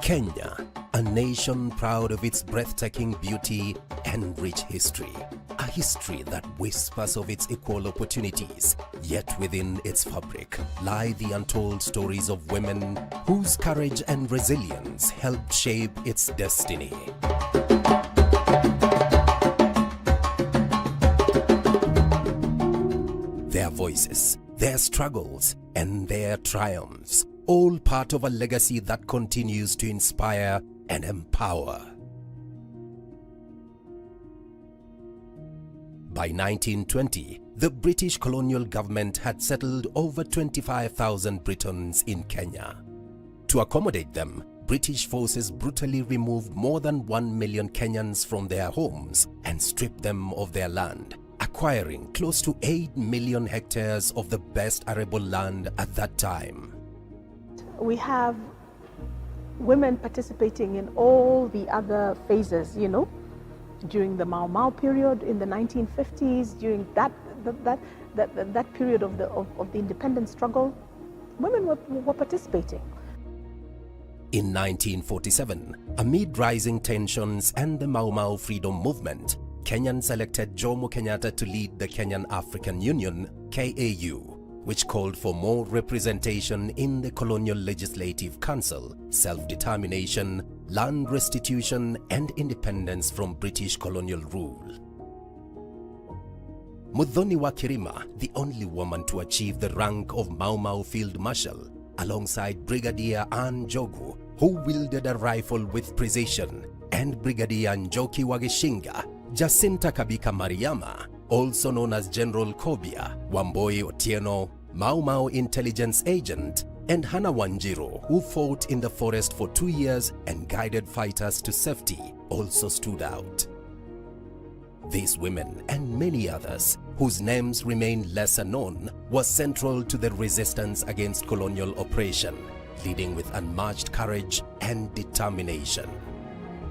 Kenya, a nation proud of its breathtaking beauty and rich history. A history that whispers of its equal opportunities, yet within its fabric lie the untold stories of women whose courage and resilience helped shape its destiny. Their voices, their struggles, and their triumphs, all part of a legacy that continues to inspire and empower. By 1920, the British colonial government had settled over 25,000 Britons in Kenya. To accommodate them, British forces brutally removed more than 1 million Kenyans from their homes and stripped them of their land, acquiring close to 8 million hectares of the best arable land at that time. We have women participating in all the other phases, you know, during the Mau Mau period in the 1950s, during that period of the independence struggle, women were participating. In 1947, amid rising tensions and the Mau Mau freedom movement, Kenyans elected Jomo Kenyatta to lead the Kenyan African Union, KAU, which called for more representation in the Colonial Legislative Council, self-determination, land restitution, and independence from British colonial rule. Muthoni wa Kirima, the only woman to achieve the rank of Mau Mau Field Marshal, alongside Brigadier Anne Jogu, who wielded a rifle with precision, and Brigadier Njoki Wagishinga, Jacinta Kabika Mariama, also known as General Kobia, Wamboi Otieno, Mau Mau intelligence agent, and Hannah Wanjiru, who fought in the forest for 2 years and guided fighters to safety, also stood out. These women and many others, whose names remain lesser known, were central to the resistance against colonial oppression, leading with unmatched courage and determination.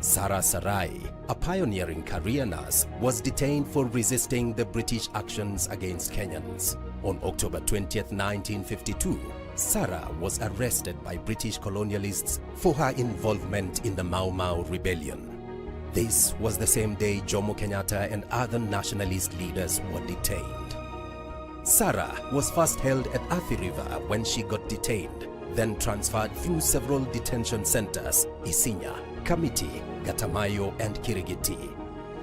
Sarah Sarai, a pioneering career nurse, was detained for resisting the British actions against Kenyans. On October 20th, 1952, Sarah was arrested by British colonialists for her involvement in the Mau Mau rebellion. This was the same day Jomo Kenyatta and other nationalist leaders were detained. Sarah was first held at Athi River when she got detained, then transferred through several detention centers, Isinya, Kamiti, Gatamayo, and Kirigiti.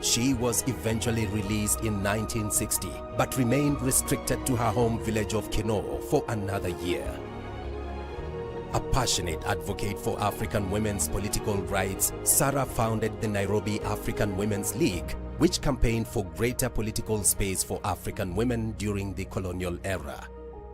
She was eventually released in 1960, but remained restricted to her home village of Kinoo for another year. A passionate advocate for African women's political rights, Sarah founded the Nairobi African Women's League, which campaigned for greater political space for African women during the colonial era.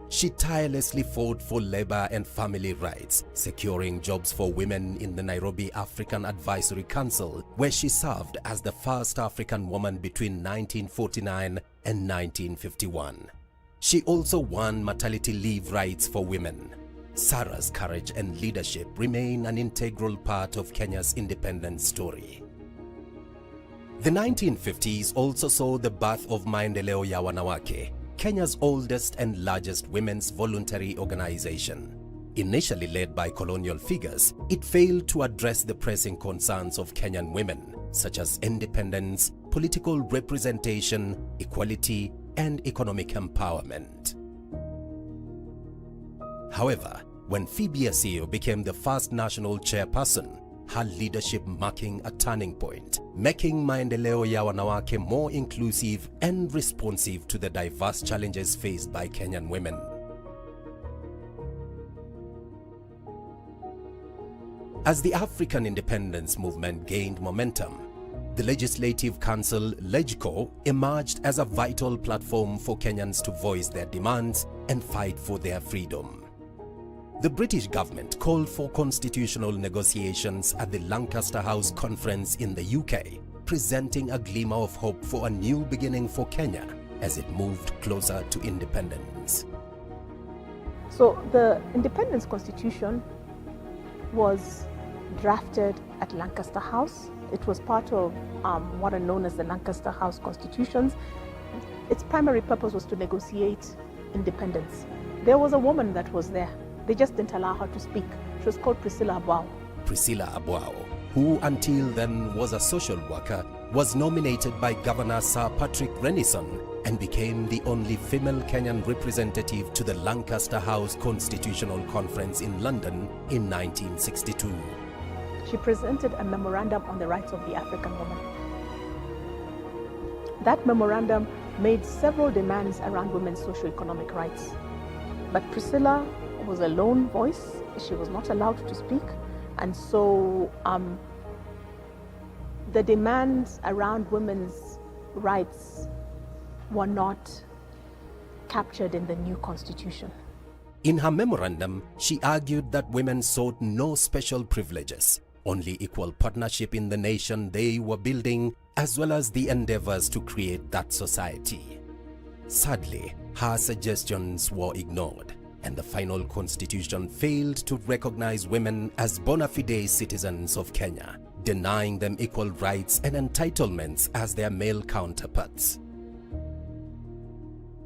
She tirelessly fought for labor and family rights, securing jobs for women in the Nairobi African Advisory Council, where she served as the first African woman between 1949 and 1951. She also won maternity leave rights for women. Sarah's courage and leadership remain an integral part of Kenya's independence story. The 1950s also saw the birth of Maendeleo ya Wanawake, Kenya's oldest and largest women's voluntary organization. Initially led by colonial figures, it failed to address the pressing concerns of Kenyan women, such as independence, political representation, equality, and economic empowerment. However, when Phoebe Asio became the first national chairperson, her leadership marking a turning point, making Maendeleo ya Wanawake more inclusive and responsive to the diverse challenges faced by Kenyan women. As the African independence movement gained momentum, the Legislative Council, LegCo, emerged as a vital platform for Kenyans to voice their demands and fight for their freedom. The British government called for constitutional negotiations at the Lancaster House Conference in the UK, presenting a glimmer of hope for a new beginning for Kenya as it moved closer to independence. So the Independence Constitution was drafted at Lancaster House. It was part of what are known as the Lancaster House Constitutions. Its primary purpose was to negotiate independence. There was a woman that was there. They just didn't allow her to speak. She was called Priscilla Abao. Priscilla Abuao, who until then was a social worker, was nominated by Governor Sir Patrick Renison and became the only female Kenyan representative to the Lancaster House Constitutional Conference in London in 1962. She presented a memorandum on the rights of the African woman. That memorandum made several demands around women's socio-economic rights. But Priscilla was a lone voice. She was not allowed to speak. And so the demands around women's rights were not captured in the new constitution. In her memorandum, she argued that women sought no special privileges, only equal partnership in the nation they were building, as well as the endeavors to create that society. Sadly, her suggestions were ignored, and the final constitution failed to recognize women as bona fide citizens of Kenya, denying them equal rights and entitlements as their male counterparts.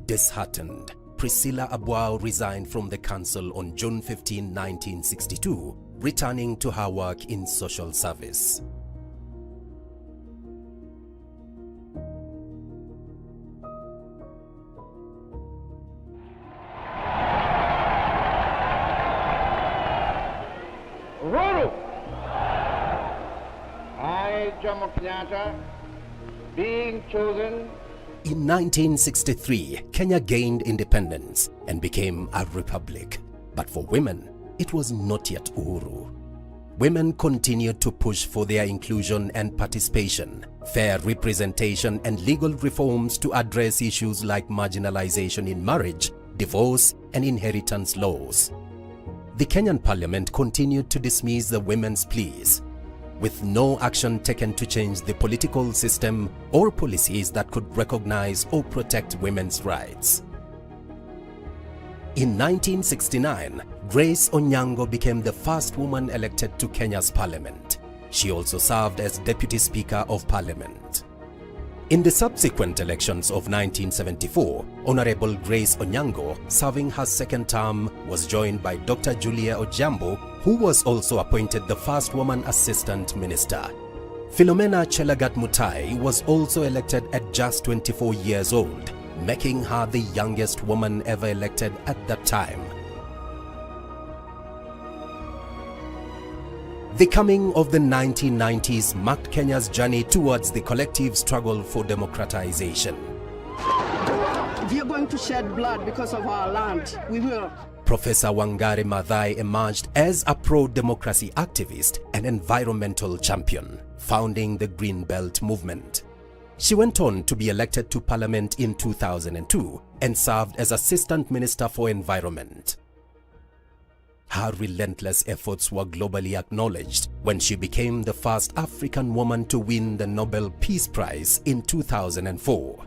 Disheartened, Priscilla Abuao resigned from the council on June 15, 1962, returning to her work in social service. Ruru! I, Jomo Kenyatta, being chosen. In 1963, Kenya gained independence and became a republic. But for women, it was not yet Uhuru. Women continued to push for their inclusion and participation, fair representation and legal reforms to address issues like marginalization in marriage, divorce and inheritance laws. The Kenyan parliament continued to dismiss the women's pleas, with no action taken to change the political system or policies that could recognize or protect women's rights. In 1969, Grace Onyango became the first woman elected to Kenya's parliament. She also served as Deputy Speaker of Parliament. In the subsequent elections of 1974, Honorable Grace Onyango, serving her second term, was joined by Dr. Julia Ojambo, who was also appointed the first woman assistant minister. Philomena Chelagat Mutai was also elected at just 24 years old, making her the youngest woman ever elected at that time. The coming of the 1990s marked Kenya's journey towards the collective struggle for democratization. We are going to shed blood because of our land. We will. Professor Wangari Maathai emerged as a pro-democracy activist and environmental champion, founding the Green Belt movement. She went on to be elected to Parliament in 2002 and served as Assistant Minister for Environment. Her relentless efforts were globally acknowledged when she became the first African woman to win the Nobel Peace Prize in 2004.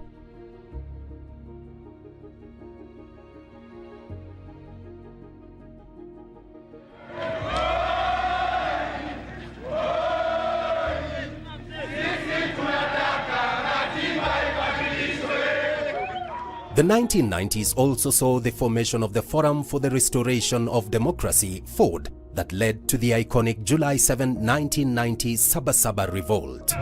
The 1990s also saw the formation of the Forum for the Restoration of Democracy, FORD, that led to the iconic July 7, 1990 Sabasaba revolt.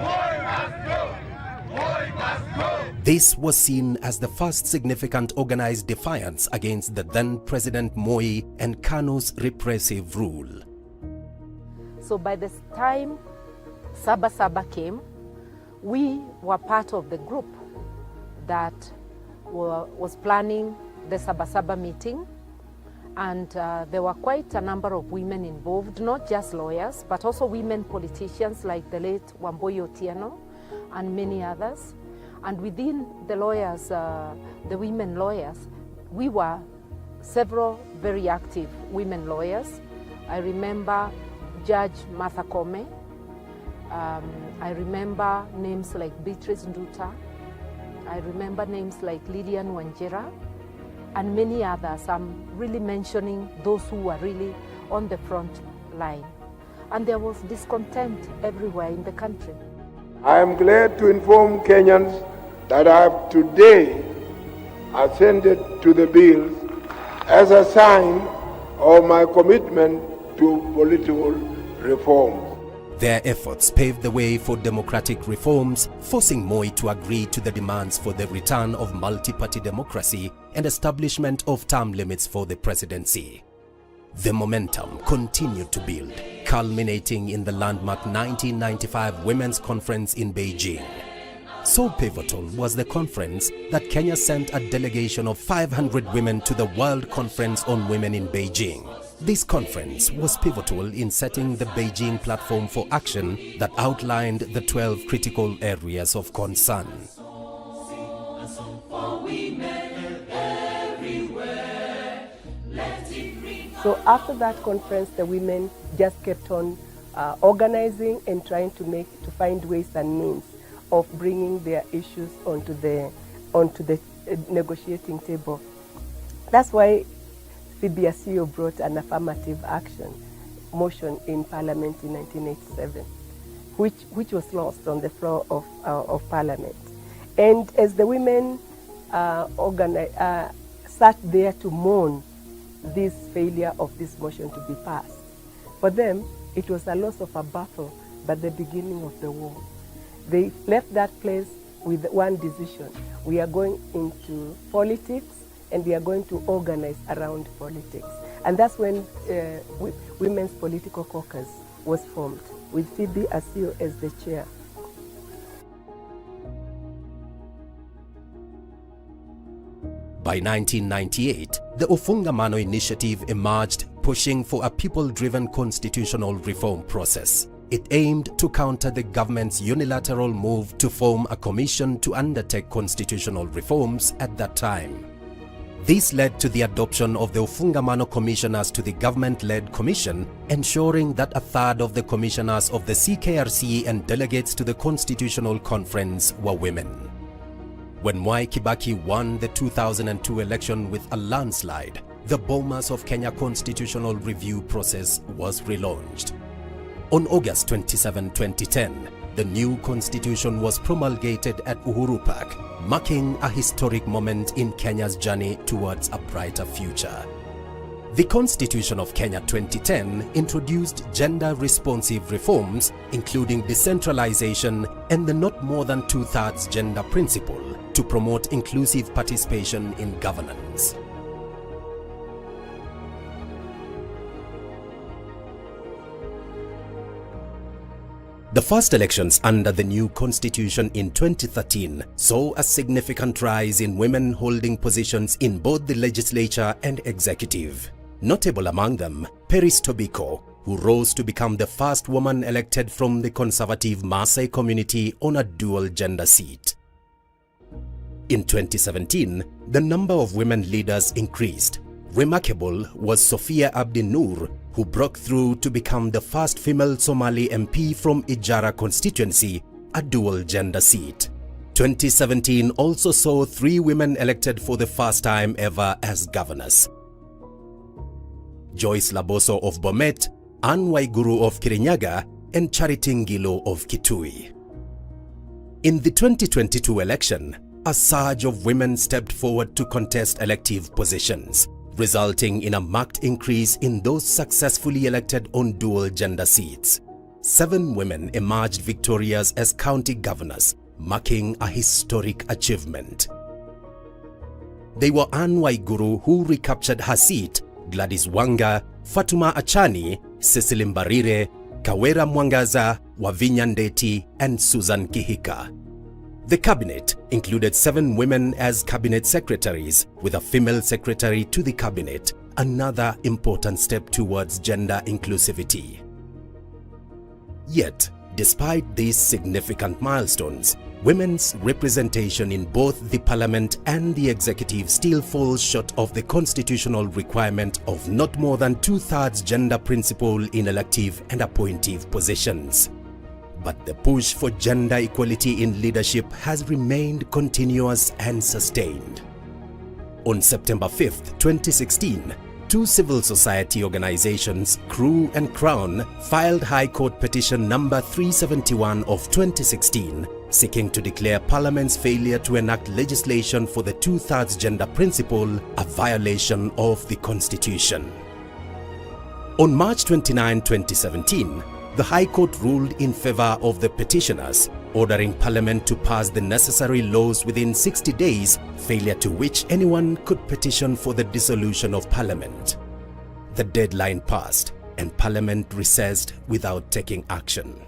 This was seen as the first significant organized defiance against the then President Moi and KANU's repressive rule. So by the time Sabasaba came, we were part of the group that was planning the Sabasaba meeting, and there were quite a number of women involved, not just lawyers, but also women politicians like the late Wambui Otieno and many others. And within the lawyers, the women lawyers, we were several very active women lawyers. I remember Judge Martha Koome. I remember names like Beatrice Nduta. I remember names like Lillian Wanjira and many others. I'm really mentioning those who were really on the front line. And there was discontent everywhere in the country. I am glad to inform Kenyans that I have today assented to the bills as a sign of my commitment to political reforms. Their efforts paved the way for democratic reforms, forcing Moi to agree to the demands for the return of multi-party democracy and establishment of term limits for the presidency. The momentum continued to build, culminating in the landmark 1995 Women's Conference in Beijing. So pivotal was the conference that Kenya sent a delegation of 500 women to the World Conference on Women in Beijing. This conference was pivotal in setting the Beijing platform for action that outlined the 12 critical areas of concern. So after that conference, the women just kept on organizing and trying to find ways and means of bringing their issues onto the negotiating table. That's why Tfgbv brought an affirmative action motion in Parliament in 1987, which was lost on the floor of Parliament. And as the women sat there to mourn this failure of this motion to be passed, for them it was a loss of a battle, but the beginning of the war. They left that place with one decision: we are going into politics, and we are going to organize around politics. And that's when Women's Political Caucus was formed, with Tfgbv as the chair. By 1998, the Ufungamano Initiative emerged, pushing for a people-driven constitutional reform process. It aimed to counter the government's unilateral move to form a commission to undertake constitutional reforms at that time. This led to the adoption of the Ufungamano commissioners to the government-led commission, ensuring that a third of the commissioners of the CKRC and delegates to the Constitutional Conference were women. When Mwai Kibaki won the 2002 election with a landslide, the Bomas of Kenya constitutional review process was relaunched. On August 27, 2010, the new constitution was promulgated at Uhuru Park, marking a historic moment in Kenya's journey towards a brighter future. The Constitution of Kenya 2010 introduced gender-responsive reforms, including decentralization and the not more than two-thirds gender principle, to promote inclusive participation in governance. The first elections under the new constitution in 2013 saw a significant rise in women holding positions in both the legislature and executive. Notable among them, Peris Tobiko, who rose to become the first woman elected from the conservative Maasai community on a dual-gender seat. In 2017, the number of women leaders increased. Remarkable was Sophia Abdi Noor, who broke through to become the first female Somali MP from Ijara constituency, a dual-gender seat. 2017 also saw 3 women elected for the first time ever as governors: Joyce Laboso of Bomet, Anne Waiguru of Kirinyaga, and Charity Ngilo of Kitui. In the 2022 election, a surge of women stepped forward to contest elective positions, resulting in a marked increase in those successfully elected on dual-gender seats. 7 women emerged victorious as county governors, marking a historic achievement. They were Anne Waiguru, who recaptured her seat, Gladys Wanga, Fatuma Achani, Cecily Mbarire, Kawera Mwangaza, Wavinya Ndeti, and Susan Kihika. The cabinet included 7 women as cabinet secretaries, with a female secretary to the cabinet, another important step towards gender inclusivity. Yet, despite these significant milestones, women's representation in both the parliament and the executive still falls short of the constitutional requirement of not more than 2/3 gender principle in elective and appointive positions. But the push for gender equality in leadership has remained continuous and sustained. On September 5, 2016, 2 civil society organizations, Crew and Crown, filed High Court Petition number 371 of 2016, seeking to declare Parliament's failure to enact legislation for the 2/3 gender principle a violation of the Constitution. On March 29, 2017, the High Court ruled in favor of the petitioners, ordering Parliament to pass the necessary laws within 60 days, failure to which anyone could petition for the dissolution of Parliament. The deadline passed and Parliament recessed without taking action.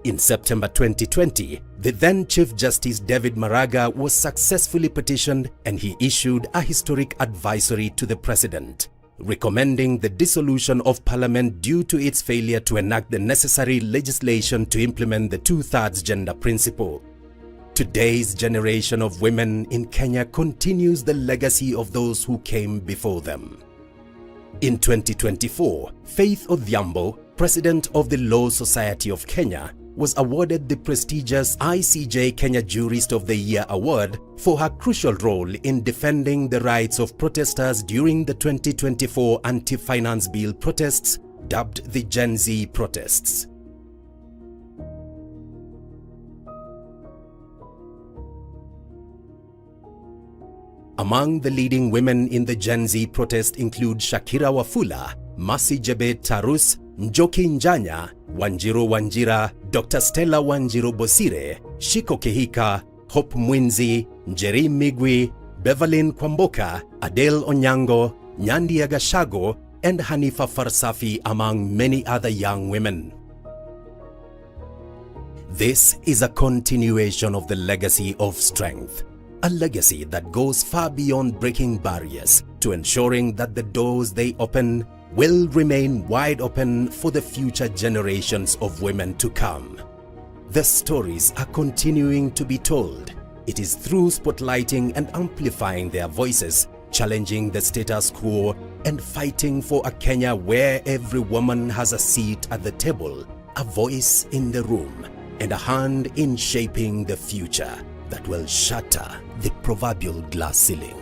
In September 2020, the then Chief Justice David Maraga was successfully petitioned and he issued a historic advisory to the President, recommending the dissolution of Parliament due to its failure to enact the necessary legislation to implement the two-thirds gender principle. Today's generation of women in Kenya continues the legacy of those who came before them. In 2024, Faith Odhiambo, President of the Law Society of Kenya, was awarded the prestigious ICJ Kenya Jurist of the Year award for her crucial role in defending the rights of protesters during the 2024 anti-finance bill protests, dubbed the Gen Z protests. Among the leading women in the Gen Z protest include Shakira Wafula, Mercy Jebet Tarus, Njoki Njanya, Wanjiru Wanjira, Dr. Stella Wanjiru Bosire, Shiko Kehika, Hope Mwinzi, Njeri Migwi, Beverlyn Kwamboka, Adele Onyango, Nyandi Agashago, and Hanifa Farsafi, among many other young women. This is a continuation of the legacy of strength, a legacy that goes far beyond breaking barriers to ensuring that the doors they open will remain wide open for the future generations of women to come. The stories are continuing to be told. It is through spotlighting and amplifying their voices, challenging the status quo, and fighting for a Kenya where every woman has a seat at the table, a voice in the room, and a hand in shaping the future that will shatter the proverbial glass ceiling.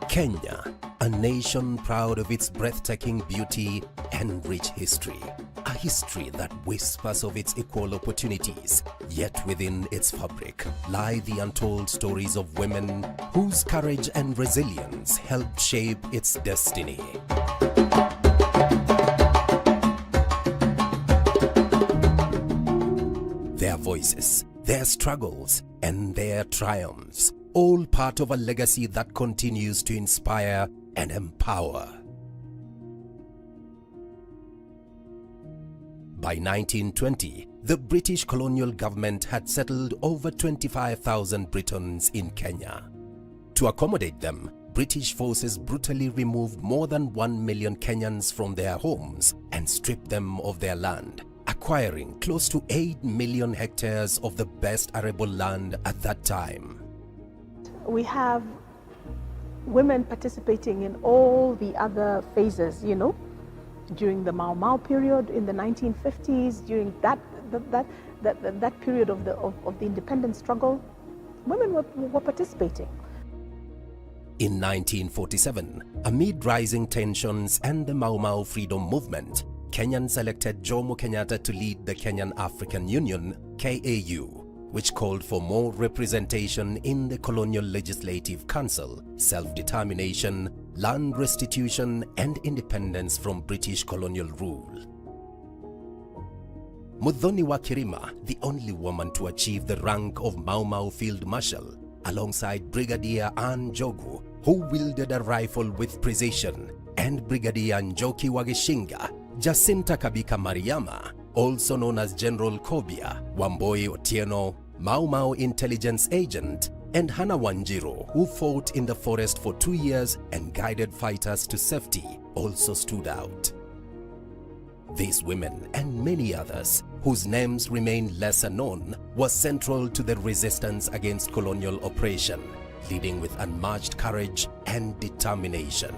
Kenya, a nation proud of its breathtaking beauty and rich history. A history that whispers of its equal opportunities, yet within its fabric lie the untold stories of women whose courage and resilience helped shape its destiny. Their voices, their struggles, and their triumphs, all part of a legacy that continues to inspire and empower. By 1920, the British colonial government had settled over 25,000 Britons in Kenya. To accommodate them, British forces brutally removed more than 1 million Kenyans from their homes and stripped them of their land, acquiring close to 8 million hectares of the best arable land at that time. We have women participating in all the other phases, you know, during the Mau Mau period in the 1950s, during that period of the independence struggle, women were participating. In 1947, amid rising tensions and the Mau Mau freedom movement, Kenyans elected Jomo Kenyatta to lead the Kenyan African Union, KAU, which called for more representation in the Colonial Legislative Council, self-determination, land restitution, and independence from British colonial rule. Muthoni wa Kirima, the only woman to achieve the rank of Mau Mau Field Marshal, alongside Brigadier Anne Njogu, who wielded a rifle with precision, and Brigadier Njoki Wagishinga, Jacinta Kabika Mariama, also known as General Kobia, Wamboi Otieno, Mau Mau intelligence agent, and Hannah Wanjiru, who fought in the forest for 2 years and guided fighters to safety, also stood out. These women and many others, whose names remain lesser known, were central to the resistance against colonial oppression, leading with unmatched courage and determination.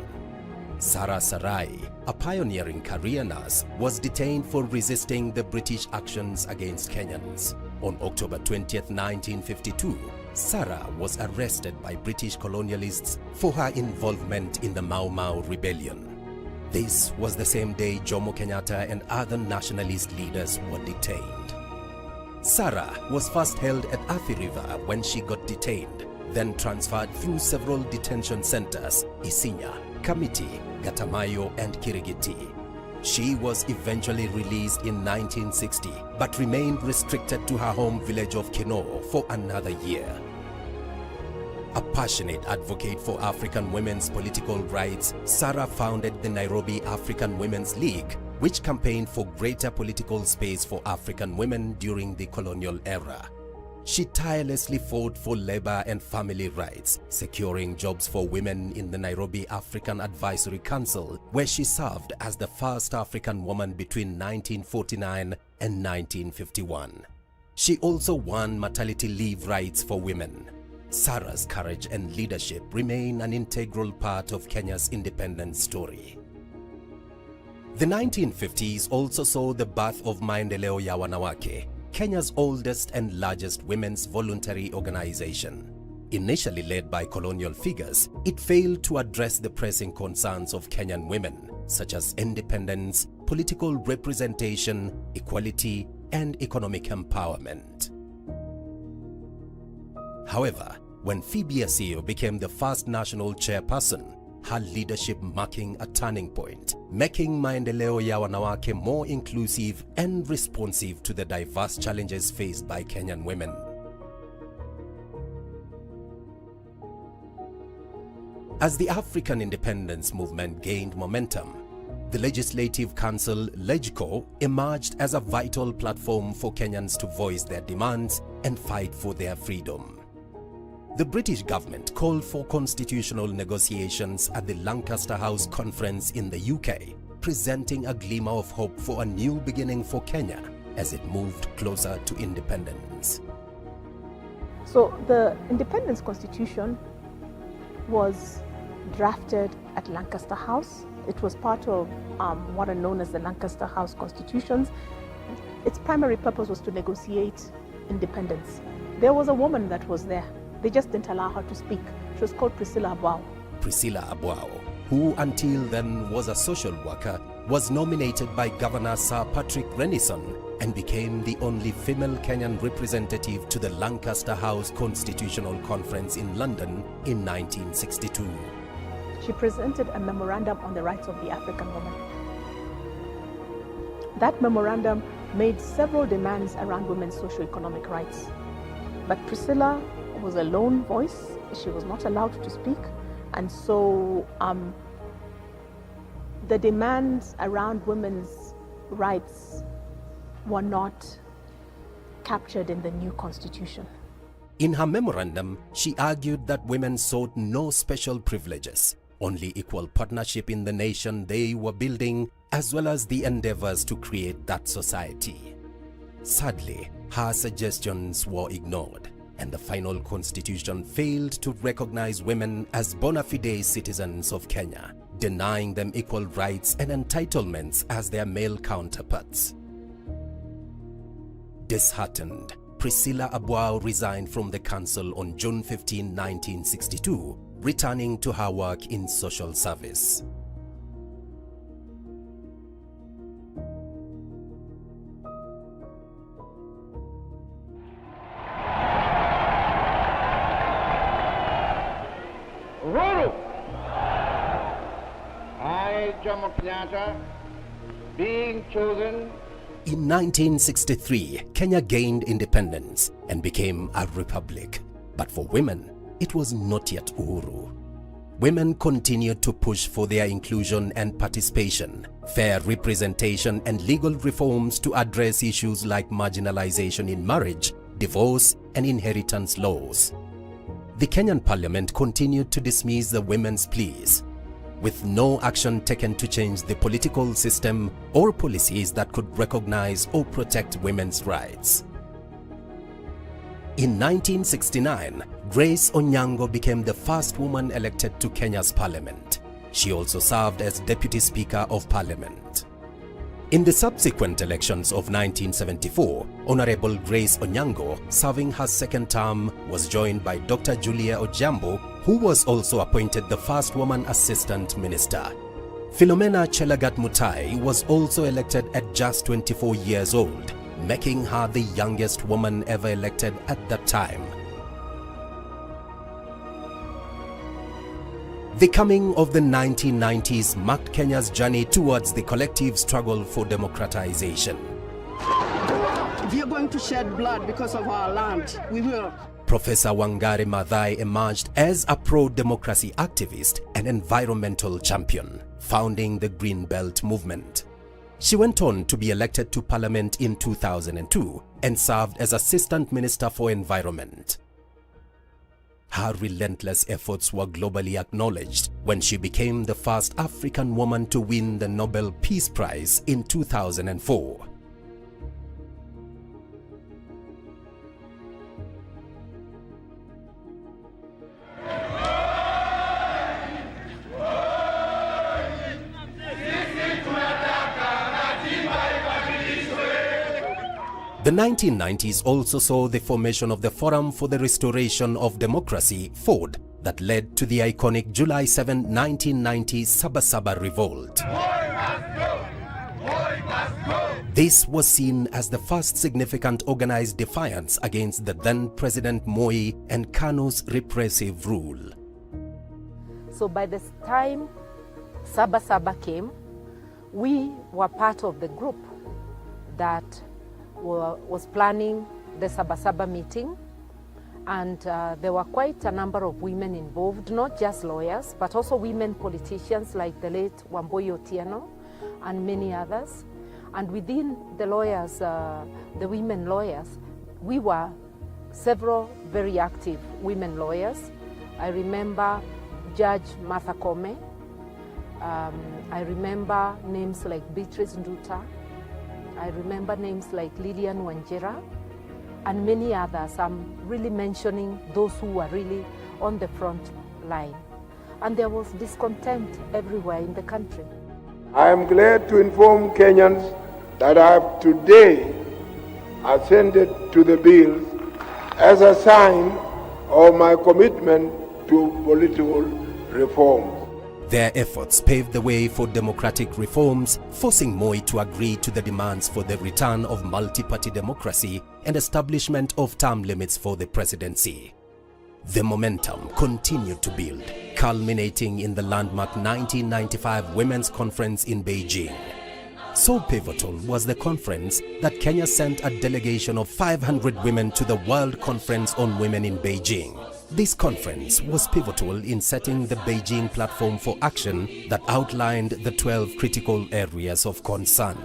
Sarah Sarai, a pioneering career nurse, was detained for resisting the British actions against Kenyans. On October 20th, 1952, Sarah was arrested by British colonialists for her involvement in the Mau Mau rebellion. This was the same day Jomo Kenyatta and other nationalist leaders were detained. Sarah was first held at Athi River when she got detained, then transferred through several detention centers, Isinya, Kamiti, Gatamayo, and Kirigiti. She was eventually released in 1960, but remained restricted to her home village of Kinoo for another year. A passionate advocate for African women's political rights, Sarah founded the Nairobi African Women's League, which campaigned for greater political space for African women during the colonial era. She tirelessly fought for labor and family rights, securing jobs for women in the Nairobi African Advisory Council, where she served as the first African woman between 1949 and 1951. She also won maternity leave rights for women. Sarah's courage and leadership remain an integral part of Kenya's independence story. The 1950s also saw the birth of Maendeleo ya Wanawake, Kenya's oldest and largest women's voluntary organization. Initially led by colonial figures, it failed to address the pressing concerns of Kenyan women, such as independence, political representation, equality, and economic empowerment. However, when Phoebe Asio became the first national chairperson, her leadership marking a turning point, making Maendeleo ya Wanawake more inclusive and responsive to the diverse challenges faced by Kenyan women. As the African independence movement gained momentum, the Legislative Council, LegCo, emerged as a vital platform for Kenyans to voice their demands and fight for their freedom. The British government called for constitutional negotiations at the Lancaster House Conference in the UK, presenting a glimmer of hope for a new beginning for Kenya as it moved closer to independence. So the Independence Constitution was drafted at Lancaster House. It was part of what are known as the Lancaster House Constitutions. Its primary purpose was to negotiate independence. There was a woman that was there. They just didn't allow her to speak. She was called Priscilla Abwao. Priscilla Abwao, who until then was a social worker, was nominated by Governor Sir Patrick Renison and became the only female Kenyan representative to the Lancaster House Constitutional Conference in London in 1962. She presented a memorandum on the rights of the African woman. That memorandum made several demands around women's socio-economic rights. But Priscilla was a lone voice. She was not allowed to speak. And so the demands around women's rights were not captured in the new constitution. In her memorandum, she argued that women sought no special privileges, only equal partnership in the nation they were building, as well as the endeavors to create that society. Sadly, her suggestions were ignored, and the final constitution failed to recognize women as bona fide citizens of Kenya, denying them equal rights and entitlements as their male counterparts. Disheartened, Priscilla Abwao resigned from the council on June 15, 1962, returning to her work in social service. matter being chosen. In 1963, Kenya gained independence and became a republic. But for women, it was not yet Uhuru. Women continued to push for their inclusion and participation, fair representation and legal reforms to address issues like marginalization in marriage, divorce and inheritance laws. The Kenyan parliament continued to dismiss the women's pleas, with no action taken to change the political system or policies that could recognize or protect women's rights. In 1969, Grace Onyango became the first woman elected to Kenya's parliament. She also served as Deputy Speaker of Parliament. In the subsequent elections of 1974, Honorable Grace Onyango, serving her second term, was joined by Dr. Julia Ojambo, who was also appointed the first woman assistant minister. Philomena Chelagat Mutai was also elected at just 24 years old, making her the youngest woman ever elected at that time. The coming of the 1990s marked Kenya's journey towards the collective struggle for democratization. If you're going to shed blood because of our land, we will. Professor Wangari Maathai emerged as a pro-democracy activist and environmental champion, founding the Green Belt movement. She went on to be elected to Parliament in 2002 and served as Assistant Minister for Environment. Her relentless efforts were globally acknowledged when she became the first African woman to win the Nobel Peace Prize in 2004. The 1990s also saw the formation of the Forum for the Restoration of Democracy, FORD, that led to the iconic July 7, 1990 Sabasaba revolt. This was seen as the first significant organized defiance against the then President Moi and KANU's repressive rule. So by the time Sabasaba came, we were part of the group that was planning the Sabasaba meeting, and there were quite a number of women involved, not just lawyers, but also women politicians like the late Wambui Otieno and many others. And within the lawyers, the women lawyers, we were several very active women lawyers. I remember Judge Martha Koome. I remember names like Beatrice Nduta. I remember names like Lillian Wanjera and many others. I'm really mentioning those who were really on the front line. And there was discontent everywhere in the country. I am glad to inform Kenyans that I have today assented to the bill as a sign of my commitment to political reform. Their efforts paved the way for democratic reforms, forcing Moi to agree to the demands for the return of multi-party democracy and establishment of term limits for the presidency. The momentum continued to build, culminating in the landmark 1995 Women's Conference in Beijing. So pivotal was the conference that Kenya sent a delegation of 500 women to the World Conference on Women in Beijing. This conference was pivotal in setting the Beijing platform for action that outlined the 12 critical areas of concern.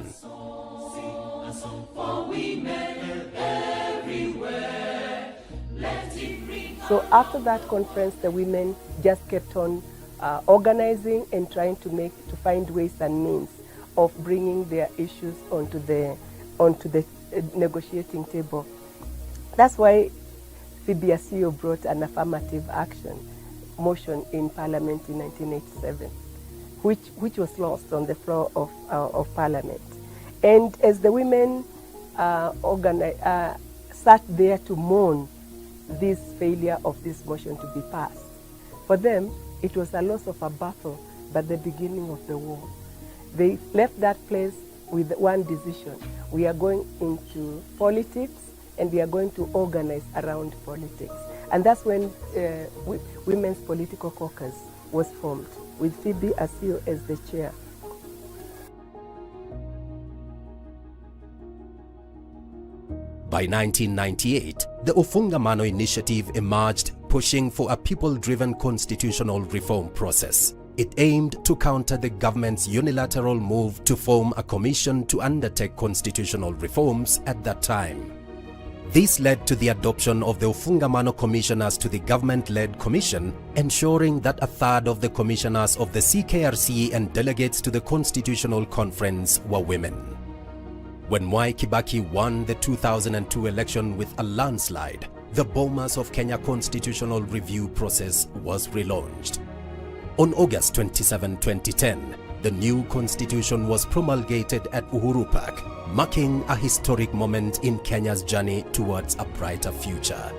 So after that conference, the women just kept on organizing and trying to find ways and means of bringing their issues onto the negotiating table. That's why CBSU brought an affirmative action motion in Parliament in 1987, which was lost on the floor of Parliament. And as the women sat there to mourn this failure of this motion to be passed, for them it was a loss of a battle, but the beginning of the war. They left that place with one decision: we are going into politics, and we are going to organize around politics. And that's when Women's Political Caucus was formed, with Phoebe Asio as the chair. By 1998, the Ufungamano Initiative emerged, pushing for a people-driven constitutional reform process. It aimed to counter the government's unilateral move to form a commission to undertake constitutional reforms at that time. This led to the adoption of the Ufungamano commissioners to the government-led commission, ensuring that a third of the commissioners of the CKRC and delegates to the Constitutional Conference were women. When Mwai Kibaki won the 2002 election with a landslide, the Bomas of Kenya constitutional review process was relaunched. On August 27, 2010, the new constitution was promulgated at Uhuru Park, marking a historic moment in Kenya's journey towards a brighter future.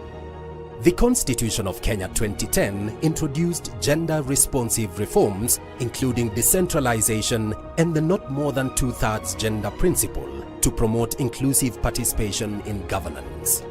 The Constitution of Kenya 2010 introduced gender-responsive reforms, including decentralization and the not more than two-thirds gender principle, to promote inclusive participation in governance.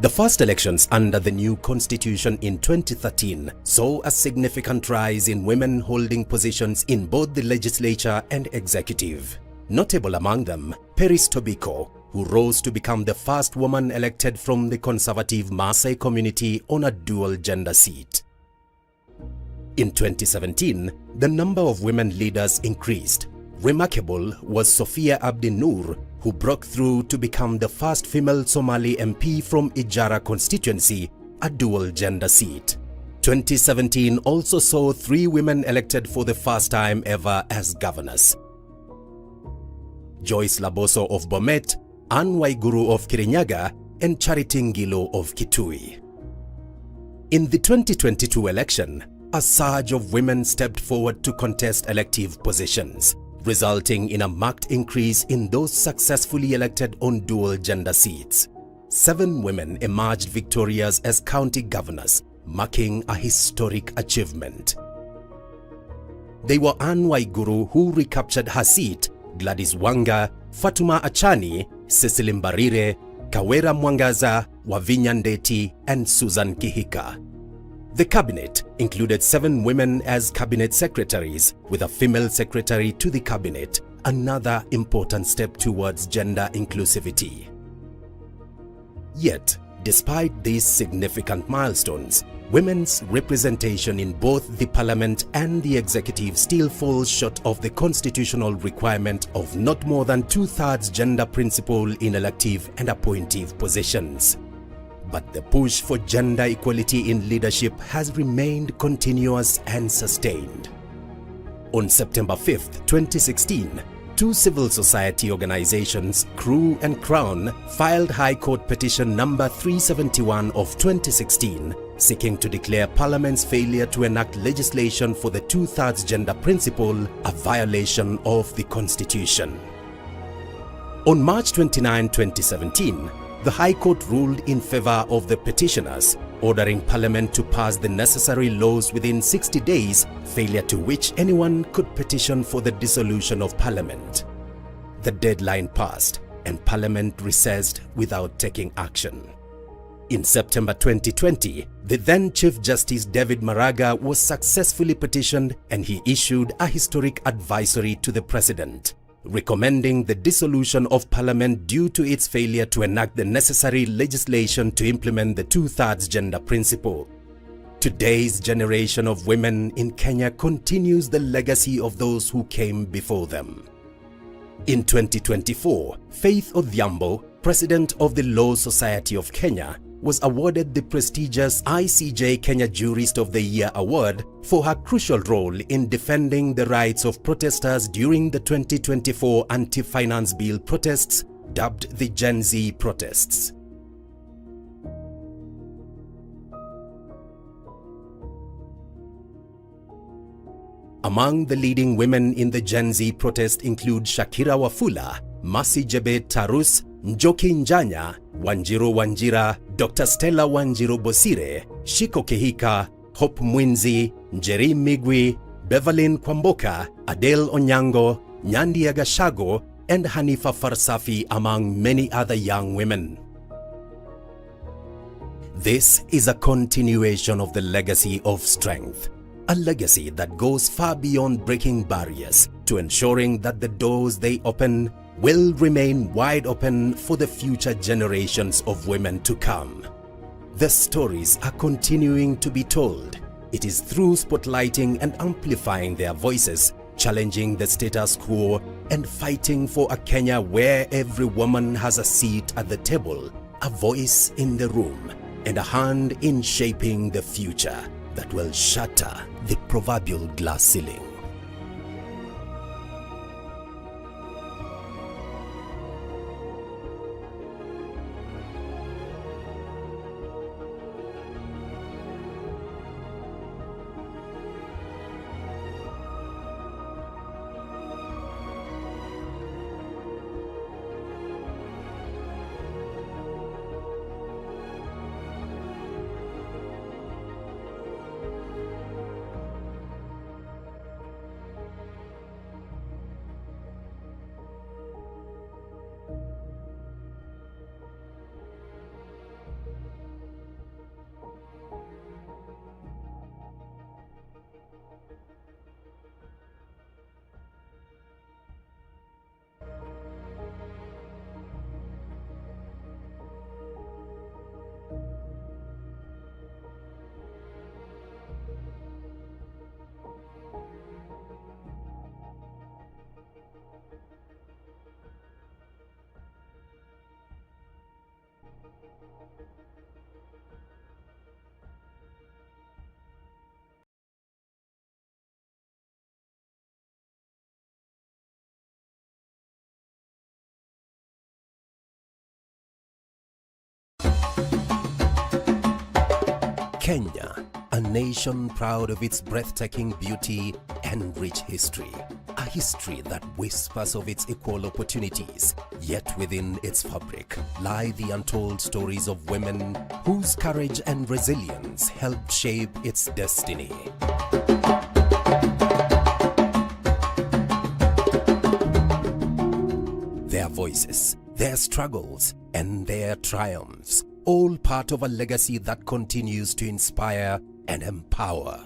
The first elections under the new constitution in 2013 saw a significant rise in women holding positions in both the legislature and executive. Notable among them, Peris Tobiko, who rose to become the first woman elected from the conservative Maasai community on a dual-gender seat. In 2017, the number of women leaders increased. Remarkable was Sophia Abdi Noor, who broke through to become the first female Somali MP from Ijara constituency, a dual-gender seat. 2017 also saw 3 women elected for the first time ever as governors: Joyce Laboso of Bomet, Anne Waiguru of Kirinyaga, and Charity Ngilo of Kitui. In the 2022 election, a surge of women stepped forward to contest elective positions, resulting in a marked increase in those successfully elected on dual-gender seats. 7 women emerged victorious as county governors, marking a historic achievement. They were Anne Waiguru, who recaptured her seat, Gladys Wanga, Fatuma Achani, Cecily Mbarire, Kawera Mwangaza, Wavinya Ndeti, and Susan Kihika. The cabinet included 7 women as cabinet secretaries, with a female secretary to the cabinet, another important step towards gender inclusivity. Yet, despite these significant milestones, women's representation in both the parliament and the executive still falls short of the constitutional requirement of not more than two-thirds gender principle in elective and appointive positions. But the push for gender equality in leadership has remained continuous and sustained. On September 5, 2016, 2 civil society organizations, Crew and Crown, filed High Court Petition number 371 of 2016, seeking to declare Parliament's failure to enact legislation for the two-thirds gender principle a violation of the Constitution. On March 29, 2017, the High Court ruled in favor of the petitioners, ordering Parliament to pass the necessary laws within 60 days, failure to which anyone could petition for the dissolution of Parliament. The deadline passed, and Parliament recessed without taking action. In September 2020, the then Chief Justice David Maraga was successfully petitioned, and he issued a historic advisory to the President, recommending the dissolution of Parliament due to its failure to enact the necessary legislation to implement the two-thirds gender principle. Today's generation of women in Kenya continues the legacy of those who came before them. In 2024, Faith Odhiambo, President of the Law Society of Kenya, was awarded the prestigious ICJ Kenya Jurist of the Year award for her crucial role in defending the rights of protesters during the 2024 anti-finance bill protests, dubbed the Gen Z protests. Among the leading women in the Gen Z protest include Shakira Wafula, Mercy Jebet Tarus, Njoki Njanya, Wanjiru Wanjira, Dr. Stella Wanjiru Bosire, Shiko Kehika, Hope Mwinzi, Njeri Migwi, Beverlyn Kwamboka, Adele Onyango, Nyandi Agashago, and Hanifa Farsafi, among many other young women. This is a continuation of the legacy of strength, A legacy that goes far beyond breaking barriers to ensuring that the doors they open will remain wide open for the future generations of women to come. The stories are continuing to be told. It is through spotlighting and amplifying their voices, challenging the status quo, and fighting for a Kenya where every woman has a seat at the table, a voice in the room, and a hand in shaping the future that will shatter the proverbial glass ceiling. Kenya, a nation proud of its breathtaking beauty and rich history. A history that whispers of its equal opportunities, yet within its fabric lie the untold stories of women whose courage and resilience helped shape its destiny. Their voices, their struggles, and their triumphs, all part of a legacy that continues to inspire and empower.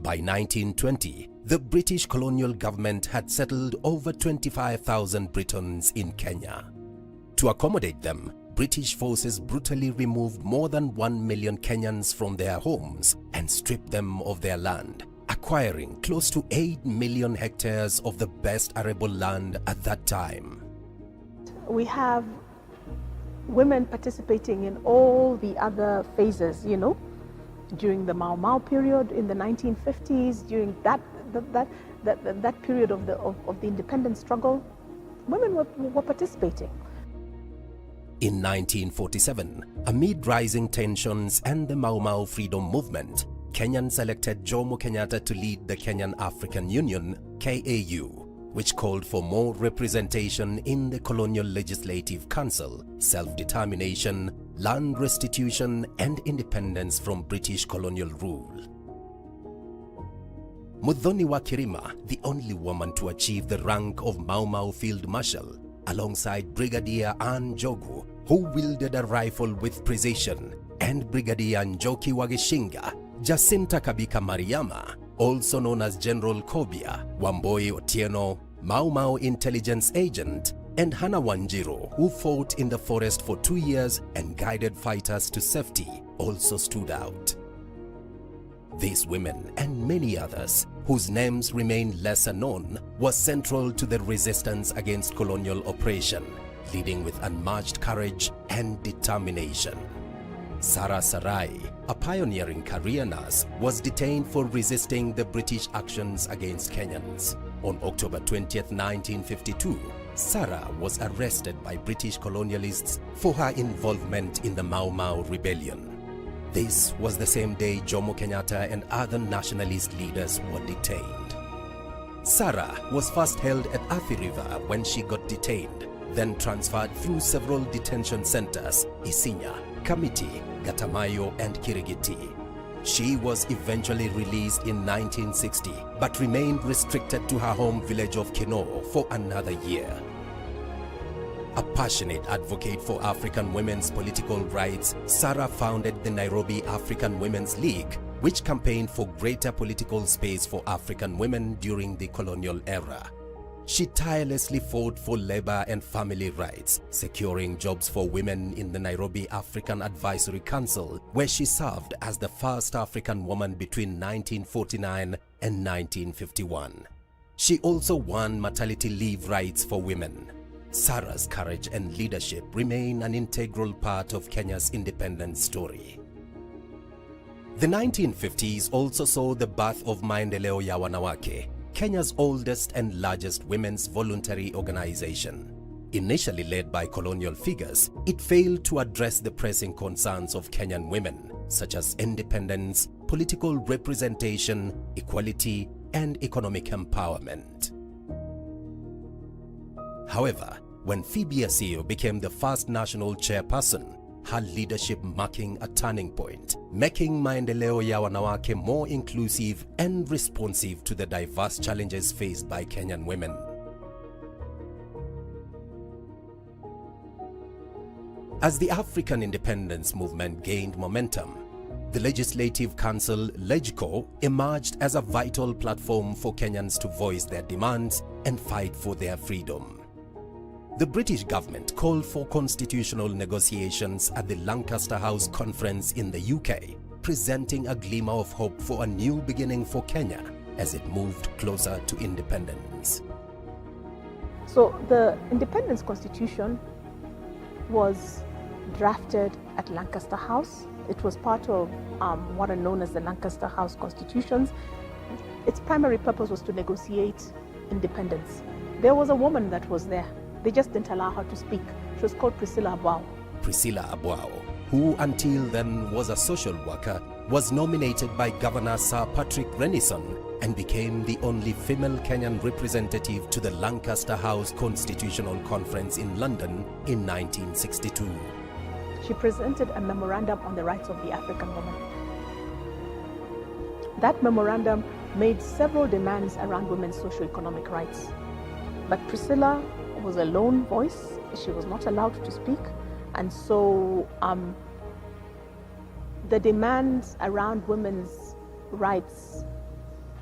By 1920, the British colonial government had settled over 25,000 Britons in Kenya. To accommodate them, British forces brutally removed more than 1 million Kenyans from their homes and stripped them of their land, acquiring close to 8 million hectares of the best arable land at that time. We have women participating in all the other phases, you know, during the Mau Mau period in the 1950s, during that period of the independence struggle, women were participating. In 1947, amid rising tensions and the Mau Mau freedom movement, Kenyans elected Jomo Kenyatta to lead the Kenyan African Union, KAU, which called for more representation in the Colonial Legislative Council, self-determination, land restitution, and independence from British colonial rule. Muthoni wa Kirima, the only woman to achieve the rank of Mau Mau Field Marshal, alongside Brigadier Anne Jogu, who wielded a rifle with precision, and Brigadier Njoki Wagishinga, Jacinta Kabika Mariama, also known as General Kobia, Wamboi Otieno, Mau Mau intelligence agent, and Hannah Wanjiru, who fought in the forest for 2 years and guided fighters to safety, also stood out. These women and many others, whose names remain lesser known, were central to the resistance against colonial oppression, leading with unmatched courage and determination. Sarah Sarai, a pioneering career nurse, was detained for resisting the British actions against Kenyans. On October 20th, 1952, Sarah was arrested by British colonialists for her involvement in the Mau Mau rebellion. This was the same day Jomo Kenyatta and other nationalist leaders were detained. Sarah was first held at Athi River when she got detained, then transferred through several detention centers, Isinya, Kamiti, Gatamayo, and Kirigiti. She was eventually released in 1960, but remained restricted to her home village of Kinoo for another year. A passionate advocate for African women's political rights, Sarah founded the Nairobi African Women's League, which campaigned for greater political space for African women during the colonial era. She tirelessly fought for labor and family rights, securing jobs for women in the Nairobi African Advisory Council, where she served as the first African woman between 1949 and 1951. She also won maternity leave rights for women. Sarah's courage and leadership remain an integral part of Kenya's independence story. The 1950s also saw the birth of Maendeleo ya Wanawake, Kenya's oldest and largest women's voluntary organization. Initially led by colonial figures, it failed to address the pressing concerns of Kenyan women, such as independence, political representation, equality, and economic empowerment. However, when Phoebe Asio became the first national chairperson, her leadership marking a turning point, making Maendeleo ya Wanawake more inclusive and responsive to the diverse challenges faced by Kenyan women. As the African independence movement gained momentum, the Legislative Council, LegCo, emerged as a vital platform for Kenyans to voice their demands and fight for their freedom. The British government called for constitutional negotiations at the Lancaster House Conference in the UK, presenting a glimmer of hope for a new beginning for Kenya as it moved closer to independence. So the Independence Constitution was drafted at Lancaster House. It was part of what are known as the Lancaster House Constitutions. Its primary purpose was to negotiate independence. There was a woman that was there. They just didn't allow her to speak. She was called Priscilla Abwao. Priscilla Abwao, who until then was a social worker, was nominated by Governor Sir Patrick Renison and became the only female Kenyan representative to the Lancaster House Constitutional Conference in London in 1962. She presented a memorandum on the rights of the African woman. That memorandum made several demands around women's socio-economic rights. But Priscilla was a lone voice. She was not allowed to speak. And so the demands around women's rights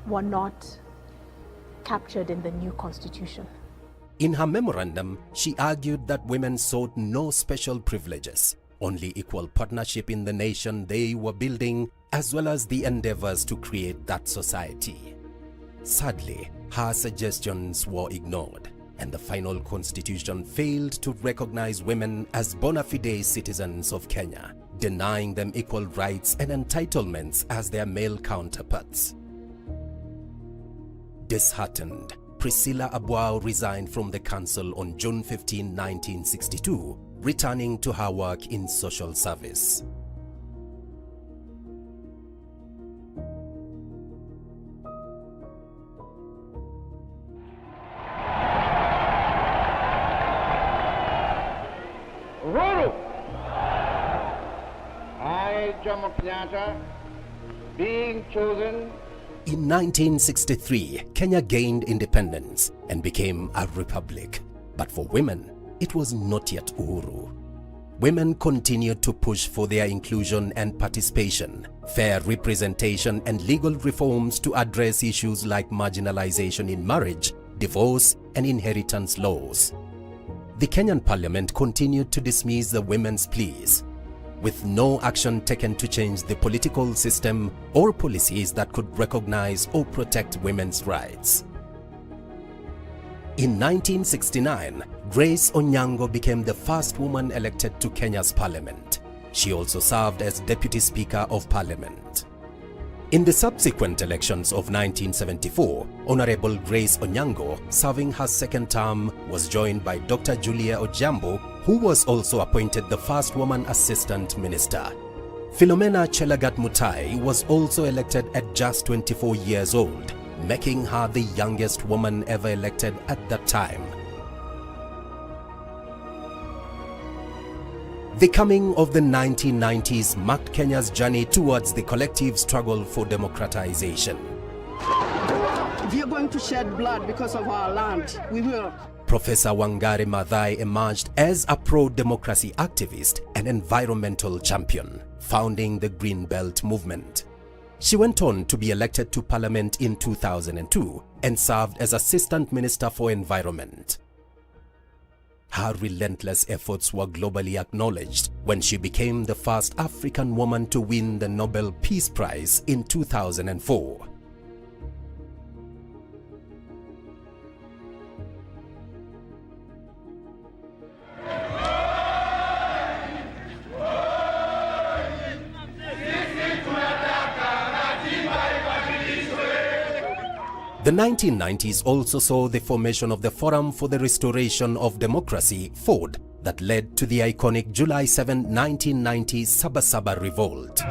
were not captured in the new constitution. In her memorandum, she argued that women sought no special privileges, only equal partnership in the nation they were building, as well as the endeavors to create that society. Sadly, her suggestions were ignored, and the final constitution failed to recognize women as bona fide citizens of Kenya, denying them equal rights and entitlements as their male counterparts. Disheartened, Priscilla Abwao resigned from the council on June 15, 1962, returning to her work in social service. I, Jomo Kenyatta, being chosen. In 1963, Kenya gained independence and became a republic. But for women, it was not yet uhuru. Women continued to push for their inclusion and participation, fair representation and legal reforms to address issues like marginalization in marriage, divorce, and inheritance laws. The Kenyan parliament continued to dismiss the women's pleas, with no action taken to change the political system or policies that could recognize or protect women's rights. In 1969, Grace Onyango became the first woman elected to Kenya's parliament. She also served as Deputy Speaker of Parliament. In the subsequent elections of 1974, Honorable Grace Onyango, serving her second term, was joined by Dr. Julia Ojambo, who was also appointed the first woman assistant minister. Philomena Chelagat Mutai was also elected at just 24 years old, making her the youngest woman ever elected at that time. The coming of the 1990s marked Kenya's journey towards the collective struggle for democratization. If you're going to shed blood because of our land, we will. Professor Wangari Maathai emerged as a pro-democracy activist and environmental champion, founding the Green Belt movement. She went on to be elected to Parliament in 2002 and served as Assistant Minister for Environment. Her relentless efforts were globally acknowledged when she became the first African woman to win the Nobel Peace Prize in 2004. The 1990s also saw the formation of the Forum for the Restoration of Democracy, FORD, that led to the iconic July 7, 1990 Sabasaba revolt.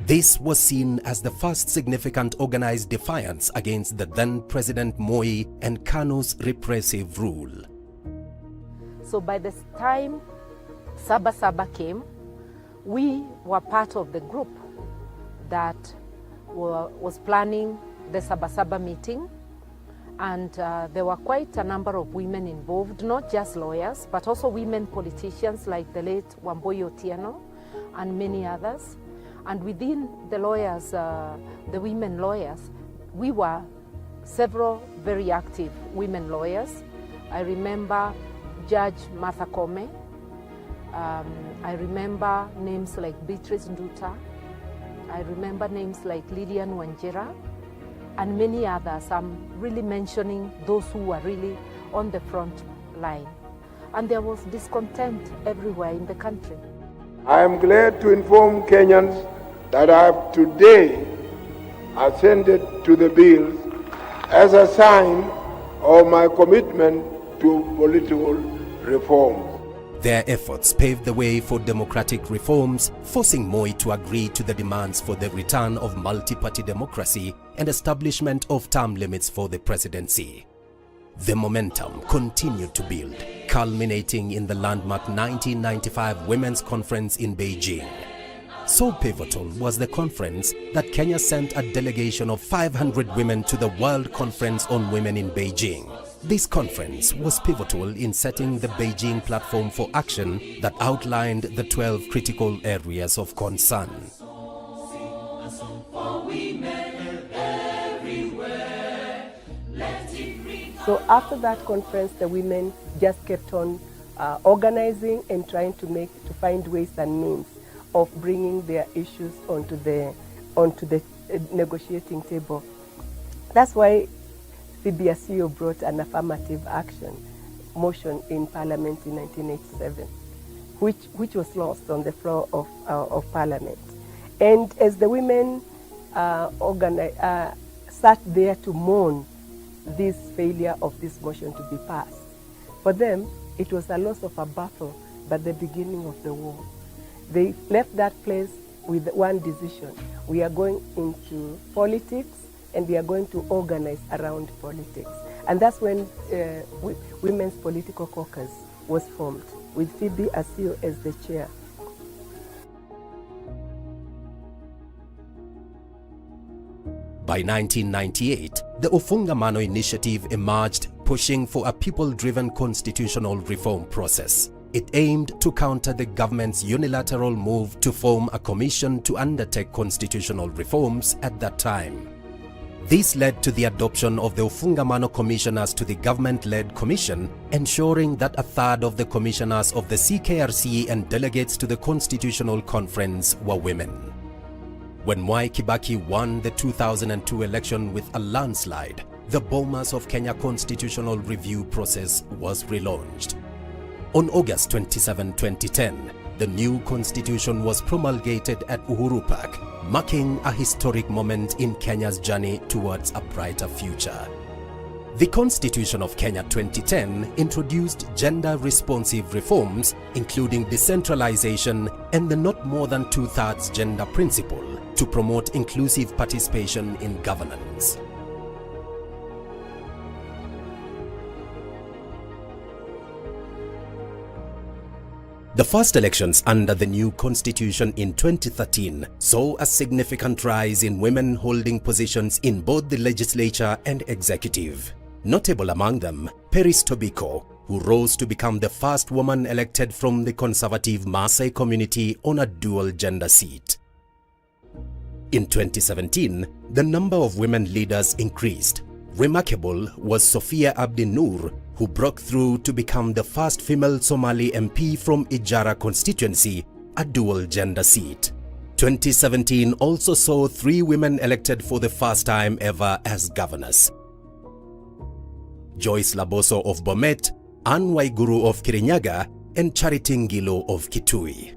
This was seen as the first significant organized defiance against the then President Moi and KANU's repressive rule. So by the time Sabasaba came, we were part of the group that was planning the Sabasaba meeting, and there were quite a number of women involved, not just lawyers, but also women politicians like the late Wambui Otieno and many others. And within the lawyers, the women lawyers, we were several very active women lawyers. I remember Judge Martha Koome. I remember names like Beatrice Nduta. I remember names like Lydian Wanjira and many others. I'm really mentioning those who were really on the front line. And there was discontent everywhere in the country. I am glad to inform Kenyans that I have today assented to the bills as a sign of my commitment to political reform. Their efforts paved the way for democratic reforms, forcing Moi to agree to the demands for the return of multi-party democracy and establishment of term limits for the presidency. The momentum continued to build, culminating in the landmark 1995 Women's Conference in Beijing. So pivotal was the conference that Kenya sent a delegation of 500 women to the World Conference on Women in Beijing. This conference was pivotal in setting the Beijing platform for action that outlined the 12 critical areas of concern. So after that conference, the women just kept on organizing and trying to find ways and means of bringing their issues onto the negotiating table. That's why CBSU brought an affirmative action motion in Parliament in 1987, which was lost on the floor of Parliament. And as the women sat there to mourn this failure of this motion to be passed, for them it was a loss of a battle, but the beginning of the war. They left that place with one decision: we are going into politics, and we are going to organize around politics. And that's when Women's Political Caucus was formed, with Phoebe Asio as the chair. By 1998, the Ofungamano Initiative emerged, pushing for a people-driven constitutional reform process. It aimed to counter the government's unilateral move to form a commission to undertake constitutional reforms at that time. This led to the adoption of the Ofungamano commissioners to the government-led commission, ensuring that a third of the commissioners of the CKRC and delegates to the Constitutional Conference were women. When Mwai Kibaki won the 2002 election with a landslide, the bomas of Kenya constitutional review process was relaunched. On August 27, 2010, the new constitution was promulgated at Uhuru Park, marking a historic moment in Kenya's journey towards a brighter future. The Constitution of Kenya 2010 introduced gender-responsive reforms, including decentralization and the not more than two-thirds gender principle, to promote inclusive participation in governance. The first elections under the new constitution in 2013 saw a significant rise in women holding positions in both the legislature and executive. Notable among them, Peris Tobiko, who rose to become the first woman elected from the conservative Maasai community on a dual-gender seat. In 2017, the number of women leaders increased. Remarkable was Sophia Abdi Noor, who broke through to become the first female Somali MP from Ijara constituency, a dual-gender seat. 2017 also saw 3 women elected for the first time ever as governors. Joyce Laboso of Bomet, Anne Waiguru of Kirinyaga, and Charity Ngilo of Kitui.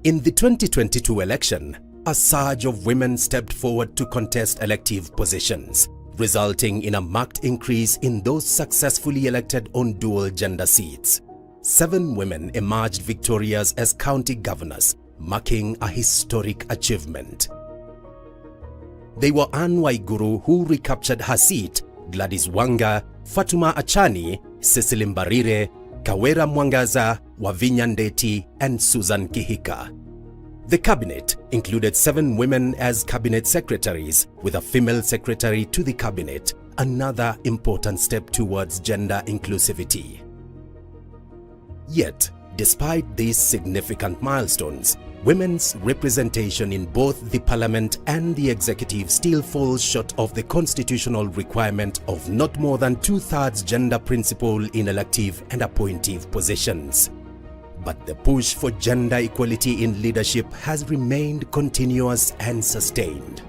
In the 2022 election, a surge of women stepped forward to contest elective positions, resulting in a marked increase in those successfully elected on dual-gender seats. 7 women emerged victorious as county governors, marking a historic achievement. They were Anne Waiguru, who recaptured her seat, Gladys Wanga, Fatuma Achani, Cecily Mbarire, Kawera Mwangaza, Wavinya Ndeti, and Susan Kihika. The cabinet included 7 women as cabinet secretaries, with a female secretary to the cabinet, another important step towards gender inclusivity. Yet, despite these significant milestones, women's representation in both the parliament and the executive still falls short of the constitutional requirement of not more than 2/3 gender principle in elective and appointive positions. But the push for gender equality in leadership has remained continuous and sustained.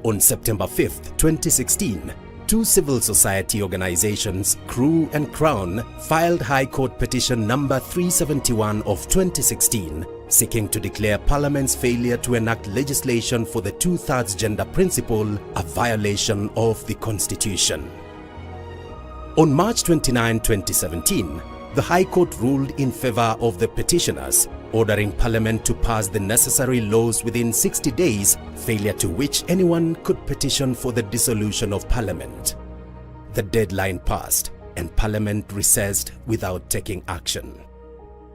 On September 5, 2016, 2 civil society organizations, CREW and Crown, filed High Court Petition number 371 of 2016, seeking to declare Parliament's failure to enact legislation for the 2/3 gender principle a violation of the Constitution. On March 29, 2017, the High Court ruled in favor of the petitioners, ordering Parliament to pass the necessary laws within 60 days, failure to which anyone could petition for the dissolution of Parliament. The deadline passed, and Parliament recessed without taking action.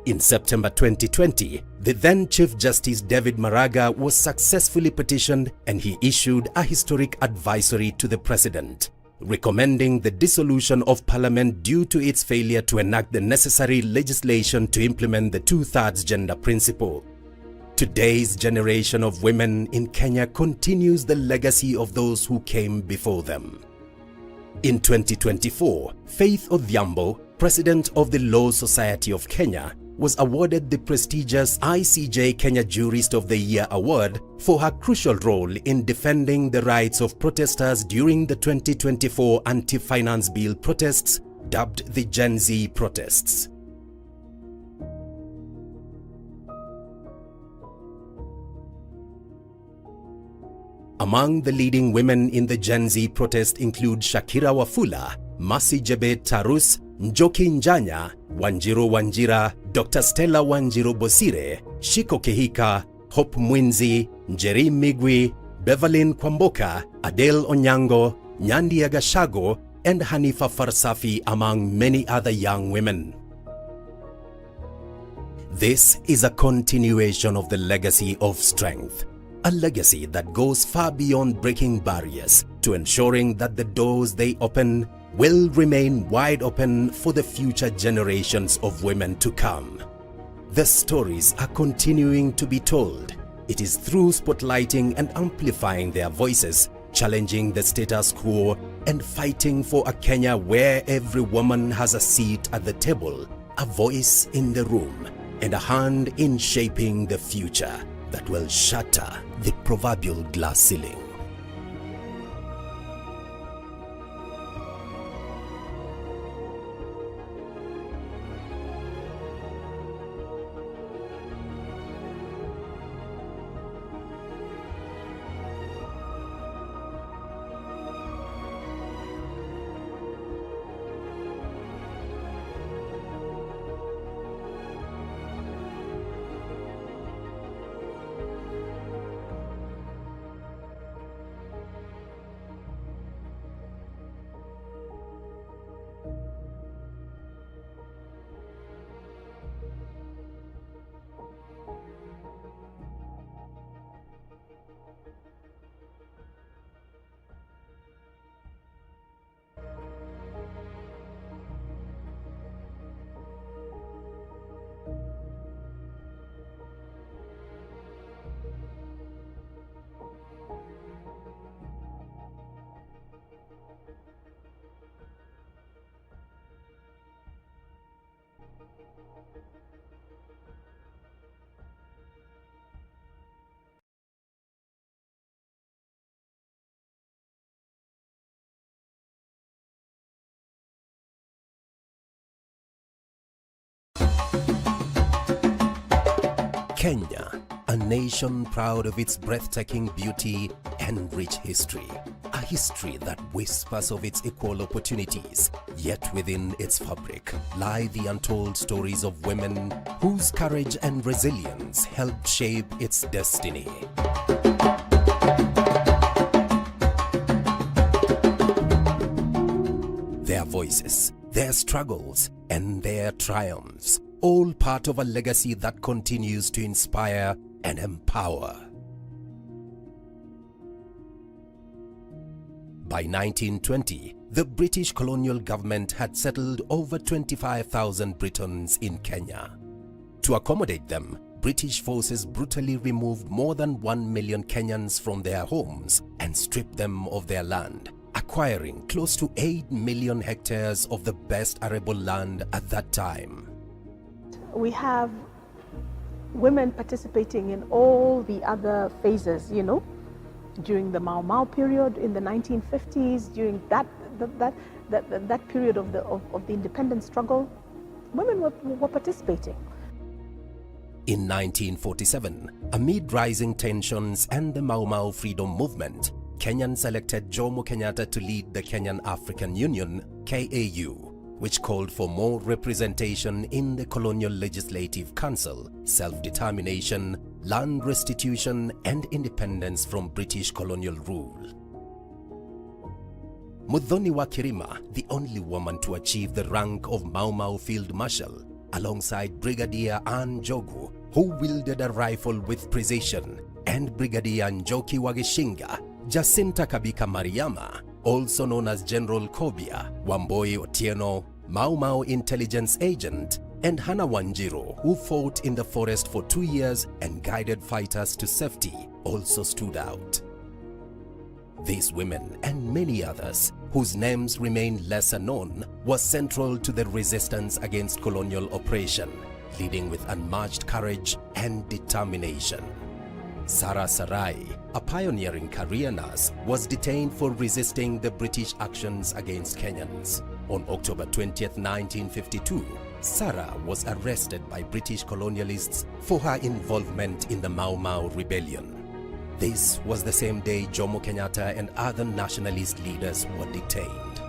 In September 2020, the then Chief Justice David Maraga was successfully petitioned, and he issued a historic advisory to the President, recommending the dissolution of Parliament due to its failure to enact the necessary legislation to implement the 2/3 gender principle. Today's generation of women in Kenya continues the legacy of those who came before them. In 2024, Faith Odhiambo, President of the Law Society of Kenya, was awarded the prestigious ICJ Kenya Jurist of the Year award for her crucial role in defending the rights of protesters during the 2024 anti-finance bill protests, dubbed the Gen Z protests. Among the leading women in the Gen Z protest include Shakira Wafula, Mercy Jebet Tarus, Njoki Njanya, Wanjiru Wanjira, Dr. Stella Wanjiru Bosire, Shiko Kehika, Hope Mwinzi, Njeri Migwi, Beverlyn Kwamboka, Adele Onyango, Nyandi Agashago, and Hanifa Farsafi, among many other young women. This is a continuation of the legacy of strength, a legacy that goes far beyond breaking barriers to ensuring that the doors they open will remain wide open for the future generations of women to come. The stories are continuing to be told. It is through spotlighting and amplifying their voices, challenging the status quo, and fighting for a Kenya where every woman has a seat at the table, a voice in the room, and a hand in shaping the future that will shatter the proverbial glass ceiling. Kenya, a nation proud of its breathtaking beauty and rich history. A history that whispers of its equal opportunities, yet within its fabric lie the untold stories of women whose courage and resilience helped shape its destiny. Their voices, their struggles, and their triumphs, all part of a legacy that continues to inspire and empower. By 1920, the British colonial government had settled over 25,000 Britons in Kenya. To accommodate them, British forces brutally removed more than 1 million Kenyans from their homes and stripped them of their land, acquiring close to 8 million hectares of the best arable land at that time. We have women participating in all the other phases, you know, during the Mau Mau period in the 1950s, during that period of the independence struggle, women were participating. In 1947, amid rising tensions and the Mau Mau freedom movement, Kenyans elected Jomo Kenyatta to lead the Kenyan African Union, KAU, which called for more representation in the Colonial Legislative Council, self-determination, land restitution, and independence from British colonial rule. Muthoni wa Kirima, the only woman to achieve the rank of Mau Mau Field Marshal, alongside Brigadier Anne Jogu, who wielded a rifle with precision, and Brigadier Njoki Wagishinga, Jacinta Kabika Mariama, also known as General Kobia, Wamboi Otieno, Mau Mau intelligence agent, and Hannah Wanjiru, who fought in the forest for 2 years and guided fighters to safety, also stood out. These women and many others, whose names remain lesser known, were central to the resistance against colonial oppression, leading with unmatched courage and determination. Sarah Sarai, a pioneering career nurse, was detained for resisting the British actions against Kenyans. On October 20th, 1952, Sarah was arrested by British colonialists for her involvement in the Mau Mau rebellion. This was the same day Jomo Kenyatta and other nationalist leaders were detained.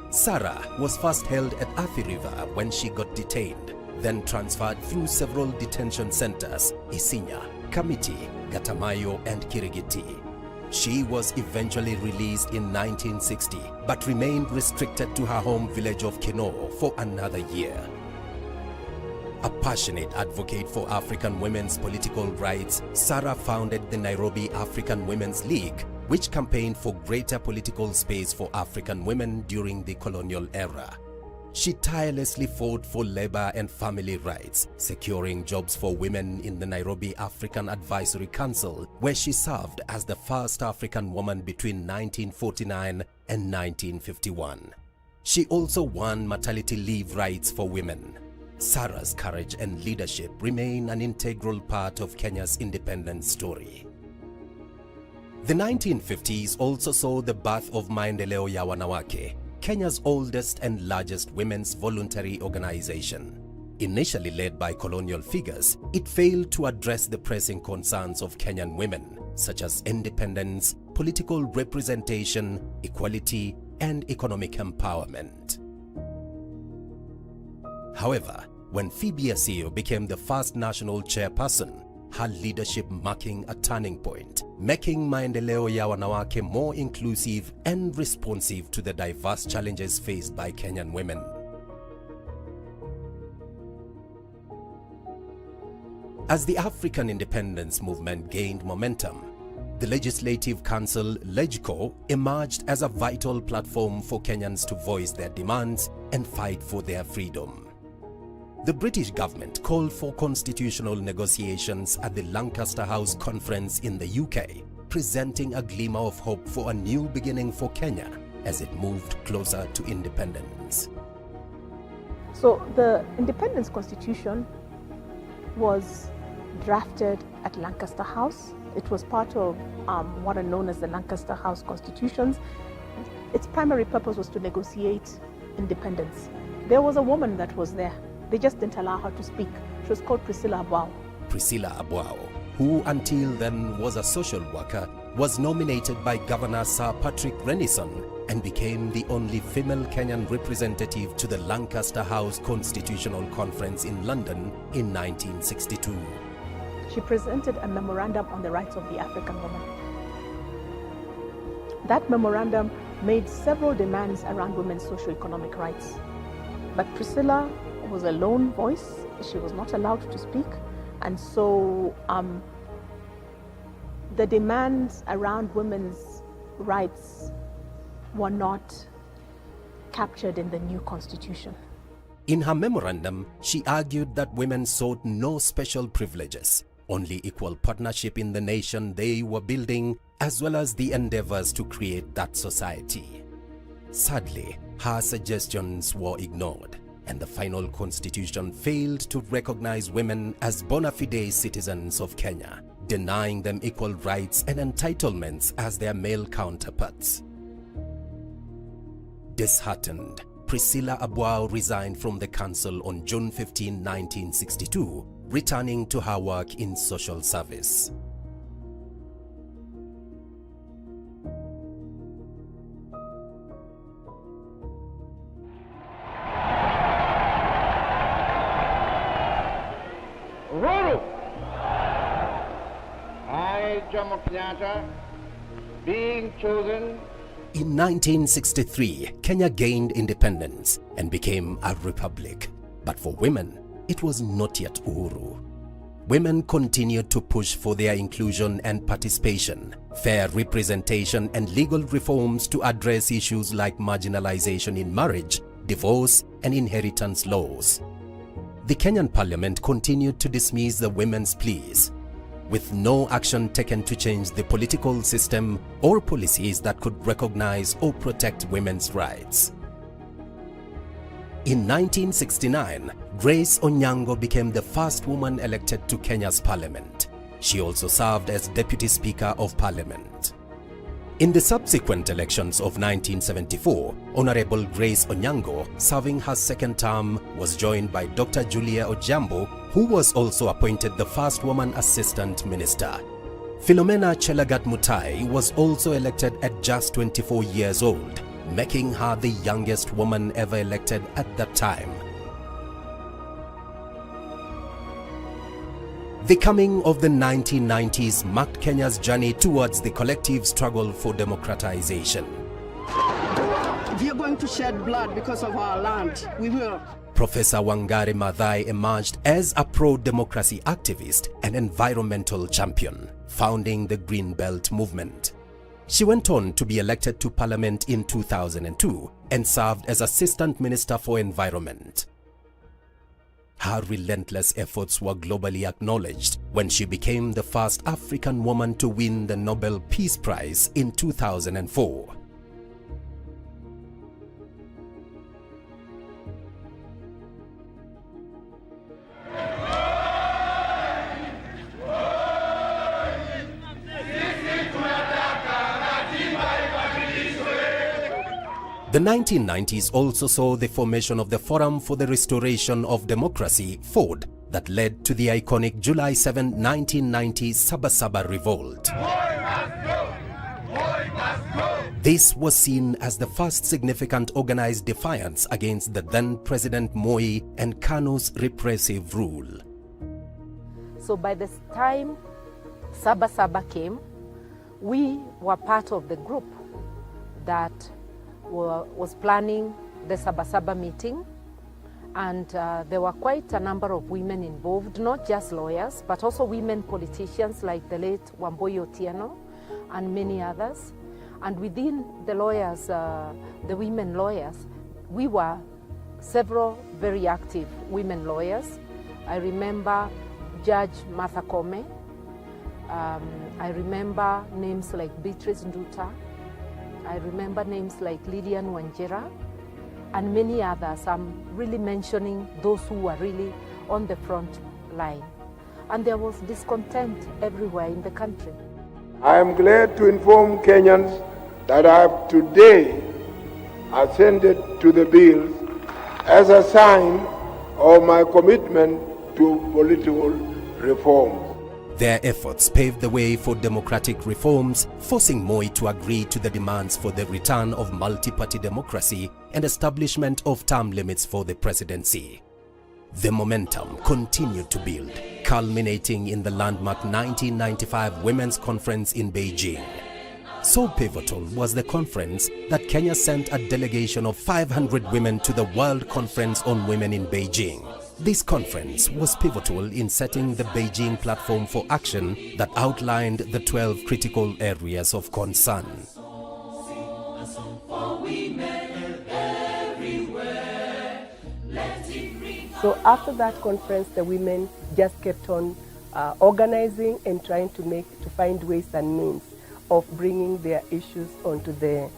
Sarah was first held at Athi River when she got detained, then transferred through several detention centers, Isinya, Kamiti, Gatamayo, and Kirigiti. She was eventually released in 1960, but remained restricted to her home village of Kinoo for another year. A passionate advocate for African women's political rights, Sarah founded the Nairobi African Women's League, which campaigned for greater political space for African women during the colonial era. She tirelessly fought for labor and family rights, securing jobs for women in the Nairobi African Advisory Council, where she served as the first African woman between 1949 and 1951. She also won maternity leave rights for women. Sarah's courage and leadership remain an integral part of Kenya's independence story. The 1950s also saw the birth of Maendeleo ya Wanawake, Kenya's oldest and largest women's voluntary organization. Initially led by colonial figures, it failed to address the pressing concerns of Kenyan women, such as independence, political representation, equality, and economic empowerment. However, when Phoebe Asio became the first national chairperson, her leadership marking a turning point, making Maendeleo ya Wanawake more inclusive and responsive to the diverse challenges faced by Kenyan women. As the African independence movement gained momentum, the Legislative Council, LegCo, emerged as a vital platform for Kenyans to voice their demands and fight for their freedom. The British government called for constitutional negotiations at the Lancaster House Conference in the UK, presenting a glimmer of hope for a new beginning for Kenya as it moved closer to independence. So the Independence Constitution was drafted at Lancaster House. It was part of what are known as the Lancaster House Constitutions. Its primary purpose was to negotiate independence. There was a woman that was there. They just didn't allow her to speak. She was called Priscilla Abwao. Priscilla Abwao, who until then was a social worker, was nominated by Governor Sir Patrick Renison and became the only female Kenyan representative to the Lancaster House Constitutional Conference in London in 1962. She presented a memorandum on the rights of the African woman. That memorandum made several demands around women's socio-economic rights. But Priscilla was a lone voice. She was not allowed to speak. And so the demands around women's rights were not captured in the new constitution. In her memorandum, she argued that women sought no special privileges, only equal partnership in the nation they were building, as well as the endeavors to create that society. Sadly, her suggestions were ignored, and the final constitution failed to recognize women as bona fide citizens of Kenya, denying them equal rights and entitlements as their male counterparts. Disheartened, Priscilla Abwao resigned from the council on June 15, 1962, returning to her work in social service. Uhuru! I, Jomo Kenyatta, being chosen. In 1963, Kenya gained independence and became a republic. But for women, it was not yet Uhuru. Women continued to push for their inclusion and participation, fair representation and legal reforms to address issues like marginalization in marriage, divorce and inheritance laws. The Kenyan parliament continued to dismiss the women's pleas, with no action taken to change the political system or policies that could recognize or protect women's rights. In 1969, Grace Onyango became the first woman elected to Kenya's parliament. She also served as Deputy Speaker of Parliament. In the subsequent elections of 1974, Honorable Grace Onyango, serving her second term, was joined by Dr. Julia Ojambo, who was also appointed the first woman assistant minister. Philomena Chelagat Mutai was also elected at just 24 years old, making her the youngest woman ever elected at that time. The coming of the 1990s marked Kenya's journey towards the collective struggle for democratization. We are going to shed blood because of our land. We will. Professor Wangari Maathai emerged as a pro-democracy activist and environmental champion, founding the Green Belt movement. She went on to be elected to Parliament in 2002 and served as Assistant Minister for Environment. Her relentless efforts were globally acknowledged when she became the first African woman to win the Nobel Peace Prize in 2004. The 1990s also saw the formation of the Forum for the Restoration of Democracy, FORD, that led to the iconic July 7, 1990 Sabasaba Revolt. This was seen as the first significant organized defiance against the then President Moi and KANU's repressive rule. So by the time Sabasaba came, we were part of the group that was planning the Sabasaba meeting, and there were quite a number of women involved, not just lawyers, but also women politicians like the late Wambui Otieno and many others. And within the lawyers, the women lawyers, we were several very active women lawyers. I remember Judge Martha Koome. I remember names like Beatrice Nduta. I remember names like Lillian Wanjera. and many others. I'm really mentioning those who were really on the front line. And there was discontent everywhere in the country. I am glad to inform Kenyans that I have today ascended to the bills as a sign of my commitment to political reform. Their efforts paved the way for democratic reforms, forcing Moi to agree to the demands for the return of multi-party democracy and establishment of term limits for the presidency. The momentum continued to build, culminating in the landmark 1995 Women's Conference in Beijing. So pivotal was the conference that Kenya sent a delegation of 500 women to the World Conference on Women in Beijing. This conference was pivotal in setting the Beijing platform for action that outlined the 12 critical areas of concern. So after that conference, the women just kept on organizing and trying to find ways and means of bringing their issues onto the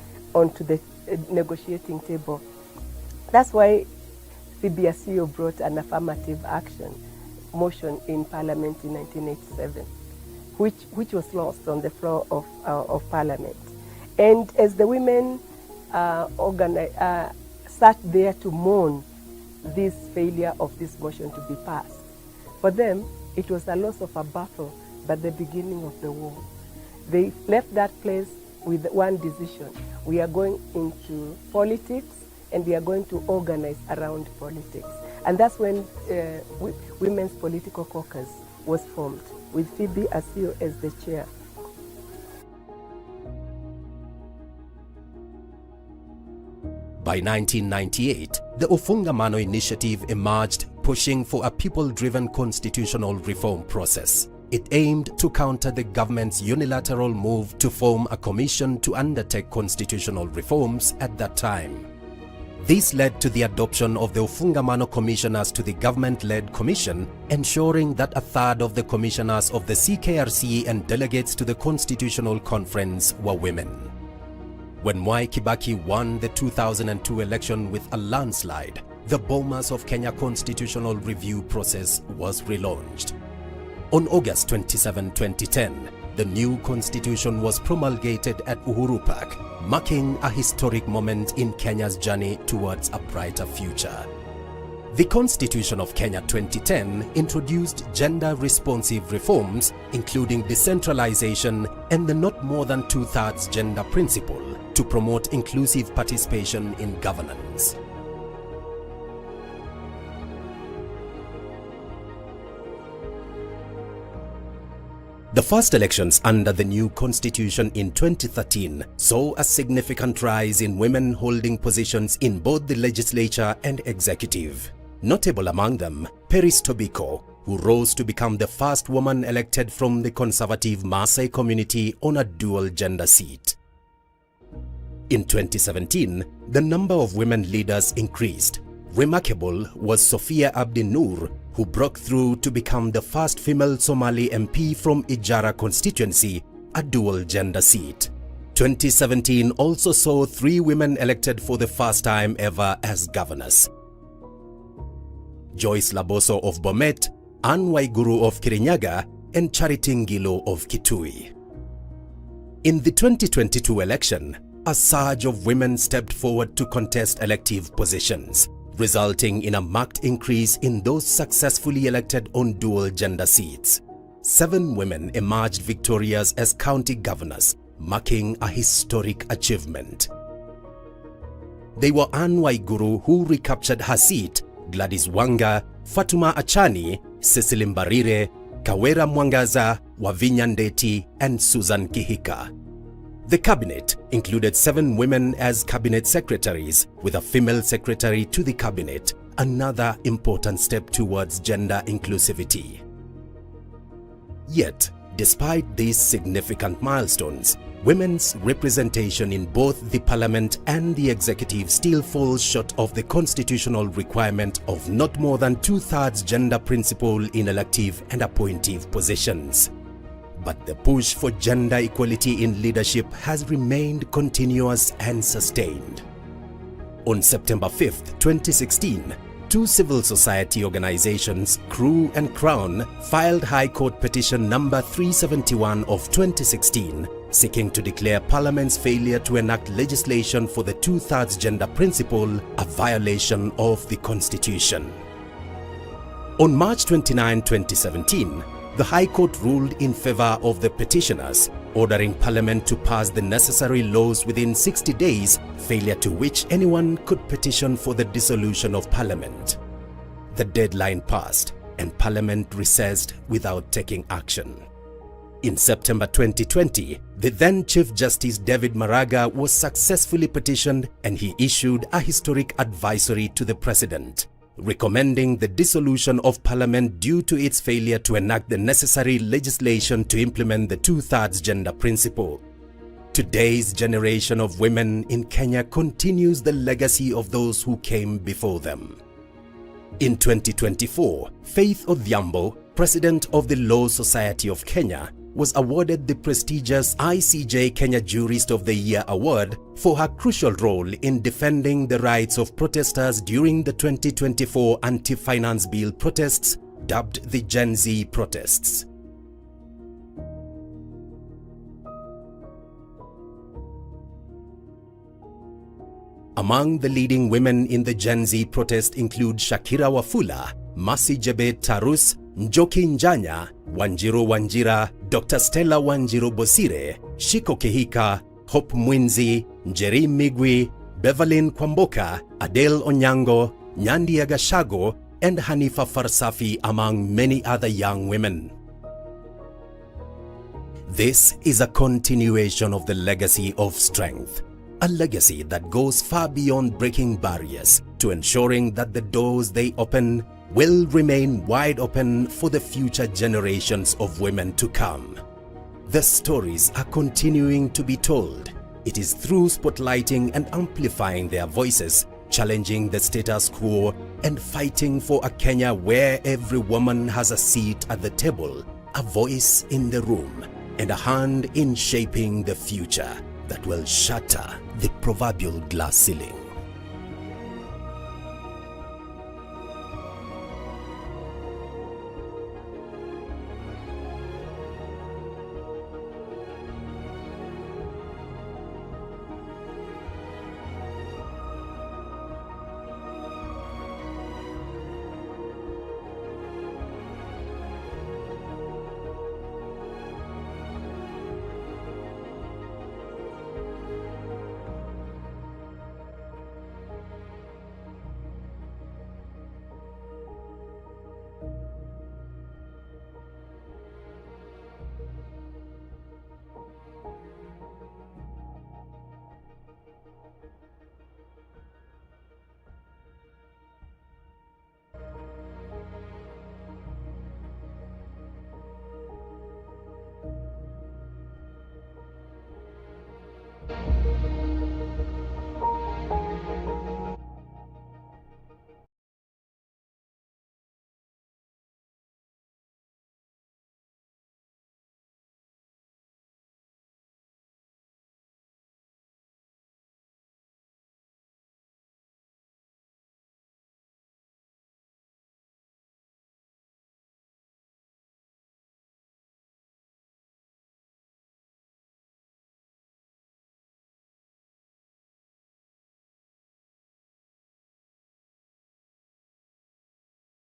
negotiating table. That's why CBSCO brought an affirmative action motion in Parliament in 1987, which was lost on the floor of Parliament. And as the women sat there to mourn this failure of this motion to be passed, for them it was a loss of a battle, but the beginning of the war. They left that place with one decision: we are going into politics, and we are going to organize around politics. And that's when Women's Political Caucus was formed, with Phoebe Asio as the chair. By 1998, the Ofungamano Initiative emerged, pushing for a people-driven constitutional reform process. It aimed to counter the government's unilateral move to form a commission to undertake constitutional reforms at that time. This led to the adoption of the Ofungamano commissioners to the government-led commission, ensuring that a third of the commissioners of the CKRC and delegates to the Constitutional Conference were women. When Mwai Kibaki won the 2002 election with a landslide, the Bomas of Kenya constitutional review process was relaunched. On August 27, 2010, the new constitution was promulgated at Uhuru Park, marking a historic moment in Kenya's journey towards a brighter future. The Constitution of Kenya 2010 introduced gender-responsive reforms, including decentralization and the not more than two-thirds gender principle, to promote inclusive participation in governance. The first elections under the new constitution in 2013 saw a significant rise in women holding positions in both the legislature and executive. Notable among them, Peris Tobiko, who rose to become the first woman elected from the conservative Maasai community on a dual-gender seat. In 2017, the number of women leaders increased. Remarkable was Sophia Abdi Noor, who broke through to become the first female Somali MP from Ijara constituency, a dual-gender seat. 2017 also saw 3 women elected for the first time ever as governors: Joyce Laboso of Bomet, Anne Waiguru of Kirinyaga, and Charity Ngilo of Kitui. In the 2022 election, a surge of women stepped forward to contest elective positions, resulting in a marked increase in those successfully elected on dual-gender seats. 7 women emerged victorious as county governors, marking a historic achievement. They were Anne Waiguru, who recaptured her seat, Gladys Wanga, Fatuma Achani, Cecily Mbarire, Kawera Mwangaza, Wavinya Ndeti, and Susan Kihika. The cabinet included 7 women as cabinet secretaries, with a female secretary to the cabinet, another important step towards gender inclusivity. Yet, despite these significant milestones, women's representation in both the parliament and the executive still falls short of the constitutional requirement of not more than 2/3 gender principle in elective and appointive positions. But the push for gender equality in leadership has remained continuous and sustained. On September 5th, 2016, two civil society organizations, CREW and Crown, filed High Court Petition number 371 of 2016, seeking to declare Parliament's failure to enact legislation for the two-thirds gender principle a violation of the Constitution. On March 29, 2017, the High Court ruled in favor of the petitioners, ordering Parliament to pass the necessary laws within 60 days, failure to which anyone could petition for the dissolution of Parliament. The deadline passed and Parliament recessed without taking action. In September 2020, the then Chief Justice David Maraga was successfully petitioned and he issued a historic advisory to the President, recommending the dissolution of Parliament due to its failure to enact the necessary legislation to implement the two-thirds gender principle. Today's generation of women in Kenya continues the legacy of those who came before them. In 2024, Faith Odhiambo, President of the Law Society of Kenya, was awarded the prestigious ICJ Kenya Jurist of the Year award for her crucial role in defending the rights of protesters during the 2024 anti-finance bill protests, dubbed the Gen Z protests. Among the leading women in the Gen Z protest include Shakira Wafula, Mercy Jebet Tarus, Njoki Njanya, Wanjiru Wanjira, Dr. Stella Wanjiru Bosire, Shiko Kehika, Hope Mwinzi, Njeri Migwi, Beverlyn Kwamboka, Adele Onyango, Nyandi Agashago, and Hanifa Farsafi, among many other young women. This is a continuation of the legacy of strength, a legacy that goes far beyond breaking barriers to ensuring that the doors they open will remain wide open for the future generations of women to come. The stories are continuing to be told. It is through spotlighting and amplifying their voices, challenging the status quo, and fighting for a Kenya where every woman has a seat at the table, a voice in the room, and a hand in shaping the future that will shatter the proverbial glass ceiling.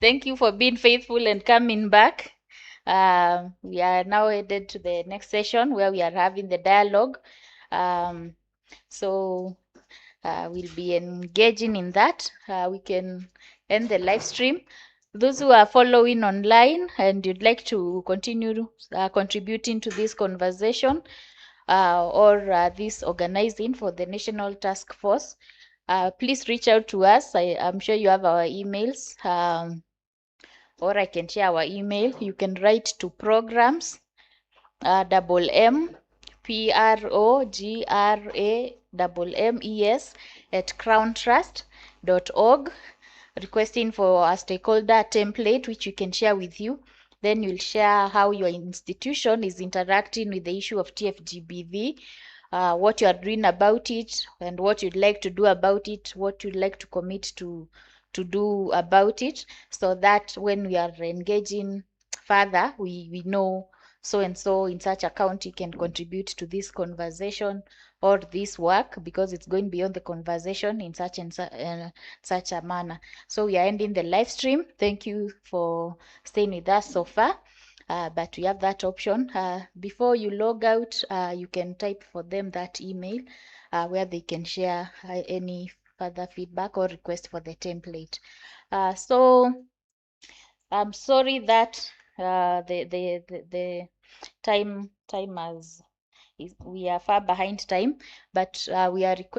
Thank you for being faithful and coming back. We are now headed to the next session where we are having the dialogue. So we'll be engaging in that. We can end the live stream. Those who are following online and you'd like to continue contributing to this conversation or this organizing for the National Task Force, please reach out to us. I'm sure you have our emails. Or I can share our email. You can write to programs, MPROGRAMMES @crowntrust.org, requesting for a stakeholder template which you can share with you. Then you'll share how your institution is interacting with the issue of TFGBV. what you are doing about it, and what you'd like to do about it, what you'd like to commit to do about it, so that when we are engaging further, we know so and so in such a county can contribute to this conversation or this work, because it's going beyond the conversation in such and such a manner. So we are ending the live stream. Thank you for staying with us so far. But we have that option. Before you log out, you can type for them that email where they can share any further feedback or request for the template. So I'm sorry that the time has we are far behind time, but we are requesting